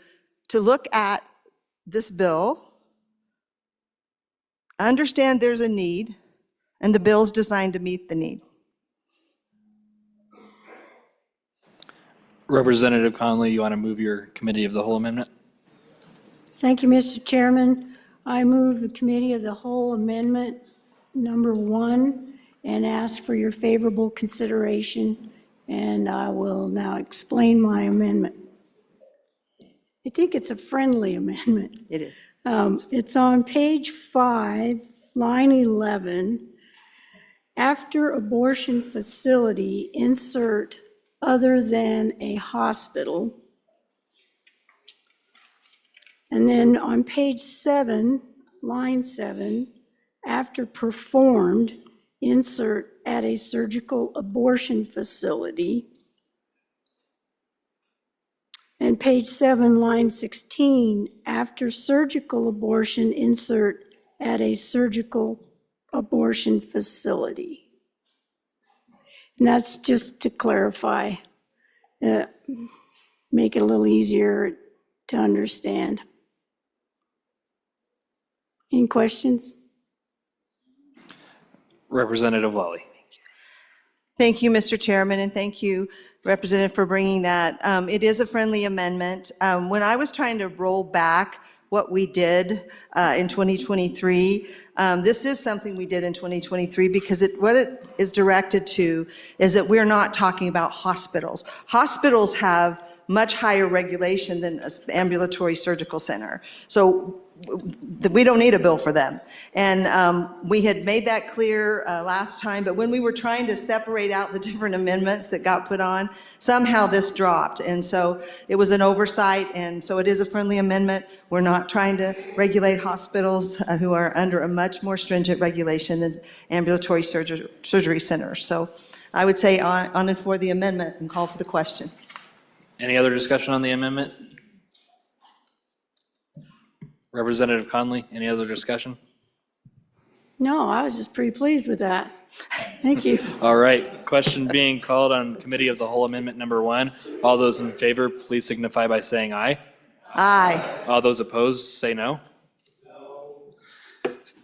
to look at this bill, understand there's a need, and the bill's designed to meet the need. Representative Conley, you want to move your committee of the whole amendment? Thank you, Mr. Chairman. I move the Committee of the Whole Amendment number 1 and ask for your favorable consideration. And I will now explain my amendment. I think it's a friendly amendment. It is. It's on page 5, line 11. After abortion facility, insert other than a hospital. And then on page 7, line 7, after performed, insert at a surgical abortion facility. And page 7, line 16, after surgical abortion, insert at a surgical abortion facility. And that's just to clarify, make it a little easier to understand. Any questions? Representative Lally. Thank you, Mr. Chairman, and thank you, Representative, for bringing that. It is a friendly amendment. When I was trying to roll back what we did in 2023. This is something we did in 2023 because what it is directed to is that we're not talking about hospitals. Hospitals have much higher regulation than an ambulatory surgical center. So we don't need a bill for them. And we had made that clear last time, but when we were trying to separate out the different amendments that got put on, somehow this dropped. And so it was an oversight, and so it is a friendly amendment. We're not trying to regulate hospitals who are under a much more stringent regulation than ambulatory surgery centers. So I would say on and for the amendment and call for the question. Any other discussion on the amendment? Representative Conley, any other discussion? No, I was just pretty pleased with that. Thank you. All right, question being called on Committee of the Whole Amendment number 1. All those in favor, please signify by saying aye. Aye. All those opposed, say no.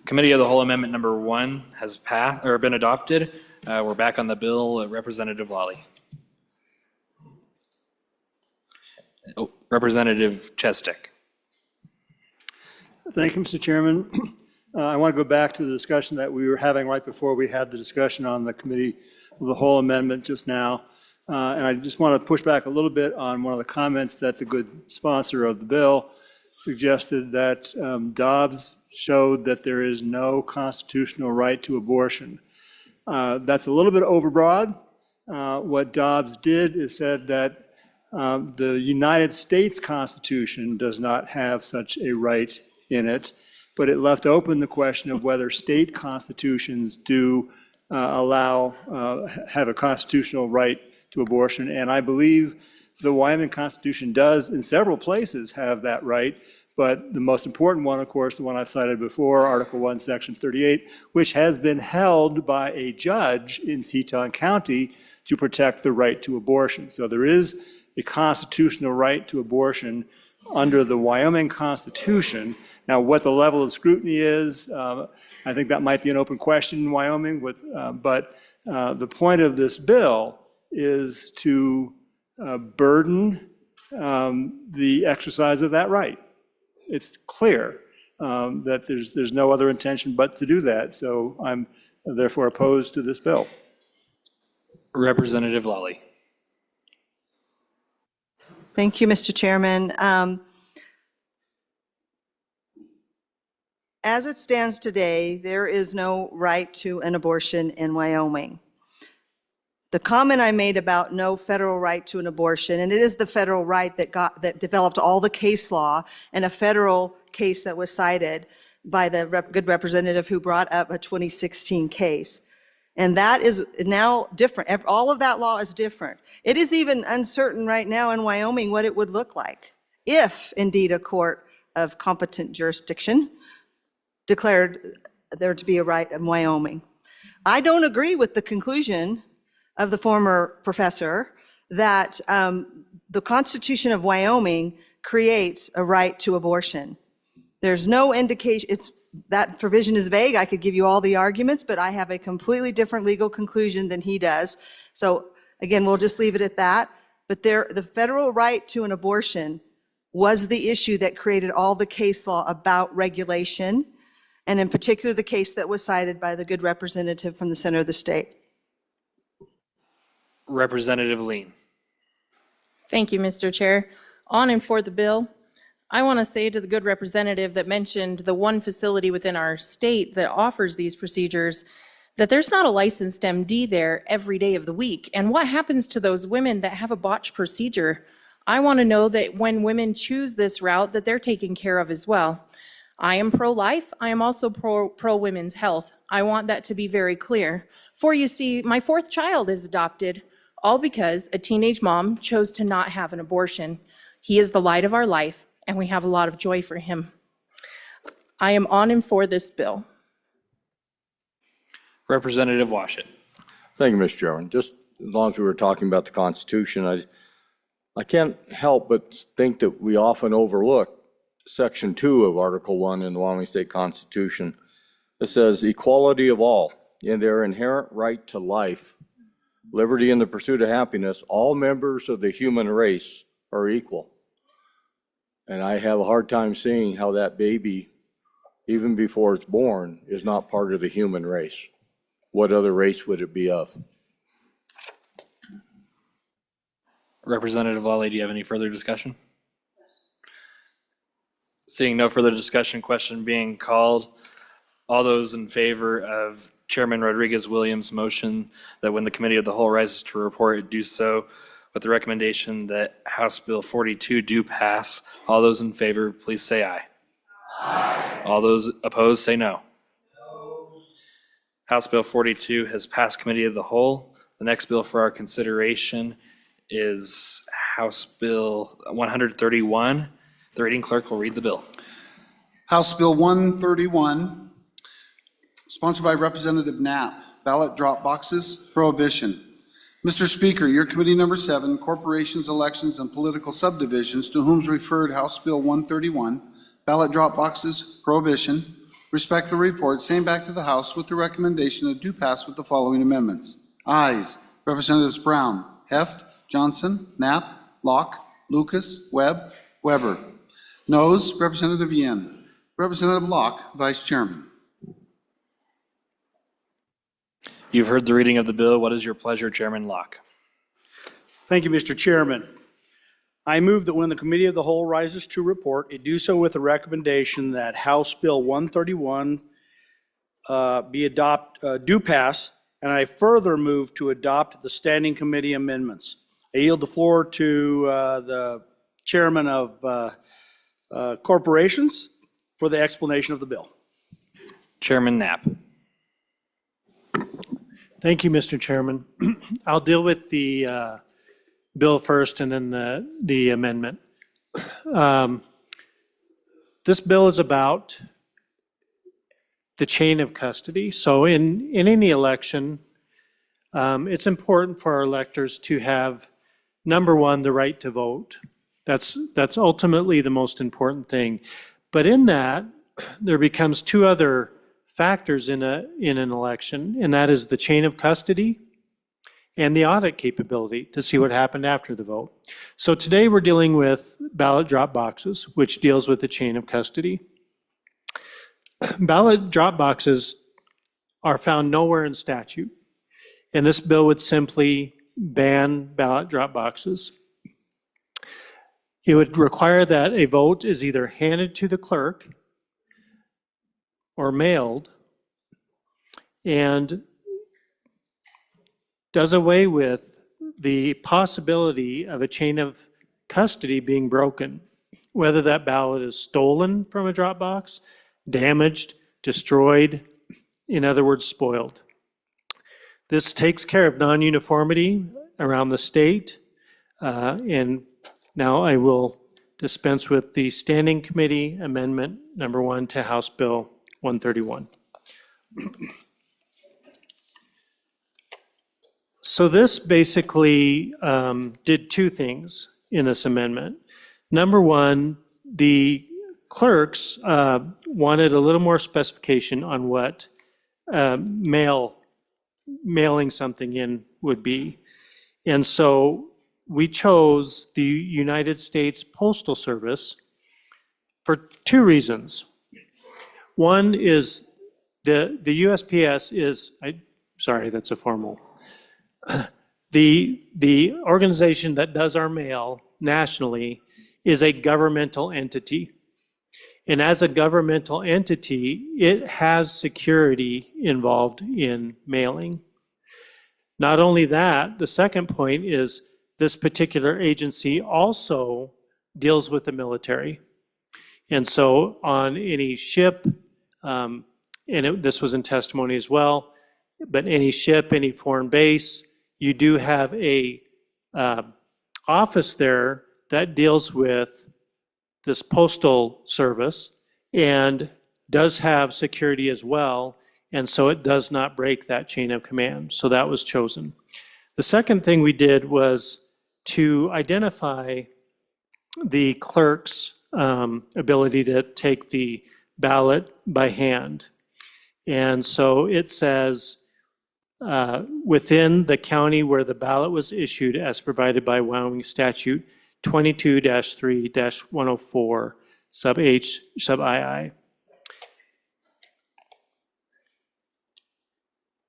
Committee of the Whole Amendment number 1 has passed or been adopted. We're back on the bill. Representative Lawley. Oh, Representative Chestek. Thank you, Mr. Chairman. I want to go back to the discussion that we were having right before we had the discussion on the Committee of the Whole Amendment just now. And I just want to push back a little bit on one of the comments that the good sponsor of the bill suggested, that Dobbs showed that there is no constitutional right to abortion. That's a little bit overbroad. What Dobbs did is said that the United States Constitution does not have such a right in it, but it left open the question of whether state constitutions do have a constitutional right to abortion. And I believe the Wyoming Constitution does, in several places, have that right. But the most important one, of course, the one I've cited before, Article 1, Section 38, which has been held by a judge in Teton County to protect the right to abortion. So there is a constitutional right to abortion under the Wyoming Constitution. Now, what the level of scrutiny is, I think that might be an open question in Wyoming, but the point of this bill is to burden the exercise of that right. It's clear that there's no other intention but to do that, so I'm therefore opposed to this bill. Representative Lawley. Thank you, Mr. Chairman. As it stands today, there is no right to an abortion in Wyoming. The comment I made about no federal right to an abortion, and it is the federal right that developed all the case law, and a federal case that was cited by the good representative who brought up a 2016 case. And that is now different. All of that law is different. It is even uncertain right now in Wyoming what it would look like if indeed a court of competent jurisdiction declared there to be a right in Wyoming. I don't agree with the conclusion of the former professor that the Constitution of Wyoming creates a right to abortion. There's no indication, that provision is vague. I could give you all the arguments, but I have a completely different legal conclusion than he does. So again, we'll just leave it at that. But the federal right to an abortion was the issue that created all the case law about regulation, and in particular, the case that was cited by the good representative from the center of the state. Representative Lean. Thank you, Mr. Chair. On and for the bill, I want to say to the good representative that mentioned the one facility within our state that offers these procedures, that there's not a licensed MD there every day of the week. And what happens to those women that have a botched procedure? I want to know that when women choose this route, that they're taken care of as well. I am pro-life. I am also pro-women's health. I want that to be very clear. For you see, my 4th child is adopted, all because a teenage mom chose to not have an abortion. He is the light of our life, and we have a lot of joy for him. I am on and for this bill. Representative Washit. Thank you, Mr. Chairman. Just as long as we were talking about the Constitution, I can't help but think that we often overlook Section 2 of Article 1 in the Wyoming State Constitution. It says, equality of all in their inherent right to life, liberty, and the pursuit of happiness, all members of the human race are equal. And I have a hard time seeing how that baby, even before it's born, is not part of the human race. What other race would it be of? Representative Lawley, do you have any further discussion? Seeing no further discussion, question being called. All those in favor of Chairman Rodriguez-Williams' motion that when the Committee of the Whole rises to report, it do so with the recommendation that House Bill 42 do pass. All those in favor, please say aye. Aye. All those opposed, say no. House Bill 42 has passed Committee of the Whole. The next bill for our consideration is House Bill 131. The reading clerk will read the bill. House Bill 131, sponsored by Representative Knapp, ballot drop boxes, prohibition. Mr. Speaker, your committee number 7, Corporations, Elections, and Political Subdivisions, to whom is referred House Bill 131, ballot drop boxes, prohibition, respect the report, same back to the House with the recommendation that do pass with the following amendments. Ayes, Representatives Brown, Heft, Johnson, Knapp, Locke, Lucas, Webb, Weber. Noes, Representative Yin. Representative Locke, Vice Chairman. You've heard the reading of the bill. What is your pleasure, Chairman Locke? Thank you, Mr. Chairman. I move that when the Committee of the Whole rises to report, it do so with the recommendation that House Bill 131 do pass, and I further move to adopt the Standing Committee amendments. I yield the floor to the Chairman of Corporations for the explanation of the bill. Chairman Knapp. Thank you, Mr. Chairman. I'll deal with the bill first and then the amendment. This bill is about the chain of custody. So in any election, it's important for our electors to have, number one, the right to vote. That's ultimately the most important thing. But in that, there becomes two other factors in an election, and that is the chain of custody and the audit capability to see what happened after the vote. So today we're dealing with ballot drop boxes, which deals with the chain of custody. Ballot drop boxes are found nowhere in statute, and this bill would simply ban ballot drop boxes. It would require that a vote is either handed to the clerk or mailed, and does away with the possibility of a chain of custody being broken, whether that ballot is stolen from a drop box, damaged, destroyed, in other words, spoiled. This takes care of non-uniformity around the state, and now I will dispense with the Standing Committee Amendment number 1 to House Bill 131. So this basically did two things in this amendment. Number one, the clerks wanted a little more specification on what mailing something in would be. And so we chose the United States Postal Service for two reasons. One is the USPS is, sorry, that's a formal. The organization that does our mail nationally is a governmental entity. And as a governmental entity, it has security involved in mailing. Not only that, the second point is this particular agency also deals with the military. And so on any ship, this was in testimony as well, but any ship, any foreign base, you do have a office there that deals with this postal service and does have security as well, and so it does not break that chain of command. So that was chosen. The second thing we did was to identify the clerk's ability to take the ballot by hand. And so it says, within the county where the ballot was issued as provided by Wyoming statute 22-3-104, sub H, sub II.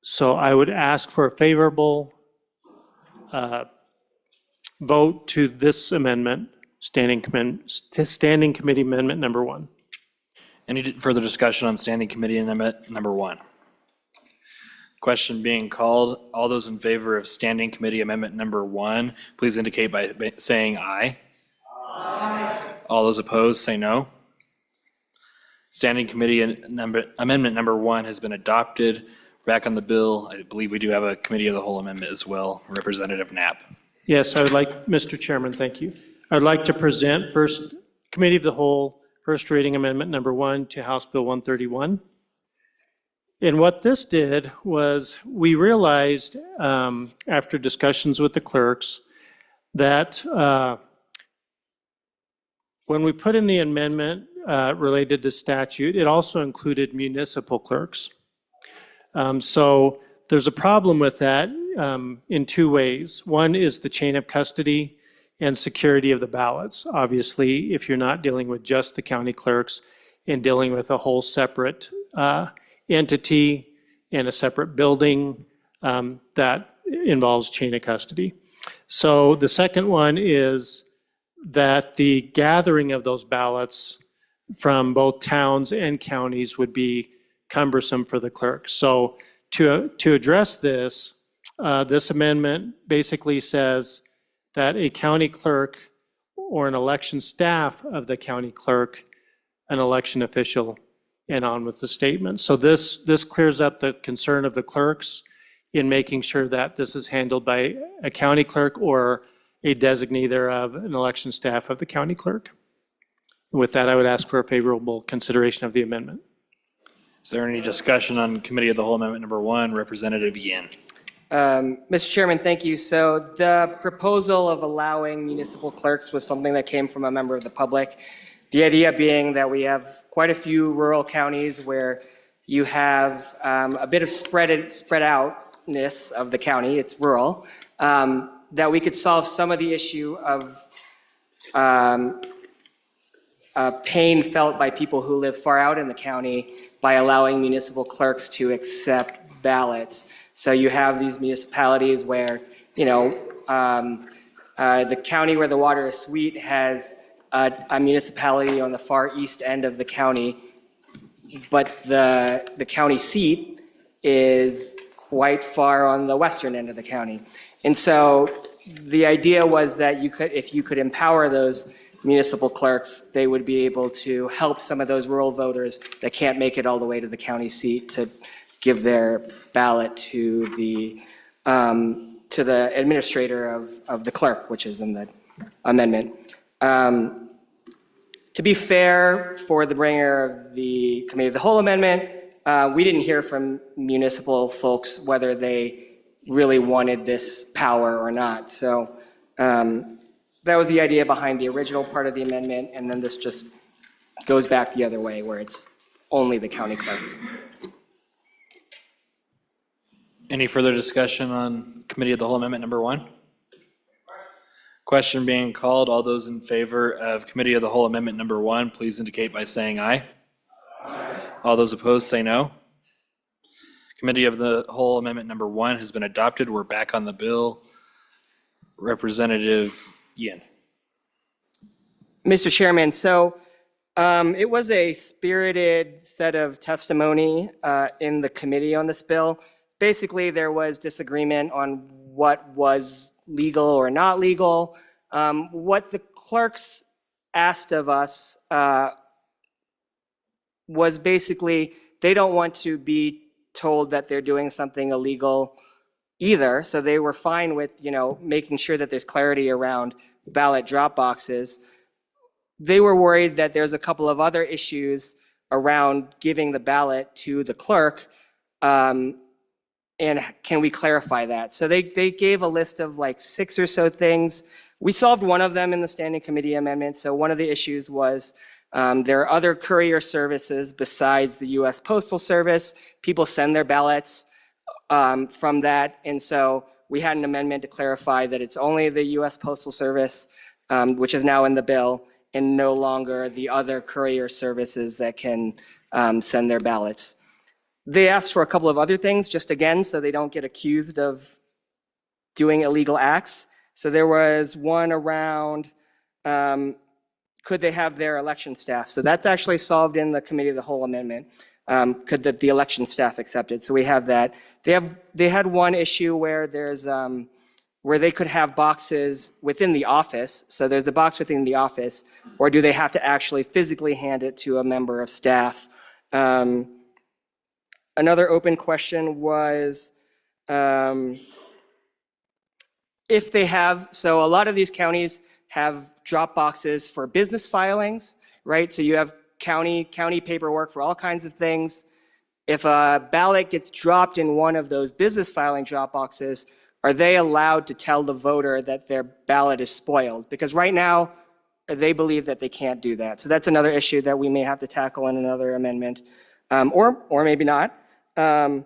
So I would ask for a favorable vote to this amendment, Standing Committee Amendment Number 1. Any further discussion on Standing Committee Amendment Number 1? Question being called. All those in favor of Standing Committee Amendment Number 1, please indicate by saying aye. Aye. All those opposed, say no. Standing Committee Amendment Number 1 has been adopted. Back on the bill, I believe we do have a Committee of the Whole amendment as well. Representative Knapp. Yes, I would like, Mr. Chairman, thank you. I'd like to present first Committee of the Whole, first reading Amendment Number 1 to House Bill 131. And what this did was we realized after discussions with the clerks that when we put in the amendment related to statute, it also included municipal clerks. So there's a problem with that in two ways. One is the chain of custody and security of the ballots. Obviously, if you're not dealing with just the county clerks and dealing with a whole separate entity and a separate building, that involves chain of custody. So the second one is that the gathering of those ballots from both towns and counties would be cumbersome for the clerk. So to address this, this amendment basically says that a county clerk or an election staff of the county clerk, an election official, and on with the statement. So this clears up the concern of the clerks in making sure that this is handled by a county clerk or a designee thereof, an election staff of the county clerk. With that, I would ask for a favorable consideration of the amendment. Is there any discussion on Committee of the Whole Amendment Number 1? Representative Yin. Mr. Chairman, thank you. So the proposal of allowing municipal clerks was something that came from a member of the public. The idea being that we have quite a few rural counties where you have a bit of spread outness of the county, it's rural, that we could solve some of the issue of pain felt by people who live far out in the county by allowing municipal clerks to accept ballots. So you have these municipalities where, the county where the water is sweet has a municipality on the far east end of the county, but the county seat is quite far on the western end of the county. And so the idea was that if you could empower those municipal clerks, they would be able to help some of those rural voters that can't make it all the way to the county seat to give their ballot to the administrator of the clerk, which is in the amendment. To be fair, for the bringer of the Committee of the Whole amendment, we didn't hear from municipal folks whether they really wanted this power or not. So that was the idea behind the original part of the amendment, and then this just goes back the other way where it's only the county clerk. Any further discussion on Committee of the Whole Amendment Number 1? Question being called. All those in favor of Committee of the Whole Amendment Number 1, please indicate by saying aye. Aye. All those opposed, say no. Committee of the Whole Amendment Number 1 has been adopted. We're back on the bill. Representative Yin. Mr. Chairman, so it was a spirited set of testimony in the committee on this bill. Basically, there was disagreement on what was legal or not legal. What the clerks asked of us was basically they don't want to be told that they're doing something illegal either. So they were fine with, making sure that there's clarity around ballot drop boxes. They were worried that there's a couple of other issues around giving the ballot to the clerk. And can we clarify that? So they gave a list of like 6 or so things. We solved one of them in the Standing Committee amendment. So one of the issues was there are other courier services besides the U.S. Postal Service. People send their ballots from that. And so we had an amendment to clarify that it's only the U.S. Postal Service which is now in the bill, and no longer the other courier services that can send their ballots. They asked for a couple of other things, just again, so they don't get accused of doing illegal acts. So there was one around, could they have their election staff? So that's actually solved in the Committee of the Whole amendment. Could the election staff accept it? So we have that. They had one issue where there's, where they could have boxes within the office. So there's the box within the office, or do they have to actually physically hand it to a member of staff? Another open question was, if they have, so a lot of these counties have drop boxes for business filings, right? So you have county paperwork for all kinds of things. If a ballot gets dropped in one of those business filing drop boxes, are they allowed to tell the voter that their ballot is spoiled? Because right now, they believe that they can't do that. So that's another issue that we may have to tackle in another amendment, or maybe not. And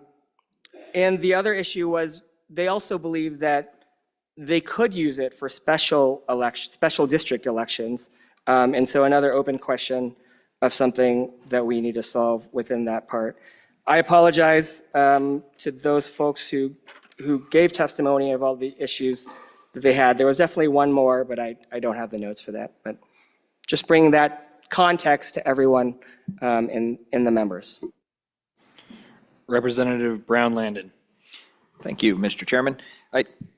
the other issue was they also believe that they could use it for special district elections. And so another open question of something that we need to solve within that part. I apologize to those folks who gave testimony of all the issues that they had. There was definitely one more, but I don't have the notes for that. But just bringing that context to everyone in the members. Representative Brown-Landon. Thank you, Mr. Chairman.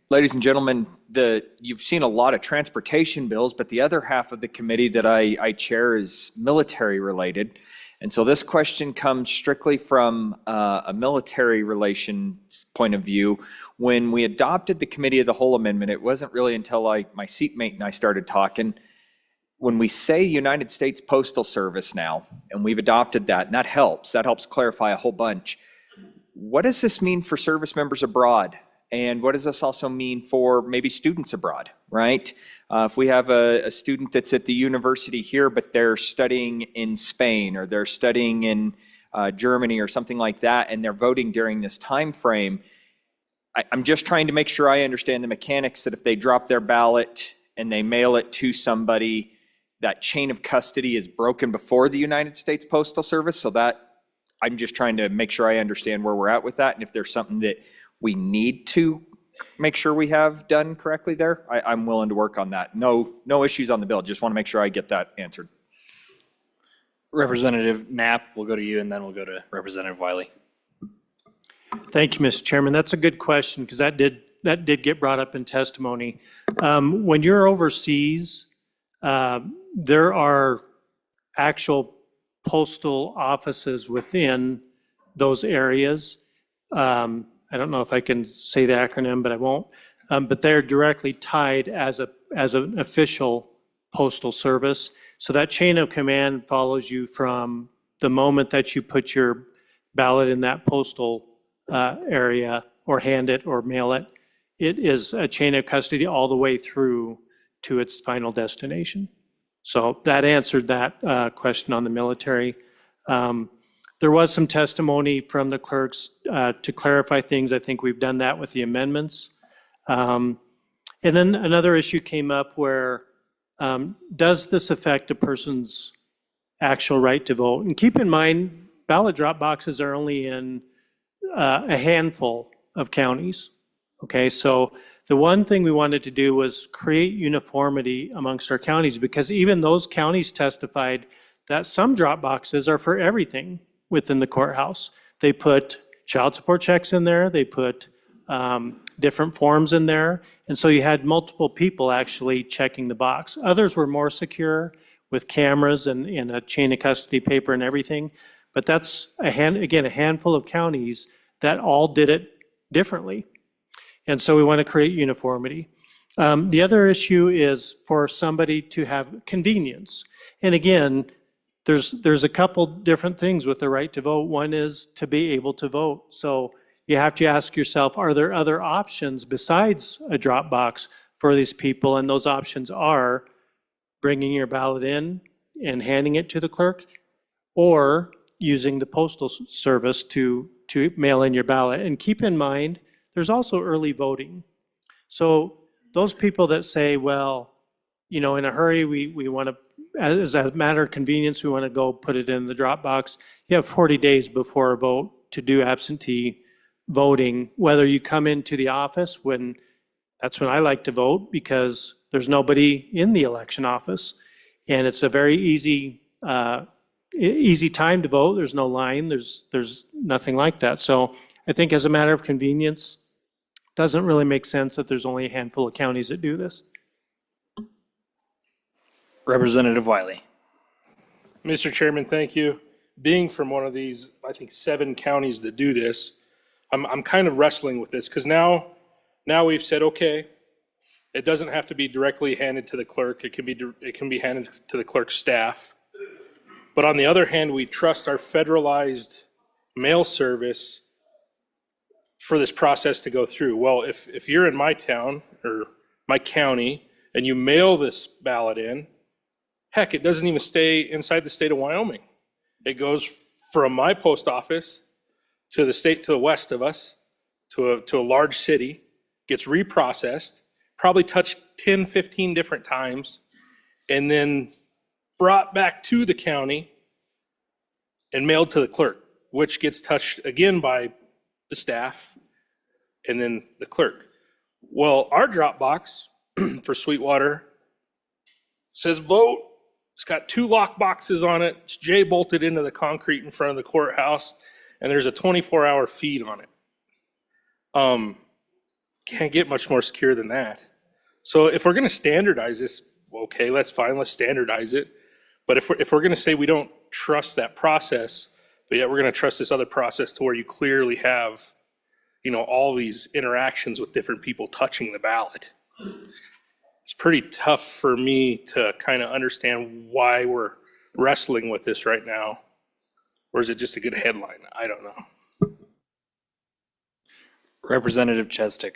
Ladies and gentlemen, you've seen a lot of transportation bills, but the other half of the committee that I chair is military related. And so this question comes strictly from a military relations point of view. When we adopted the Committee of the Whole Amendment, it wasn't really until my seatmate and I started talking. When we say United States Postal Service now, and we've adopted that, and that helps clarify a whole bunch. What does this mean for service members abroad? And what does this also mean for maybe students abroad, right? If we have a student that's at the university here, but they're studying in Spain, or they're studying in Germany or something like that, and they're voting during this time frame, I'm just trying to make sure I understand the mechanics that if they drop their ballot and they mail it to somebody, that chain of custody is broken before the United States Postal Service. So that I'm just trying to make sure I understand where we're at with that, and if there's something that we need to make sure we have done correctly there, I'm willing to work on that. No issues on the bill. Just want to make sure I get that answered. Representative Knapp, we'll go to you, and then we'll go to Representative Wiley. Thank you, Mr. Chairman. That's a good question, because that did get brought up in testimony. When you're overseas, there are actual postal offices within those areas. I don't know if I can say the acronym, but I won't. But they're directly tied as an official postal service. So that chain of command follows you from the moment that you put your ballot in that postal area, or hand it or mail it. It is a chain of custody all the way through to its final destination. So that answered that question on the military. There was some testimony from the clerks to clarify things. I think we've done that with the amendments. And then another issue came up where, does this affect a person's actual right to vote? And keep in mind, ballot drop boxes are only in a handful of counties. Okay, so the one thing we wanted to do was create uniformity amongst our counties, because even those counties testified that some drop boxes are for everything within the courthouse. They put child support checks in there, they put different forms in there, and so you had multiple people actually checking the box. Others were more secure with cameras and a chain of custody paper and everything, but that's, again, a handful of counties that all did it differently. And so we want to create uniformity. The other issue is for somebody to have convenience. And again, there's a couple different things with the right to vote. One is to be able to vote. So you have to ask yourself, are there other options besides a drop box for these people? And those options are bringing your ballot in and handing it to the clerk, or using the postal service to mail in your ballot. And keep in mind, there's also early voting. So those people that say, well, in a hurry, we want to, as a matter of convenience, we want to go put it in the drop box. You have 40 days before a vote to do absentee voting, whether you come into the office that's when I like to vote, because there's nobody in the election office. And it's a very easy time to vote. There's no line, there's nothing like that. So I think as a matter of convenience, doesn't really make sense that there's only a handful of counties that do this. Representative Wiley. Mr. Chairman, thank you. Being from one of these, I think 7 counties that do this, I'm kind of wrestling with this, because now we've said, okay, it doesn't have to be directly handed to the clerk. It can be handed to the clerk's staff. But on the other hand, we trust our federalized mail service for this process to go through. Well, if you're in my town or my county and you mail this ballot in, heck, it doesn't even stay inside the state of Wyoming. It goes from my post office to the state to the west of us, to a large city, gets reprocessed, probably touched 10, 15 different times, and then brought back to the county and mailed to the clerk, which gets touched again by the staff and then the clerk. Well, our drop box for Sweetwater says vote. It's got 2 lock boxes on it. It's J-bolted into the concrete in front of the courthouse, and there's a 24-hour feed on it. Can't get much more secure than that. So if we're going to standardize this, okay, that's fine. Let's standardize it. But if we're going to say we don't trust that process, but yet we're going to trust this other process to where you clearly have, all these interactions with different people touching the ballot, it's pretty tough for me to kind of understand why we're wrestling with this right now. Or is it just a good headline? I don't know. Representative Chestik.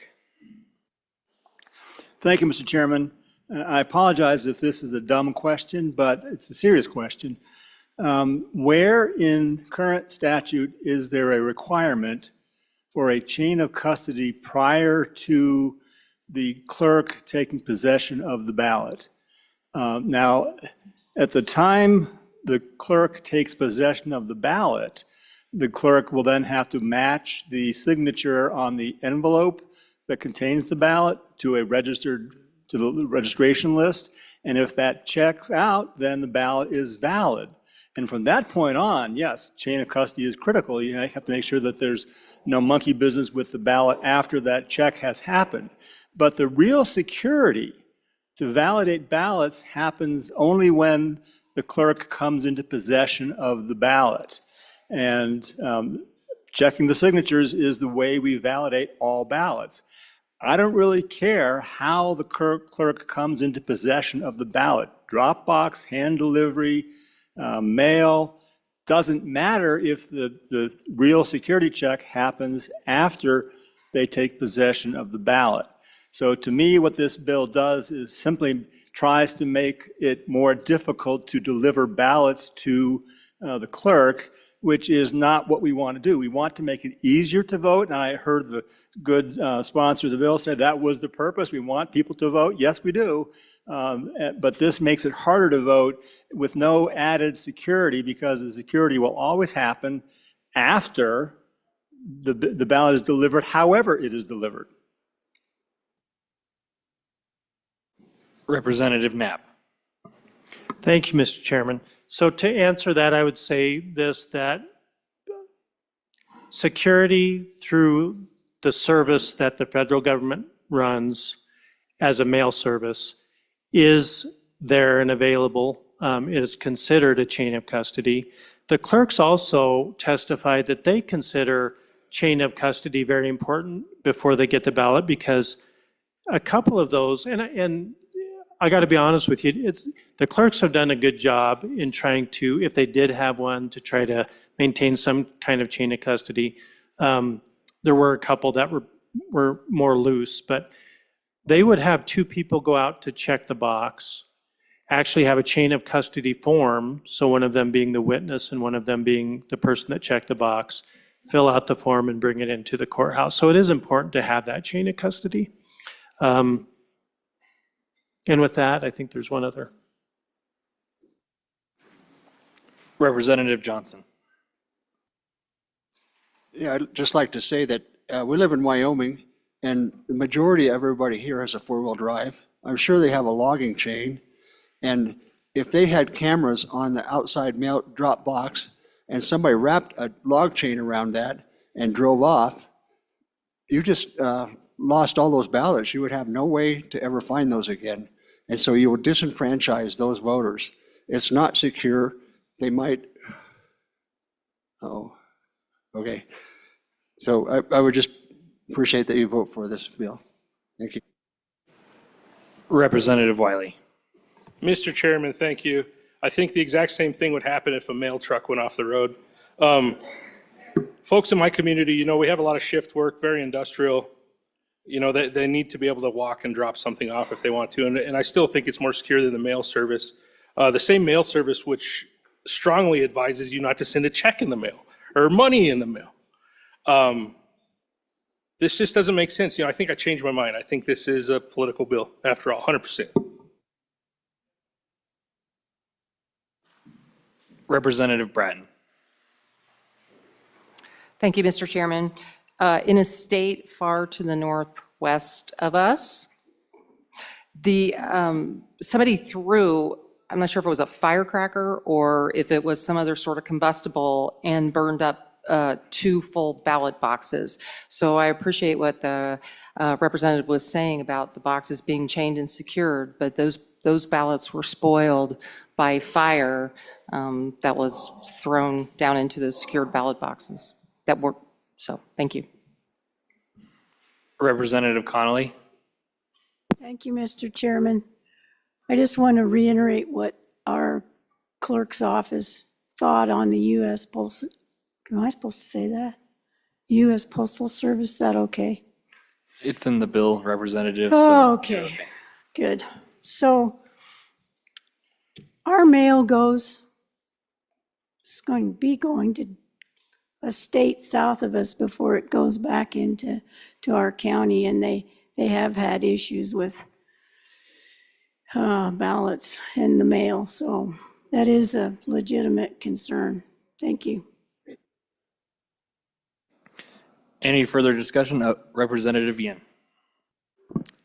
Thank you, Mr. Chairman. And I apologize if this is a dumb question, but it's a serious question. Where in current statute is there a requirement for a chain of custody prior to the clerk taking possession of the ballot? Now, at the time the clerk takes possession of the ballot, the clerk will then have to match the signature on the envelope that contains the ballot to the registration list. And if that checks out, then the ballot is valid. And from that point on, yes, chain of custody is critical. You have to make sure that there's no monkey business with the ballot after that check has happened. But the real security to validate ballots happens only when the clerk comes into possession of the ballot. And checking the signatures is the way we validate all ballots. I don't really care how the clerk comes into possession of the ballot. Dropbox, hand delivery, mail, doesn't matter if the real security check happens after they take possession of the ballot. So to me, what this bill does is simply tries to make it more difficult to deliver ballots to the clerk, which is not what we want to do. We want to make it easier to vote, and I heard the good sponsor of the bill say that was the purpose. We want people to vote. Yes, we do. But this makes it harder to vote with no added security, because the security will always happen after the ballot is delivered, however it is delivered. Representative Knapp. Thank you, Mr. Chairman. So to answer that, I would say this, that security through the service that the federal government runs as a mail service is there and available. It is considered a chain of custody. The clerks also testified that they consider chain of custody very important before they get the ballot, because a couple of those, and I got to be honest with you, the clerks have done a good job in trying to, if they did have one, to try to maintain some kind of chain of custody. There were a couple that were more loose, but they would have 2 people go out to check the box, actually have a chain of custody form, so one of them being the witness and one of them being the person that checked the box, fill out the form and bring it into the courthouse. So it is important to have that chain of custody. And with that, I think there's one other. Representative Johnson. Yeah, I'd just like to say that we live in Wyoming, and the majority of everybody here has a four-wheel drive. I'm sure they have a logging chain, and if they had cameras on the outside mail drop box and somebody wrapped a log chain around that and drove off, you just lost all those ballots. You would have no way to ever find those again. And so you would disenfranchise those voters. It's not secure. They might, oh, okay. So I would just appreciate that you vote for this bill. Thank you. Representative Wiley. Mr. Chairman, thank you. I think the exact same thing would happen if a mail truck went off the road. Folks in my community, you know, we have a lot of shift work, very industrial. You know, they need to be able to walk and drop something off if they want to. And I still think it's more secure than the mail service. The same mail service which strongly advises you not to send a check in the mail or money in the mail. This just doesn't make sense. You know, I think I changed my mind. I think this is a political bill after all, 100%. Representative Bratton. Thank you, Mr. Chairman. In a state far to the northwest of us, somebody threw, I'm not sure if it was a firecracker or if it was some other sort of combustible, and burned up 2 full ballot boxes. So I appreciate what the representative was saying about the boxes being chained and secured, but those ballots were spoiled by fire that was thrown down into the secured ballot boxes that were, so thank you. Representative Connolly. Thank you, Mr. Chairman. I just want to reiterate what our clerk's office thought on the U.S. Postal, am I supposed to say that? U.S. Postal Service, is that okay? It's in the bill, Representative. Oh, okay, good. So our mail goes, it's going to be going to a state south of us before it goes back into our county, and they have had issues with ballots in the mail. So that is a legitimate concern. Thank you. Any further discussion? Representative Yin.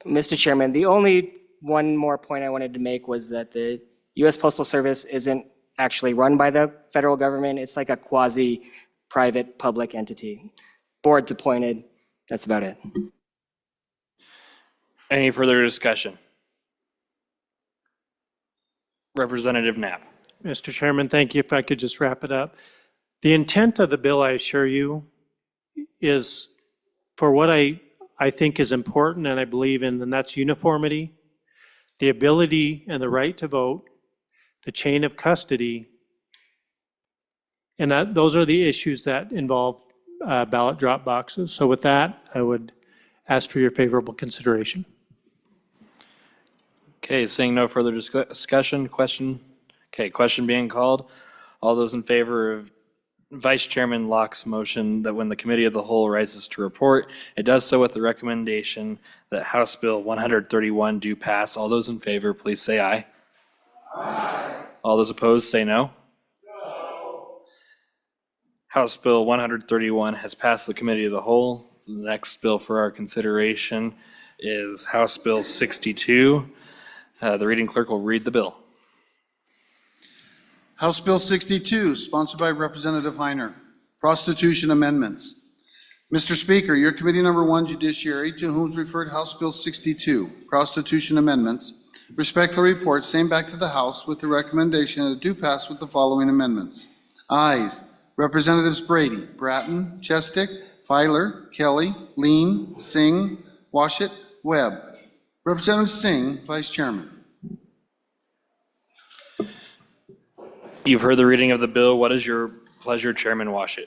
Mr. Chairman, the only one more point I wanted to make was that the U.S. Postal Service isn't actually run by the federal government. It's like a quasi-private public entity. Board's appointed. That's about it. Any further discussion? Representative Knapp. Mr. Chairman, thank you. If I could just wrap it up. The intent of the bill, I assure you, is for what I think is important and I believe in, and that's uniformity, the ability and the right to vote, the chain of custody, and those are the issues that involve ballot drop boxes. So with that, I would ask for your favorable consideration. Okay, seeing no further discussion, question being called. All those in favor of Vice Chairman Locke's motion that when the Committee of the Whole rises to report, it does so with the recommendation that House Bill 131 do pass. All those in favor, please say aye. Aye. All those opposed, say no. No. House Bill 131 has passed the Committee of the Whole. The next bill for our consideration is House Bill 62. The reading clerk will read the bill. House Bill 62, sponsored by Representative Heiner. Prostitution amendments. Mr. Speaker, your Committee Number 1 Judiciary, to whom is referred House Bill 62, Prostitution Amendments, respectfully report same back to the House with the recommendation that it do pass with the following amendments. Ayes, Representatives Brady, Bratton, Chestick, Filer, Kelly, Lean, Singh, Washit, Webb. Representative Singh, Vice Chairman. You've heard the reading of the bill. What is your pleasure, Chairman Washit?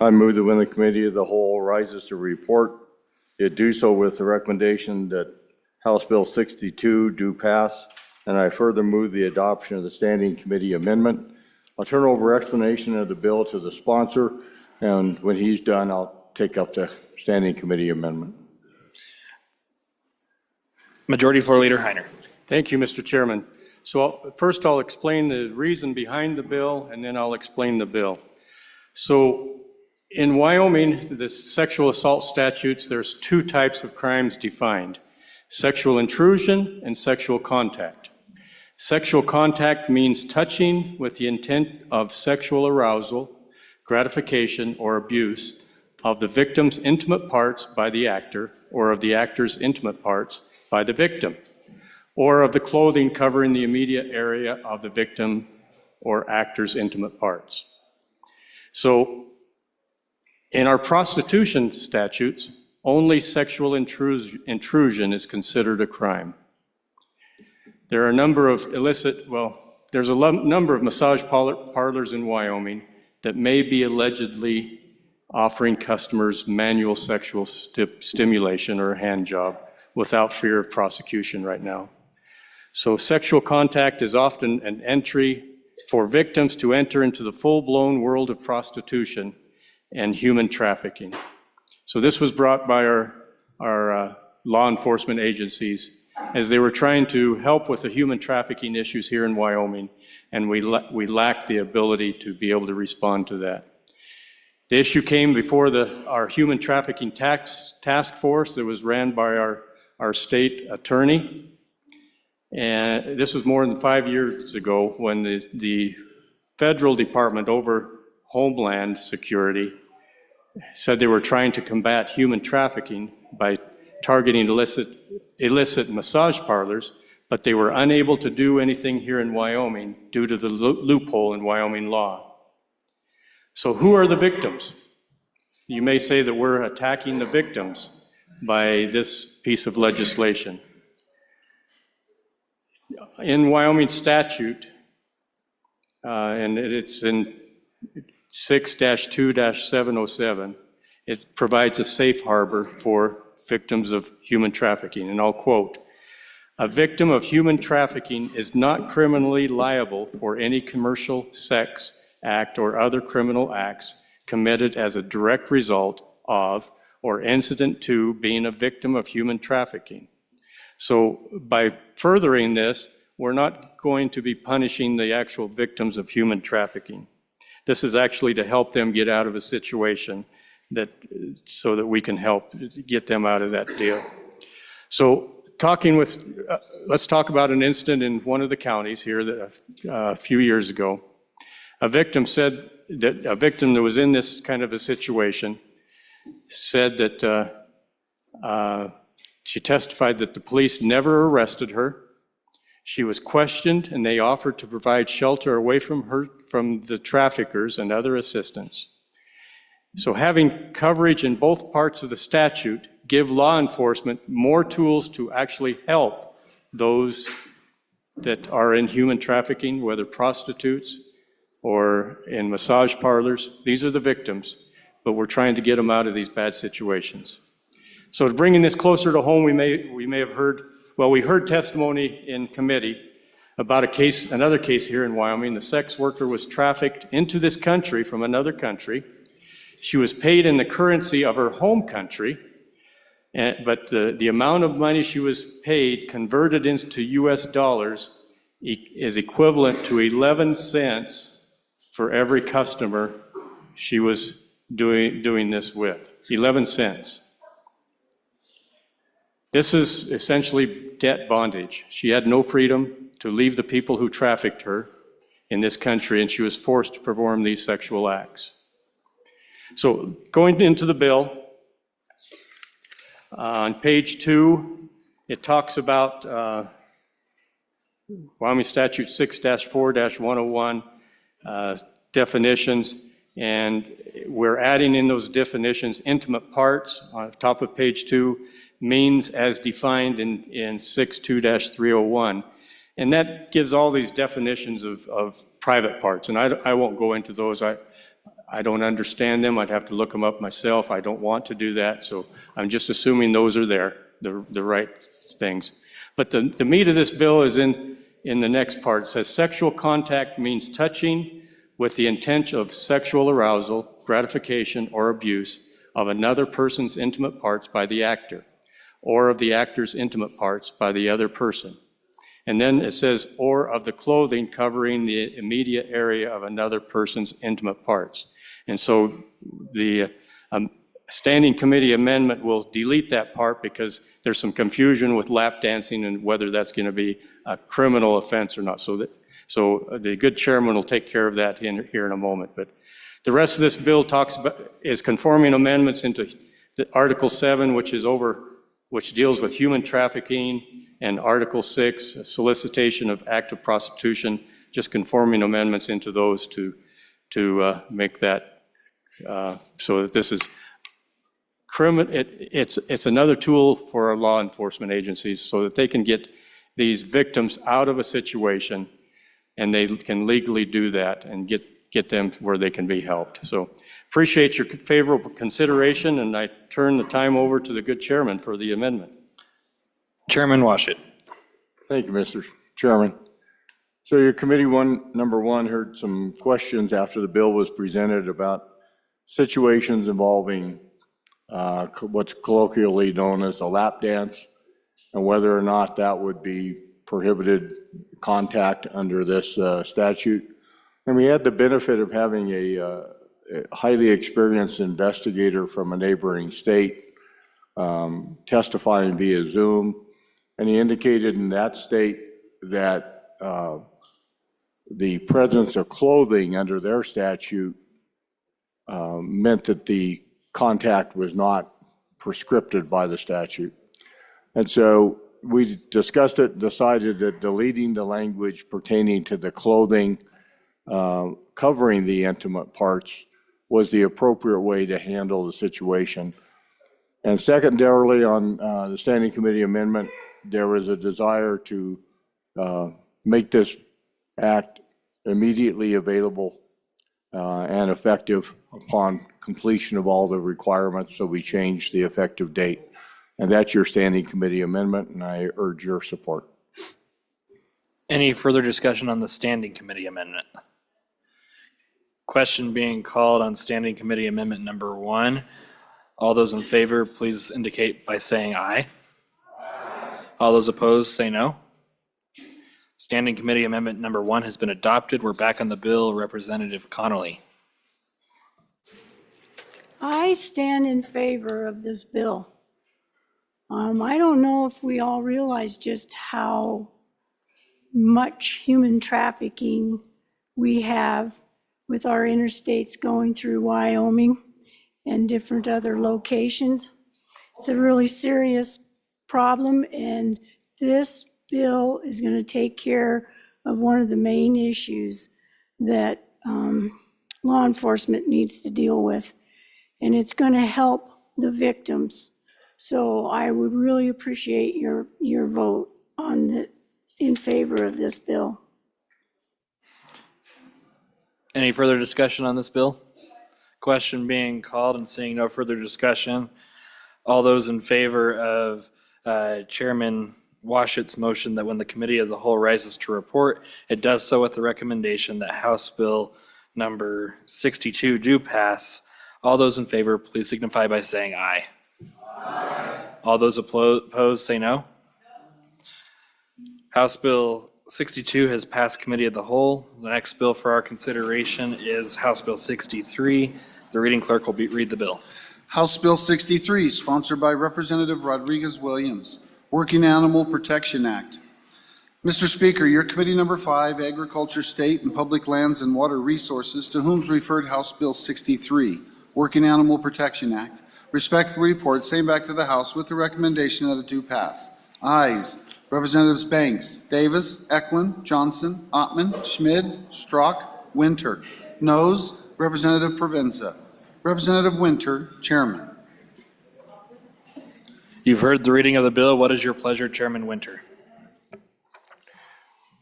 I move that when the Committee of the Whole rises to report, it do so with the recommendation that House Bill 62 do pass, and I further move the adoption of the Standing Committee amendment. I'll turn over explanation of the bill to the sponsor, and when he's done, I'll take up the Standing Committee amendment. Majority Floor Leader Heiner. Thank you, Mr. Chairman. So first I'll explain the reason behind the bill, and then I'll explain the bill. So in Wyoming, the sexual assault statutes, there's two types of crimes defined: sexual intrusion and sexual contact. Sexual contact means touching with the intent of sexual arousal, gratification, or abuse of the victim's intimate parts by the actor, or of the actor's intimate parts by the victim, or of the clothing covering the immediate area of the victim or actor's intimate parts. So in our prostitution statutes, only sexual intrusion is considered a crime. There are a number of there's a number of massage parlors in Wyoming that may be allegedly offering customers manual sexual stimulation or a hand job without fear of prosecution right now. So sexual contact is often an entry for victims to enter into the full-blown world of prostitution and human trafficking. So this was brought by our law enforcement agencies as they were trying to help with the human trafficking issues here in Wyoming, and we lacked the ability to be able to respond to that. The issue came before our human trafficking task force that was ran by our state attorney. And this was more than 5 years ago when the federal department over Homeland Security said they were trying to combat human trafficking by targeting illicit massage parlors, but they were unable to do anything here in Wyoming due to the loophole in Wyoming law. So who are the victims? You may say that we're attacking the victims by this piece of legislation. In Wyoming statute, and it's in 6-2-707, it provides a safe harbor for victims of human trafficking, and I'll quote, "A victim of human trafficking is not criminally liable for any commercial sex act or other criminal acts committed as a direct result of or incident to being a victim of human trafficking." So by furthering this, we're not going to be punishing the actual victims of human trafficking. This is actually to help them get out of a situation so that we can help get them out of that deal. So let's talk about an incident in one of the counties here that a few years ago. A victim that was in this kind of a situation said that she testified that the police never arrested her. She was questioned, and they offered to provide shelter away from the traffickers and other assistance. So having coverage in both parts of the statute give law enforcement more tools to actually help those that are in human trafficking, whether prostitutes or in massage parlors. These are the victims, but we're trying to get them out of these bad situations. So bringing this closer to home, we may have heard, we heard testimony in committee about another case here in Wyoming. The sex worker was trafficked into this country from another country. She was paid in the currency of her home country, but the amount of money she was paid converted into US dollars is equivalent to 11 cents for every customer she was doing this with. 11 cents. This is essentially debt bondage. She had no freedom to leave the people who trafficked her in this country, and she was forced to perform these sexual acts. So going into the bill, on page 2, it talks about Wyoming Statute 6-4-101 definitions, and we're adding in those definitions intimate parts on the top of page 2, means as defined in 6-2-301. And that gives all these definitions of private parts, and I won't go into those. I don't understand them. I'd have to look them up myself. I don't want to do that, so I'm just assuming those are there, the right things. But the meat of this bill is in the next part. It says sexual contact means touching with the intent of sexual arousal, gratification, or abuse of another person's intimate parts by the actor, or of the actor's intimate parts by the other person. And then it says, or of the clothing covering the immediate area of another person's intimate parts. And so the standing committee amendment will delete that part because there's some confusion with lap dancing and whether that's going to be a criminal offense or not. So the good chairman will take care of that here in a moment. But the rest of this bill is conforming amendments into Article 7, which deals with human trafficking, and Article 6, solicitation of active prostitution, just conforming amendments into those to make that so that this is it's another tool for our law enforcement agencies so that they can get these victims out of a situation and they can legally do that and get them where they can be helped. So appreciate your favorable consideration, and I turn the time over to the good chairman for the amendment. Chairman Washit. Thank you, Mr. Chairman. So your committee number one heard some questions after the bill was presented about situations involving what's colloquially known as a lap dance and whether or not that would be prohibited contact under this statute. And we had the benefit of having a highly experienced investigator from a neighboring state testifying via Zoom. And he indicated in that state that the presence of clothing under their statute meant that the contact was not prescripted by the statute. And so we discussed it, decided that deleting the language pertaining to the clothing covering the intimate parts was the appropriate way to handle the situation. And secondarily, on the Standing Committee amendment, there was a desire to make this act immediately available and effective upon completion of all the requirements, so we changed the effective date. And that's your Standing Committee amendment, and I urge your support. Any further discussion on the Standing Committee amendment? Question being called on Standing Committee Amendment number 1. All those in favor, please indicate by saying aye. All those opposed, say no. Standing Committee Amendment number 1 has been adopted. We're back on the bill. Representative Connolly. I stand in favor of this bill. I don't know if we all realize just how much human trafficking we have with our interstates going through Wyoming and different other locations. It's a really serious problem, and this bill is going to take care of one of the main issues that law enforcement needs to deal with, and it's going to help the victims. So I would really appreciate your vote in favor of this bill. Any further discussion on this bill? Question being called and seeing no further discussion. All those in favor of Chairman Washit's motion that when the Committee of the Whole rises to report, it does so with the recommendation that House Bill number 62 do pass. All those in favor, please signify by saying aye. Aye. All those opposed, say no. House Bill 62 has passed Committee of the Whole. The next bill for our consideration is House Bill 63. The reading clerk will read the bill. House Bill 63, sponsored by Representative Rodriguez-Williams, Working Animal Protection Act. Mr. Speaker, your Committee number 5, Agriculture, State, and Public Lands and Water Resources, to whom is referred House Bill 63, Working Animal Protection Act, respectfully report same back to the House with the recommendation that it do pass. Ayes, Representatives Banks, Davis, Eklund, Johnson, Ottman, Schmid, Strzok, Winter. Noes, Representative Provenza. Representative Winter, Chairman. You've heard the reading of the bill. What is your pleasure, Chairman Winter?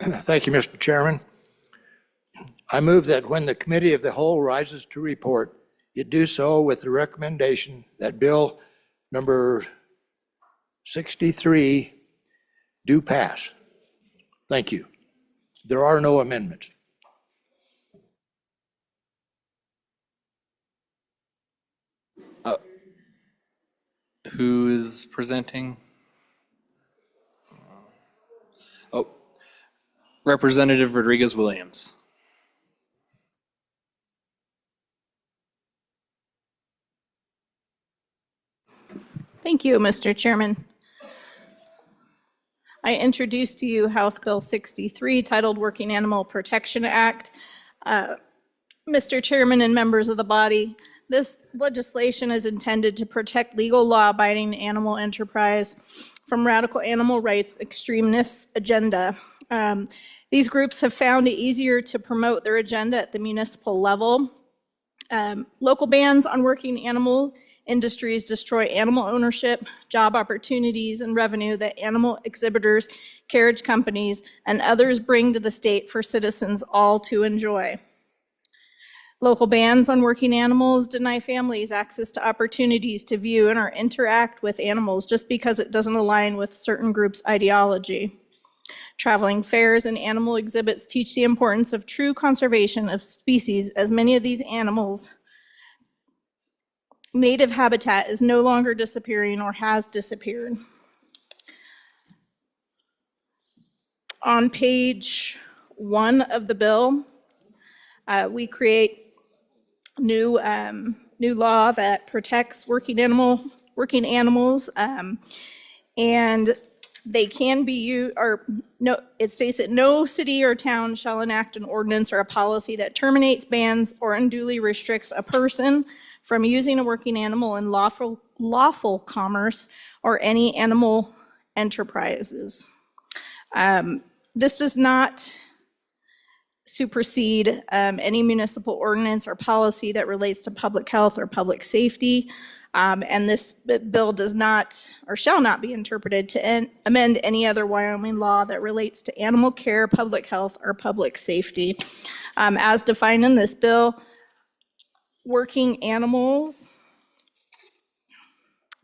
Thank you, Mr. Chairman. I move that when the Committee of the Whole rises to report, it do so with the recommendation that Bill number 63 do pass. Thank you. There are no amendments. Who is presenting? Oh, Representative Rodriguez Williams. Thank you, Mr. Chairman. I introduce to you House Bill 63 titled Working Animal Protection Act. Mr. Chairman and members of the body, this legislation is intended to protect legal law-abiding animal enterprise from radical animal rights extremists' agenda. These groups have found it easier to promote their agenda at the municipal level. Local bans on working animal industries destroy animal ownership, job opportunities, and revenue that animal exhibitors, carriage companies, and others bring to the state for citizens all to enjoy. Local bans on working animals deny families access to opportunities to view and or interact with animals just because it doesn't align with certain groups' ideology. Traveling fairs and animal exhibits teach the importance of true conservation of species, as many of these animals' native habitat is no longer disappearing or has disappeared. On page 1 of the bill, we create new law that protects working animals, and they can be used, or no, it states that no city or town shall enact an ordinance or a policy that terminates, bans, or unduly restricts a person from using a working animal in lawful commerce or any animal enterprises. This does not supersede any municipal ordinance or policy that relates to public health or public safety. And this bill does not or shall not be interpreted to amend any other Wyoming law that relates to animal care, public health, or public safety. As defined in this bill, working animals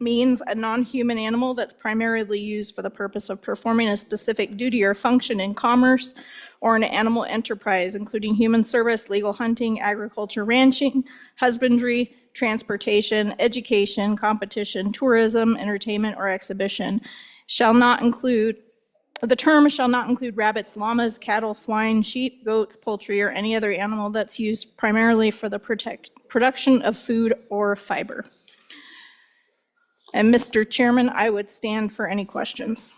means a non-human animal that's primarily used for the purpose of performing a specific duty or function in commerce or an animal enterprise, including human service, legal hunting, agriculture, ranching, husbandry, transportation, education, competition, tourism, entertainment, or exhibition. The term shall not include rabbits, llamas, cattle, swine, sheep, goats, poultry, or any other animal that's used primarily for the production of food or fiber. And Mr. Chairman, I would stand for any questions.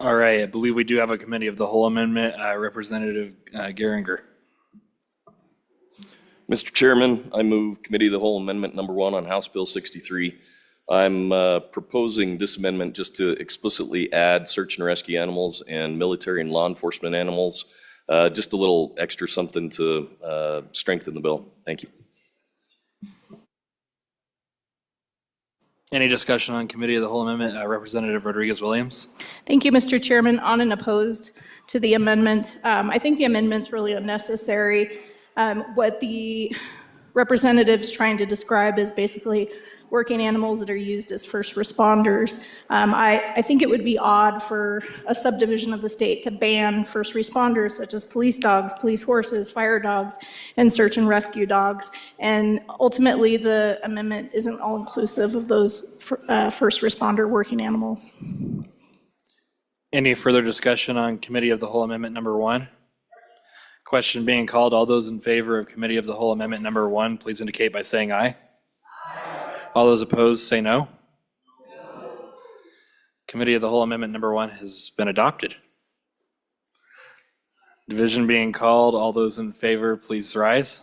All right, I believe we do have a committee of the whole amendment. Representative Geringer. Mr. Chairman, I move Committee of the Whole Amendment Number 1 on House Bill 63. I'm proposing this amendment just to explicitly add search and rescue animals and military and law enforcement animals. Just a little extra something to strengthen the bill. Thank you. Any discussion on Committee of the Whole Amendment? Representative Rodriguez Williams. Thank you, Mr. Chairman. On and opposed to the amendment. I think the amendment's really unnecessary. What the representative's trying to describe is basically working animals that are used as first responders. I think it would be odd for a subdivision of the state to ban first responders such as police dogs, police horses, fire dogs, and search and rescue dogs. And ultimately, the amendment isn't all inclusive of those first responder working animals. Any further discussion on Committee of the Whole Amendment Number 1? Question being called. All those in favor of Committee of the Whole Amendment Number 1, please indicate by saying aye. All those opposed, say no. Committee of the Whole Amendment Number 1 has been adopted. Division being called. All those in favor, please rise.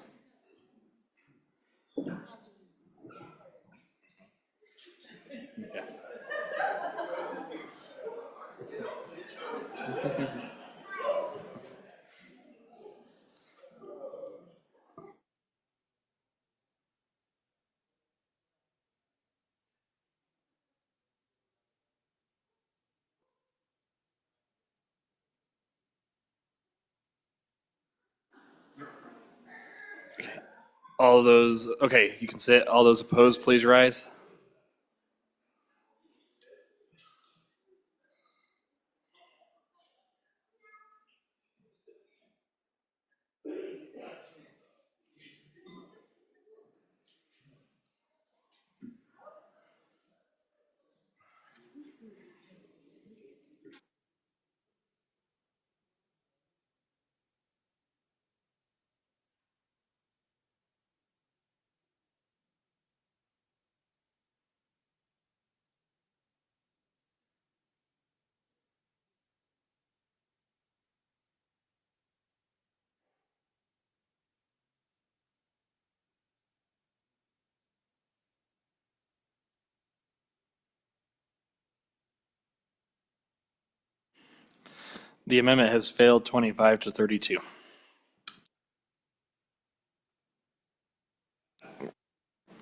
All those, okay, you can sit. All those opposed, please rise. The amendment has failed 25 to 32.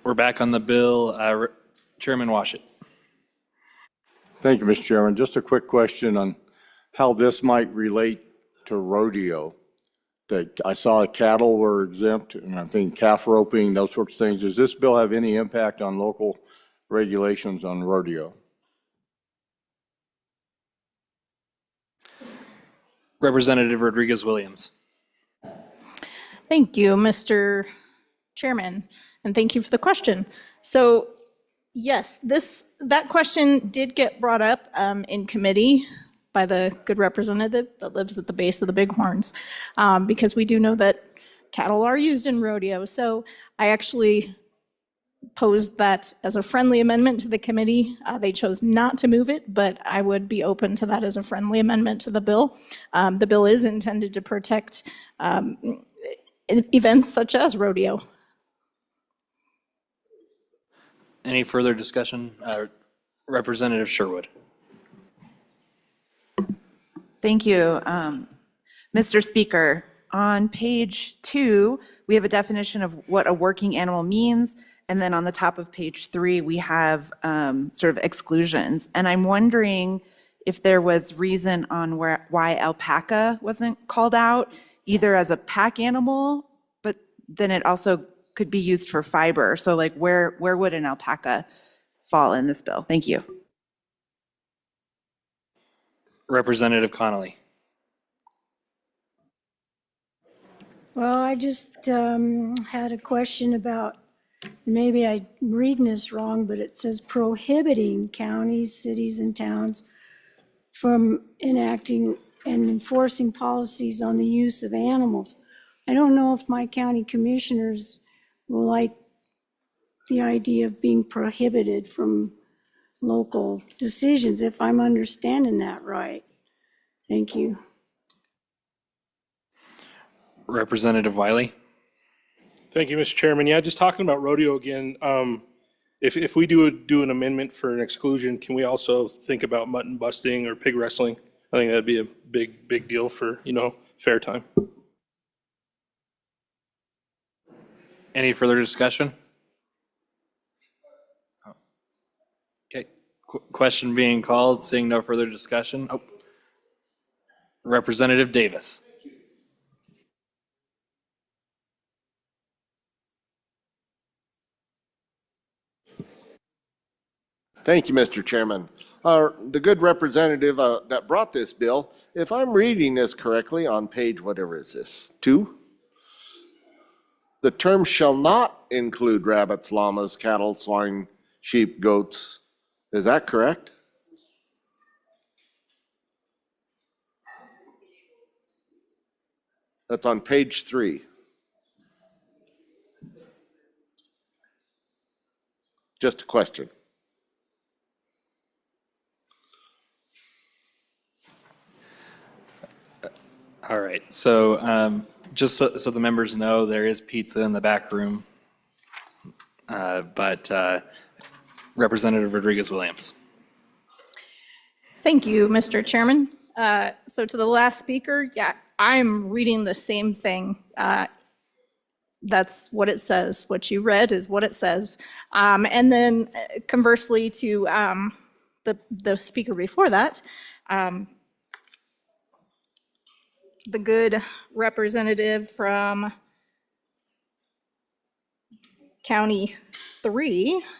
We're back on the bill. Chairman Washit. Thank you, Mr. Chairman. Just a quick question on how this might relate to rodeo. I saw cattle were exempt, and I'm thinking calf roping, those sorts of things. Does this bill have any impact on local regulations on rodeo? Representative Rodriguez-Williams. Thank you, Mr. Chairman, and thank you for the question. So yes, that question did get brought up in committee by the good representative that lives at the base of the Bighorns, because we do know that cattle are used in rodeo. So I actually posed that as a friendly amendment to the committee. They chose not to move it, but I would be open to that as a friendly amendment to the bill. The bill is intended to protect events such as rodeo. Any further discussion? Representative Sherwood. Thank you. Mr. Speaker, on page 2, we have a definition of what a working animal means. And then on the top of page 3, we have sort of exclusions. And I'm wondering if there was reason on why alpaca wasn't called out, either as a pack animal, but then it also could be used for fiber. So like where would an alpaca fall in this bill? Thank you. Representative Connolly. Well, I just had a question about, maybe I'm reading this wrong, but it says prohibiting counties, cities, and towns from enacting and enforcing policies on the use of animals. I don't know if my county commissioners will like the idea of being prohibited from local decisions, if I'm understanding that right. Thank you. Representative Wiley. Thank you, Mr. Chairman. Yeah, just talking about rodeo again, if we do an amendment for an exclusion, can we also think about mutton busting or pig wrestling? I think that'd be a big deal for, fair time. Any further discussion? Okay, question being called, seeing no further discussion. Representative Davis. Thank you, Mr. Chairman. The good representative that brought this bill, if I'm reading this correctly on page, whatever is this, 2? The term shall not include rabbits, llamas, cattle, swine, sheep, goats. Is that correct? That's on page 3. Just a question. All right, so just so the members know, there is pizza in the back room. But Representative Rodriguez-Williams. Thank you, Mr. Chairman. So to the last speaker, yeah, I'm reading the same thing. That's what it says. What you read is what it says. And then conversely to the speaker before that, the good representative from county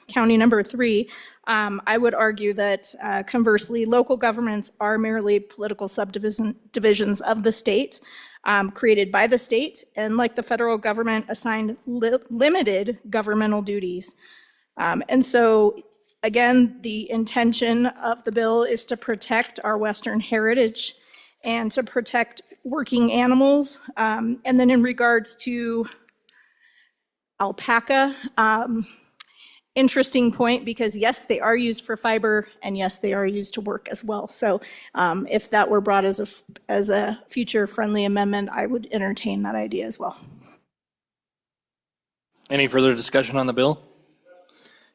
number 3, I would argue that conversely, local governments are merely political subdivisions of the state, created by the state, and like the federal government, assigned limited governmental duties. And so, again, the intention of the bill is to protect our Western heritage and to protect working animals. And then in regards to alpaca, interesting point, because yes, they are used for fiber, and yes, they are used to work as well. So if that were brought as a future friendly amendment, I would entertain that idea as well. Any further discussion on the bill?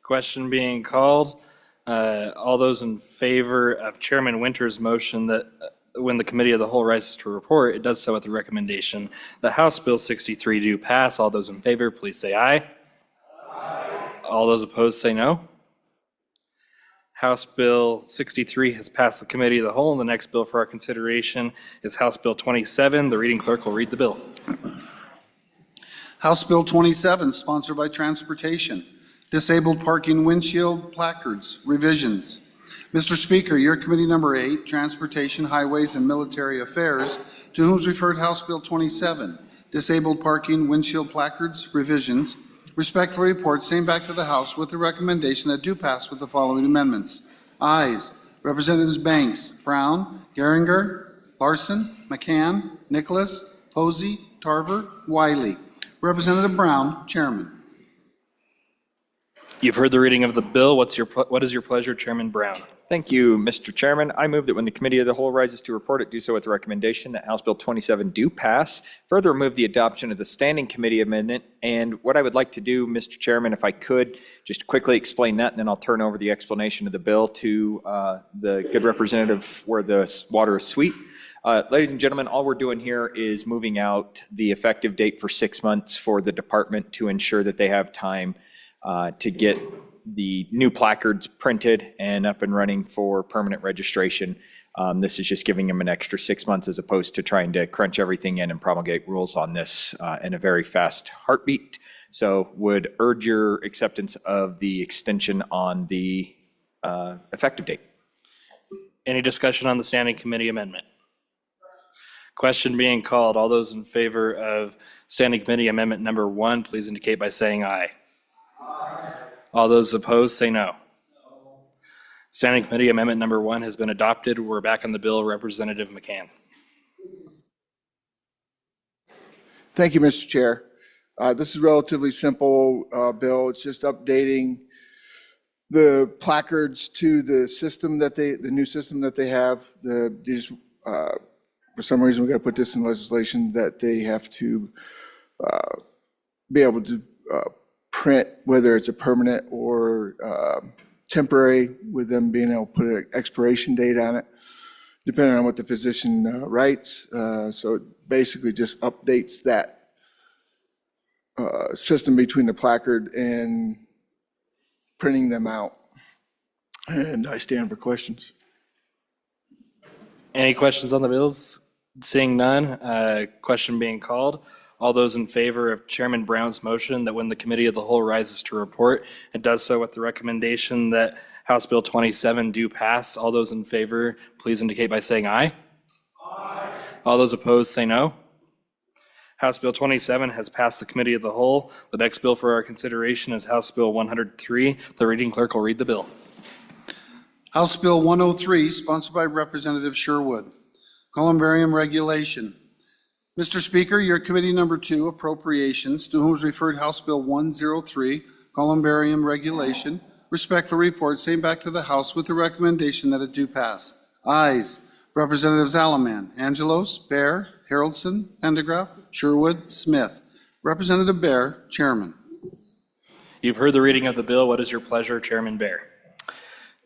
Question being called. All those in favor of Chairman Winter's motion that when the committee of the whole rises to report, it does so with the recommendation that House Bill 63 do pass. All those in favor, please say aye. Aye. All those opposed, say no. House Bill 63 has passed the committee of the whole, and the next bill for our consideration is House Bill 27. The reading clerk will read the bill. House Bill 27, sponsored by Transportation, Disabled Parking Windshield Placards, Revisions. Mr. Speaker, your committee number 8, Transportation, Highways, and Military Affairs, to whom is referred House Bill 27, Disabled Parking Windshield Placards, Revisions, respectfully report same back to the House with the recommendation that do pass with the following amendments. Ayes, Representatives Banks, Brown, Geringer, Larson, McCann, Nicholas, Posey, Tarver, Wiley. Representative Brown, Chairman. You've heard the reading of the bill. What is your pleasure, Chairman Brown? Thank you, Mr. Chairman. I move that when the committee of the whole rises to report it, do so with the recommendation that House Bill 27 do pass. Further, move the adoption of the standing committee amendment. And what I would like to do, Mr. Chairman, if I could, just quickly explain that, and then I'll turn over the explanation of the bill to the good representative where the water is sweet. Ladies and gentlemen, all we're doing here is moving out the effective date for 6 months for the department to ensure that they have time to get the new placards printed and up and running for permanent registration. This is just giving them an extra 6 months as opposed to trying to crunch everything in and promulgate rules on this in a very fast heartbeat. So would urge your acceptance of the extension on the effective date. Any discussion on the standing committee amendment? Question being called. All those in favor of standing committee amendment number 1, please indicate by saying aye. Aye. All those opposed, say no. Standing committee amendment number 1 has been adopted. We're back on the bill. Representative McCann. Thank you, Mr. Chair. This is a relatively simple bill. It's just updating the placards to the system that the new system that they have. For some reason, we got to put this in legislation that they have to be able to print, whether it's a permanent or temporary, with them being able to put an expiration date on it, depending on what the physician writes. So it basically just updates that system between the placard and printing them out. And I stand for questions. Any questions on the bills? Seeing none, question being called. All those in favor of Chairman Brown's motion that when the committee of the whole rises to report, it does so with the recommendation that House Bill 27 do pass. All those in favor, please indicate by saying aye. Aye. All those opposed, say no. House Bill 27 has passed the committee of the whole. The next bill for our consideration is House Bill 103. The reading clerk will read the bill. House Bill 103, sponsored by Representative Sherwood, Columbarium Regulation. Mr. Speaker, your committee number 2, Appropriations, to whom is referred House Bill 103, Columbarium Regulation, respectfully report same back to the House with the recommendation that it do pass. Ayes, Representatives Alaman, Angelos, Bear, Haroldson, Pendergraft, Sherwood, Smith. Representative Bear, Chairman. You've heard the reading of the bill. What is your pleasure, Chairman Bear?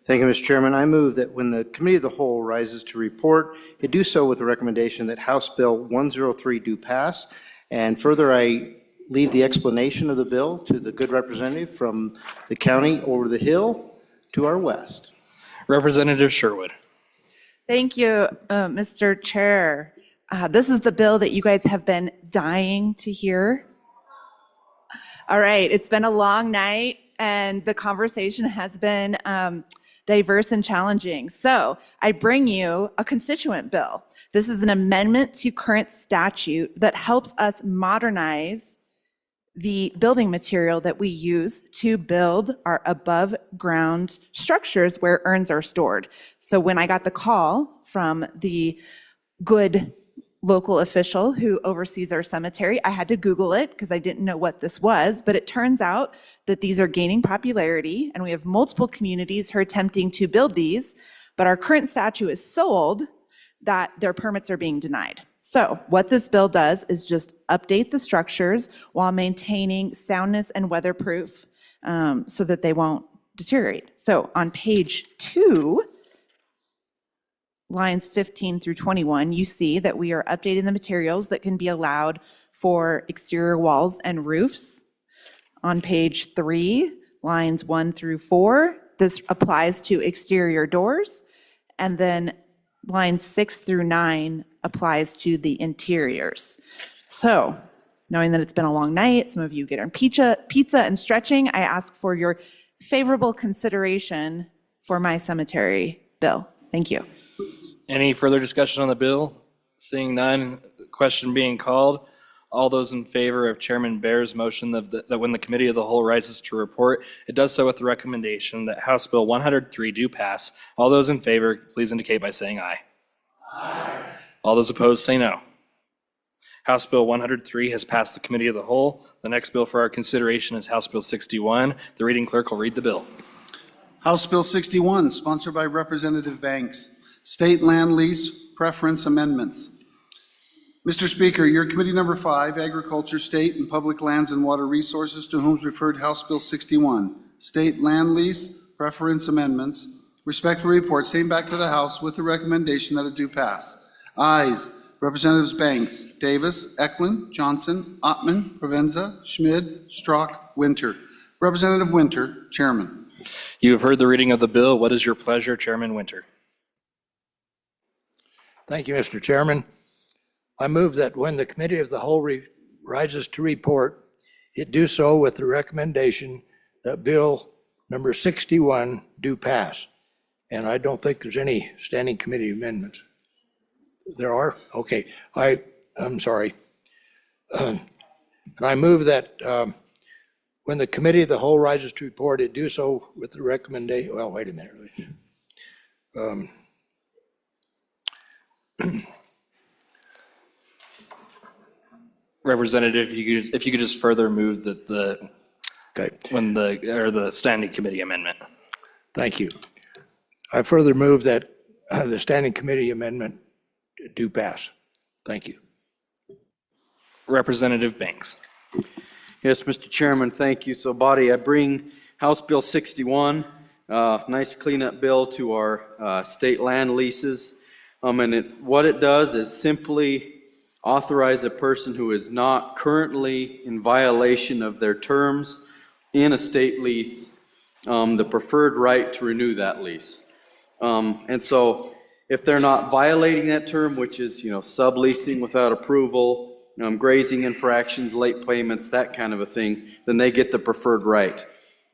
Thank you, Mr. Chairman. I move that when the committee of the whole rises to report, it do so with the recommendation that House Bill 103 do pass. And further, I leave the explanation of the bill to the good representative from the county over the hill to our west. Representative Sherwood. Thank you, Mr. Chair. This is the bill that you guys have been dying to hear. All right, it's been a long night and the conversation has been diverse and challenging. So I bring you a constituent bill. This is an amendment to current statute that helps us modernize the building material that we use to build our above ground structures where urns are stored. So when I got the call from the good local official who oversees our cemetery, I had to Google it because I didn't know what this was, but it turns out that these are gaining popularity and we have multiple communities who are attempting to build these, but our current statute is so old that their permits are being denied. So what this bill does is just update the structures while maintaining soundness and weatherproof so that they won't deteriorate. So on page 2, lines 15 through 21, you see that we are updating the materials that can be allowed for exterior walls and roofs. On page 3, lines 1 through 4, this applies to exterior doors. And then lines 6 through 9 applies to the interiors. So, knowing that it's been a long night, some of you get on pizza and stretching, I ask for your favorable consideration for my cemetery bill. Thank you. Any further discussion on the bill? Seeing none, question being called. All those in favor of Chairman Bear's motion that when the Committee of the Whole rises to report, it does so with the recommendation that House Bill 103 do pass. All those in favor, please indicate by saying aye. Aye. All those opposed, say no. House Bill 103 has passed the Committee of the Whole. The next bill for our consideration is House Bill 61. The reading clerk will read the bill. House Bill 61, sponsored by Representative Banks, State Land Lease Preference Amendments. Mr. Speaker, your Committee Number 5, Agriculture, State and Public Lands and Water Resources, to whom is referred House Bill 61, State Land Lease Preference Amendments, respectfully report same back to the House with the recommendation that it do pass. Ayes, Representatives Banks, Davis, Eklund, Johnson, Ottman, Provenza, Schmid, Strzok, Winter. Representative Winter, Chairman. You have heard the reading of the bill. What is your pleasure, Chairman Winter? Thank you, Mr. Chairman. I move that when the Committee of the Whole rises to report, it do so with the recommendation that Bill number 61 do pass. And I don't think there's any standing committee amendments. There are? Okay. I'm sorry. And I move that when the Committee of the Whole rises to report, it do so with the recommendation, well, wait a minute. Representative, if you could just further move that the standing committee amendment. Thank you. I further move that the standing committee amendment do pass. Thank you. Representative Banks. Yes, Mr. Chairman, thank you. So, body, I bring House Bill 61, nice cleanup bill to our state land leases. And what it does is simply authorize a person who is not currently in violation of their terms in a state lease the preferred right to renew that lease. And so if they're not violating that term, which is, subleasing without approval, grazing infractions, late payments, that kind of a thing, then they get the preferred right.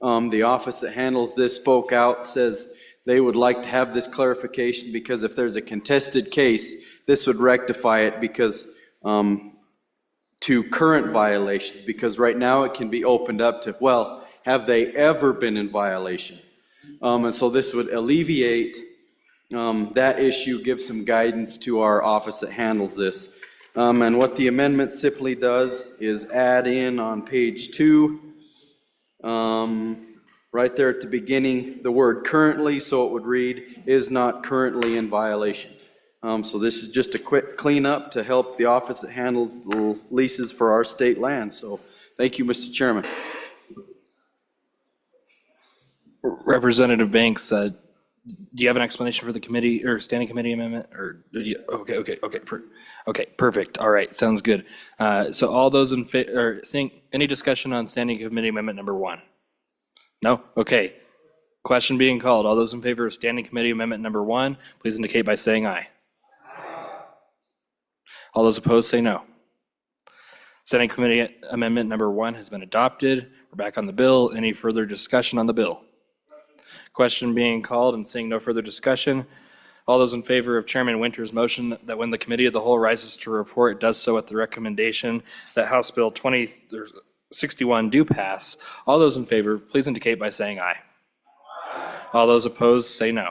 The office that handles this spoke out, says they would like to have this clarification because if there's a contested case, this would rectify it because to current violations, because right now it can be opened up to, well, have they ever been in violation? And so this would alleviate that issue, give some guidance to our office that handles this. And what the amendment simply does is add in on page 2, right there at the beginning, the word currently, so it would read, is not currently in violation. So this is just a quick cleanup to help the office that handles the leases for our state land. So thank you, Mr. Chairman. Representative Banks, do you have an explanation for the committee or standing committee amendment? Or okay, perfect. All right, sounds good. So all those in favor, seeing any discussion on standing committee amendment number 1? No? Okay. Question being called. All those in favor of standing committee amendment number 1, please indicate by saying aye. All those opposed say no. Standing committee amendment number 1 has been adopted. We're back on the bill. Any further discussion on the bill? Question being called and seeing no further discussion. All those in favor of Chairman Winter's motion that when the Committee of the Whole rises to report, it does so at the recommendation that House Bill 61 do pass. All those in favor, please indicate by saying aye. All those opposed say no.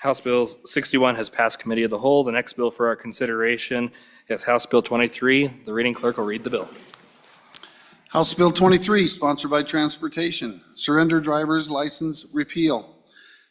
House Bill 61 has passed Committee of the Whole. The next bill for our consideration is House Bill 23. The reading clerk will read the bill. House Bill 23, sponsored by Transportation, Surrender Driver's License Repeal.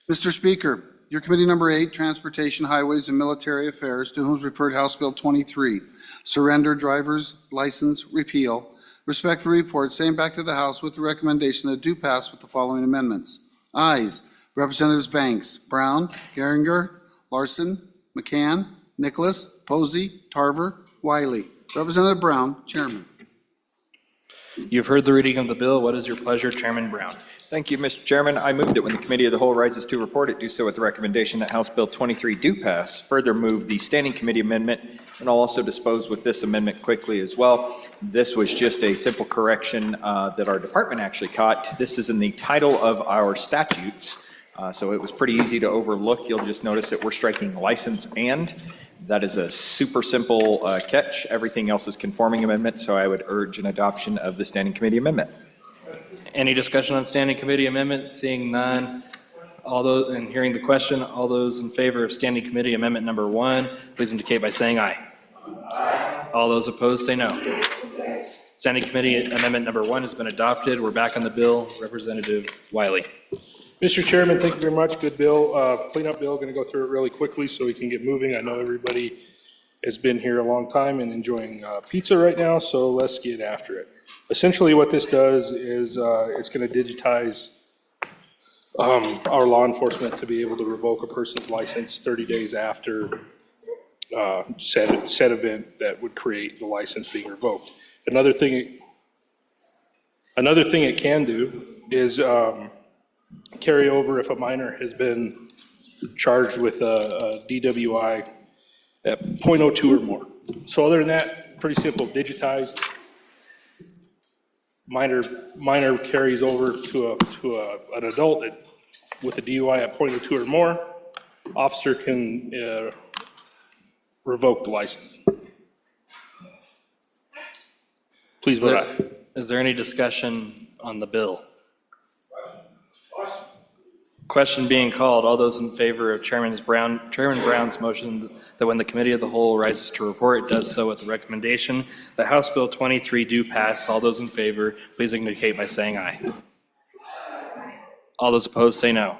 Mr. Speaker, your Committee Number 8, Transportation, Highways, and Military Affairs, to whom is referred House Bill 23, Surrender Driver's License Repeal, respectfully report same back to the House with the recommendation that do pass with the following amendments. Ayes, Representatives Banks, Brown, Geringer, Larson, McCann, Nicholas, Posey, Tarver, Wiley. Representative Brown, Chairman. You've heard the reading of the bill. What is your pleasure, Chairman Brown? Thank you, Mr. Chairman. I move that when the Committee of the Whole rises to report, it do so with the recommendation that House Bill 23 do pass. Further move the Standing Committee amendment, and I'll also dispose with this amendment quickly as well. This was just a simple correction that our department actually caught. This is in the title of our statutes, so it was pretty easy to overlook. You'll just notice that we're striking license and. That is a super simple catch. Everything else is conforming amendment, so I would urge an adoption of the Standing Committee amendment. Any discussion on Standing Committee amendment? Seeing none, all those, and hearing the question, all those in favor of Standing Committee Amendment number 1, please indicate by saying aye. Aye. All those opposed, say no. Standing Committee Amendment number 1 has been adopted. We're back on the bill. Representative Wiley. Mr. Chairman, thank you very much. Good bill, cleanup bill. Going to go through it really quickly so we can get moving. I know everybody has been here a long time and enjoying pizza right now, so let's get after it. Essentially what this does is it's going to digitize our law enforcement to be able to revoke a person's license 30 days after said event that would create the license being revoked. Another thing it can do is carry over if a minor has been charged with a DWI at .02 or more. So other than that, pretty simple, digitized. Minor carries over to an adult with a DUI at .02 or more. Officer can revoke the license. Please vote aye. Is there any discussion on the bill? Question being called. All those in favor of Chairman Brown's motion that when the Committee of the Whole rises to report, it does so with the recommendation that House Bill 23 do pass. All those in favor, please indicate by saying aye. All those opposed, say no.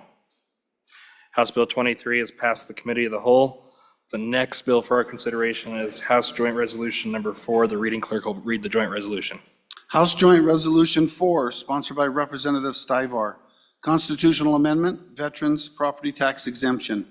House Bill 23 has passed the Committee of the Whole. The next bill for our consideration is House Joint Resolution number 4. The reading clerk will read the joint resolution. House Joint Resolution 4, sponsored by Representative Stivar. Constitutional Amendment, Veterans Property Tax Exemption.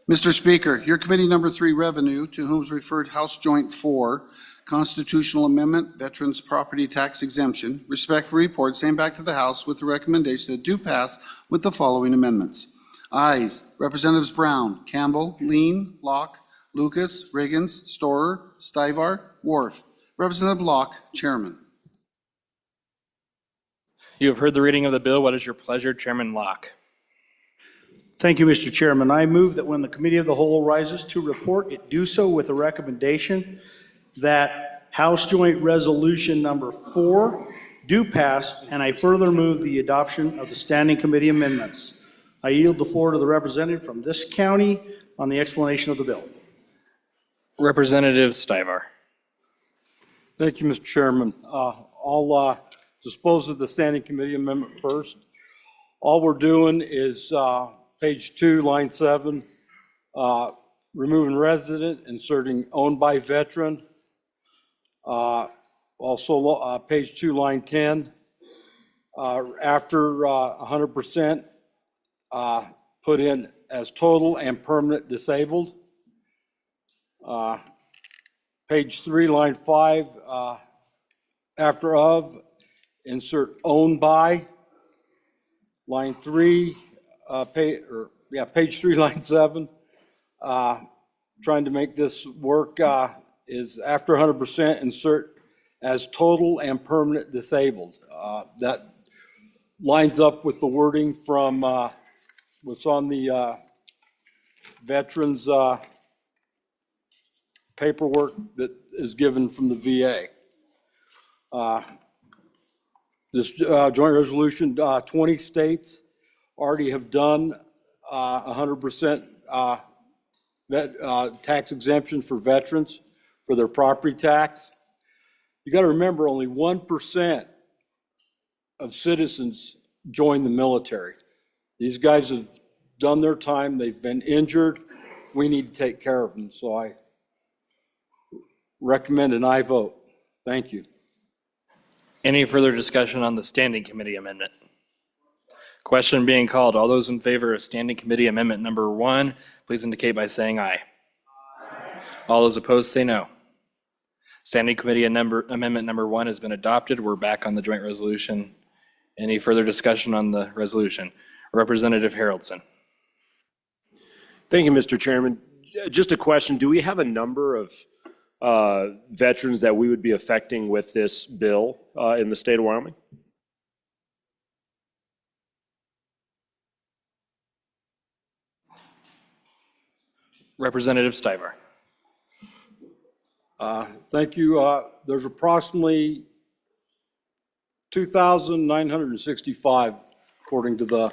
Mr. Speaker, your Committee Number 3 Revenue, to whom is referred House Joint 4, Constitutional Amendment, Veterans Property Tax Exemption, respectfully report same back to the House with the recommendation that do pass with the following amendments. Ayes, Representatives Brown, Campbell, Lean, Locke, Lucas, Riggins, Storer, Stivar, Wharf. Representative Locke, Chairman. You have heard the reading of the bill. What is your pleasure, Chairman Locke? Thank you, Mr. Chairman. I move that when the Committee of the Whole rises to report, it do so with a recommendation that House Joint Resolution number 4 do pass, and I further move the adoption of the Standing Committee amendments. I yield the floor to the representative from this county on the explanation of the bill. Representative Stivar. Thank you, Mr. Chairman. I'll dispose of the Standing Committee amendment first. All we're doing is page 2, line 7, removing resident, inserting owned by veteran. Also, page 2, line 10, after 100%, put in as total and permanent disabled. Page 3, line 5, after of, insert owned by. Line 3, page 3, line 7. Trying to make this work is after 100%, insert as total and permanent disabled. That lines up with the wording from what's on the veterans paperwork that is given from the VA. This joint resolution, 20 states already have done 100% tax exemption for veterans for their property tax. You got to remember, only 1% of citizens join the military. These guys have done their time. They've been injured. We need to take care of them. So I recommend an aye vote. Thank you. Any further discussion on the Standing Committee amendment? Question being called. All those in favor of Standing Committee Amendment number 1, please indicate by saying aye. All those opposed say no. Standing Committee Amendment number 1 has been adopted. We're back on the joint resolution. Any further discussion on the resolution? Representative Haroldson. Thank you, Mr. Chairman. Just a question. Do we have a number of veterans that we would be affecting with this bill in the state of Wyoming? Representative Stivar. Thank you. There's approximately 2,965 according to the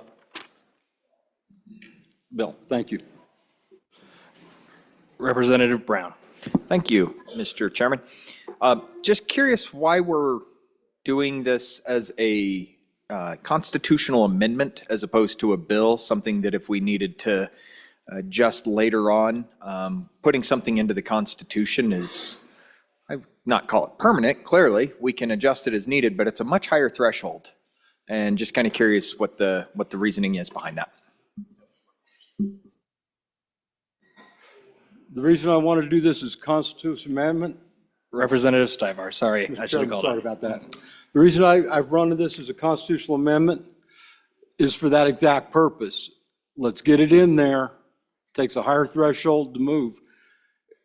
bill. Thank you. Representative Brown. Thank you, Mr. Chairman. Just curious why we're doing this as a constitutional amendment as opposed to a bill, something that if we needed to adjust later on, putting something into the Constitution is, I would not call it permanent, clearly. We can adjust it as needed, but it's a much higher threshold. And just kind of curious what the reasoning is behind that. The reason I wanted to do this is constitutional amendment. Representative Stivar, sorry, I should have called Sorry it. about that. The reason I've run to this as a constitutional amendment is for that exact purpose. Let's get it in there. Takes a higher threshold to move.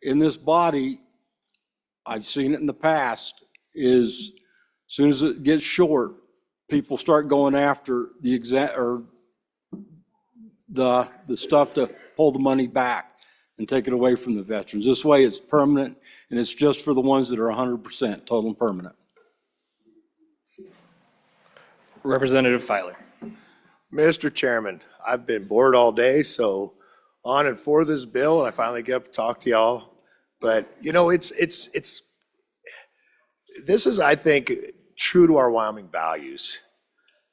In this body, I've seen it in the past, is as soon as it gets short, people start going after the the stuff to pull the money back and take it away from the veterans. This way it's permanent, and it's just for the ones that are 100% total and permanent. Representative Filer. Mr. Chairman, I've been bored all day, so on and for this bill, and I finally get up to talk to y'all. But, you know, this is, I think, true to our Wyoming values.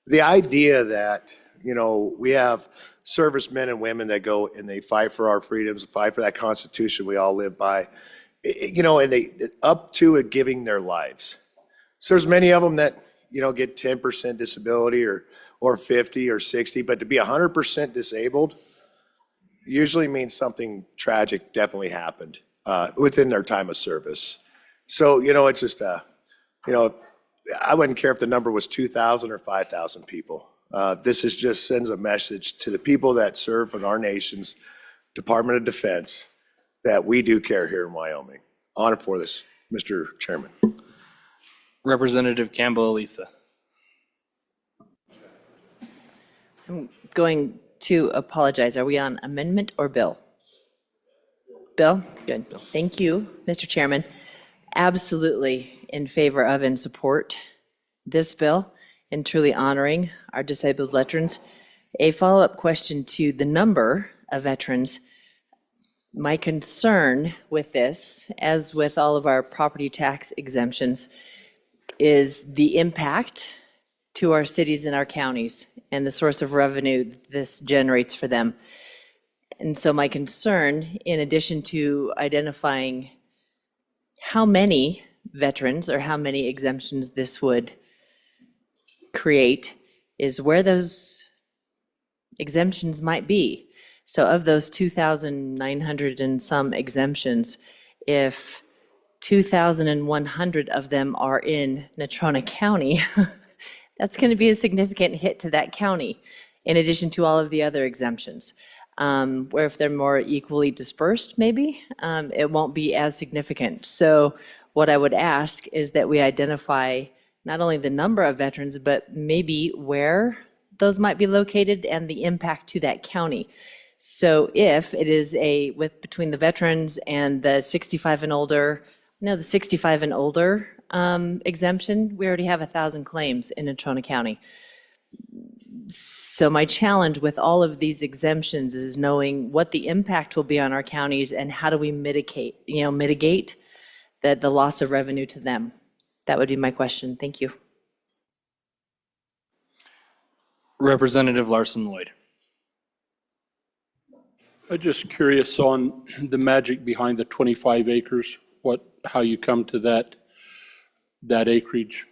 The idea that, you know, we have servicemen and women that go and they fight for our freedoms, fight for that Constitution we all live by, you know, and they up to it giving their lives. So there's many of them that, you know, get 10% disability or 50 or 60, but to be 100% disabled usually means something tragic definitely happened within their time of service. So, you know, it's just, you know, I wouldn't care if the number was 2,000 or 5,000 people. This is just sends a message to the people that serve in our nation's Department of Defense that we do care here in Wyoming. On and for this, Mr. Chairman. Representative Campbell Elisa. I'm going to apologize. Are we on amendment or bill? Bill? Good. Thank you, Mr. Chairman. Absolutely in favor of and support this bill and truly honoring our disabled veterans. A follow-up question to the number of veterans. My concern with this, as with all of our property tax exemptions, is the impact to our cities and our counties and the source of revenue this generates for them. And so my concern, in addition to identifying how many veterans or how many exemptions this would create, is where those exemptions might be. So of those 2,900 and some exemptions, if 2,100 of them are in Natrona County, that's going to be a significant hit to that county, in addition to all of the other exemptions. Where if they're more equally dispersed, maybe, it won't be as significant. So what I would ask is that we identify not only the number of veterans, but maybe where those might be located and the impact to that county. So if it is between the veterans and the 65 and older, the 65 and older exemption, we already have 1,000 claims in Natrona County. So my challenge with all of these exemptions is knowing what the impact will be on our counties and how do we mitigate the loss of revenue to them. That would be my question. Thank you. Representative Larson Lloyd. I'm just curious on the magic behind the 25 acres, how you come to that acreage.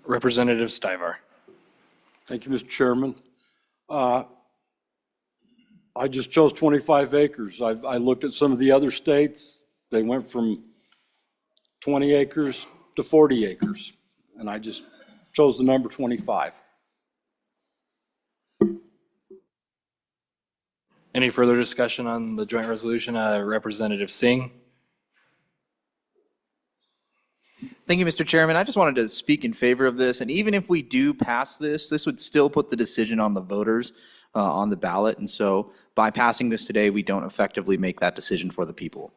Representative Stivar. Thank you, Mr. Chairman. I just chose 25 acres. I looked at some of the other states. They went from 20 acres to 40 acres, and I just chose the number 25. Any further discussion on the joint resolution? Representative Singh? Thank you, Mr. Chairman. I just wanted to speak in favor of this, and even if we do pass this, this would still put the decision on the voters on the ballot, and so by passing this today, we don't effectively make that decision for the people.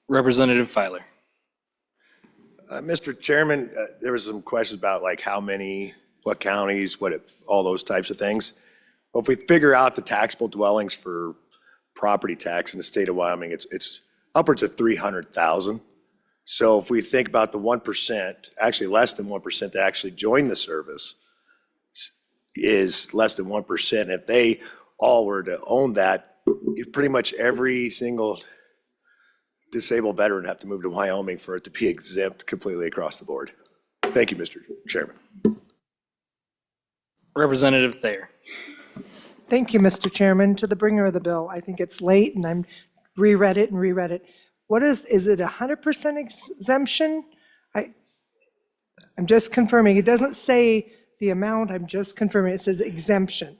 Representative Filer? Mr. Chairman, there was some questions about like how many, what counties, all those types of things. Well, if we figure out the taxable dwellings for property tax in the state of Wyoming, it's upwards of 300,000. So if we think about the 1%, actually less than 1% that actually join the service is less than 1%. If they all were to own that, pretty much every single disabled veteran would have to move to Wyoming for it to be exempt completely across the board. Thank you, Mr. Chairman. Representative Thayer? Thank you, Mr. Chairman. To the bringer of the bill, I think it's late and I'm reread it. What is it 100% exemption? I'm just confirming. It doesn't say the amount, I'm just confirming. It says exemption.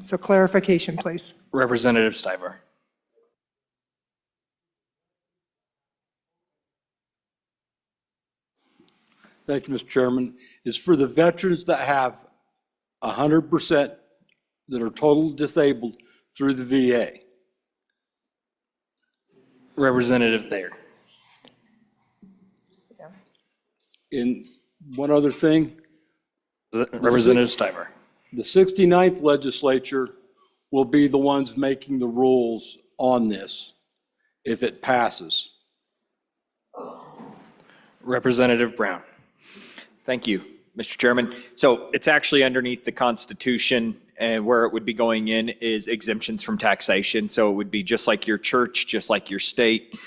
So clarification, please. Representative Stiver? Thank you, Mr. Chairman. Is for the veterans that have 100% that are totally disabled through the VA. Representative Thayer? In one other thing. Representative Stiver? The 69th legislature will be the ones making the rules on this if it passes. Representative Brown? Thank you, Mr. Chairman. So it's actually underneath the Constitution, and where it would be going in is exemptions from taxation. So it would be just like your church, just like your state,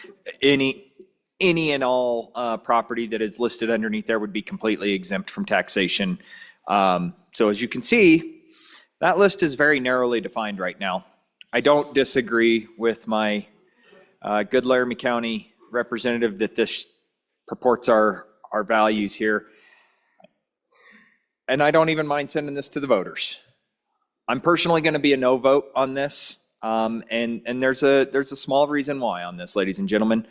any and all property that is listed underneath there would be completely exempt from taxation. So as you can see, that list is very narrowly defined right now. I don't disagree with my good Laramie County representative that this purports our values here. And I don't even mind sending this to the voters. I'm personally going to be a no vote on this. And there's a small reason why on this, ladies and gentlemen.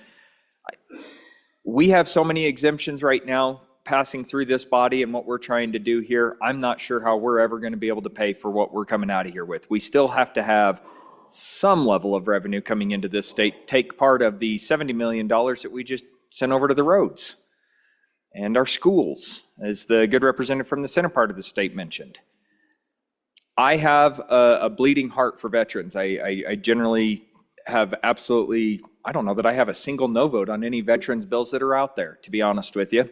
We have so many exemptions right now passing through this body and what we're trying to do here. I'm not sure how we're ever going to be able to pay for what we're coming out of here with. We still have to have some level of revenue coming into this state, take part of the $70 million that we just sent over to the roads and our schools, as the good representative from the center part of the state mentioned. I have a bleeding heart for veterans. I generally have absolutely, I don't know that I have a single no vote on any veterans bills that are out there, to be honest with you.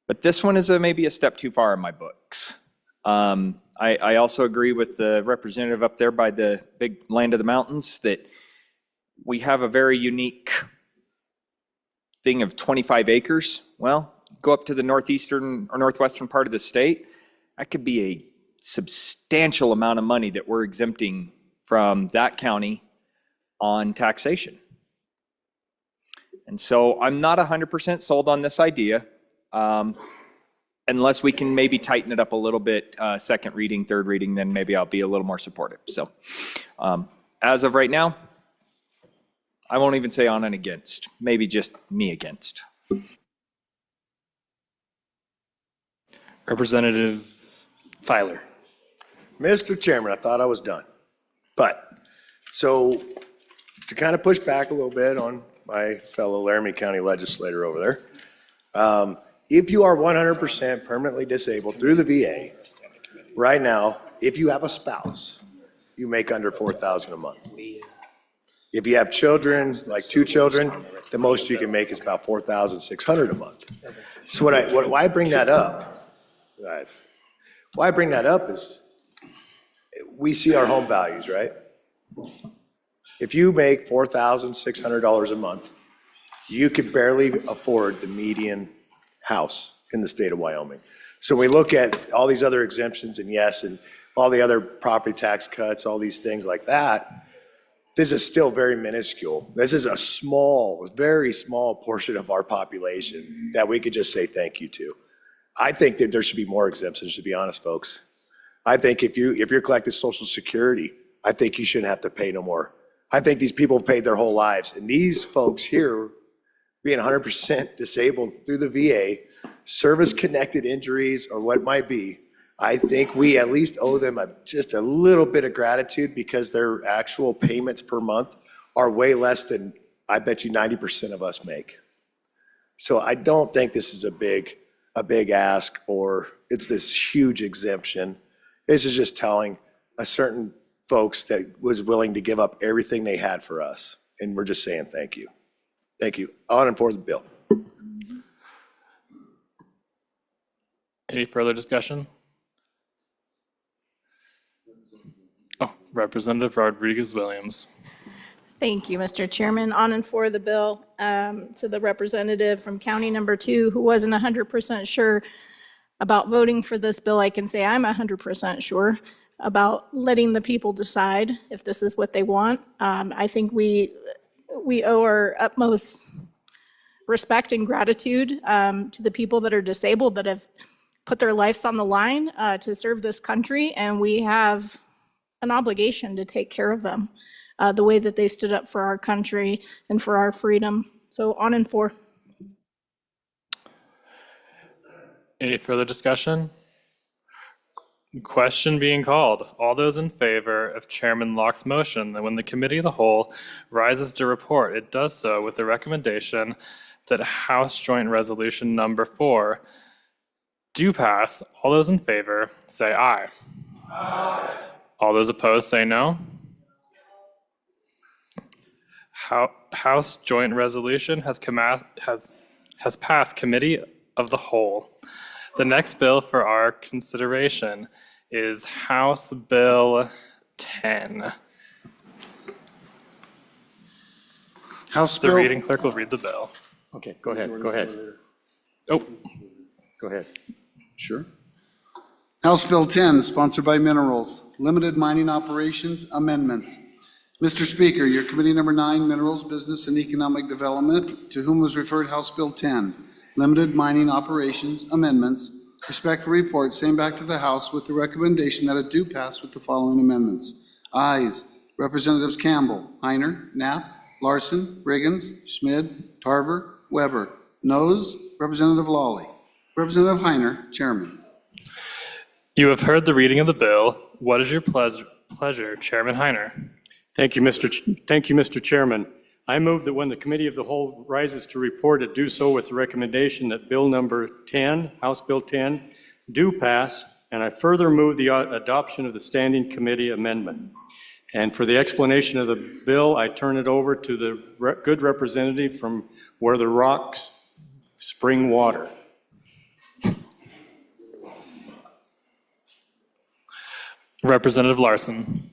But this one is maybe a step too far in my books. I also agree with the representative up there by the big land of the mountains that we have a very unique thing of 25 acres. Well, go up to the northeastern or northwestern part of the state, that could be a substantial amount of money that we're exempting from that county on taxation. And so I'm not 100% sold on this idea, unless we can maybe tighten it up a little bit, second reading, third reading, then maybe I'll be a little more supportive. So as of right now, I won't even say on and against, maybe just me against. Representative Filer? Mr. Chairman, I thought I was done. But, so to kind of push back a little bit on my fellow Laramie County legislator over there, if you are 100% permanently disabled through the VA, right now, if you have a spouse, you make under $4,000 a month. If you have children, like 2 children, the most you can make is about $4,600 a month. So why I bring that up? Why I bring that up is we see our home values, right? If you make $4,600 a month, you could barely afford the median house in the state of Wyoming. So when we look at all these other exemptions and yes, and all the other property tax cuts, all these things like that, this is still very minuscule. This is a small, very small portion of our population that we could just say thank you to. I think that there should be more exemptions, to be honest, folks. I think if you're collecting Social Security, I think you shouldn't have to pay no more. I think these people have paid their whole lives, and these folks here, being 100% disabled through the VA, service-connected injuries or what it might be, I think we at least owe them just a little bit of gratitude because their actual payments per month are way less than I bet you 90% of us make. So I don't think this is a big ask or it's this huge exemption. This is just telling a certain folks that was willing to give up everything they had for us. And we're just saying thank you. Thank you. On and for the bill. Any further discussion? Oh, Representative Rodriguez-Williams. Thank you, Mr. Chairman. On and for the bill, to the representative from county number 2 who wasn't 100% sure about voting for this bill, I can say I'm 100% sure about letting the people decide if this is what they want. I think we owe our utmost respect and gratitude to the people that are disabled that have put their lives on the line to serve this country, and we have an obligation to take care of them the way that they stood up for our country and for our freedom. So on and for. Any further discussion? Question being called. All those in favor of Chairman Locke's motion that when the Committee of the Whole rises to report, it does so with the recommendation that House Joint Resolution number 4 do pass. All those in favor say aye. Aye. All those opposed say no. House Joint Resolution has passed Committee of the Whole. The next bill for our consideration is House Bill 10. House The Bill. reading clerk will read the bill. Okay, go ahead, go ahead. Oh, Go ahead. Sure. House Bill 10, sponsored by Minerals, Limited Mining Operations Amendments. Mr. Speaker, your Committee Number 9, Minerals, Business and Economic Development, to whom was referred House Bill 10, Limited Mining Operations Amendments, respectfully report, same back to the House with the recommendation that it do pass with the following amendments. Ayes, Representatives Campbell, Heiner, Knapp, Larson, Riggins, Schmid, Tarver, Weber. Noes, Representative Lawley. Representative Heiner, Chairman. you have heard the reading of the bill. What is your pleasure, Chairman Heiner? Thank you, Mr. Chairman. I move that when the Committee of the Whole rises to report, it do so with the recommendation that Bill number 10, House Bill 10, do pass, and I further move the adoption of the Standing Committee amendment. And for the explanation of the bill, I turn it over to the good representative from where the rocks spring water. Representative Larson.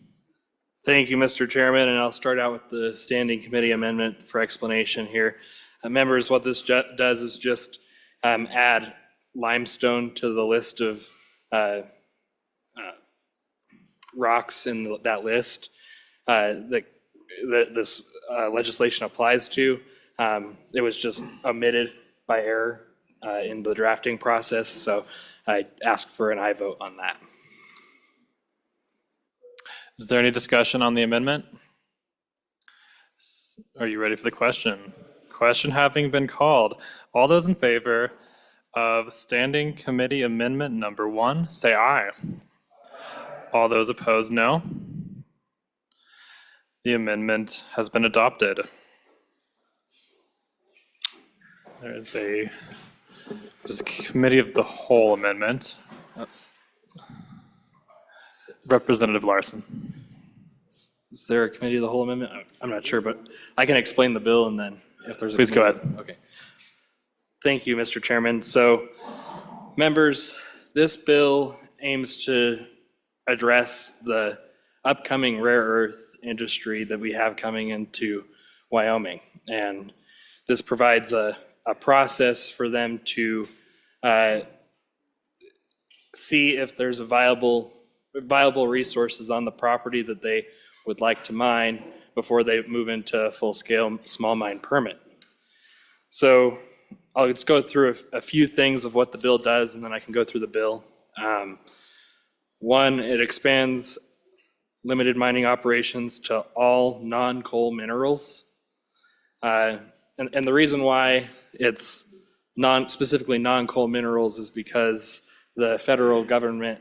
Thank you, Mr. Chairman, and I'll start out with the Standing Committee amendment for explanation here. Members, what this does is just add limestone to the list of rocks in that list that this legislation applies to. It was just omitted by error in the drafting process, so I ask for an aye vote on that. Is there any discussion on the amendment? Are you ready for the question? Question having been called, all those in favor of Standing Committee Amendment number 1, say aye. All those opposed, no. The amendment has been adopted. There's a Committee of the Whole amendment. Representative Larson. Is there a Committee of the Whole amendment? I'm not sure, but I can explain the bill and then if there's a. Please go ahead. Okay. Thank you, Mr. Chairman. So, members, this bill aims to address the upcoming rare earth industry that we have coming into Wyoming. And this provides a process for them to see if there's a viable resources on the property that they would like to mine before they move into a full-scale small mine permit. So I'll just go through a few things of what the bill does, and then I can go through the bill. One, it expands limited mining operations to all non-coal minerals. And the reason why it's specifically non-coal minerals is because the federal government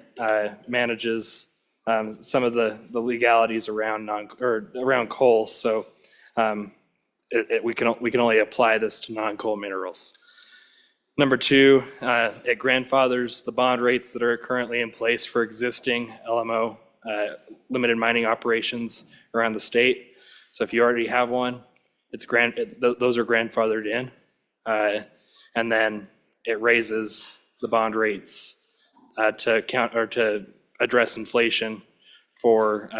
manages some of the legalities around around coal. So we can only apply this to non-coal minerals. Number two, it grandfathers the bond rates that are currently in place for existing LMO limited mining operations around the state. So if you already have one, those are grandfathered in. And then it raises the bond rates to address inflation for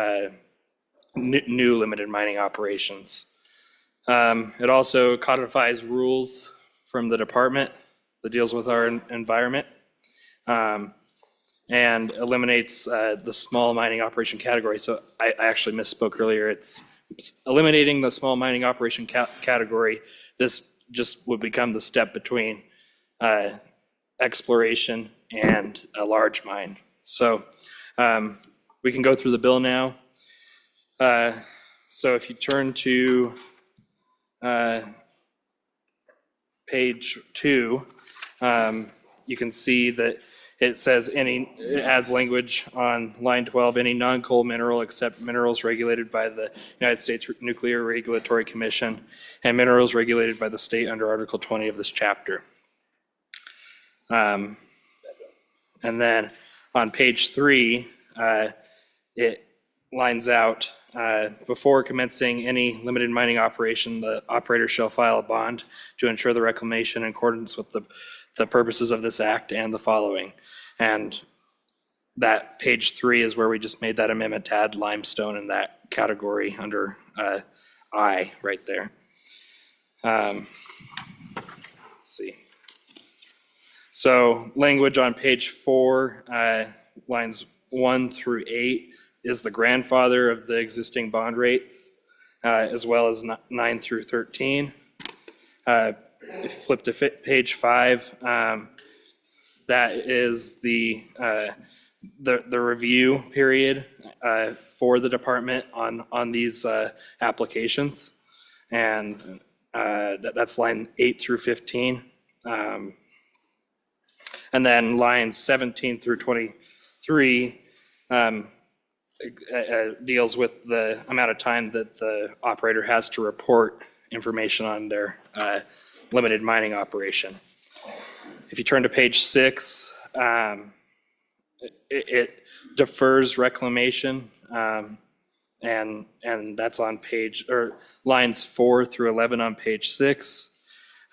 new limited mining operations. It also codifies rules from the department that deals with our environment, and eliminates the small mining operation category. So I actually misspoke earlier. It's eliminating the small mining operation category. This just would become the step between exploration and a large mine. So we can go through the bill now. So if you turn to page 2, you can see that it says it adds language on line 12, any non-coal mineral except minerals regulated by the United States Nuclear Regulatory Commission and minerals regulated by the state under Article 20 of this chapter. And then on page 3, it lines out, before commencing any limited mining operation, the operator shall file a bond to ensure the reclamation in accordance with the purposes of this act and the following. And that page 3 is where we just made that amendment to add limestone in that category under I right there. Let's see. So language on page 4, lines 1 through 8 is the grandfather of the existing bond rates, as well as 9 through 13. If you flip to page 5, that is the review period for the department on these applications, and that's line 8 through 15. And then lines 17 through 23 deals with the amount of time that the operator has to report information on their limited mining operation. If you turn to page 6, it defers reclamation, and that's on lines 4 through 11 on page 6.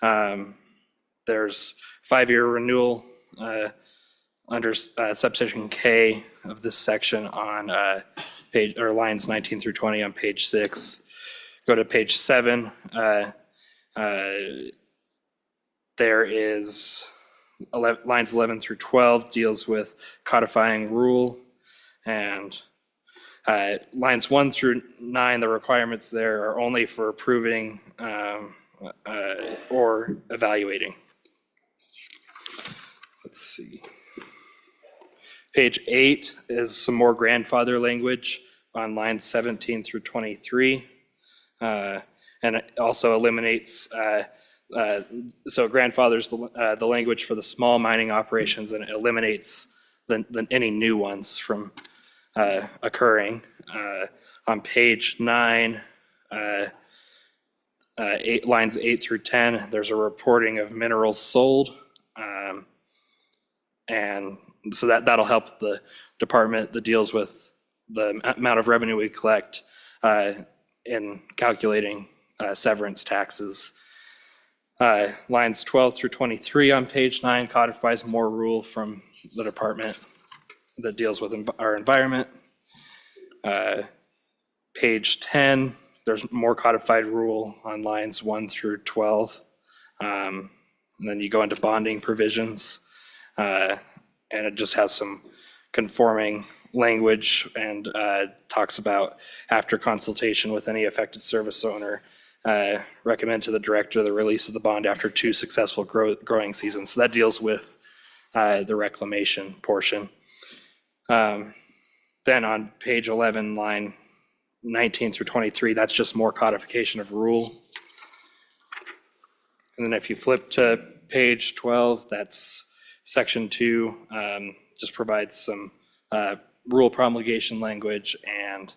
There's 5-year renewal under subsection K of this section on lines 19 through 20 on page 6. Go to page 7. There is lines 11 through 12 deals with codifying rule, and lines 1 through 9, the requirements there are only for approving or evaluating. Let's see. Page 8 is some more grandfather language on lines 17 through 23. And it also eliminates, so it grandfathers the language for the small mining operations, and it eliminates any new ones from occurring. On page 9, lines 8 through 10, there's a reporting of minerals sold. And so that'll help the department that deals with the amount of revenue we collect in calculating severance taxes. Lines 12 through 23 on page 9 codifies more rule from the department that deals with our environment. Page 10, there's more codified rule on lines 1 through 12. And then you go into bonding provisions. And it just has some conforming language and talks about after consultation with any affected service owner, recommend to the director the release of the bond after 2 successful growing seasons. So that deals with the reclamation portion. Then on page 11, line 19 through 23, that's just more codification of rule. And then if you flip to page 12, that's section 2, just provides some rule promulgation language, and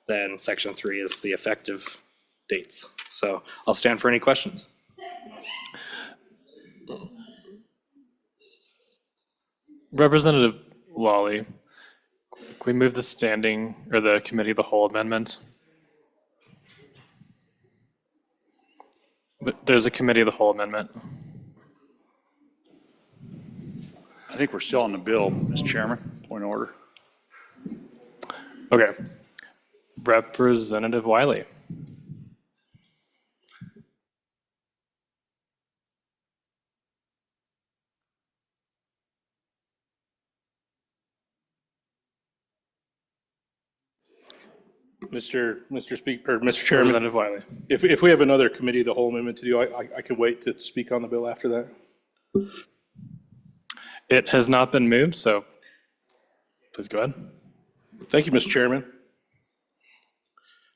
then section 3 is the effective dates. So I'll stand for any questions. Representative Lawley, can we move the standing or the committee of the whole amendment? There's a committee of the whole amendment. I think we're still on the bill, Mr. Chairman. Point of order. Okay. Representative Wiley. Mr. Speaker, or Mr. Chairman, Representative Wiley. if we have another committee of the whole amendment to do, I can wait to speak on the bill after that. It has not been moved, so please go ahead. Thank you, Mr. Chairman.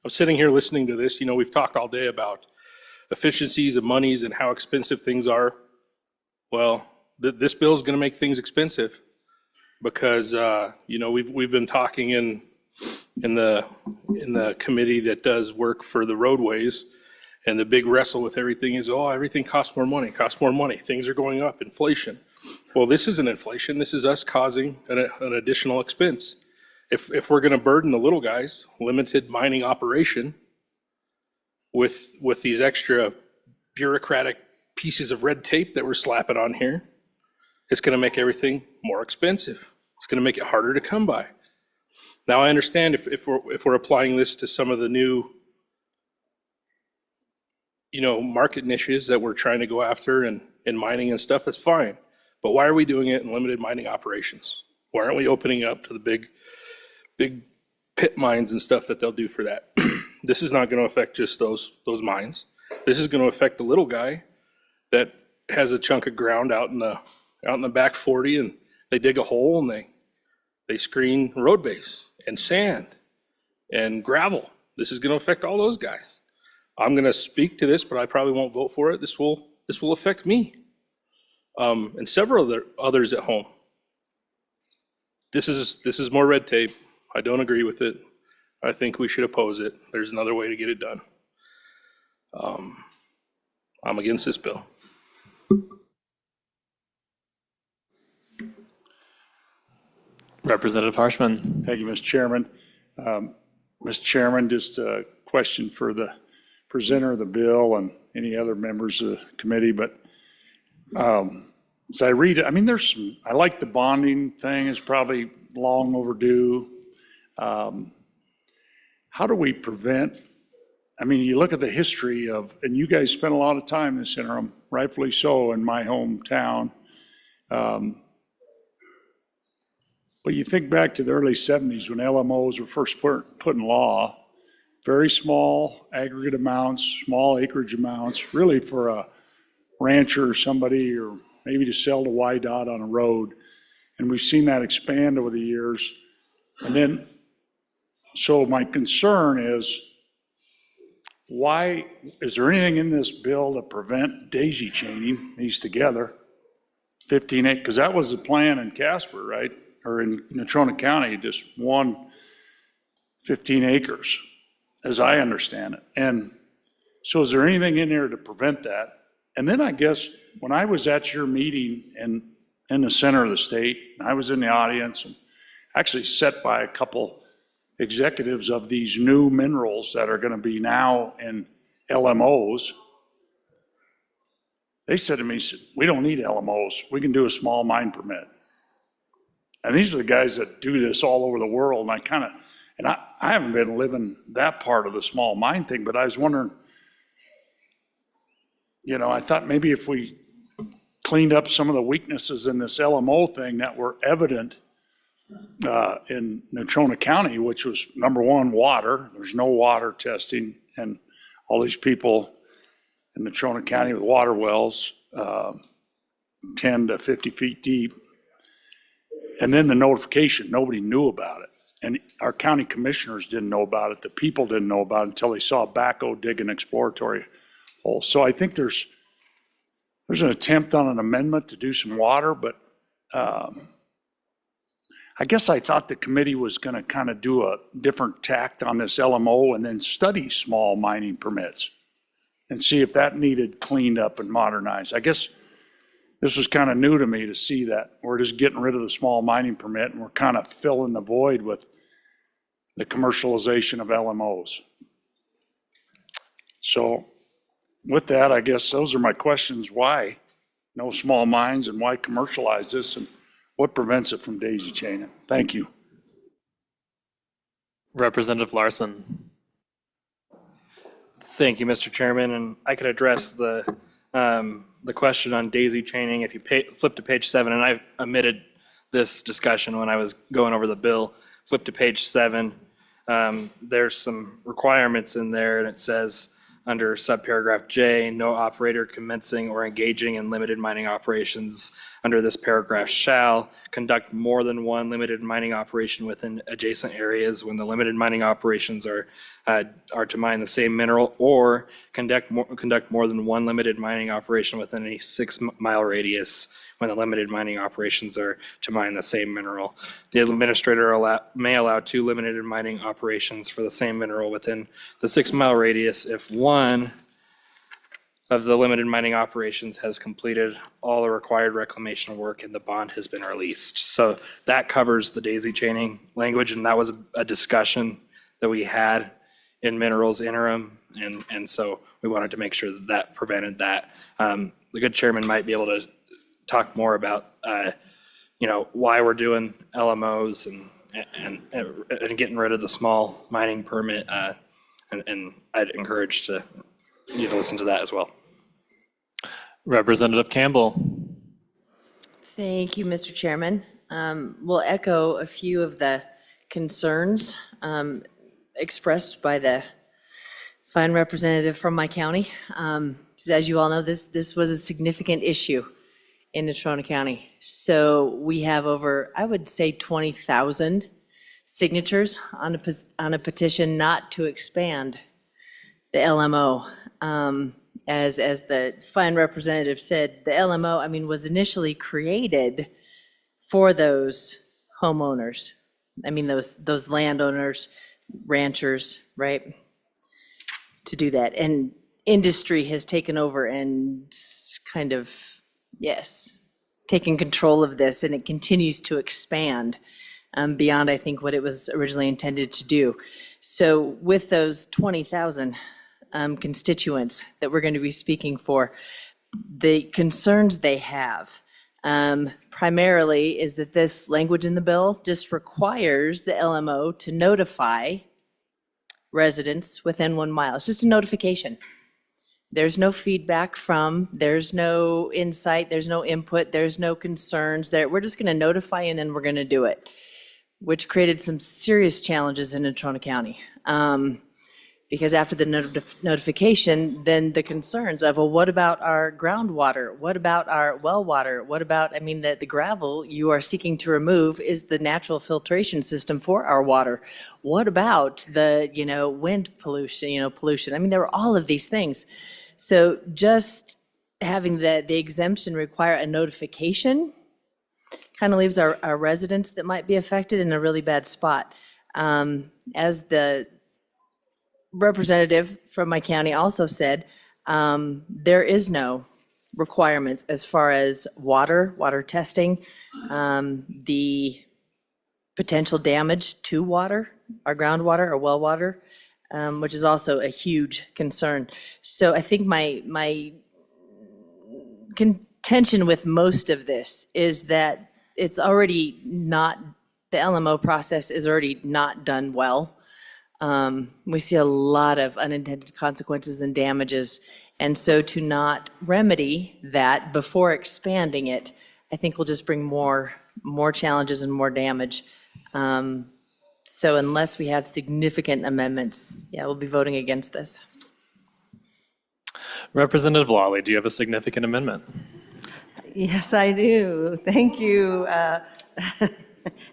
I'm sitting here listening to this. You know, we've talked all day about efficiencies and monies and how expensive things are. Well, this bill is going to make things expensive because, you know, we've been talking in the committee that does work for the roadways, and the big wrestle with everything is, oh, everything costs more money, things are going up, inflation. Well, this isn't inflation, this is us causing an additional expense. If we're gonna burden the little guys, limited mining operation, with these extra bureaucratic pieces of red tape that we're slapping on here, it's gonna make everything more expensive. It's gonna make it harder to come by. Now, I understand if we're applying this to some of the new, you know, market niches that we're trying to go after in mining and stuff, that's fine. But why are we doing it in limited mining operations? Why aren't we opening up to the big pit mines and stuff that they'll do for that? This is not gonna affect just those mines. This is gonna affect the little guy that has a chunk of ground out in the back 40, and they dig a hole and they screen road base and sand and gravel. This is gonna affect all those guys. I'm gonna speak to this, but I probably won't vote for it. This will affect me, and several others at home. This is more red tape. I don't agree with it. I think we should oppose it. There's another way to get it done. I'm against this bill. Representative Harshman. Thank you, Mr. Chairman. Mr. Chairman, just a question for the presenter of the bill and any other members of the committee, but as I read it, I mean, I like the bonding thing, is probably long overdue. How do we prevent, I mean, you look at the history of, and you guys spent a lot of time this interim, rightfully so, in my hometown. But you think back to the early 70s when LMOs were first put in law, very small aggregate amounts, small acreage amounts, really for a rancher or somebody, or maybe to sell to YDOT on a road. And we've seen that expand over the years. And then, so my concern is, why, is there anything in this bill to prevent daisy chaining these together? 15 acres, because that was the plan in Casper, right? Or in Natrona County, just 15 acres, as I understand it. And so is there anything in there to prevent that? And then I guess when I was at your meeting in the center of the state, I was in the audience and actually sat by a couple executives of these new minerals that are gonna be now in LMOs. They said to me, we don't need LMOs, we can do a small mine permit. And these are the guys that do this all over the world, and I haven't been living that part of the small mine thing, but I was wondering, you know, I thought maybe if we cleaned up some of the weaknesses in this LMO thing that were evident in Natrona County, which was, number one, water. There's no water testing, and all these people in Natrona County with water wells, 10 to 50 feet deep. And then the notification, nobody knew about it. And our county commissioners didn't know about it. The people didn't know about it until they saw a backhoe dig an exploratory hole. So I think there's an attempt on an amendment to do some water, but I guess I thought the committee was going to kind of do a different tact on this LMO and then study small mining permits and see if that needed cleaned up and modernized. I guess this was kind of new to me to see that we're just getting rid of the small mining permit and we're kind of filling the void with the commercialization of LMOs. So with that, I guess those are my questions. Why no small mines and why commercialize this and what prevents it from daisy chaining? Thank you. Representative Larson. Thank you, Mr. Chairman, and I could address the question on daisy chaining if you flip to page 7, and I omitted this discussion when I was going over the bill. Flip to page 7. There's some requirements in there, and it says under subparagraph J, no operator commencing or engaging in limited mining operations under this paragraph shall conduct more than one limited mining operation within adjacent areas when the limited mining operations are to mine the same mineral, or conduct more than one limited mining operation within a 6-mile radius when the limited mining operations are to mine the same mineral. The administrator may allow 2 limited mining operations for the same mineral within the 6-mile radius if one of the limited mining operations has completed all the required reclamation work and the bond has been released. So that covers the daisy chaining language, and that was a discussion that we had in minerals interim, and so we wanted to make sure that that prevented that. The good chairman might be able to talk more about why we're doing LMOs and getting rid of the small mining permit, and I'd encourage you to listen to that as well. Representative Campbell. Thank you, Mr. Chairman. We'll echo a few of the concerns expressed by the fine representative from my county. As you all know, this was a significant issue in Natrona County. So we have over, I would say, 20,000 signatures on a petition not to expand the LMO. As the fine representative said, the LMO, was initially created for those homeowners. Those landowners, ranchers, right? To do that. And industry has taken over and kind of, taken control of this, and it continues to expand beyond, I think, what it was originally intended to do. So with those 20,000 constituents that we're going to be speaking for, the concerns they have primarily is that this language in the bill just requires the LMO to notify residents within 1 mile. It's just a notification. There's no feedback there's no insight, there's no input, there's no concerns. We're just going to notify and then we're going to do it, which created some serious challenges in Natrona County. Because after the notification, then the concerns of, well, what about our groundwater? What about our well water? What about, the gravel you are seeking to remove is the natural filtration system for our water. What about the, wind pollution, pollution? There were all of these things. So just having the exemption require a notification kind of leaves our residents that might be affected in a really bad spot. As the representative from my county also said, there is no requirements as far as water testing, the potential damage to water, our groundwater or well water, which is also a huge concern. So I think my contention with most of this is that it's already not, the LMO process is already not done well. We see a lot of unintended consequences and damages, And so to not remedy that before expanding it, I think will just bring more challenges and more damage. So unless we have significant amendments, yeah, we'll be voting against this. Representative Lawley, do you have a significant amendment? Yes, I do. Thank you.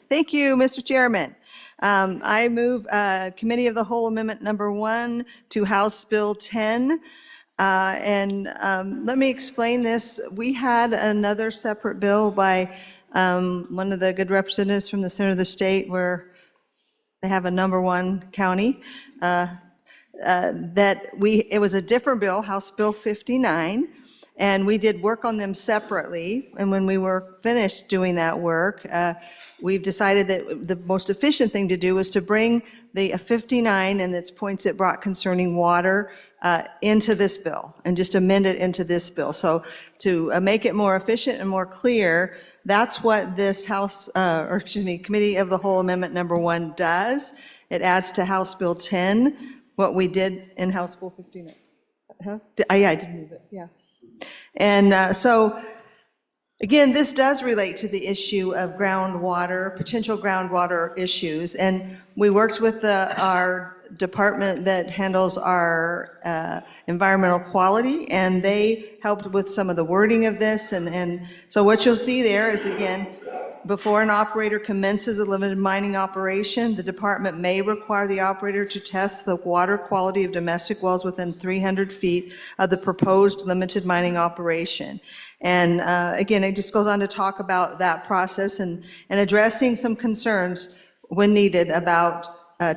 Thank you, Mr. Chairman. I move Committee of the Whole Amendment Number 1 to House Bill 10. Let me explain this. We had another separate bill by one of the good representatives from the center of the state where they have a number 1 county. It was a different bill, House Bill 59, and we did work on them separately. And when we were finished doing that work, we've decided that the most efficient thing to do is to bring the 59 and its points it brought concerning water into this bill and just amend it into this bill. So to make it more efficient and more clear, that's what this Committee of the Whole Amendment Number 1 does. It adds to House Bill 10 what we did in House Bill 59. Yeah, I did move it, yeah. And so, again, this does relate to the issue of groundwater, potential groundwater issues. And we worked with our department that handles our environmental quality, and they helped with some of the wording of this. And so what you'll see there is, again, before an operator commences a limited mining operation, the department may require the operator to test the water quality of domestic wells within 300 feet of the proposed limited mining operation. And again, it just goes on to talk about that process and addressing some concerns when needed about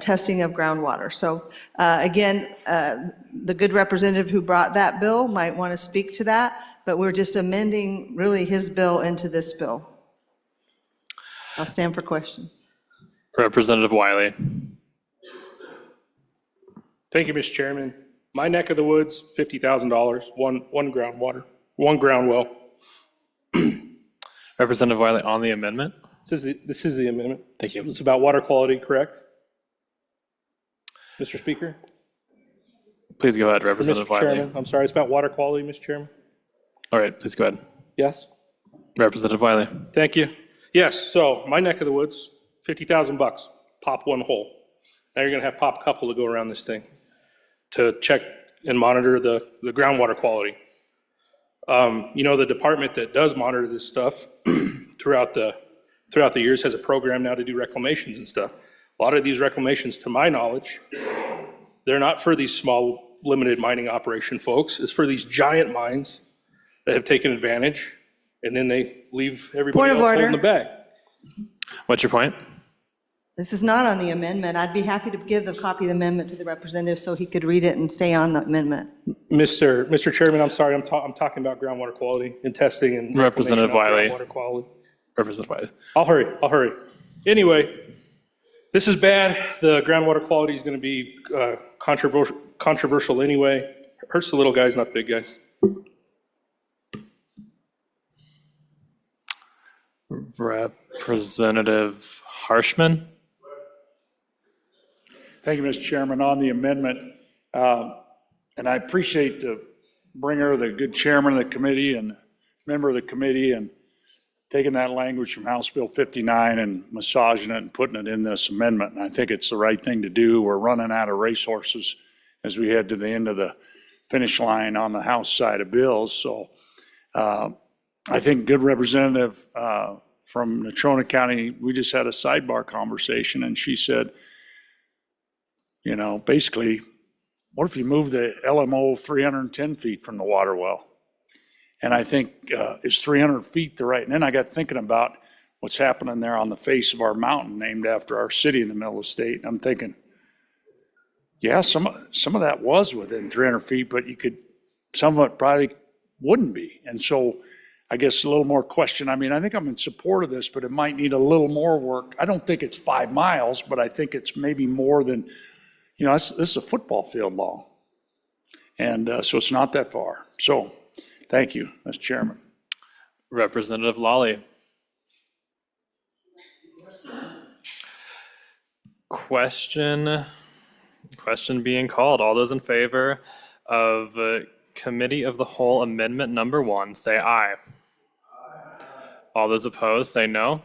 testing of groundwater. So again, the good representative who brought that bill might want to speak to that, but we're just amending really his bill into this bill. I'll stand for questions. Representative Wiley. Thank you, Mr. Chairman. My neck of the woods, $50,000, one ground well. Representative Wiley, on the amendment? This is the amendment. Thank you. It's about water quality, correct? Mr. Speaker? Please go ahead, Representative Mr. Wiley. Chairman, I'm sorry, it's about water quality, Mr. Chairman? All right, please go ahead. Yes? Representative Wiley. Thank you. Yes, so my neck of the woods, $50,000, pop one hole. Now you're gonna have pop a couple to go around this thing to check and monitor the groundwater quality. You know, the department that does monitor this stuff throughout the years has a program now to do reclamations and stuff. A lot of these reclamations, to my knowledge, they're not for these small, limited mining operation folks. It's for these giant mines that have taken advantage, and then they leave everybody else holding the bag. What's your point? This is not on the amendment. I'd be happy to give the copy of the amendment to the representative so he could read it and stay on the amendment. Mr. Chairman, I'm sorry, I'm talking about groundwater quality and testing and Representative reclamation of Wiley. groundwater quality. Representative Wiley. I'll hurry. Anyway, this is bad. The groundwater quality is going to be controversial anyway. Hurts the little guys, not the big guys. Representative Harshman. Thank you, Mr. Chairman. On the amendment, and I appreciate the bringer, the good chairman of the committee and member of the committee, and taking that language from House Bill 59 and massaging it and putting it in this amendment. And I think it's the right thing to do. We're running out of racehorses as we head to the end of the finish line on the House side of bills. So I think good representative from Natrona County, we just had a sidebar conversation, and she said, you know, basically, what if you move the LMO 310 feet from the water well? And I think is 300 feet the right? And then I got thinking about what's happening there on the face of our mountain named after our city in the middle of the state. And I'm thinking, yeah, some of that was within 300 feet, but some of it probably wouldn't be. And so I guess a little more question. I mean, I think I'm in support of this, but it might need a little more work. I don't think it's 5 miles, but I think it's maybe more than, you know, this is a football field long. And so it's not that far. So thank you, Mr. Chairman. Representative Lawley. Question being called. All those in favor of Committee of the Whole Amendment Number 1, say aye. All those opposed, say no.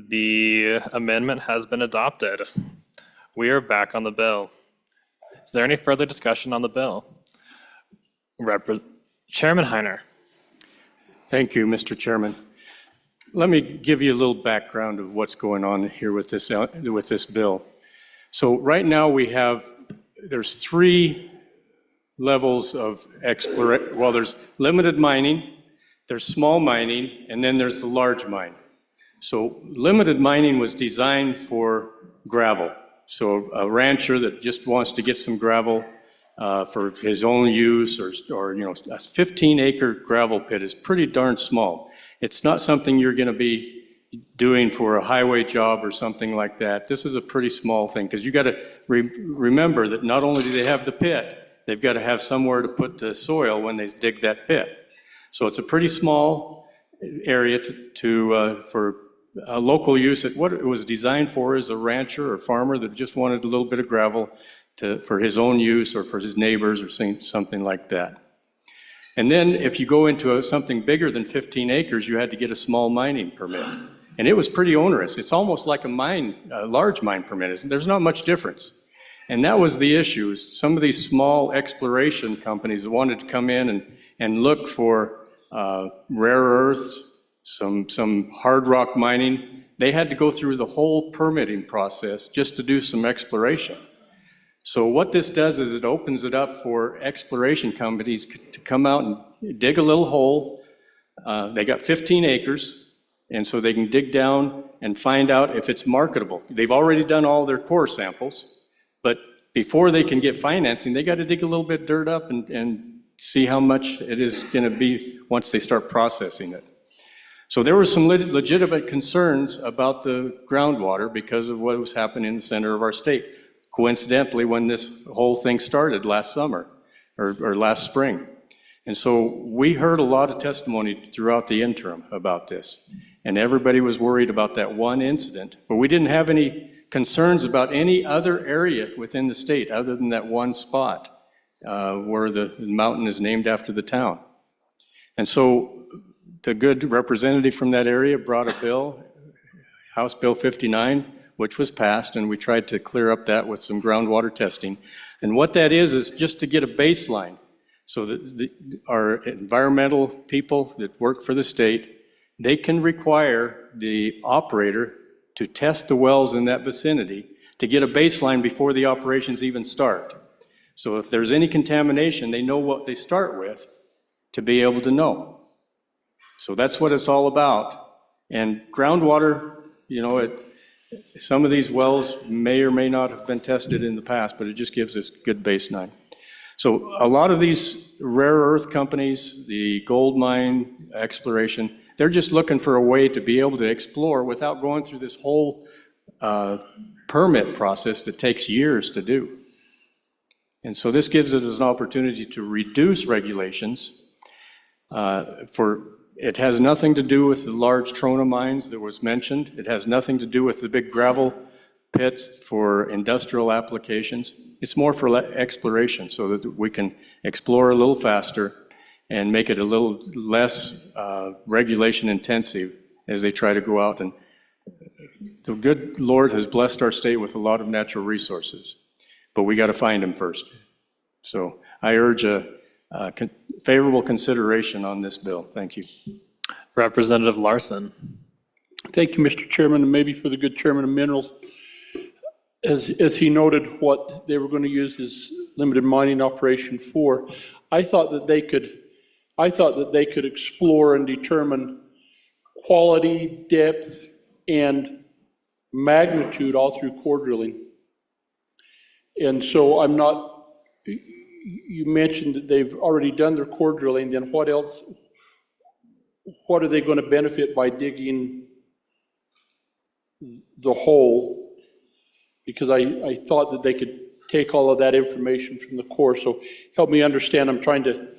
The amendment has been adopted. We are back on the bill. Is there any further discussion on the bill? Chairman Heiner. Thank you, Mr. Chairman. Let me give you a little background of what's going on here with this bill. So right now there's 3 levels of exploration. Well, there's limited mining, there's small mining, and then there's the large mine. So limited mining was designed for gravel. So a rancher that just wants to get some gravel for his own use, or a 15-acre gravel pit is pretty darn small. It's not something you're going to be doing for a highway job or something like that. This is a pretty small thing, because you got to remember that not only do they have the pit, they've got to have somewhere to put the soil when they dig that pit. So it's a pretty small area for local use. What it was designed for is a rancher or farmer that just wanted a little bit of gravel for his own use or for his neighbors or something like that. And then if you go into something bigger than 15 acres, you had to get a small mining permit. And it was pretty onerous. It's almost like a large mine permit. There's not much difference. And that was the issue. Some of these small exploration companies that wanted to come in and look for rare earths, some hard rock mining, they had to go through the whole permitting process just to do some exploration. So what this does is it opens it up for exploration companies to come out and dig a little hole. They got 15 acres, and so they can dig down and find out if it's marketable. They've already done all their core samples, but before they can get financing, they got to dig a little bit dirt up and see how much it is going to be once they start processing it. So there were some legitimate concerns about the groundwater because of what was happening in the center of our state. Coincidentally, when this whole thing started last summer or last spring. And so we heard a lot of testimony throughout the interim about this. And everybody was worried about that one incident, but we didn't have any concerns about any other area within the state other than that one spot where the mountain is named after the town. And so the good representative from that area brought a bill, House Bill 59, which was passed, and we tried to clear up that with some groundwater testing. And what that is just to get a baseline so that our environmental people that work for the state, they can require the operator to test the wells in that vicinity to get a baseline before the operations even start. So if there's any contamination, they know what they start with to be able to know. So that's what it's all about. And groundwater, some of these wells may or may not have been tested in the past, but it just gives us good baseline. So a lot of these rare earth companies, the gold mine exploration, they're just looking for a way to be able to explore without going through this whole permit process that takes years to do. And so this gives us an opportunity to reduce regulations. It has nothing to do with the large trona mines that was mentioned. It has nothing to do with the big gravel pits for industrial applications. It's more for exploration so that we can explore a little faster and make it a little less regulation intensive as they try to go out. And the good Lord has blessed our state with a lot of natural resources, but we got to find them first. So I urge a favorable consideration on this bill. Thank you. Representative Larson. Thank you, Mr. Chairman, and maybe for the good chairman of Minerals. As he noted what they were going to use this limited mining operation for, I thought that they could explore and determine quality, depth, and magnitude all through core drilling. And so I'm not, you mentioned that they've already done their core drilling, then what else, what are they going to benefit by digging the hole? Because I thought that they could take all of that information from the core. So help me understand, I'm trying to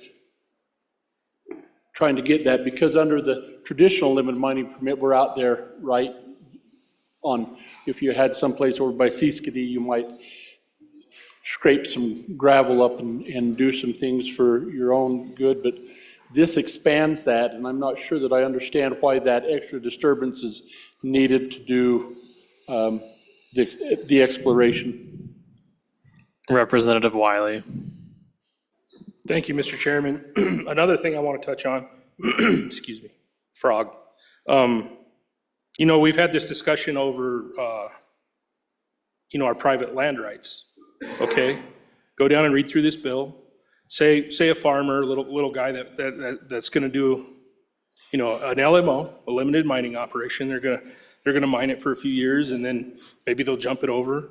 get that, because under the traditional limited mining permit, we're out there, right? On, if you had someplace over by Seaskadee, you might scrape some gravel up and do some things for your own good, but this expands that, and I'm not sure that I understand why that extra disturbance is needed to do the exploration. Representative Wiley. Thank you, Mr. Chairman. Another thing I want to touch on, excuse me, frog. You know, we've had this discussion over, you know, our private land rights, okay? Go down and read through this bill. Say a farmer, little guy that's gonna do, you know, an LMO, a limited mining operation. They're gonna mine it for a few years, and then maybe they'll jump it over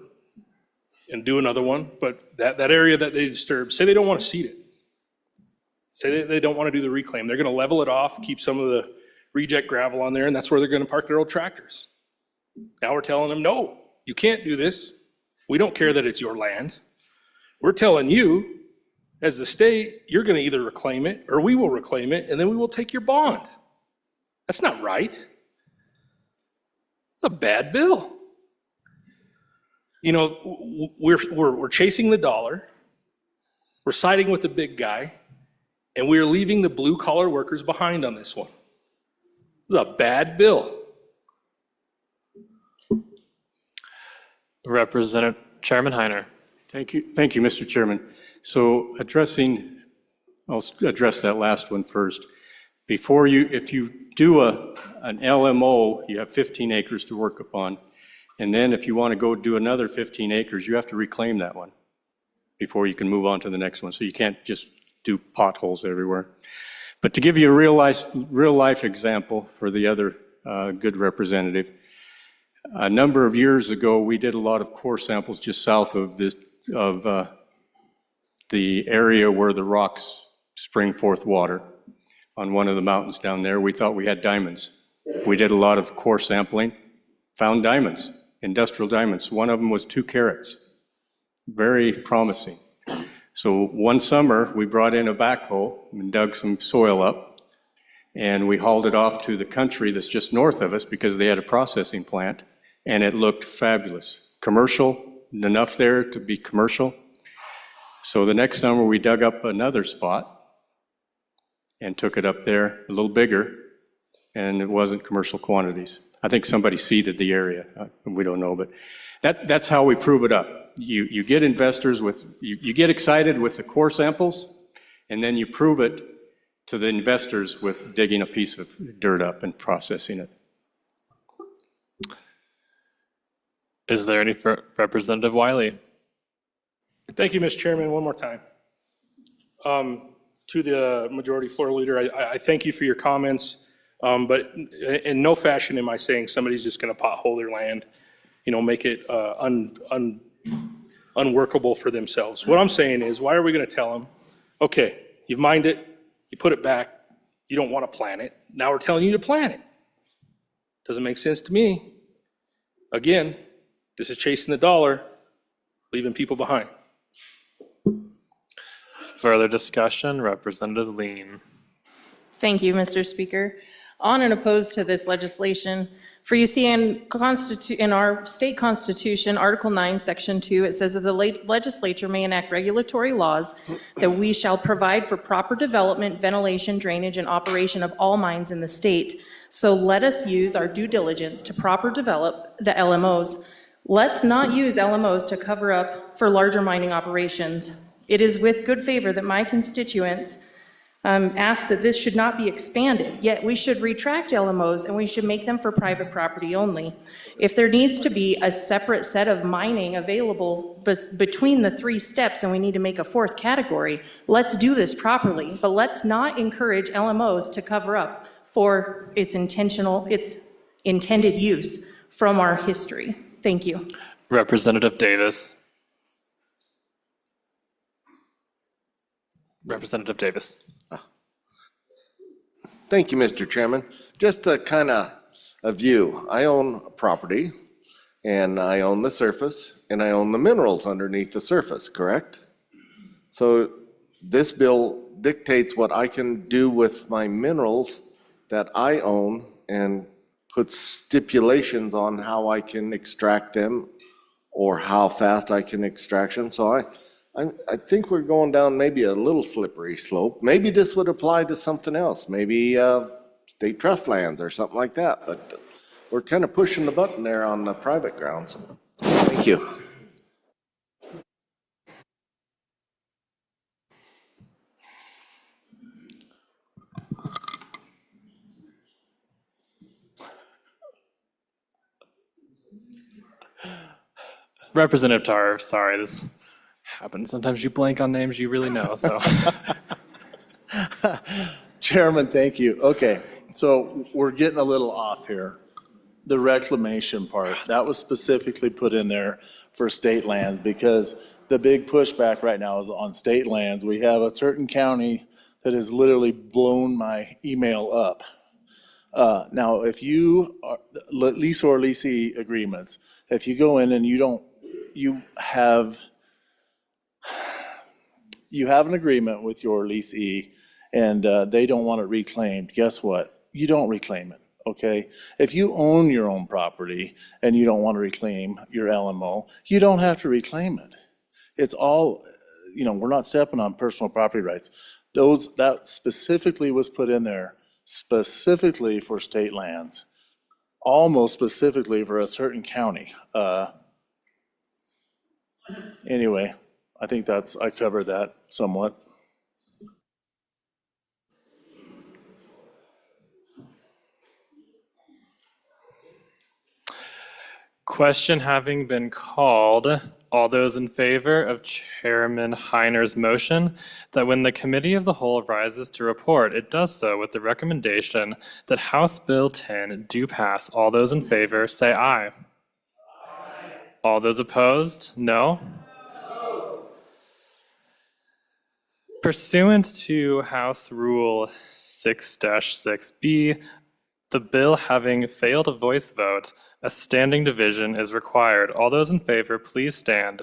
and do another one. But that area that they disturb, say they don't want to seed it. Say they don't want to do the reclaim. They're gonna level it off, keep some of the reject gravel on there, and that's where they're gonna park their old tractors. Now we're telling them, no, you can't do this. We don't care that it's your land. We're telling you, as the state, you're gonna either reclaim it, or we will reclaim it, and then we will take your bond. That's not right. It's a bad bill. You know, we're chasing the dollar, we're siding with the big guy, and we're leaving the blue collar workers behind on this one. It's a bad bill. Representative Chairman Heiner. Thank you, Mr. Chairman. So I'll address that last one first. If you do an LMO, you have 15 acres to work upon. And then if you want to go do another 15 acres, you have to reclaim that one before you can move on to the next one. So you can't just do potholes everywhere. But to give you a real life example for the other good representative, a number of years ago, we did a lot of core samples just south of the area where the rocks spring forth water on one of the mountains down there. We thought we had diamonds. We did a lot of core sampling, found diamonds, industrial diamonds. One of them was 2 carats, very promising. So one summer, we brought in a backhoe and dug some soil up, and we hauled it off to the country that's just north of us because they had a processing plant, and it looked fabulous. Commercial, enough there to be commercial. So the next summer, we dug up another spot and took it up there a little bigger, and it wasn't commercial quantities. I think somebody seeded the area. We don't know, but that's how we prove it up. You get investors you get excited with the core samples, and then you prove it to the investors with digging a piece of dirt up and processing it. Is there any for Representative Wiley? Thank you, Mr. Chairman. One more time. To the Majority Floor Leader, I thank you for your comments, but in no fashion am I saying somebody's just going to pothole their land, you know, make it unworkable for themselves. What I'm saying is, why are we going to tell them, okay, you've mined it, you put it back, you don't want to plant it, now we're telling you to plant it. Doesn't make sense to me. Again, this is chasing the dollar, leaving people behind. Further discussion, Representative Lean. Thank you, Mr. Speaker. On and opposed to this legislation, for you see in our state constitution, Article 9, Section 2, it says that the legislature may enact regulatory laws that we shall provide for proper development, ventilation, drainage, and operation of all mines in the state. So let us use our due diligence to proper develop the LMOs. Let's not use LMOs to cover up for larger mining operations. It is with good favor that my constituents ask that this should not be expanded, yet we should retract LMOs and we should make them for private property only. If there needs to be a separate set of mining available between the 3 steps and we need to make a 4th category, let's do this properly, but let's not encourage LMOs to cover up for its intended use from our history. Thank you. Representative Davis. Representative Davis. Thank you, Mr. Chairman. Just a kind of a view. I own property, and I own the surface, and I own the minerals underneath the surface, correct? So this bill dictates what I can do with my minerals that I own and puts stipulations on how I can extract them or how fast I can extraction. So I think we're going down maybe a little slippery slope. Maybe this would apply to something else, maybe state trust lands or something like that. But we're kind of pushing the button there on the private grounds. Thank you. Representative Tar, sorry, this happens. Sometimes you blank on names you really know, so. Chairman, thank you. Okay, so we're getting a little off here. The reclamation part, that was specifically put in there for state lands because the big pushback right now is on state lands. We have a certain county that has literally blown my email up. Now, if you are, lease or leasing agreements, if you go in and you have an agreement with your leasee and they don't want it reclaimed, guess what? You don't reclaim it, okay? If you own your own property and you don't want to reclaim your LMO, you don't have to reclaim it. It's all, we're not stepping on personal property rights. That specifically was put in there specifically for state lands, almost specifically for a certain county. Anyway, I think I covered that somewhat. Question having been called, all those in favor of Chairman Heiner's motion that when the Committee of the Whole rises to report, it does so with the recommendation that House Bill 10 do pass. All those in favor say aye. All those opposed, no. Pursuant to House Rule 6-6B, the bill having failed a voice vote, a standing division is required. All those in favor, please stand.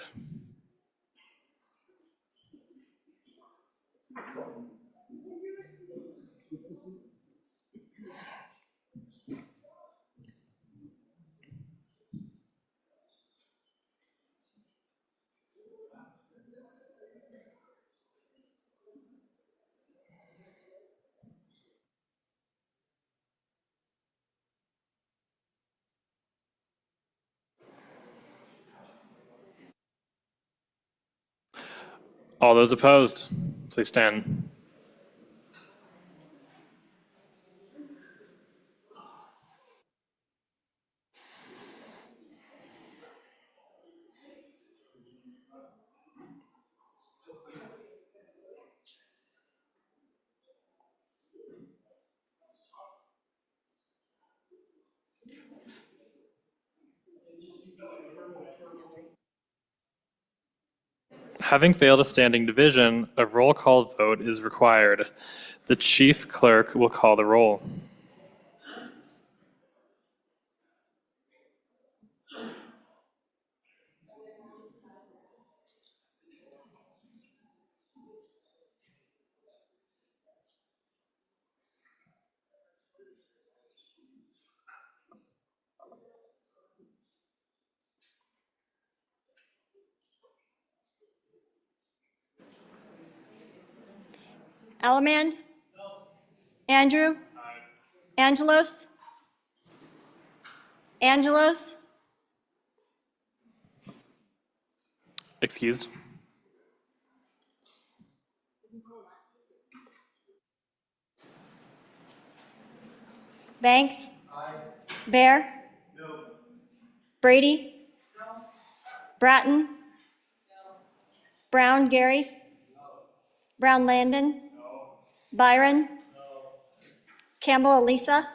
All those opposed, please stand. Having failed a standing division, a roll call vote is required. The chief clerk will call the roll. Allemand? Andrew? Angelos? Angelos? Excused. Banks? Bear? Brady? Bratton? Brown Gary? Brown Landon? Byron? Campbell Elisa?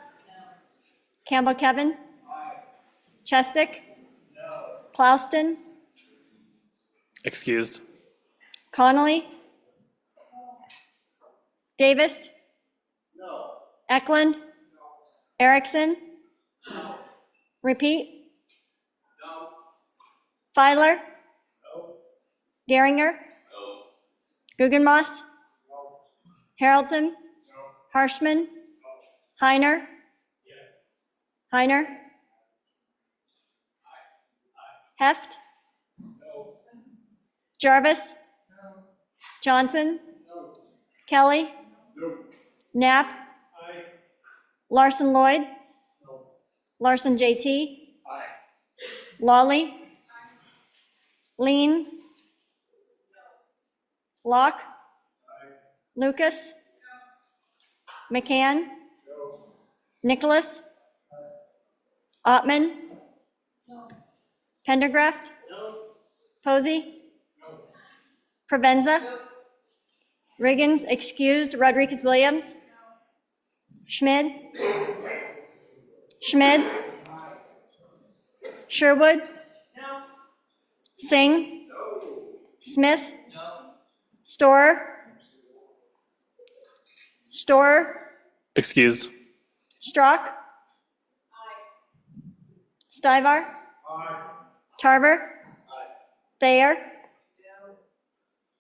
Campbell Kevin? Chestick? Clouston? Excused. Connolly? Davis? Eklund? Erickson? Repeat? Feiler? Geringer? Guggenmoss? Haroldson? Harshman? Heiner? Heiner? Heft? Jarvis? Johnson? Kelly? Knapp? Larson Lloyd? Larson JT? Lawley? Lean? Locke? Lucas? McCann? Nicholas? Ottman? Pendergraft? Posey? Provenza? Riggins, excused. Rodriguez Williams? Schmid? Schmid? Sherwood? Singh? Smith? Storer? Storer? Excused. Strock? Stivar? Tarver? Thayer?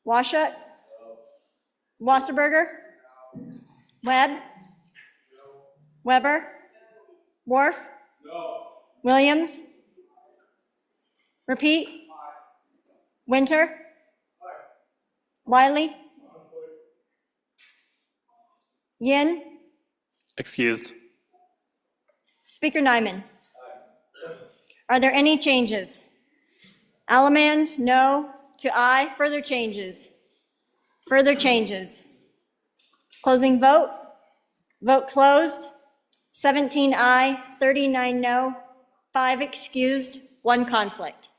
Washut? Wasserberger? Webb? Weber? Worf? Williams? Repeat? Winter? Wiley? Yin? Excused. Speaker Nyman? Are there any changes? Alamand, no. To aye. Further changes? Further changes? Closing vote? Vote closed. 17 aye, 39 no, 5 excused, 1 conflict.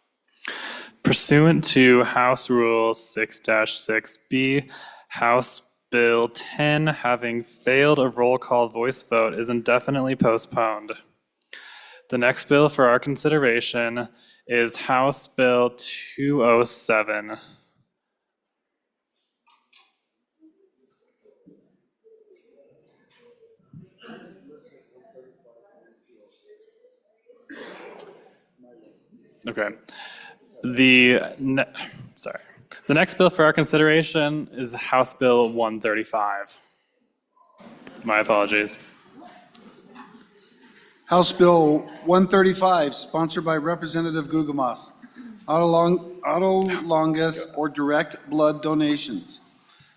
Pursuant to House Rule 6-6B, House Bill 10, having failed a roll call voice vote, is indefinitely postponed. The next bill for our consideration is House Bill 207. Okay. The next bill for our consideration is House Bill 135. My apologies. House Bill 135, sponsored by Representative Gugumas. Autologous or direct blood donations.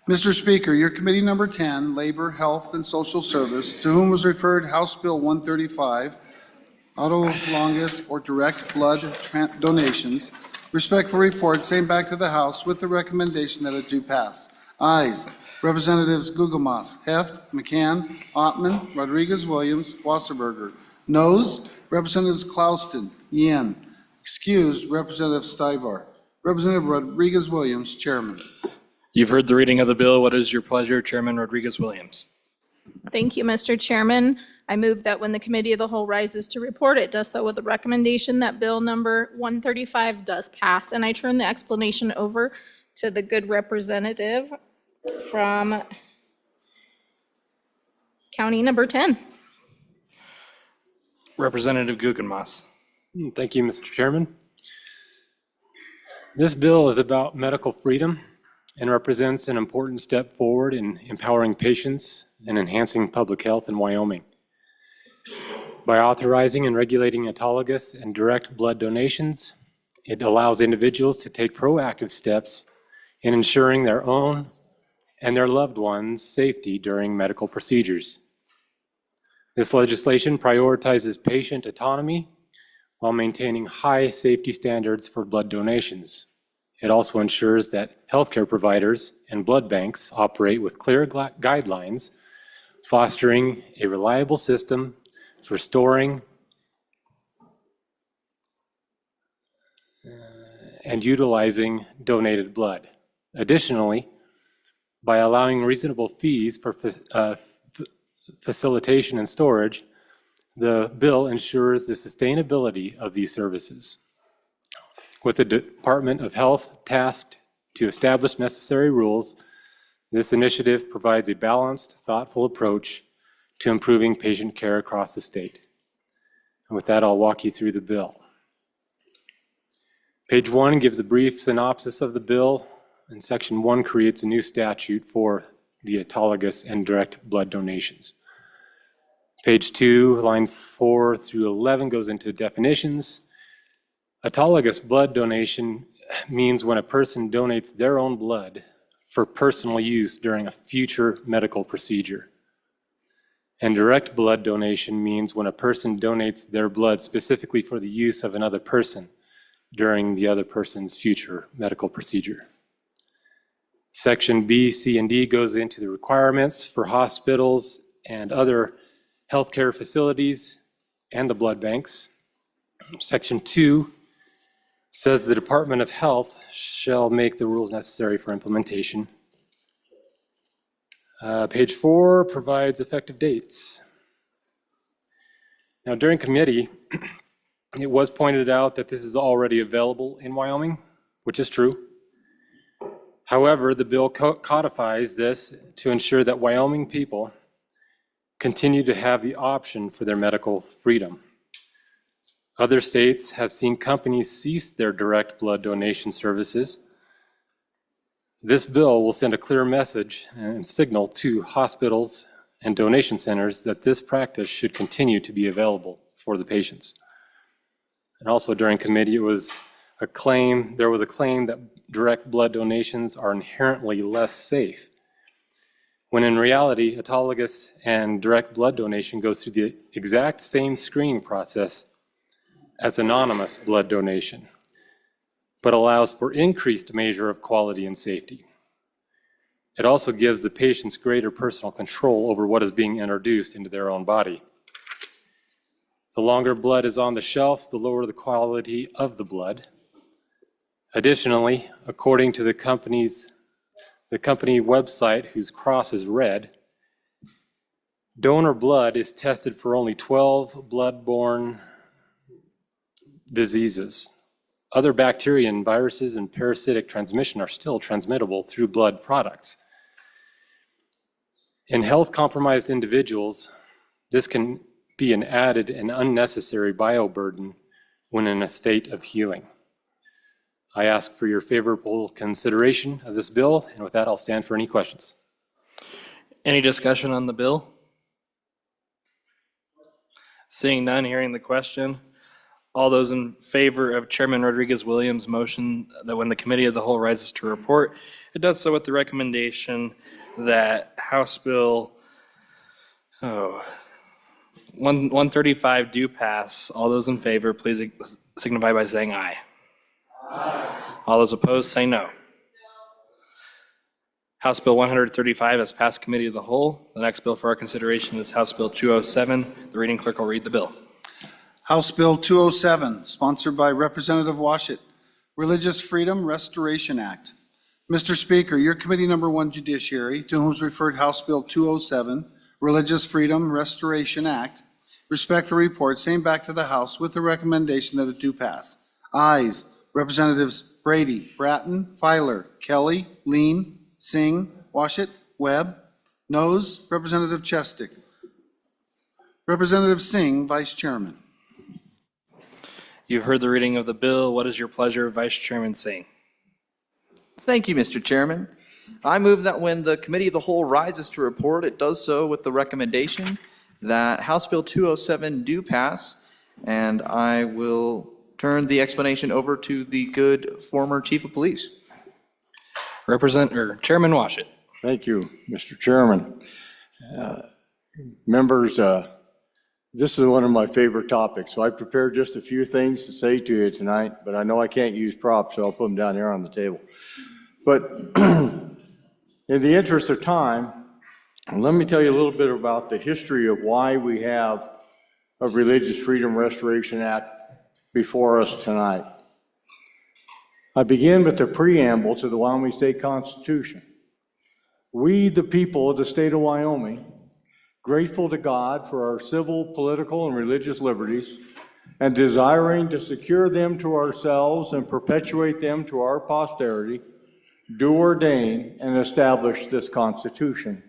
Mr. Speaker, your committee number 10, Labor, Health, and Social Service, to whom was referred House Bill 135, autologous or direct blood donations, respectfully report same back to the House with the recommendation that it do pass. Ayes, Representatives Gugumas, Heft, McCann, Ottman, Rodriguez Williams, Wasserberger. Noes, Representatives Klauston, Yin. Excused, Representative Stivar. Representative Rodriguez Williams, Chairman. You've heard the reading of the bill. What is your pleasure, Chairman Rodriguez Williams? Thank you, Mr. Chairman. I move that when the Committee of the Whole rises to report, it does so with the recommendation that Bill number 135 does pass. And I turn the explanation over to the good representative from County number 10. Representative Guggenmoss. Thank you, Mr. Chairman. This bill is about medical freedom and represents an important step forward in empowering patients and enhancing public health in Wyoming. By authorizing and regulating autologous and direct blood donations, it allows individuals to take proactive steps in ensuring their own and their loved ones' safety during medical procedures. This legislation prioritizes patient autonomy while maintaining high safety standards for blood donations. It also ensures that healthcare providers and blood banks operate with clear guidelines, fostering a reliable system for storing and utilizing donated blood. Additionally, by allowing reasonable fees for facilitation and storage, the bill ensures the sustainability of these services. With the Department of Health tasked to establish necessary rules, this initiative provides a balanced, thoughtful approach to improving patient care across the state. And with that, I'll walk you through the bill. Page 1 gives a brief synopsis of the bill, and Section 1 creates a new statute for the autologous and direct blood donations. Page 2, line 4 through 11 goes into definitions. Autologous blood donation means when a person donates their own blood for personal use during a future medical procedure. And direct blood donation means when a person donates their blood specifically for the use of another person during the other person's future medical procedure. Section B, C, and D goes into the requirements for hospitals and other healthcare facilities and the blood banks. Section 2 says the Department of Health shall make the rules necessary for implementation. Page 4 provides effective dates. Now, during committee, it was pointed out that this is already available in Wyoming, which is true. However, the bill codifies this to ensure that Wyoming people continue to have the option for their medical freedom. Other states have seen companies cease their direct blood donation services. This bill will send a clear message and signal to hospitals and donation centers that this practice should continue to be available for the patients. And also during committee, there was a claim that direct blood donations are inherently less safe, when in reality, autologous and direct blood donation goes through the exact same screening process as anonymous blood donation, but allows for increased measure of quality and safety. It also gives the patients greater personal control over what is being introduced into their own body. The longer blood is on the shelf, the lower the quality of the blood. Additionally, according to the company website, whose cross is red, donor blood is tested for only 12 blood-borne diseases. Other bacteria and viruses and parasitic transmission are still transmittable through blood products. In health-compromised individuals, this can be an added and unnecessary bioburden when in a state of healing. I ask for your favorable consideration of this bill, and with that, I'll stand for any questions. Any discussion on the bill? Seeing none, hearing the question. All those in favor of Chairman Rodriguez-Williams' motion that when the committee of the whole rises to report, it does so with the recommendation that House Bill 135 do pass. All those in favor, please signify by saying aye. Aye. All those opposed, say no. House Bill 135 has passed committee of the whole. The next bill for our consideration is House Bill 207. The reading clerk will read the bill. House Bill 207, sponsored by Representative Washit, Religious Freedom Restoration Act. Mr. Speaker, your committee number 1 Judiciary, to whom is referred House Bill 207, Religious Freedom Restoration Act, respectfully report same back to the House with the recommendation that it do pass. Ayes, Representatives Brady, Bratton, Filer, Kelly, Lean, Singh, Washit, Webb. Noes, Representative Chestick. Representative Singh, Vice Chairman. You've heard the reading of the bill. What is your pleasure, Vice Chairman Singh? Thank you, Mr. Chairman. I move that when the committee of the whole rises to report, it does so with the recommendation that House Bill 207 do pass, and I will turn the explanation over to the good former Chief of Police. Chairman Washit. Thank you, Mr. Chairman. Members, this is one of my favorite topics, so I prepared just a few things to say to you tonight, but I know I can't use props, so I'll put them down here on the table. But in the interest of time, let me tell you a little bit about the history of why we have a Religious Freedom Restoration Act before us tonight. I begin with the preamble to the Wyoming State Constitution. We, the people of the state of Wyoming, grateful to God for our civil, political, and religious liberties, and desiring to secure them to ourselves and perpetuate them to our posterity, do ordain and establish this Constitution.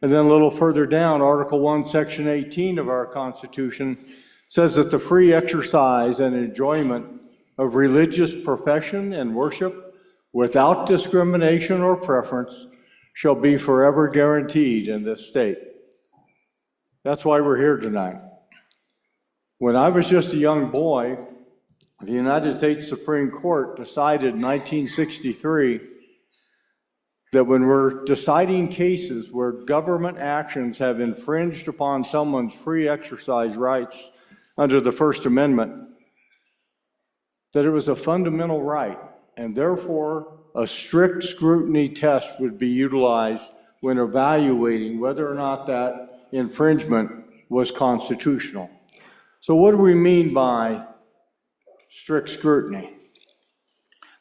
And then a little further down, Article 1, Section 18 of our Constitution says that the free exercise and enjoyment of religious profession and worship without discrimination or preference shall be forever guaranteed in this state. That's why we're here tonight. When I was just a young boy, The United States Supreme Court decided in 1963 that when we're deciding cases where government actions have infringed upon someone's free exercise rights under the First Amendment, that it was a fundamental right, and therefore a strict scrutiny test would be utilized when evaluating whether or not that infringement was constitutional. So what do we mean by strict scrutiny?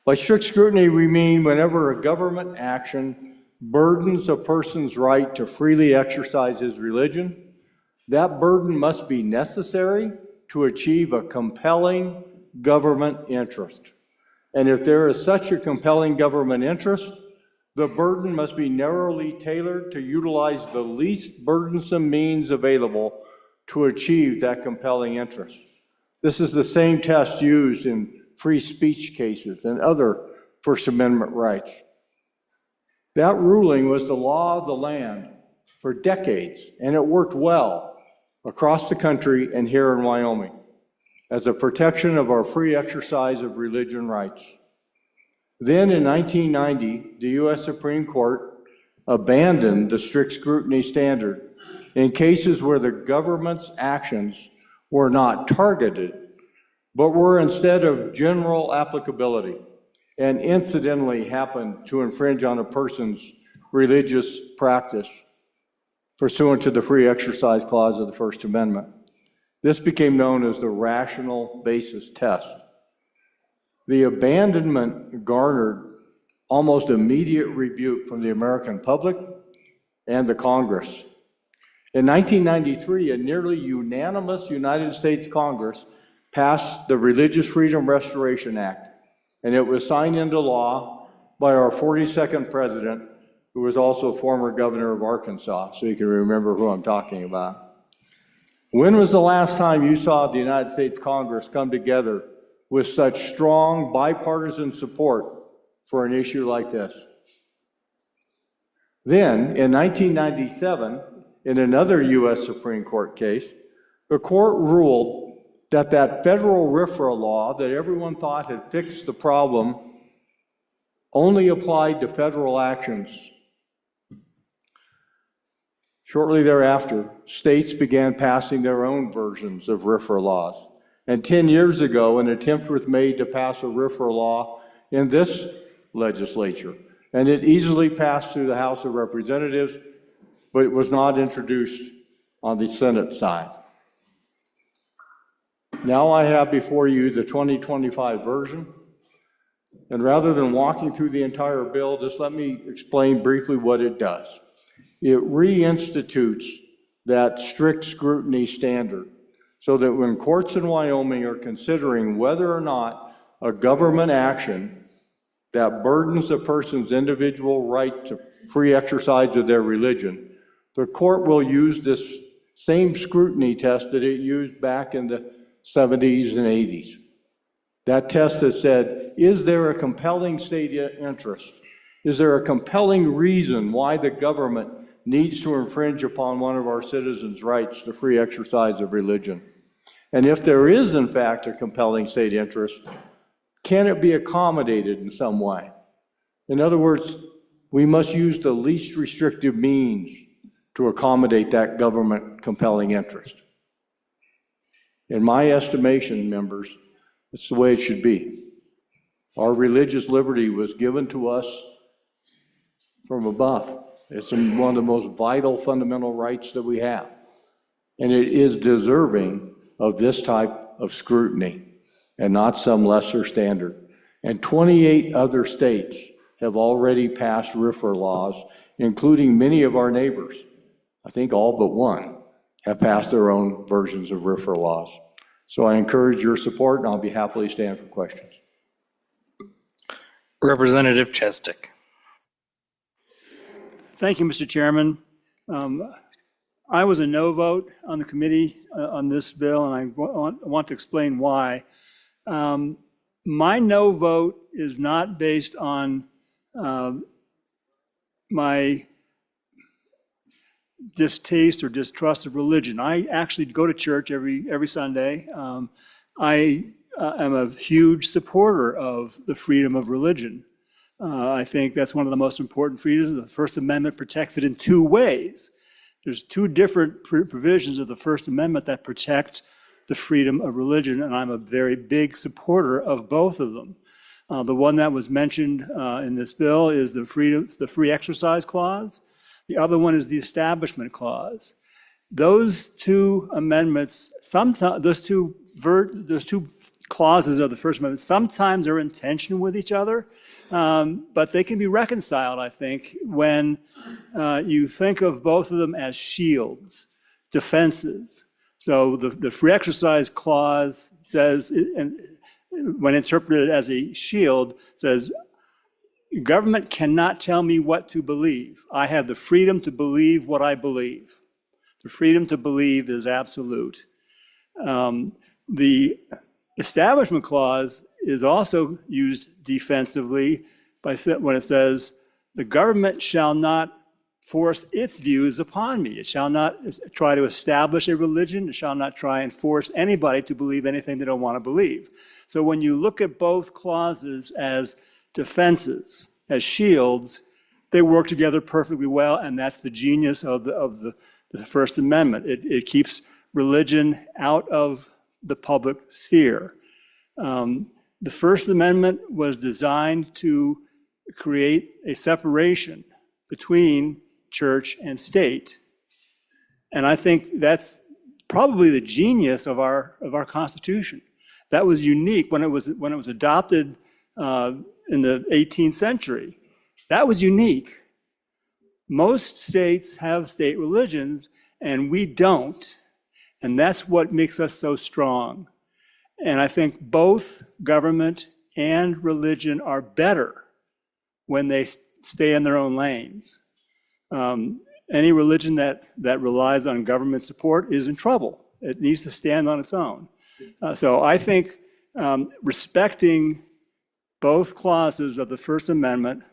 By strict scrutiny, we mean whenever a government action burdens a person's right to freely exercise his religion, that burden must be necessary to achieve a compelling government interest. And if there is such a compelling government interest, the burden must be narrowly tailored to utilize the least burdensome means available to achieve that compelling interest. This is the same test used in free speech cases and other First Amendment rights. That ruling was the law of the land for decades, and it worked well across the country and here in Wyoming as a protection of our free exercise of religion rights. Then in 1990, the U.S. Supreme Court abandoned the strict scrutiny standard in cases where the government's actions were not targeted, but were instead of general applicability and incidentally happened to infringe on a person's religious practice pursuant to the Free Exercise Clause of the First Amendment. This became known as the rational basis test. The abandonment garnered almost immediate rebuke from the American public and the Congress. In 1993, a nearly unanimous United States Congress passed the Religious Freedom Restoration Act, and it was signed into law by our 42nd president, who was also former governor of Arkansas, so you can remember who I'm talking about. When was the last time you saw the United States Congress come together with such strong bipartisan support for an issue like this? Then, in 1997, in another U.S. Supreme Court case, the court ruled that that federal RFRA law that everyone thought had fixed the problem only applied to federal actions. Shortly thereafter, states began passing their own versions of RFRA laws. And 10 years ago, an attempt was made to pass a RFRA law in this legislature. And it easily passed through the House of Representatives, but it was not introduced on the Senate side. Now I have before you the 2025 version. And rather than walking through the entire bill, just let me explain briefly what it does. It reinstitutes that strict scrutiny standard so that when courts in Wyoming are considering whether or not a government action that burdens a person's individual right to free exercise of their religion, the court will use this same scrutiny test that it used back in the 70s and 80s. That test that said, is there a compelling state interest? Is there a compelling reason why the government needs to infringe upon one of our citizens' rights to free exercise of religion? And if there is, in fact, a compelling state interest, can it be accommodated in some way? In other words, we must use the least restrictive means to accommodate that government compelling interest. In my estimation, members, it's the way it should be. Our religious liberty was given to us from above. It's one of the most vital fundamental rights that we have. And it is deserving of this type of scrutiny and not some lesser standard. And 28 other states have already passed RFRA laws, including many of our neighbors. I think all but one have passed their own versions of RFRA laws. So I encourage your support, and I'll be happily stand for questions. Representative Chestik. Thank you, Mr. Chairman. I was a no vote on the committee on this bill, and I want to explain why. My no vote is not based on my distaste or distrust of religion. I actually go to church every Sunday. I am a huge supporter of the freedom of religion. I think that's one of the most important freedoms. The First Amendment protects it in two ways. There's two different provisions of the First Amendment that protect the freedom of religion, and I'm a very big supporter of both of them. The one that was mentioned in this bill is the free exercise clause. The other one is the Establishment Clause. Those two amendments, sometimes those two clauses of the First Amendment sometimes are in tension with each other, but they can be reconciled, I think, when you think of both of them as shields, defenses. So the free exercise clause says, and when interpreted as a shield, says, government cannot tell me what to believe. I have the freedom to believe what I believe. The freedom to believe is absolute. The Establishment Clause is also used defensively when it says, the government shall not force its views upon me. It shall not try to establish a religion. It shall not try and force anybody to believe anything they don't want to believe. So when you look at both clauses as defenses, as shields, they work together perfectly well, and that's the genius of the First Amendment. It keeps religion out of the public sphere. The First Amendment was designed to create a separation between church and state. And I think that's probably the genius of our Constitution. That was unique when it was adopted in the 18th century. That was unique. Most states have state religions, and we don't. And that's what makes us so strong. And I think both government and religion are better when they stay in their own lanes. Any religion that relies on government support is in trouble. It needs to stand on its own. So I think respecting both clauses of the First Amendment,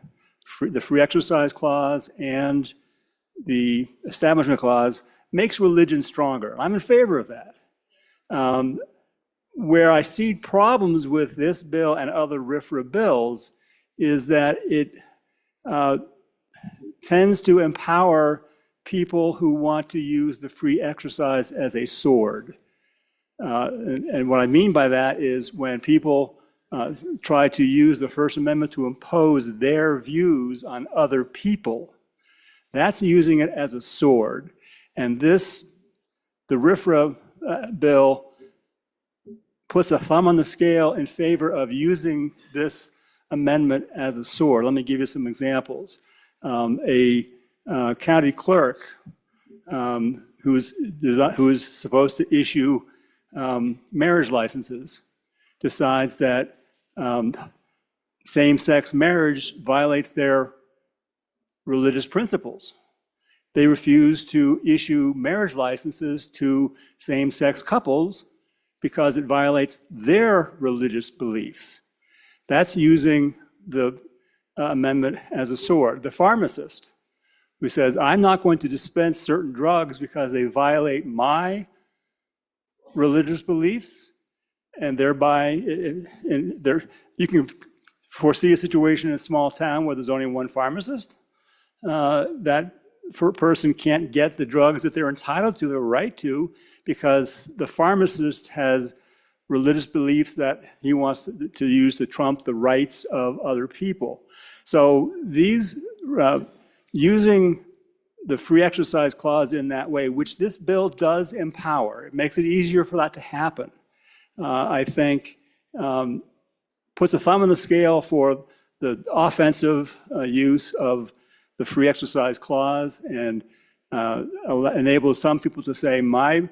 the Free Exercise Clause and the Establishment Clause, makes religion stronger. I'm in favor of that. Where I see problems with this bill and other RFRA bills is that it tends to empower people who want to use the free exercise as a sword. And what I mean by that is when people try to use the First Amendment to impose their views on other people, that's using it as a sword. And the RFRA bill puts a thumb on the scale in favor of using this amendment as a sword. Let me give you some examples. A county clerk who is supposed to issue marriage licenses decides that same-sex marriage violates their religious principles. They refuse to issue marriage licenses to same-sex couples because it violates their religious beliefs. That's using the amendment as a sword. The pharmacist who says, I'm not going to dispense certain drugs because they violate my religious beliefs, and thereby you can foresee a situation in a small town where there's only one pharmacist. That person can't get the drugs that they're entitled to, their right to, because the pharmacist has religious beliefs that he wants to use to trump the rights of other people. So using the Free Exercise Clause in that way, which this bill does empower, it makes it easier for that to happen, I think puts a thumb on the scale for the offensive use of the Free Exercise Clause and enables some people to say, my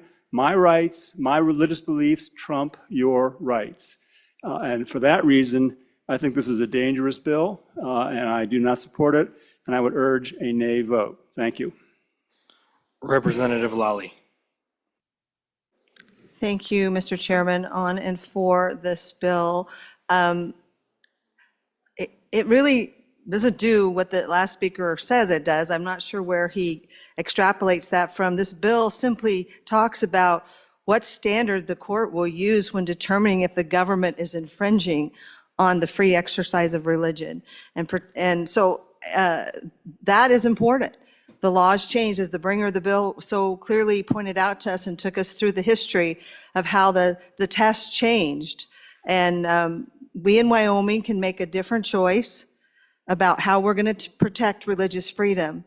rights, my religious beliefs trump your rights. And for that reason, I think this is a dangerous bill, and I do not support it, and I would urge a nay vote. Thank you. Representative Lally. Thank you, Mr. Chairman. On and for this bill. It really doesn't do what the last speaker says it does. I'm not sure where he extrapolates that from. This bill simply talks about what standard the court will use when determining if the government is infringing on the free exercise of religion. And so that is important. The laws changed, as the bringer of the bill so clearly pointed out to us and took us through the history of how the test changed. And we in Wyoming can make a different choice about how we're going to protect religious freedom.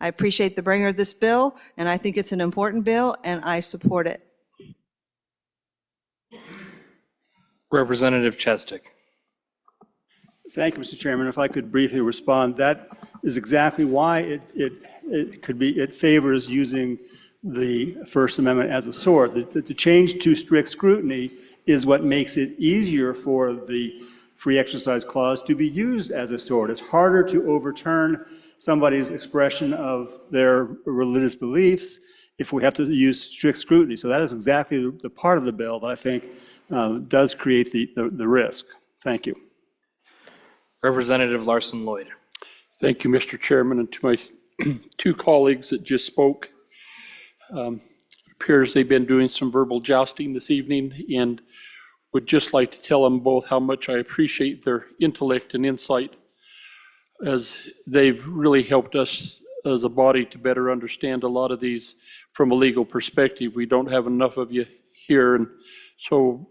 I appreciate the bringer of this bill, and I think it's an important bill, and I support it. Representative Chestic. Thank you, Mr. Chairman. If I could briefly respond, that is exactly why it favors using the First Amendment as a sword. The change to strict scrutiny is what makes it easier for the free exercise clause to be used as a sword. It's harder to overturn somebody's expression of their religious beliefs if we have to use strict scrutiny. So that is exactly the part of the bill that I think does create the risk. Thank you. Representative Larson Lloyd. Thank you, Mr. Chairman, and to my two colleagues that just spoke. It appears they've been doing some verbal jousting this evening, and would just like to tell them both how much I appreciate their intellect and insight, as they've really helped us as a body to better understand a lot of these from a legal perspective. We don't have enough of you here, and so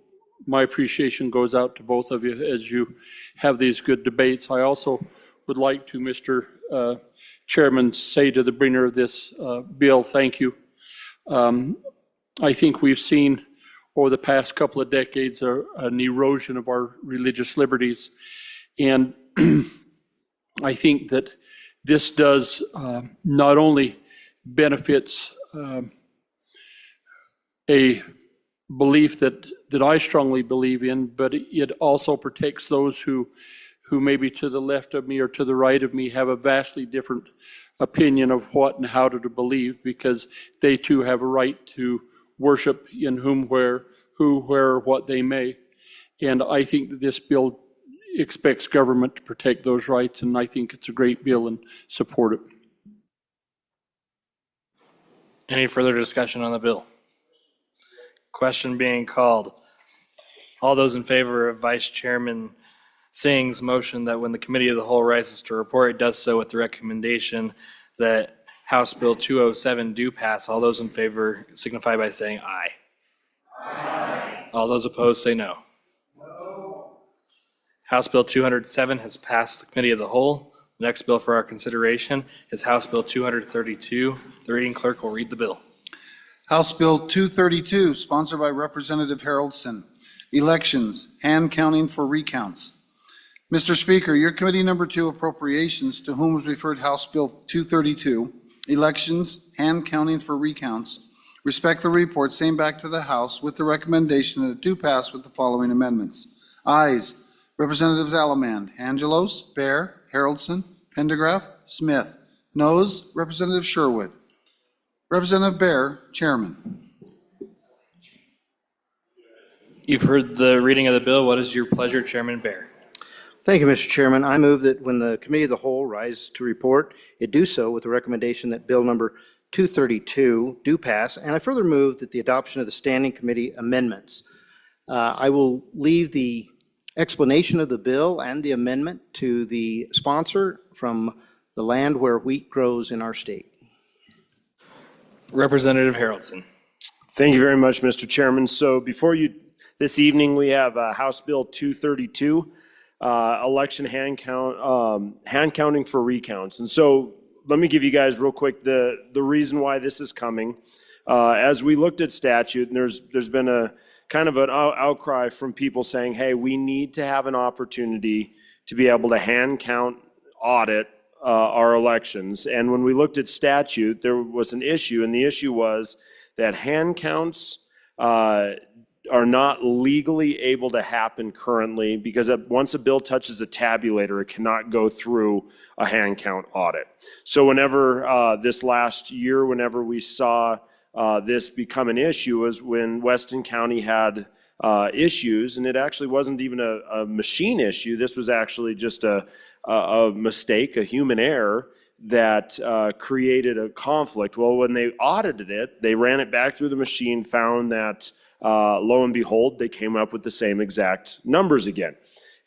my appreciation goes out to both of you as you have these good debates. I also would like to, Mr. Chairman, say to the bringer of this bill, thank you. I think we've seen over the past couple of decades an erosion of our religious liberties. And I think that this does not only benefits a belief that I strongly believe in, but it also protects those who maybe to the left of me or to the right of me have a vastly different opinion of what and how to believe, because they too have a right to worship in who, where, what they may. And I think that this bill expects government to protect those rights, and I think it's a great bill and support it. Any further discussion on the bill? Question being called. All those in favor of Vice Chairman Singh's motion that when the Committee of the Whole rises to report, it does so with the recommendation that House Bill 207 do pass. All those in favor signify by saying aye. Aye. All those opposed say no. No. House Bill 207 has passed the Committee of the Whole. The next bill for our consideration is House Bill 232. The reading clerk will read the bill. House Bill 232, sponsored by Representative Haroldson. Elections, hand counting for recounts. Mr. Speaker, your Committee Number 2 Appropriations, to whom is referred House Bill 232, Elections, hand counting for recounts, respectfully report same back to the House with the recommendation that it do pass with the following amendments. Ayes, Representatives Alamand, Angelos, Bear, Haroldson, Pendergraph, Smith. Noes, Representative Sherwood. Representative Bear, Chairman. You've heard the reading of the bill. What is your pleasure, Chairman Bear? Thank you, Mr. Chairman. I move that when the Committee of the Whole rises to report, it do so with the recommendation that Bill number 232 do pass, and I further move that the adoption of the Standing Committee amendments. I will leave the explanation of the bill and the amendment to the sponsor from the land where wheat grows in our state. Representative Haroldson. Thank you very much, Mr. Chairman. So before you this evening, we have House Bill 232, election hand counting for recounts. And so let me give you guys real quick the reason why this is coming. As we looked at statute, and there's been a kind of an outcry from people saying, hey, we need to have an opportunity to be able to hand count, audit our elections. And when we looked at statute, there was an issue, and the issue was that hand counts are not legally able to happen currently, because once a bill touches a tabulator, it cannot go through a hand count audit. So whenever this last year, whenever we saw this become an issue, was when Weston County had issues, and it actually wasn't even a machine issue. This was actually just a mistake, a human error, created a conflict. Well, when they audited it, they ran it back through the machine, found that lo and behold, they came up with the same exact numbers again.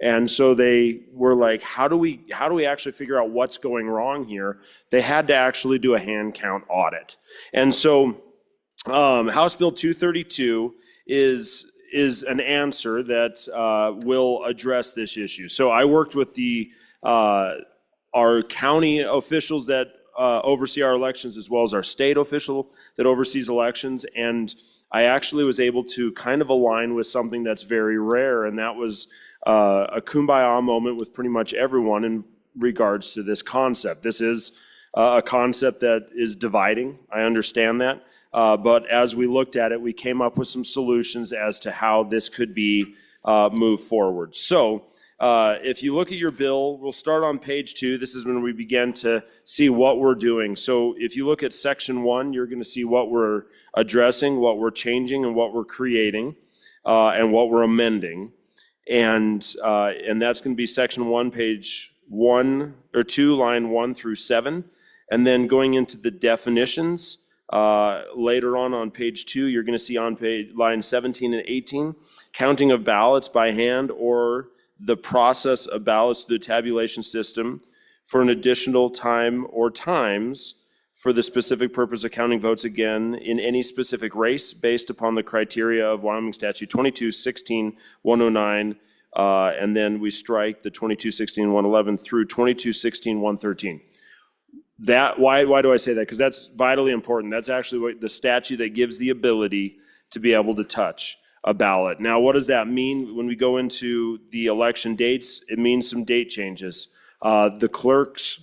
And so they were like, how do we actually figure out what's going wrong here? They had to actually do a hand count audit. And so House Bill 232 is an answer that will address this issue. So I worked with our county officials that oversee our elections, as well as our state official that oversees elections, and I actually was able to kind of align with something that's very rare, and that was a kumbaya moment with pretty much everyone in regards to this concept. This is a concept that is dividing, I understand that, but as we looked at it, we came up with some solutions as to how this could be moved forward. So if you look at your bill, we'll start on page 2. This is when we begin to see what we're doing. So if you look at section 1, you're going to see what we're addressing, what we're changing, and what we're creating, and what we're amending. And that's going to be section 1, page 1 or 2, line 1 through 7. And then going into the definitions, later on page 2, you're going to see on line 17 and 18, counting of ballots by hand or the process of ballots through the tabulation system for an additional time or times for the specific purpose of counting votes again in any specific race based upon the criteria of Wyoming Statute 22-16-109, and then we strike the 22-16-111 through 22-16-113. Why do I say that? Because that's vitally important. That's actually the statute that gives the ability to be able to touch a ballot. Now, what does that mean when we go into the election dates? It means some date changes. The clerks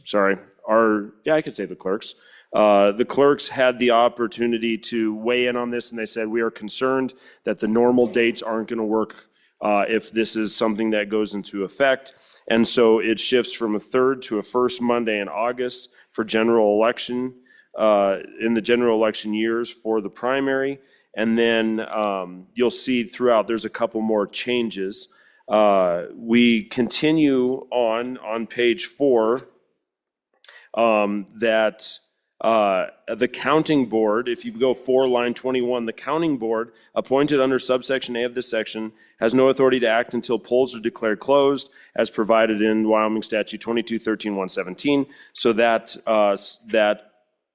had the opportunity to weigh in on this, and they said, we are concerned that the normal dates aren't going to work if this is something that goes into effect. And so it shifts from a third to a first Monday in August for general election, in the general election years for the primary. And then you'll see throughout, there's a couple more changes. We continue on page 4 that the counting board, if you go 4 line 21, the counting board appointed under subsection A of this section has no authority to act until polls are declared closed as provided in Wyoming Statute 22-13-117. So that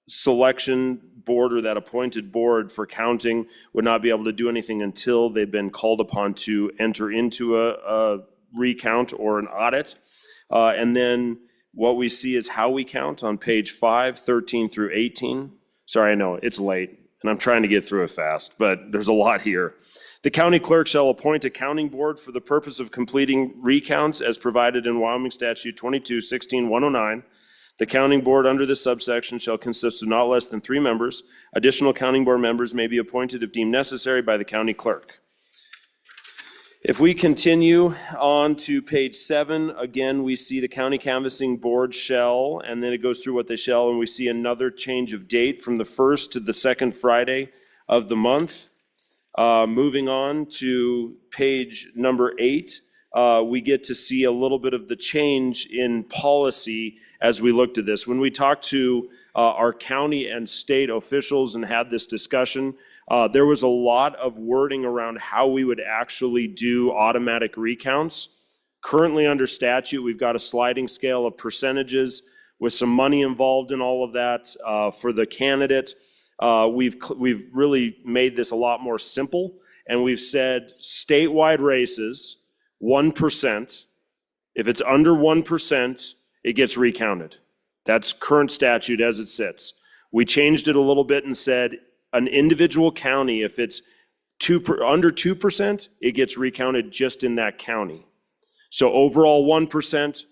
selection board or that appointed board for counting would not be able to do anything until they've been called upon to enter into a recount or an audit. And then what we see is how we count on page 5, 13 through 18. Sorry, I know it's late and I'm trying to get through it fast, but there's a lot here. The county clerk shall appoint a counting board for the purpose of completing recounts as provided in Wyoming Statute 22-16-109. The counting board under this subsection shall consist of not less than 3 members. Additional counting board members may be appointed if deemed necessary by the county clerk. If we continue on to page 7, again, we see the county canvassing board shall, and then it goes through what they shall, and we see another change of date from the first to the second Friday of the month. Moving on to page number 8, we get to see a little bit of the change in policy as we looked at this. When we talked to our county and state officials and had this discussion, there was a lot of wording around how we would actually do automatic recounts. Currently under statute, we've got a sliding scale of percentages with some money involved in all of that for the candidate. We've really made this a lot more simple, and we've said statewide races, 1%. If it's under 1%, it gets recounted. That's current statute as it sits. We changed it a little bit and said an individual county, if it's under 2%, it gets recounted just in that county. So overall 1%,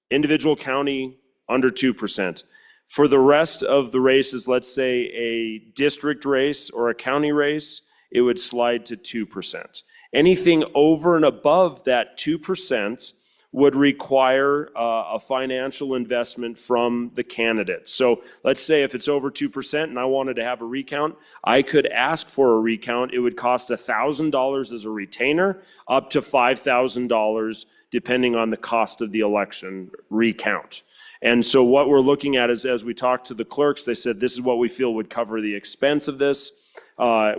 individual county under 2%. For the rest of the races, let's say a district race or a county race, it would slide to 2%. Anything over and above that 2% would require a financial investment from the candidate. So let's say if it's over 2% and I wanted to have a recount, I could ask for a recount. It would cost $1,000 as a retainer, up to $5,000 depending on the cost of the election recount. And so what we're looking at is, as we talked to the clerks, they said, this is what we feel would cover the expense of this.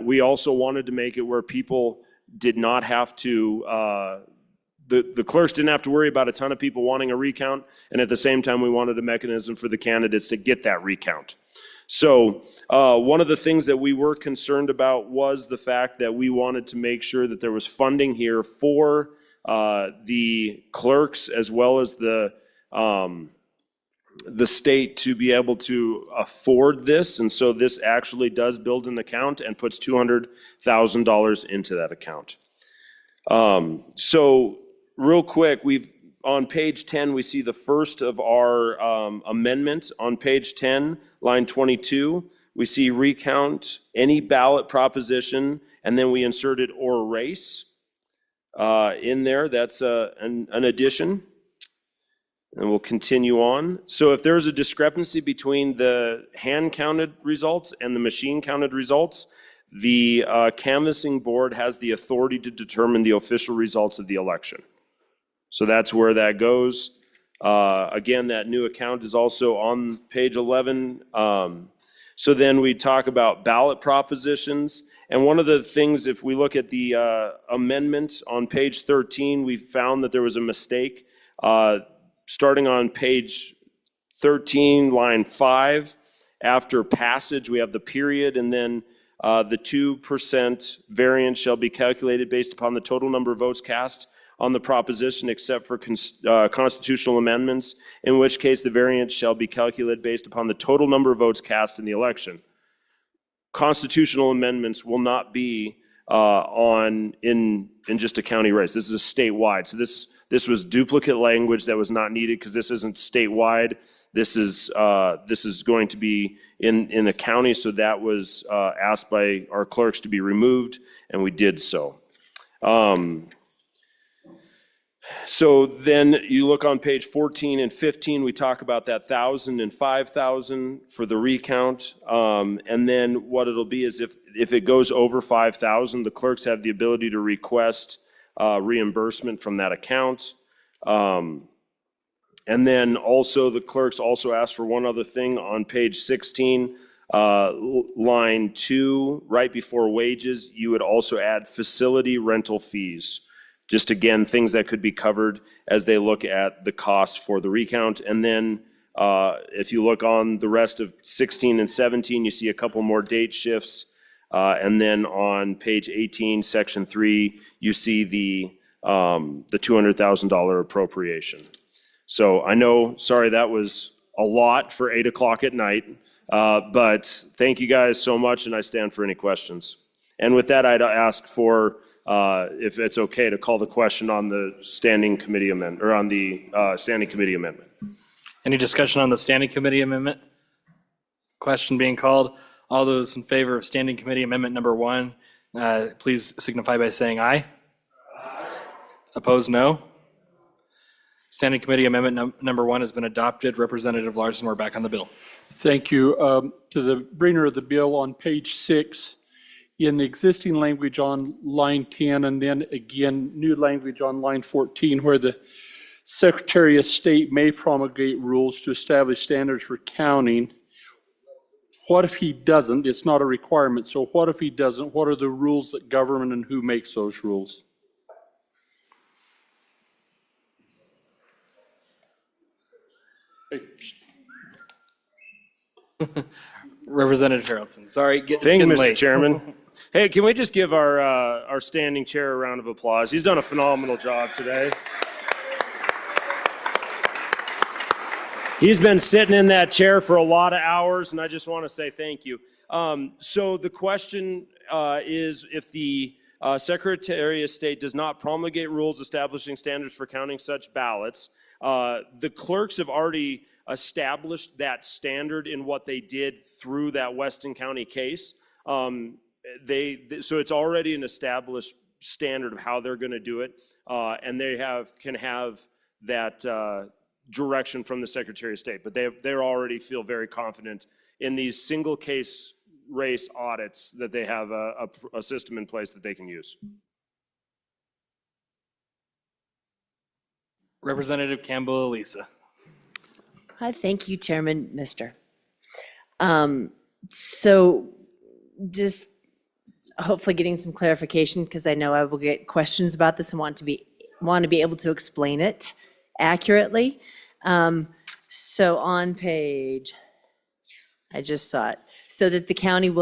We also wanted to make it where people did not have to, the clerks didn't have to worry about a ton of people wanting a recount, and at the same time, we wanted a mechanism for the candidates to get that recount. So one of the things that we were concerned about was the fact that we wanted to make sure that there was funding here for the clerks as well as the state to be able to afford this. And so this actually does build an account and puts $200,000 into that account. So real quick, on page 10, we see the first of our amendments. On page 10, line 22, we see recount any ballot proposition, and then we inserted or race in there. That's an addition. And we'll continue on. So if there's a discrepancy between the hand-counted results and the machine-counted results, the canvassing board has the authority to determine the official results of the election. So that's where that goes. Again, that new account is also on page 11. So then we talk about ballot propositions. And one of the things, if we look at the amendment on page 13, we found that there was a mistake. Starting on page 13, line 5, after passage, we have the period, and then the 2% variance shall be calculated based upon the total number of votes cast on the proposition except for constitutional amendments, in which case the variance shall be calculated based upon the total number of votes cast in the election. Constitutional amendments will not be in just a county race. This is a statewide. So this was duplicate language that was not needed because this isn't statewide. This is going to be in the county, so that was asked by our clerks to be removed, and we did so. So then you look on page 14 and 15, we talk about that 1,000 and 5,000 for the recount. And then what it'll be is if it goes over 5,000, the clerks have the ability to request reimbursement from that account. And then also the clerks also asked for one other thing on page 16, line 2, right before wages, you would also add facility rental fees. Just again, things that could be covered as they look at the cost for the recount. And then if you look on the rest of 16 and 17, you see a couple more date shifts. And then on page 18, section 3, you see the $200,000 appropriation. So I know, sorry, that was a lot for 8 o'clock at night, but thank you guys so much, and I stand for any questions. And with that, I'd ask for, if it's okay, to call the question on the standing committee amendment, or on the standing committee amendment. Any discussion on the standing committee amendment? Question being called. All those in favor of standing committee amendment number 1, please signify by saying aye. Opposed, no. Standing committee amendment number 1 has been adopted. Representative Larson, we're back on the bill. Thank you. To the bringer of the bill on page 6, in the existing language on line 10, and then again, new language on line 14, where the Secretary of State may promulgate rules to establish standards for counting. What if he doesn't? It's not a requirement. So what if he doesn't? What are the rules that govern and who makes those rules? Representative Harrelson, sorry, it's Thank you, getting Mr. late. Chairman. Hey, can we just give our standing chair a round of applause? He's done a phenomenal job today. He's been sitting in that chair for a lot of hours, and I just want to say thank you. So the question is, if the Secretary of State does not promulgate rules establishing standards for counting such ballots, the clerks have already established that standard in what they did through that Weston County case. So it's already an established standard of how they're going to do it, and they can have that direction from the Secretary of State. But they already feel very confident in these single case race audits that they have a system in place that they can use. Representative Campbell Elisa. Hi, thank you, Chairman, Mr. So just hopefully getting some clarification, because I know I will get questions about this and want to be able to explain it accurately. So on page, I just saw it, so that the county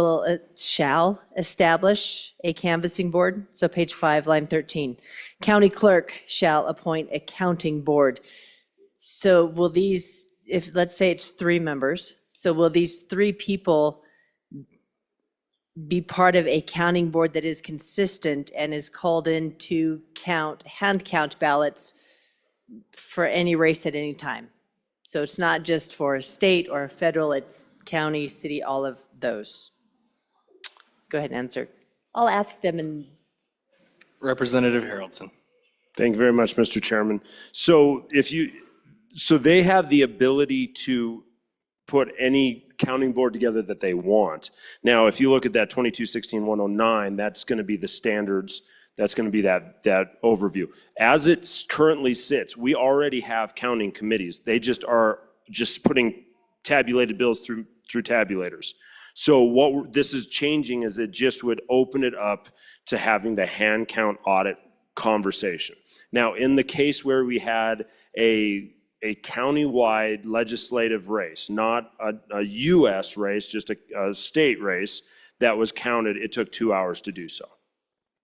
shall establish a canvassing board. So page 5, line 13. County clerk shall appoint a counting board. So will these, if, let's say it's 3 members, so will these 3 people be part of a counting board that is consistent and is called in to hand count ballots for any race at any time? So it's not just for a state or a federal, it's county, city, all of those. Go ahead and answer. I'll ask them in. Representative Haroldson. Thank you very much, Mr. Chairman. So so they have the ability to put any counting board together that they want. Now, if you look at that 2216-109, that's going to be the standards. That's going to be that overview. As it currently sits, we already have counting committees. They just are putting tabulated bills through tabulators. So what this is changing is it just would open it up to having the hand count audit conversation. Now, in the case where we had a county-wide legislative race, not a US race, just a state race that was counted, it took 2 hours to do so.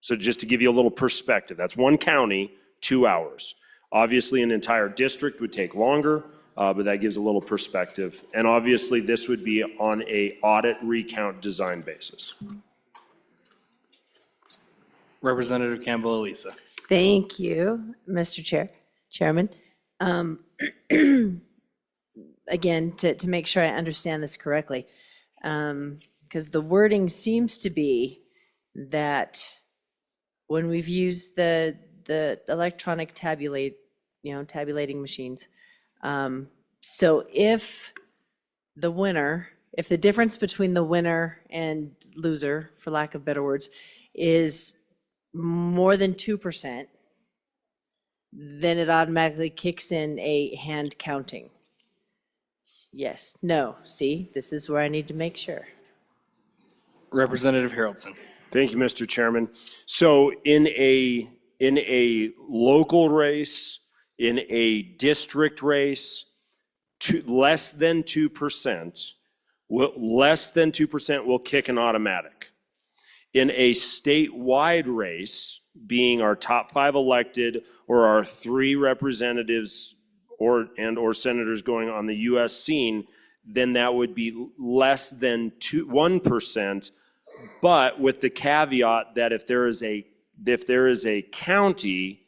So just to give you a little perspective, that's one county, 2 hours. Obviously, an entire district would take longer, but that gives a little perspective. And obviously, this would be on a audit recount design basis. Representative Campbell Elisa. Thank you, Mr. Chairman. Again, to make sure I understand this correctly, because the wording seems to be that when we've used the electronic tabulating machines, so if the difference between the winner and loser, for lack of better words, is more than 2%, then it automatically kicks in a hand counting. Yes, no, see, this is where I need to make sure. Representative Haroldson. Thank you, Mr. Chairman. So in a local race, in a district race, less than 2% will kick an automatic. In a statewide race, being our top 5 elected or our 3 representatives or senators going on the US scene, then that would be less than 1%, but with the caveat that if there is a county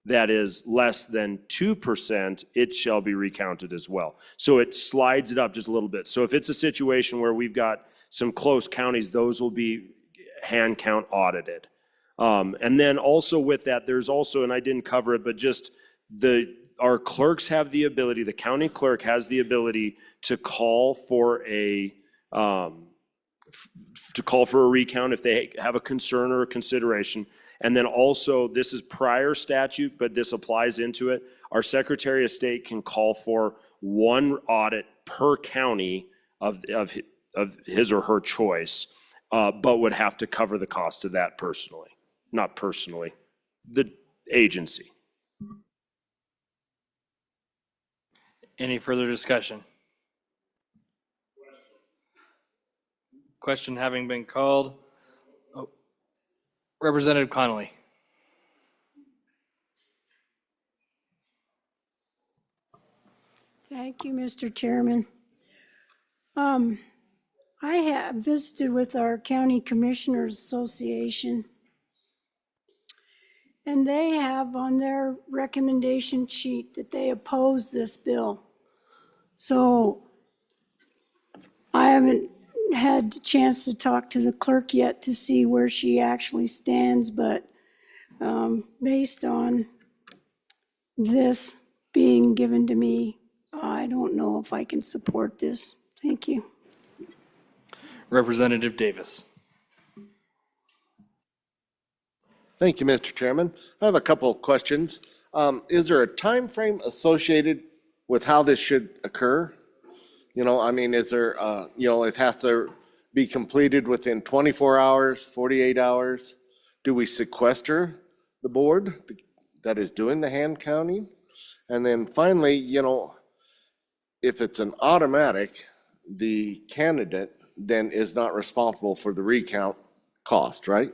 that is less than 2%, it shall be recounted as well. So it slides it up just a little bit. So if it's a situation where we've got some close counties, those will be hand count audited. And then also with that, there's also, and I didn't cover it, but just our clerks have the ability, the county clerk has the ability to call for a recount if they have a concern or a consideration. And then also, this is prior statute, but this applies into it. Our Secretary of State can call for 1 audit per county of his or her choice, but would have to cover the cost of that personally. Not personally, the agency. Any further discussion? Question having been called. Oh. Representative Connolly. Thank you, Mr. Chairman. I have visited with our County Commissioners Association, and they have on their recommendation sheet that they oppose this bill. So I haven't had the chance to talk to the clerk yet to see where she actually stands, but based on this being given to me, I don't know if I can support this. Thank you. Representative Davis. Thank you, Mr. Chairman. I have a couple of questions. Is there a time frame associated with how this should occur? You know, I mean, is there, you know, it has to be completed within 24 hours, 48 hours? Do we sequester the board that is doing the hand counting? And then finally, you know, if it's an automatic, the candidate then is not responsible for the recount cost, right?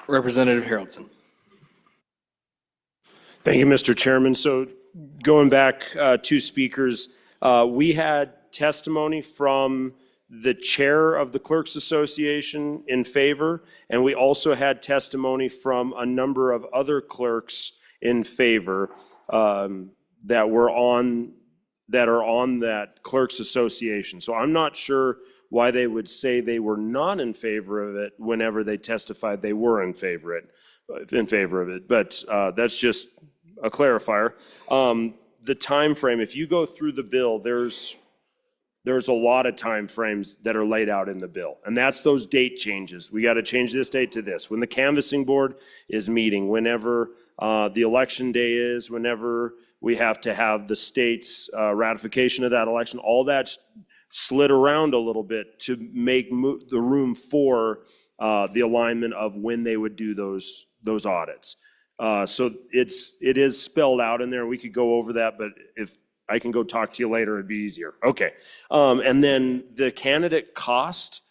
Representative Haroldson. Thank you, Mr. Chairman. So going back two speakers, we had testimony from the chair of the Clerks Association in favor, and we also had testimony from a number of other clerks in favor that are on that Clerks Association. So I'm not sure why they would say they were not in favor of it whenever they testified they were in favor of it. But that's just a clarifier. The time frame, if you go through the bill, there's a lot of time frames that are laid out in the bill, and that's those date changes. We got to change this date to this. When the canvassing board is meeting, whenever the election day is, whenever we have to have the state's ratification of that election, all that's slid around a little bit to make the room for the alignment of when they would do those audits. So it is spelled out in there. We could go over that, but if I can go talk to you later, it'd be easier. Okay. And then the candidate cost,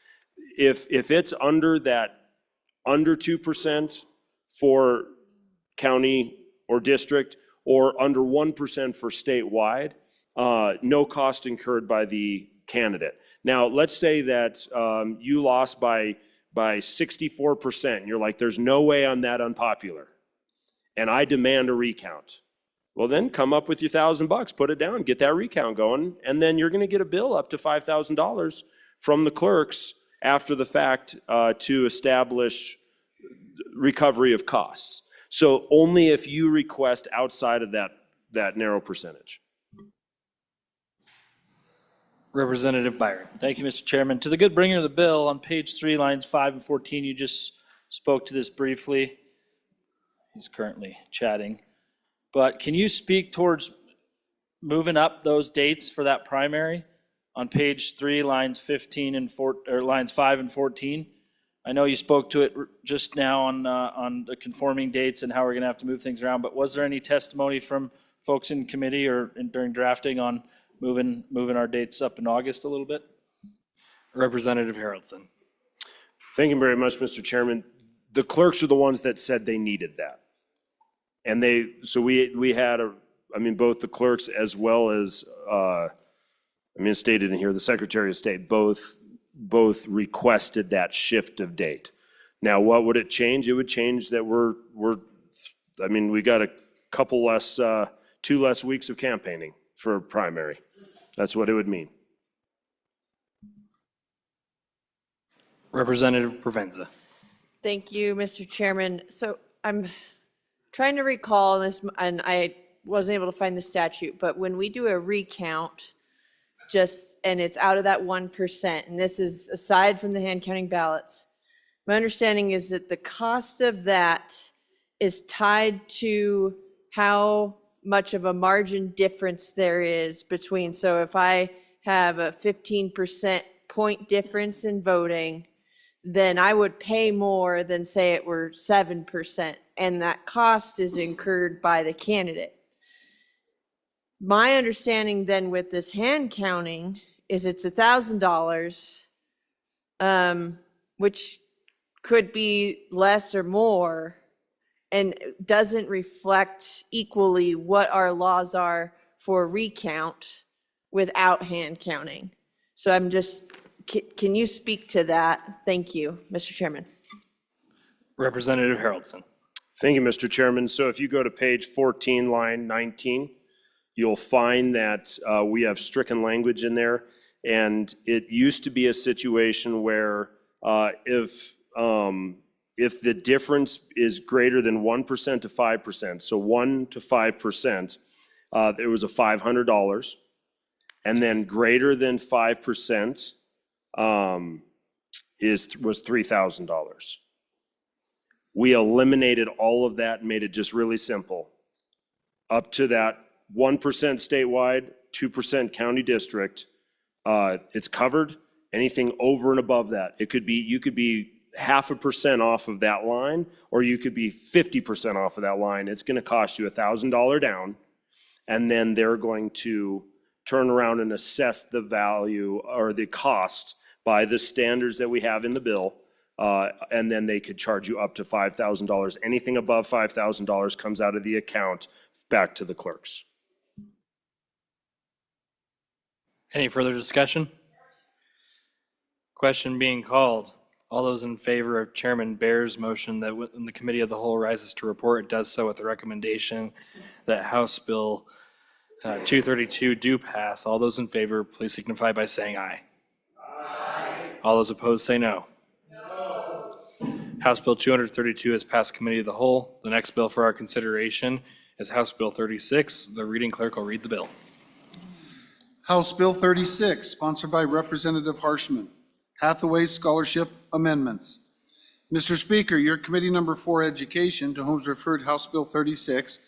if it's under 2% for county or district, or under 1% for statewide, no cost incurred by the candidate. Now, let's say that you lost by 64%. And you're like, there's no way I'm that unpopular, and I demand a recount. Well, then come up with your $1,000, put it down, get that recount going, and then you're going to get a bill up to $5,000 from the clerks after the fact to establish recovery of costs. So only if you request outside of that narrow percentage. Representative Byron. Thank you, Mr. Chairman. To the good bringer of the bill, on page 3, lines 5 and 14, you just spoke to this briefly. He's currently chatting. But can you speak towards moving up those dates for that primary on page 3, lines 15 and lines 5 and 14? I know you spoke to it just now on the conforming dates and how we're going to have to move things around, but was there any testimony from folks in committee or during drafting on moving our dates up in August a little bit? Representative Haroldson. Thank you very much, Mr. Chairman. The clerks are the ones that said they needed that. And so we had both the clerks as well as, stated in here, the Secretary of State, both requested that shift of date. Now, what would it change? It would change that we got a couple less, 2 less weeks of campaigning for primary. That's what it would mean. Representative Provenza. Thank you, Mr. Chairman. So I'm trying to recall this, and I wasn't able to find the statute, but when we do a recount, and it's out of that 1%, and this is aside from the hand counting ballots, my understanding is that the cost of that is tied to how much of a margin difference there is between, so if I have a 15% point difference in voting, then I would pay more than say it were 7%, and that cost is incurred by the candidate. My understanding then with this hand counting is it's $1,000, which could be less or more, and doesn't reflect equally what our laws are for recount without hand counting. So I'm just, can you speak to that? Thank you, Mr. Chairman. Representative Haroldson. Thank you, Mr. Chairman. So if you go to page 14, line 19, you'll find that we have stricken language in there. And it used to be a situation where if the difference is greater than 1% to 5%, so 1 to 5%, there was a $500. And then greater than 5% was $3,000. We eliminated all of that and made it just really simple. up to that 1% statewide, 2% county district, it's covered. Anything over and above that, you could be 0.5% off of that line, or you could be 50% off of that line. It's going to cost you $1,000 down, and then they're going to turn around and assess the value or the cost by the standards that we have in the bill, and then they could charge you up to $5,000. Anything above $5,000 comes out of the account back to the clerks. Any further discussion? Question being called. All those in favor of Chairman Bear's motion that when the Committee of the Whole rises to report, it does so with the recommendation that House Bill 232 do pass. All those in favor, please signify by saying aye. Aye. All those opposed say no. No. House Bill 232 has passed Committee of the Whole. The next bill for our consideration is House Bill 36. The reading clerk will read the bill. House Bill 36, sponsored by Representative Harshman. Hathaway Scholarship Amendments. Mr. Speaker, your Committee Number 4 Education, to whom is referred House Bill 36,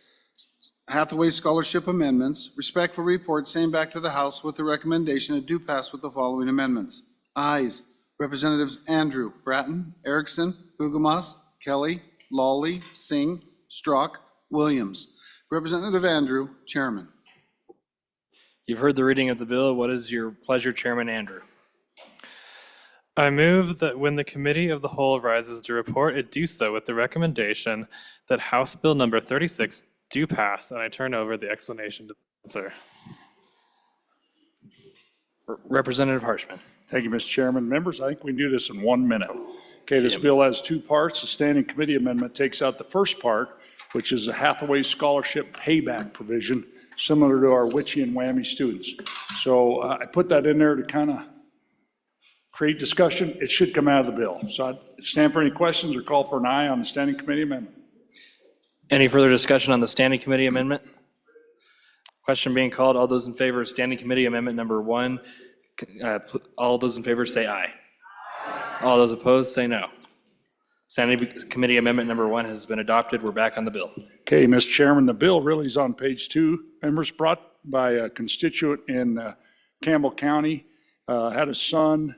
Hathaway Scholarship Amendments, respectfully report same back to the House with the recommendation that do pass with the following amendments. Ayes, Representatives Andrew, Bratton, Erickson, Hugamas, Kelly, Lawley, Singh, Strzok, Williams. Representative Andrew, Chairman. You've heard the reading of the bill. What is your pleasure, Chairman Andrew? I move that when the Committee of the Whole rises to report, it do so with the recommendation that House Bill number 36 do pass, and I turn over the explanation to the sponsor. Representative Harshman. Thank you, Mr. Chairman. Members, I think we can do this in 1 minute. Okay, this bill has two parts. The standing committee amendment takes out the first part, which is a Hathaway Scholarship payback provision, similar to our Witchy and WWAMI students. So I put that in there to kind of create discussion. It should come out of the bill. So I'd stand for any questions or call for an aye on the standing committee amendment. Any further discussion on the standing committee amendment? Question being called. All those in favor of standing committee amendment number 1, all those in favor say aye. All those opposed say no. Standing committee amendment number 1 has been adopted. We're back on the bill. Okay, Mr. Chairman, the bill really is on page 2. Members, brought by a constituent in Campbell County, had a son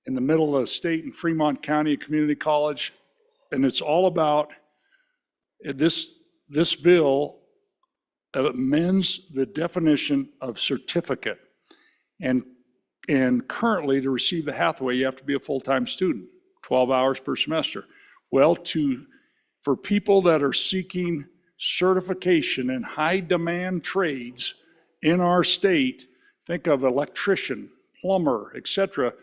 in the middle of the state in Fremont County, a community college, and it's all about this bill amends the definition of certificate. And currently, to receive the Hathaway, you have to be a full-time student, 12 hours per semester. Well, for people that are seeking certification in high-demand trades in our state, think of electrician, plumber, et cetera.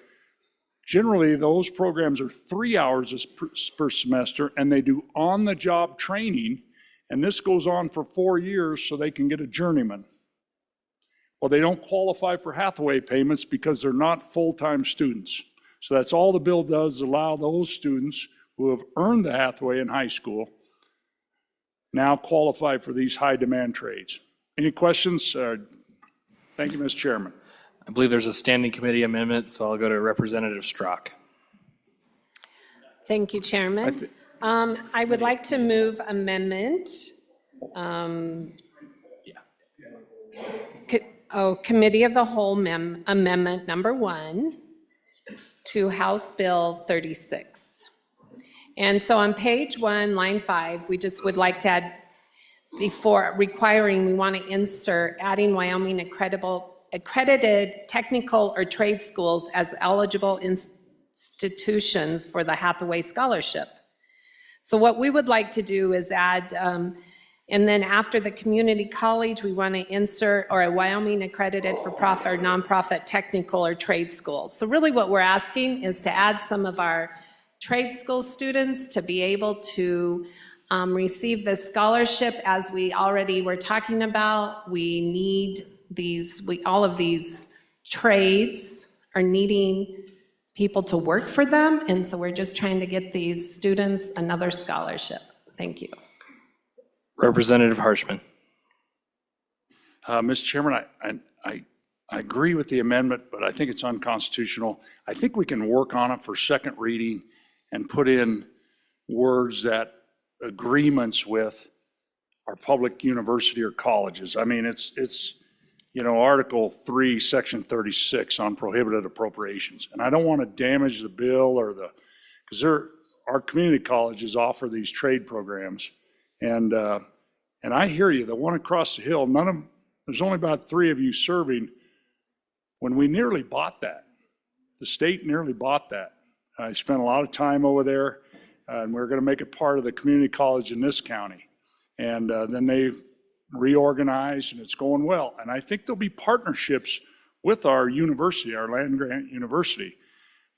Generally, those programs are 3 hours per semester, and they do on-the-job training, and this goes on for 4 years so they can get a journeyman. Well, they don't qualify for Hathaway payments because they're not full-time students. So that's all the bill does, is allow those students who have earned the Hathaway in high school now qualify for these high-demand trades. Any questions? Thank you, Mr. Chairman. I believe there's a standing committee amendment, so I'll go to Representative Strzok. Thank you, Chairman. I would like to move amendment. Committee of the Whole Amendment Number 1 to House Bill 36. And so on page 1, line 5, we just would like to add, before requiring, we want to insert adding Wyoming accredited technical or trade schools as eligible institutions for the Hathaway Scholarship. So what we would like to do is add, and then after the community college, we want to insert, or a Wyoming accredited for-profit or nonprofit technical or trade schools. So really what we're asking is to add some of our trade school students to be able to receive this scholarship. As we already were talking about, we need all of these trades are needing people to work for them, and so we're just trying to get these students another scholarship. Thank you. Representative Harshman. Mr. Chairman, I agree with the amendment, but I think it's unconstitutional. I think we can work on it for second reading and put in words that agreements with our public university or colleges. I mean, it's, you know, Article 3, Section 36 on prohibited appropriations. And I don't want to damage the bill or because our community colleges offer these trade programs. And I hear you, the one across the hill, there's only about 3 of you serving. When we nearly bought that, the state nearly bought that. I spent a lot of time over there, and we're going to make it part of the community college in this county. And then they reorganized, and it's going well. And I think there'll be partnerships with our university, our land-grant university,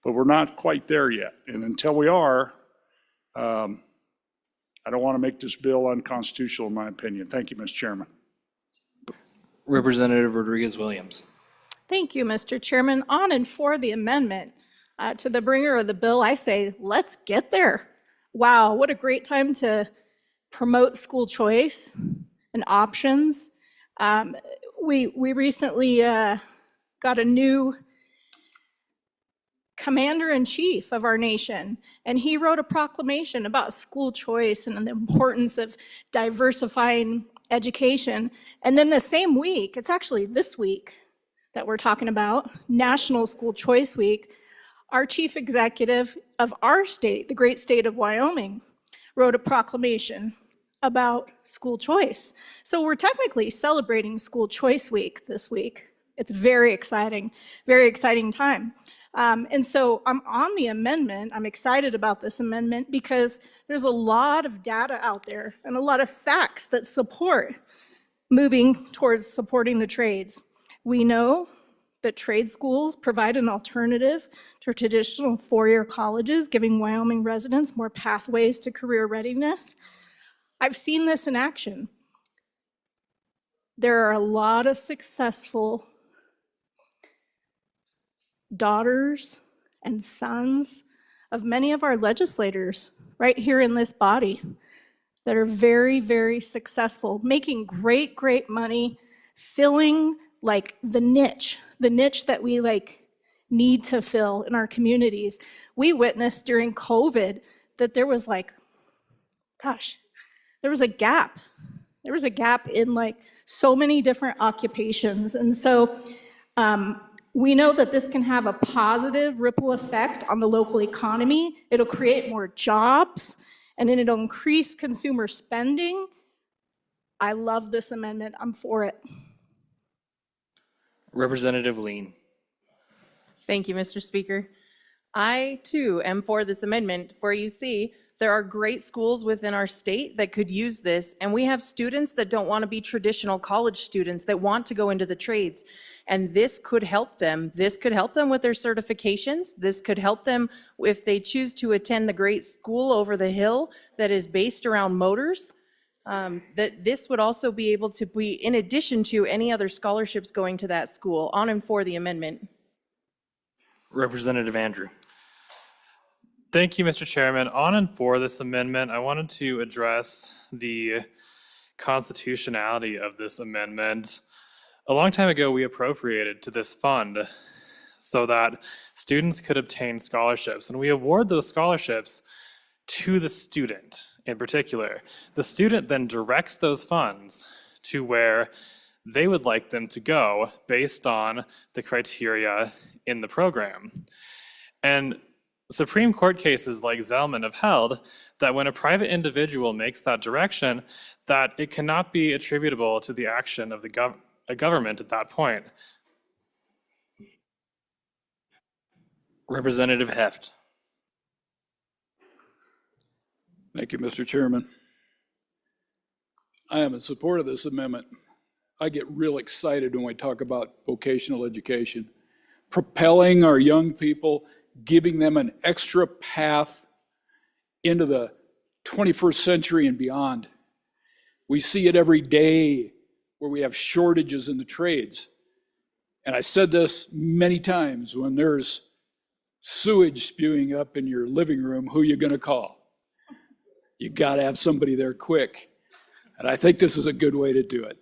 but we're not quite there yet. And until we are, I don't want to make this bill unconstitutional, in my opinion. Thank you, Mr. Chairman. Representative Rodriguez-Williams. Thank you, Mr. Chairman. On and for the amendment. To the bringer of the bill, I say, let's get there. Wow, what a great time to promote school choice and options. We recently got a new commander-in-chief of our nation, and he wrote a proclamation about school choice and the importance of diversifying education. And then the same week, it's actually this week that we're talking about, National School Choice Week, our chief executive of our state, the great state of Wyoming, wrote a proclamation about school choice. So we're technically celebrating School Choice Week this week. It's very exciting time. And so I'm on the amendment. I'm excited about this amendment because there's a lot of data out there and a lot of facts that support moving towards supporting the trades. We know that trade schools provide an alternative to traditional four-year colleges, giving Wyoming residents more pathways to career readiness. I've seen this in action. There are a lot of successful daughters and sons of many of our legislators right here in this body that are very, very successful, making great, great money, filling like the niche that we like need to fill in our communities. We witnessed during COVID that there was like, there was a gap. There was a gap in like so many different occupations. And so we know that this can have a positive ripple effect on the local economy. It'll create more jobs, and then it'll increase consumer spending. I love this amendment. I'm for it. Representative Lean. Thank you, Mr. Speaker. I, too, am for this amendment, for you see, there are great schools within our state that could use this, and we have students that don't want to be traditional college students that want to go into the trades, and this could help them. This could help them with their certifications. This could help them if they choose to attend the great school over the hill that is based around motors. That this would also be able to be in addition to any other scholarships going to that school. On and for the amendment. Representative Andrew. Thank you, Mr. Chairman. On and for this amendment, I wanted to address the constitutionality of this amendment. A long time ago, we appropriated to this fund so that students could obtain scholarships, and we award those scholarships to the student in particular. The student then directs those funds to where they would like them to go based on the criteria in the program. And Supreme Court cases like Zellman have held that when a private individual makes that direction, that it cannot be attributable to the action of the government at that point. Representative Heft. Thank you, Mr. Chairman. I am in support of this amendment. I get real excited when we talk about vocational education, propelling our young people, giving them an extra path into the 21st century and beyond. We see it every day where we have shortages in the trades. And I said this many times, when there's sewage spewing up in your living room, who are you going to call? You got to have somebody there quick. And I think this is a good way to do it.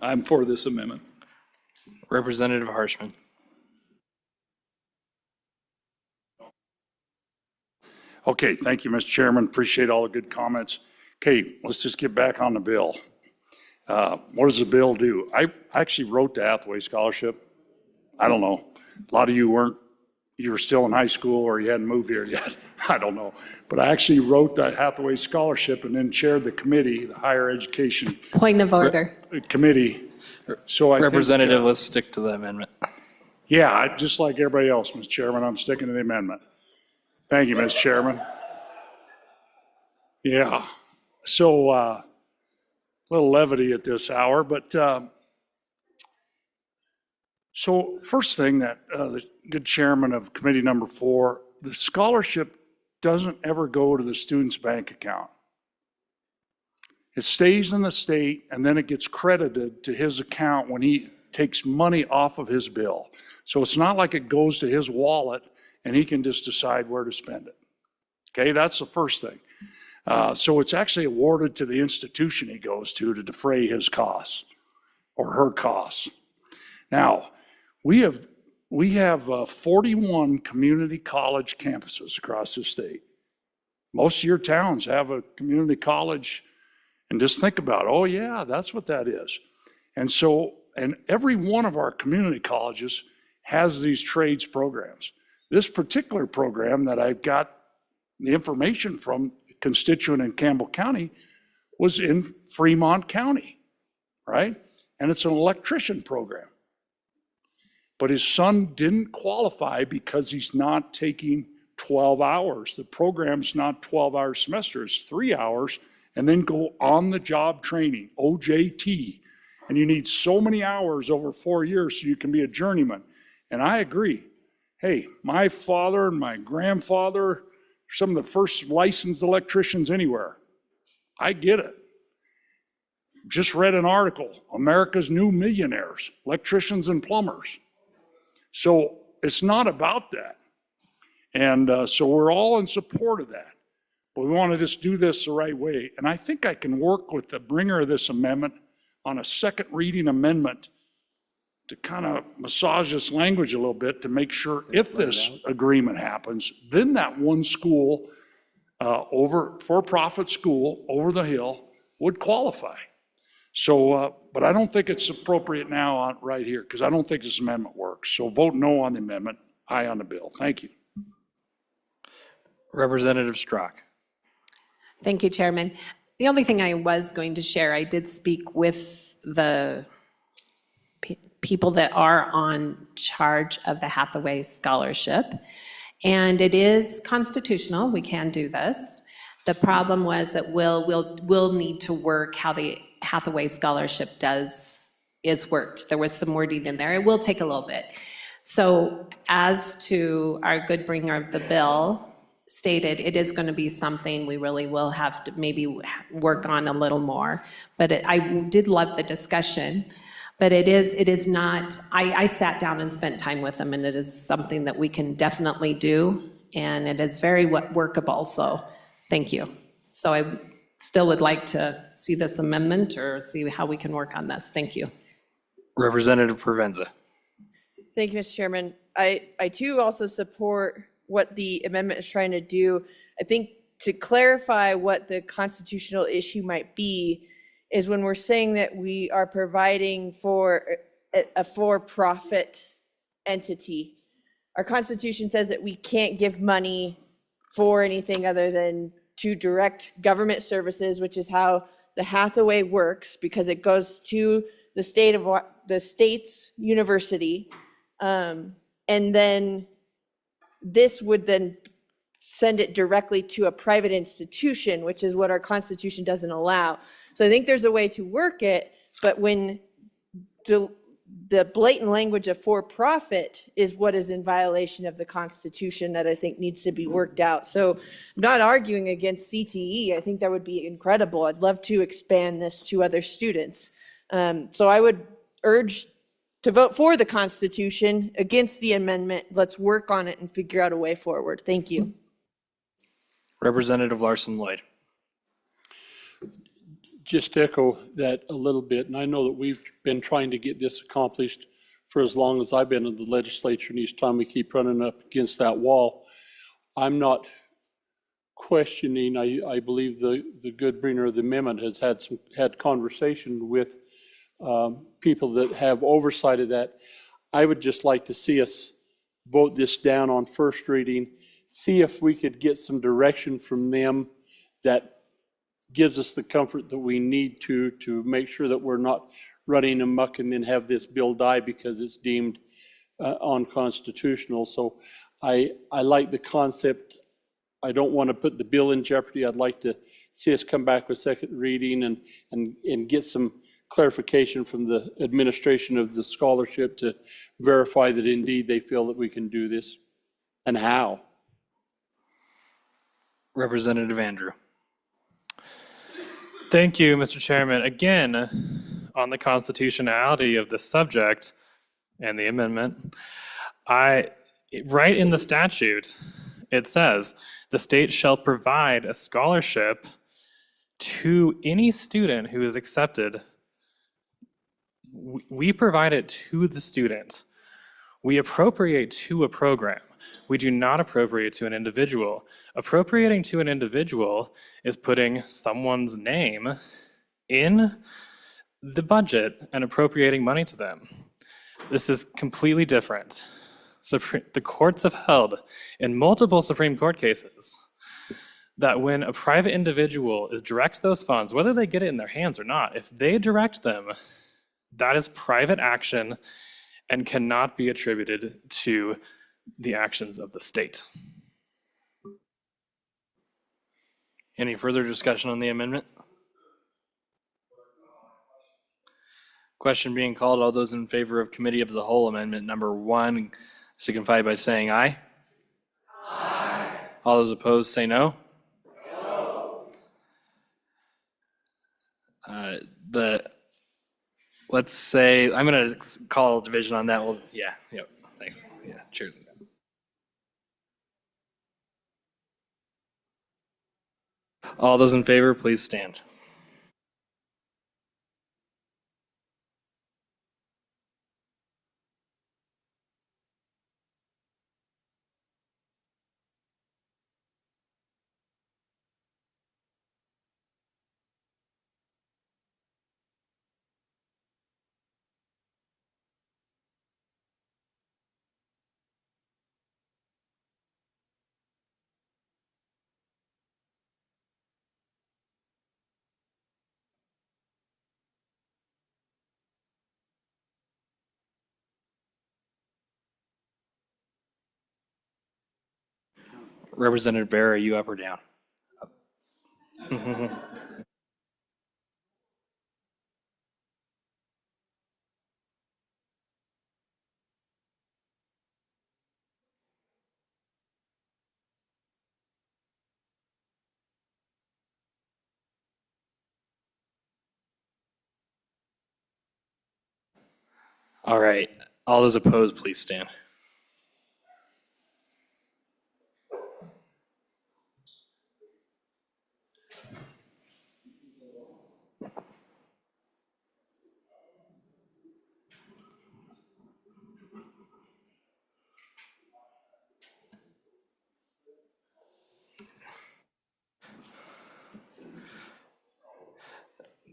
I'm for this amendment. Representative Harshman. Okay, thank you, Mr. Chairman. Appreciate all the good comments. Okay, let's just get back on the bill. What does the bill do? I actually wrote the Hathaway Scholarship. I don't know. A lot of you were still in high school or you hadn't moved here yet. I don't know. But I actually wrote the Hathaway Scholarship and then chaired the committee, the Higher Education Point of order. Committee. So I think, Representative, let's stick to the amendment. yeah, just like everybody else, Mr. Chairman, I'm sticking to the amendment. Thank you, Mr. Chairman. Yeah, so a little levity at this hour, but so first thing that the good chairman of committee number 4, the scholarship doesn't ever go to the student's bank account. It stays in the state and then it gets credited to his account when he takes money off of his bill. So it's not like it goes to his wallet and he can just decide where to spend it. Okay, that's the first thing. So it's actually awarded to the institution he goes to defray his costs or her costs. Now, we have 41 community college campuses across the state. Most of your towns have a community college, and just think about, oh yeah, that's what that is. And so, and every one of our community colleges has these trades programs. This particular program that I've got the information from, constituent in Campbell County, was in Fremont County, right? And it's an electrician program. But his son didn't qualify because he's not taking 12 hours. The program's not 12-hour semester, it's 3 hours, and then go on the job training, OJT. And you need so many hours over 4 years so you can be a journeyman. And I agree. Hey, my father and my grandfather, some of the first licensed electricians anywhere. I get it. Just read an article, America's New Millionaires, electricians and plumbers. So it's not about that. And so we're all in support of that. But we want to just do this the right way. And I think I can work with the bringer of this amendment on a second reading amendment to kind of massage this language a little bit to make sure if this agreement happens, then that one school, for-profit school over the hill would qualify. So, but I don't think it's appropriate now right here because I don't think this amendment works. So vote no on the amendment, aye on the bill. Thank you. Representative Strzok. Thank you, Chairman. The only thing I was going to share, I did speak with the people that are on charge of the Hathaway Scholarship, and it is constitutional. We can do this. The problem was that we'll need to work how the Hathaway Scholarship is worked. There was some wording in there. It will take a little bit. So as to our good bringer of the bill stated, it is going to be something we really will have to maybe work on a little more. But I did love the discussion. But it is not, I sat down and spent time with them, and it is something that we can definitely do, and it is very workable, so thank you. So I still would like to see this amendment or see how we can work on this. Thank you. Representative Provenza. Thank you, Mr. Chairman. I too also support what the amendment is trying to do. I think to clarify what the constitutional issue might be is when we're saying that we are providing for a for-profit entity. Our Constitution says that we can't give money for anything other than to direct government services, which is how the Hathaway works, because it goes to the state's university. And then this would then send it directly to a private institution, which is what our Constitution doesn't allow. So I think there's a way to work it, but when the blatant language of for-profit is what is in violation of the Constitution that I think needs to be worked out. So I'm not arguing against CTE. I think that would be incredible. I'd love to expand this to other students. So I would urge to vote for the Constitution, against the amendment. Let's work on it and figure out a way forward. Thank you. Representative Larson Lloyd. Just echo that a little bit, and I know that we've been trying to get this accomplished for as long as I've been in the legislature, and each time we keep running up against that wall. I'm not questioning, I believe the good bringer of the amendment has had conversation with people that have oversight of that. I would just like to see us vote this down on first reading, see if we could get some direction from them that gives us the comfort that we need to make sure that we're not running amok and then have this bill die because it's deemed unconstitutional. So I like the concept. I don't want to put the bill in jeopardy. I'd like to see us come back with second reading and get some clarification from the administration of the scholarship to verify that indeed they feel that we can do this and how. Representative Andrew. Thank you, Mr. Chairman. Again, on the constitutionality of the subject and the amendment, right in the statute, it says, the state shall provide a scholarship to any student who is accepted. We provide it to the student. We appropriate to a program. We do not appropriate to an individual. Appropriating to an individual is putting someone's name in the budget and appropriating money to them. This is completely different. The courts have held in multiple Supreme Court cases that when a private individual directs those funds, whether they get it in their hands or not, if they direct them, that is private action and cannot be attributed to the actions of the state. Any further discussion on the amendment? Question being called. All those in favor of Committee of the Whole Amendment number 1 signify by saying aye. Aye. All those opposed say no. No. Let's say, I'm going to call a division on that. Well, yeah, thanks. Yeah, cheers. All those in favor, please stand. Representative Bear, are you up or down? All right. All those opposed, please stand.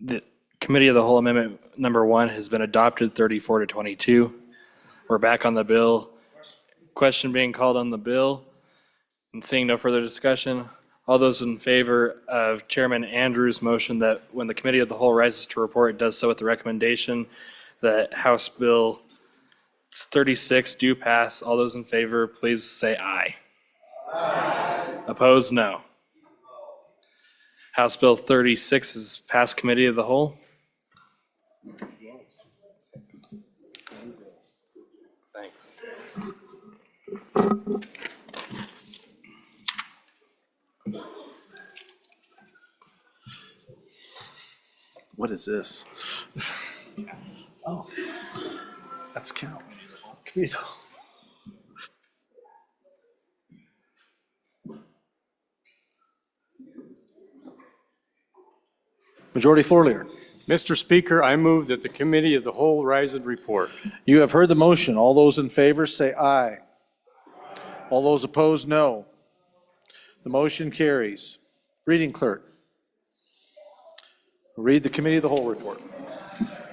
The Committee of the Whole Amendment number 1 has been adopted 34-22. We're back on the bill. Question being called on the bill. And seeing no further discussion, all those in favor of Chairman Andrews' motion that when the Committee of the Whole rises to report, it does so with the recommendation that House Bill 36 do pass. All those in favor, please say aye. Aye. Opposed, no. House Bill 36 is passed Committee of the Whole. Thanks. What is this? Oh, that's count. Committee of the Whole. Majority Floor Leader. Mr. Speaker, I move that the Committee of the Whole rise and report. You have heard the motion. All those in favor say aye. All those opposed, no. The motion carries. Reading clerk. Read the committee of the whole report.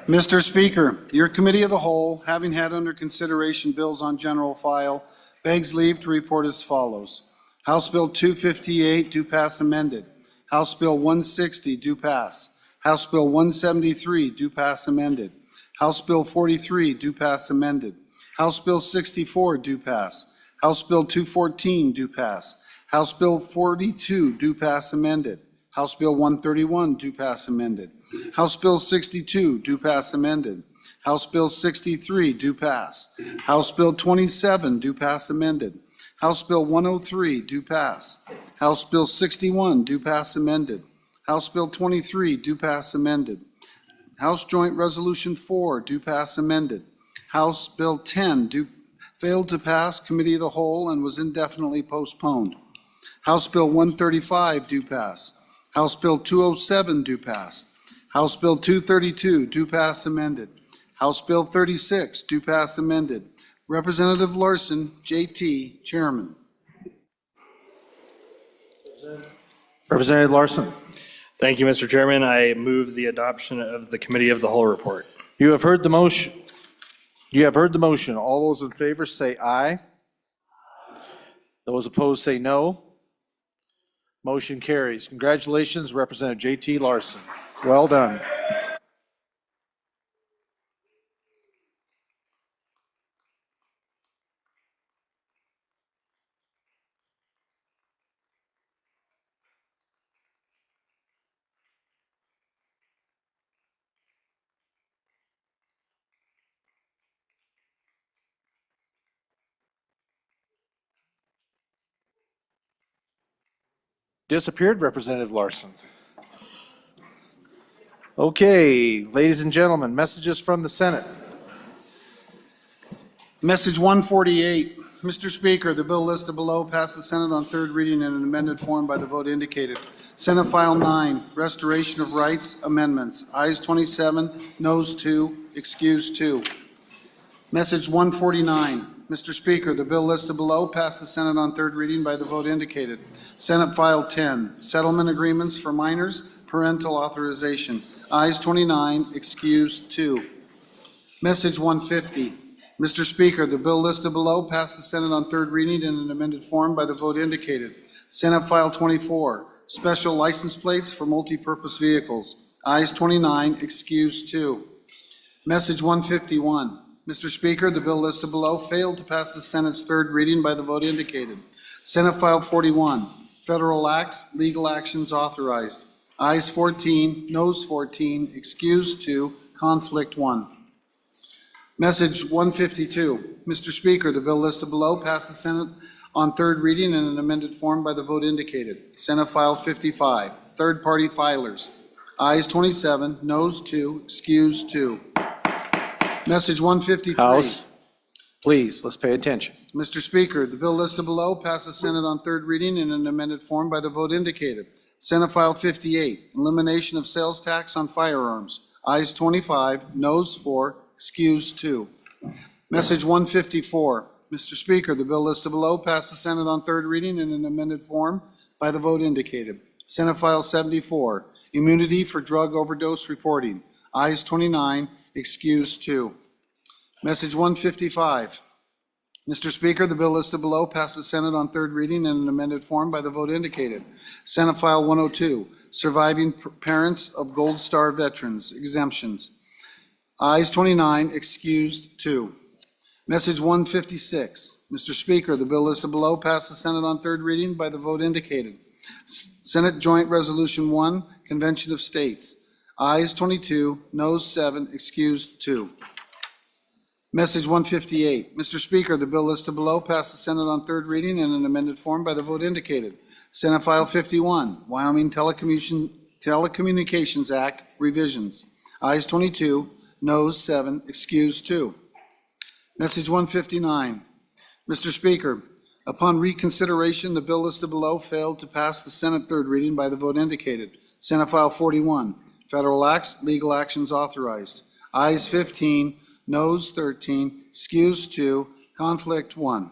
Mr. Speaker, your committee of the whole, having had under consideration bills on general file, begs leave to report as follows. House Bill 258, do pass amended. House Bill 160, do pass. House Bill 173, do pass amended. House Bill 43, do pass amended. House Bill 64, do pass. House Bill 214, do pass. House Bill 42, do pass amended. House Bill 131, do pass amended. House Bill 62, do pass amended. House Bill 63, do pass. House Bill 27, do pass amended. House Bill 103, do pass. House Bill 61, do pass amended. House Bill 23, do pass amended. House Joint Resolution 4, do pass amended. House Bill 10, failed to pass committee of the whole and was indefinitely postponed. House Bill 135, do pass. House Bill 207, do pass. House Bill 232, do pass amended. House Bill 36, do pass amended. Representative Larson, JT, Chairman. Representative Larson. Thank you, Mr. Chairman. I move the adoption of the committee of the whole report. You have heard the motion. You have heard the motion. All those in favor say aye. Those opposed say no. Motion carries. Congratulations, Representative J.T. Larson. Well done. Disappeared, Representative Larson. Okay, ladies and gentlemen, messages from the Senate. Message 148. Mr. Speaker, the bill listed below passed the Senate on third reading in an amended form by the vote indicated. Senate File 9, Restoration of Rights Amendments. Ayes 27, noes 2, excused 2. Message 149. Mr. Speaker, the bill listed below passed the Senate on third reading by the vote indicated. Senate File 10, Settlement Agreements for Minors, Parental Authorization. Ayes 29, excused 2. Message 150. Mr. Speaker, the bill listed below passed the Senate on third reading in an amended form by the vote indicated. Senate File 24, Special License Plates for Multi-Purpose Vehicles. Ayes 29, excused 2. Message 151. Mr. Speaker, the bill listed below failed to pass the Senate's third reading by the vote indicated. Senate File 41, Federal Acts, Legal Actions Authorized. Ayes 14, noes 14, excused 2, conflict 1. Message 152. Mr. Speaker, the bill listed below passed the Senate on third reading in an amended form by the vote indicated. Senate File 55, Third-Party Filers. Ayes 27, noes 2, excused 2. Message 153. House, please, let's pay attention. Mr. Speaker, the bill listed below passed the Senate on third reading in an amended form by the vote indicated. Senate File 58, Elimination of Sales Tax on Firearms. Ayes 25, noes 4, excused 2. Message 154. Mr. Speaker, the bill listed below passed the Senate on third reading in an amended form by the vote indicated. Senate File 74, Immunity for Drug Overdose Reporting. Ayes 29, excused 2. Message 155. Mr. Speaker, the bill listed below passed the Senate on third reading in an amended form by the vote indicated. Senate File 102, Surviving Parents of Gold Star Veterans, Exemptions. Ayes 29, excused 2. Message 156. Mr. Speaker, the bill listed below passed the Senate on third reading by the vote indicated. Senate Joint Resolution 1, Convention of States. Ayes 22, noes 7, excused 2. Message 158. Mr. Speaker, the bill listed below passed the Senate on third reading in an amended form by the vote indicated. Senate File 51, Wyoming Telecommunications Act Revisions. Ayes 22, noes 7, excused 2. Message 159. Mr. Speaker, upon reconsideration, the bill listed below failed to pass the Senate third reading by the vote indicated. Senate File 41, Federal Acts, Legal Actions Authorized. Ayes 15, noes 13, excused 2, conflict 1.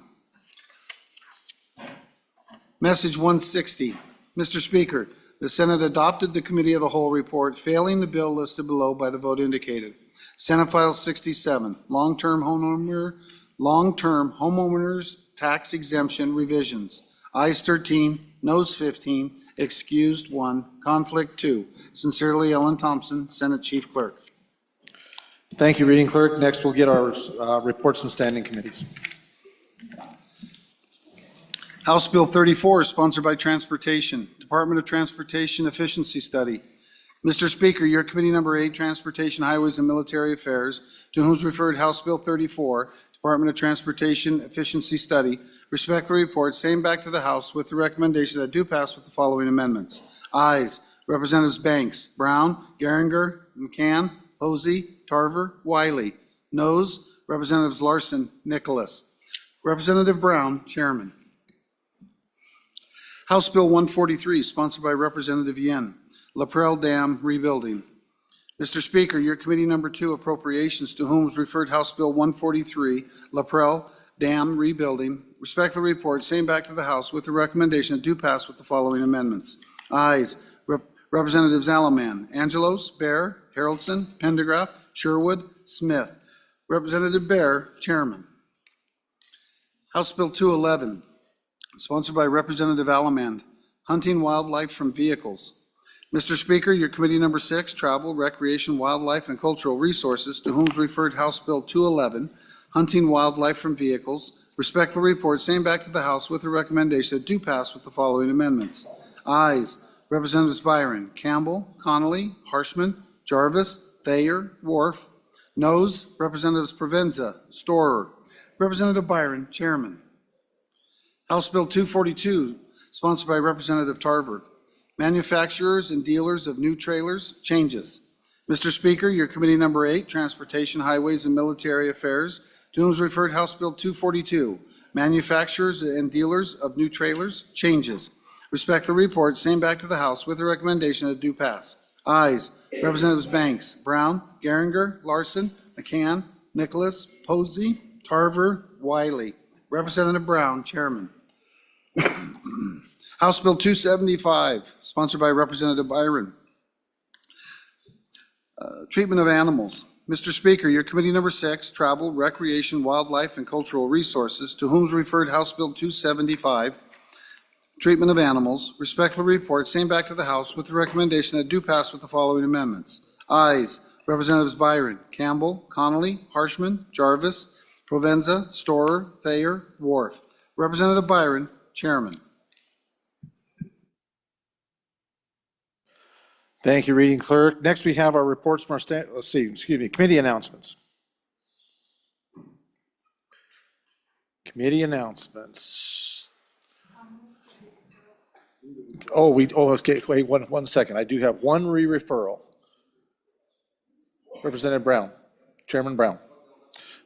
Message 160. Mr. Speaker, the Senate adopted the Committee of the Whole report, failing the bill listed below by the vote indicated. Senate File 67, long-term homeowners tax exemption revisions. Ayes 13, noes 15, excused 1, conflict 2. Sincerely, Ellen Thompson, Senate Chief Clerk. Thank you, Reading Clerk. Next, we'll get our reports from standing committees. House Bill 34 is sponsored by Transportation, Department of Transportation Efficiency Study. Mr. Speaker, your Committee Number 8, Transportation, Highways, and Military Affairs, to whom is referred House Bill 34, Department of Transportation Efficiency Study, respectfully report, same back to the House with the recommendation that do pass with the following amendments. Ayes, Representatives Banks, Brown, Geringer, McCann, Posey, Tarver, Wiley. Noes, Representatives Larson, Nicholas. Representative Brown, Chairman. House Bill 143, sponsored by Representative Yen, LaPrelle Dam rebuilding. Mr. Speaker, your Committee Number 2, Appropriations, to whom is referred House Bill 143, LaPrelle Dam rebuilding, respectfully report, same back to the House with the recommendation that do pass with the following amendments. Ayes, Representatives Alaman, Angelos, Bear, Haroldson, Pendergraft, Sherwood, Smith. Representative Bear, Chairman. House Bill 211, sponsored by Representative Alaman, hunting wildlife from vehicles. Mr. Speaker, your Committee Number 6, Travel, Recreation, Wildlife, and Cultural Resources, to whom is referred House Bill 211, hunting wildlife from vehicles, respectfully report, same back to the House with a recommendation that do pass with the following amendments. Ayes, Representatives Byron, Campbell, Connolly, Harshman, Jarvis, Thayer, Wharf. Noes, Representatives Provenza, Storer. Representative Byron, Chairman. House Bill 242, sponsored by Representative Tarver. Manufacturers and dealers of new trailers, changes. Mr. Speaker, your Committee Number 8, Transportation, Highways, and Military Affairs, to whom is referred House Bill 242, Manufacturers and dealers of new trailers, changes. Respectfully report, same back to the House with a recommendation that do pass. Ayes, Representatives Banks, Brown, Geringer, Larson, McCann, Nicholas, Posey, Tarver, Wiley. Representative Brown, Chairman. House Bill 275, sponsored by Representative Byron. Treatment of animals. Mr. Speaker, your Committee Number 6, Travel, Recreation, Wildlife, and Cultural Resources, to whom is referred House Bill 275, Treatment of Animals, respectfully report, same back to the House with the recommendation that do pass with the following amendments. Ayes, Representatives Byron, Campbell, Connolly, Harshman, Jarvis, Provenza, Storer, Thayer, Wharf. Representative Byron, Chairman. Thank you, Reading Clerk. Next, we have our reports from our, committee announcements. Committee announcements. Okay, wait, one second. I do have one re-referral. Representative Brown, Chairman Brown.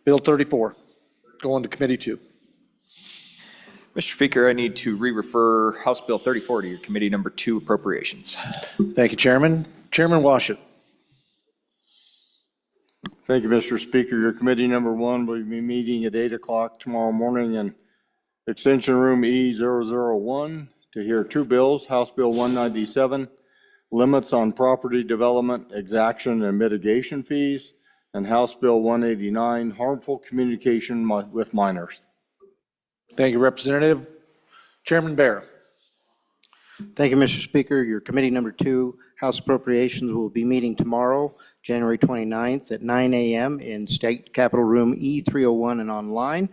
Bill 34, going to Committee 2. Mr. Speaker, I need to re-refer House Bill 34 to your Committee Number 2, Appropriations. Thank you, Chairman. Chairman Washut. Thank you, Mr. Speaker. Your Committee Number 1 will be meeting at 8 o'clock tomorrow morning in Extension Room E001 to hear two bills, House Bill 197, Limits on Property Development, Exaction, and Mitigation Fees, and House Bill 189, Harmful Communication with Minors. Thank you, Representative. Chairman Bear. Thank you, Mr. Speaker. Your Committee Number 2, House Appropriations, will be meeting tomorrow, January 29th at 9 a.m. in State Capitol Room E301 and online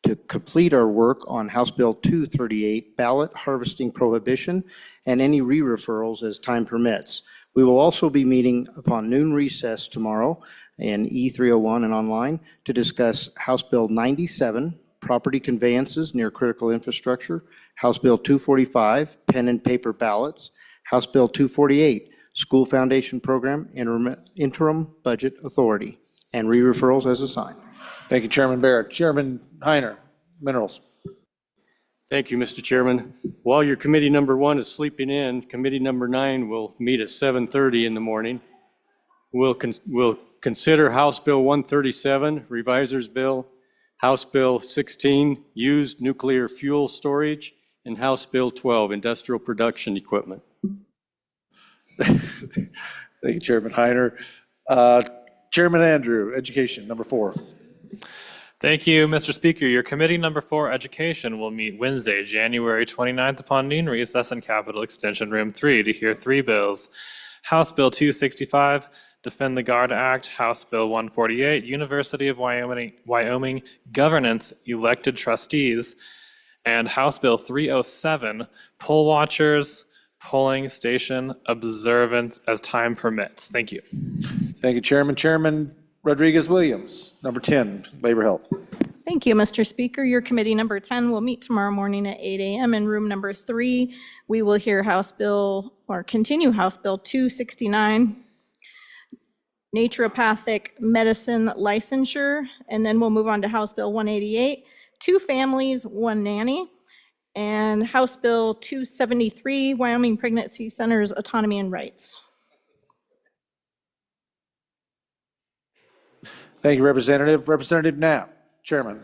to complete our work on House Bill 238, Ballot Harvesting Prohibition, and any re-referrals as time permits. We will also be meeting upon noon recess tomorrow in E301 and online to discuss House Bill 97, Property Conveyances Near Critical Infrastructure, House Bill 245, Pen and Paper Ballots, House Bill 248, School Foundation Program, Interim Budget Authority, and re-referrals as assigned. Thank you, Chairman Bear. Chairman Heiner, Minerals. Thank you, Mr. Chairman. While your Committee Number 1 is sleeping in, Committee Number 9 will meet at 7:30 in the morning. We'll consider House Bill 137, Revisor's Bill, House Bill 16, Used Nuclear Fuel Storage, and House Bill 12, industrial production equipment. Thank you, Chairman Heiner. Chairman Andrew, Education, number 4. Thank you, Mr. Speaker. Your committee number 4, Education, will meet Wednesday, January 29th upon noon recess in Capitol Extension Room 3 to hear 3 bills. House Bill 265, Defend the Guard Act, House Bill 148, University of Wyoming Governance Elected Trustees, and House Bill 307, Poll Watchers, Polling Station Observance as Time Permits. Thank you. Thank you, Chairman. Chairman Rodriguez-Williams, number 10, Labor Health. Thank you, Mr. Speaker. Your committee number 10 will meet tomorrow morning at 8 a.m. in room number 3. We will hear continue House Bill 269, naturopathic medicine licensure, and then we'll move on to House Bill 188, 2 families, 1 nanny, and House Bill 273, Wyoming Pregnancy Centers Autonomy and Rights. Thank you, Representative. Representative Knapp, Chairman.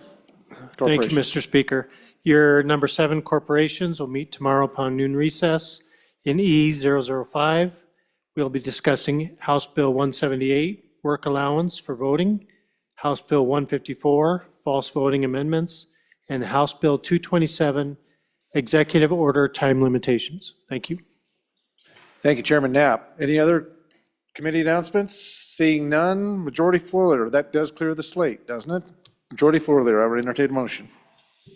Thank you, Mr. Speaker. Your number 7 corporations will meet tomorrow upon noon recess in E005. We'll be discussing House Bill 178, work allowance for voting, House Bill 154, false voting amendments, and House Bill 227, executive order time limitations. Thank you. Thank you, Chairman Knapp. Any other committee announcements? Seeing none, majority floor leader. That does clear the slate, doesn't it? Majority floor leader, I would entertain a motion.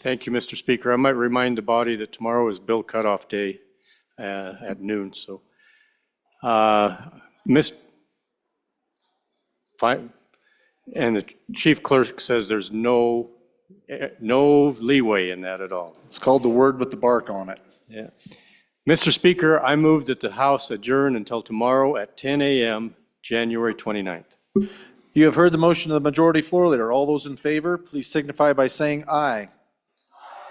Thank you, Mr. Speaker. I might remind the body that tomorrow is bill cutoff day at noon, so. And the chief clerk says there's no leeway in that at all. It's called the word with the bark on it. Yeah. Mr. Speaker, I move that the House adjourn until tomorrow at 10 a.m., January 29th. You have heard the motion of the majority floor leader. All those in favor, please signify by saying aye.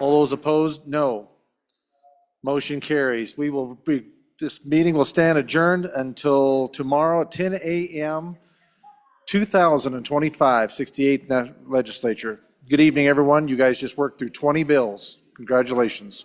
All those opposed, no. Motion carries. This meeting will stand adjourned until tomorrow at 10 a.m., 2025, 68th Legislature. Good evening, everyone. You guys just worked through 20 bills. Congratulations.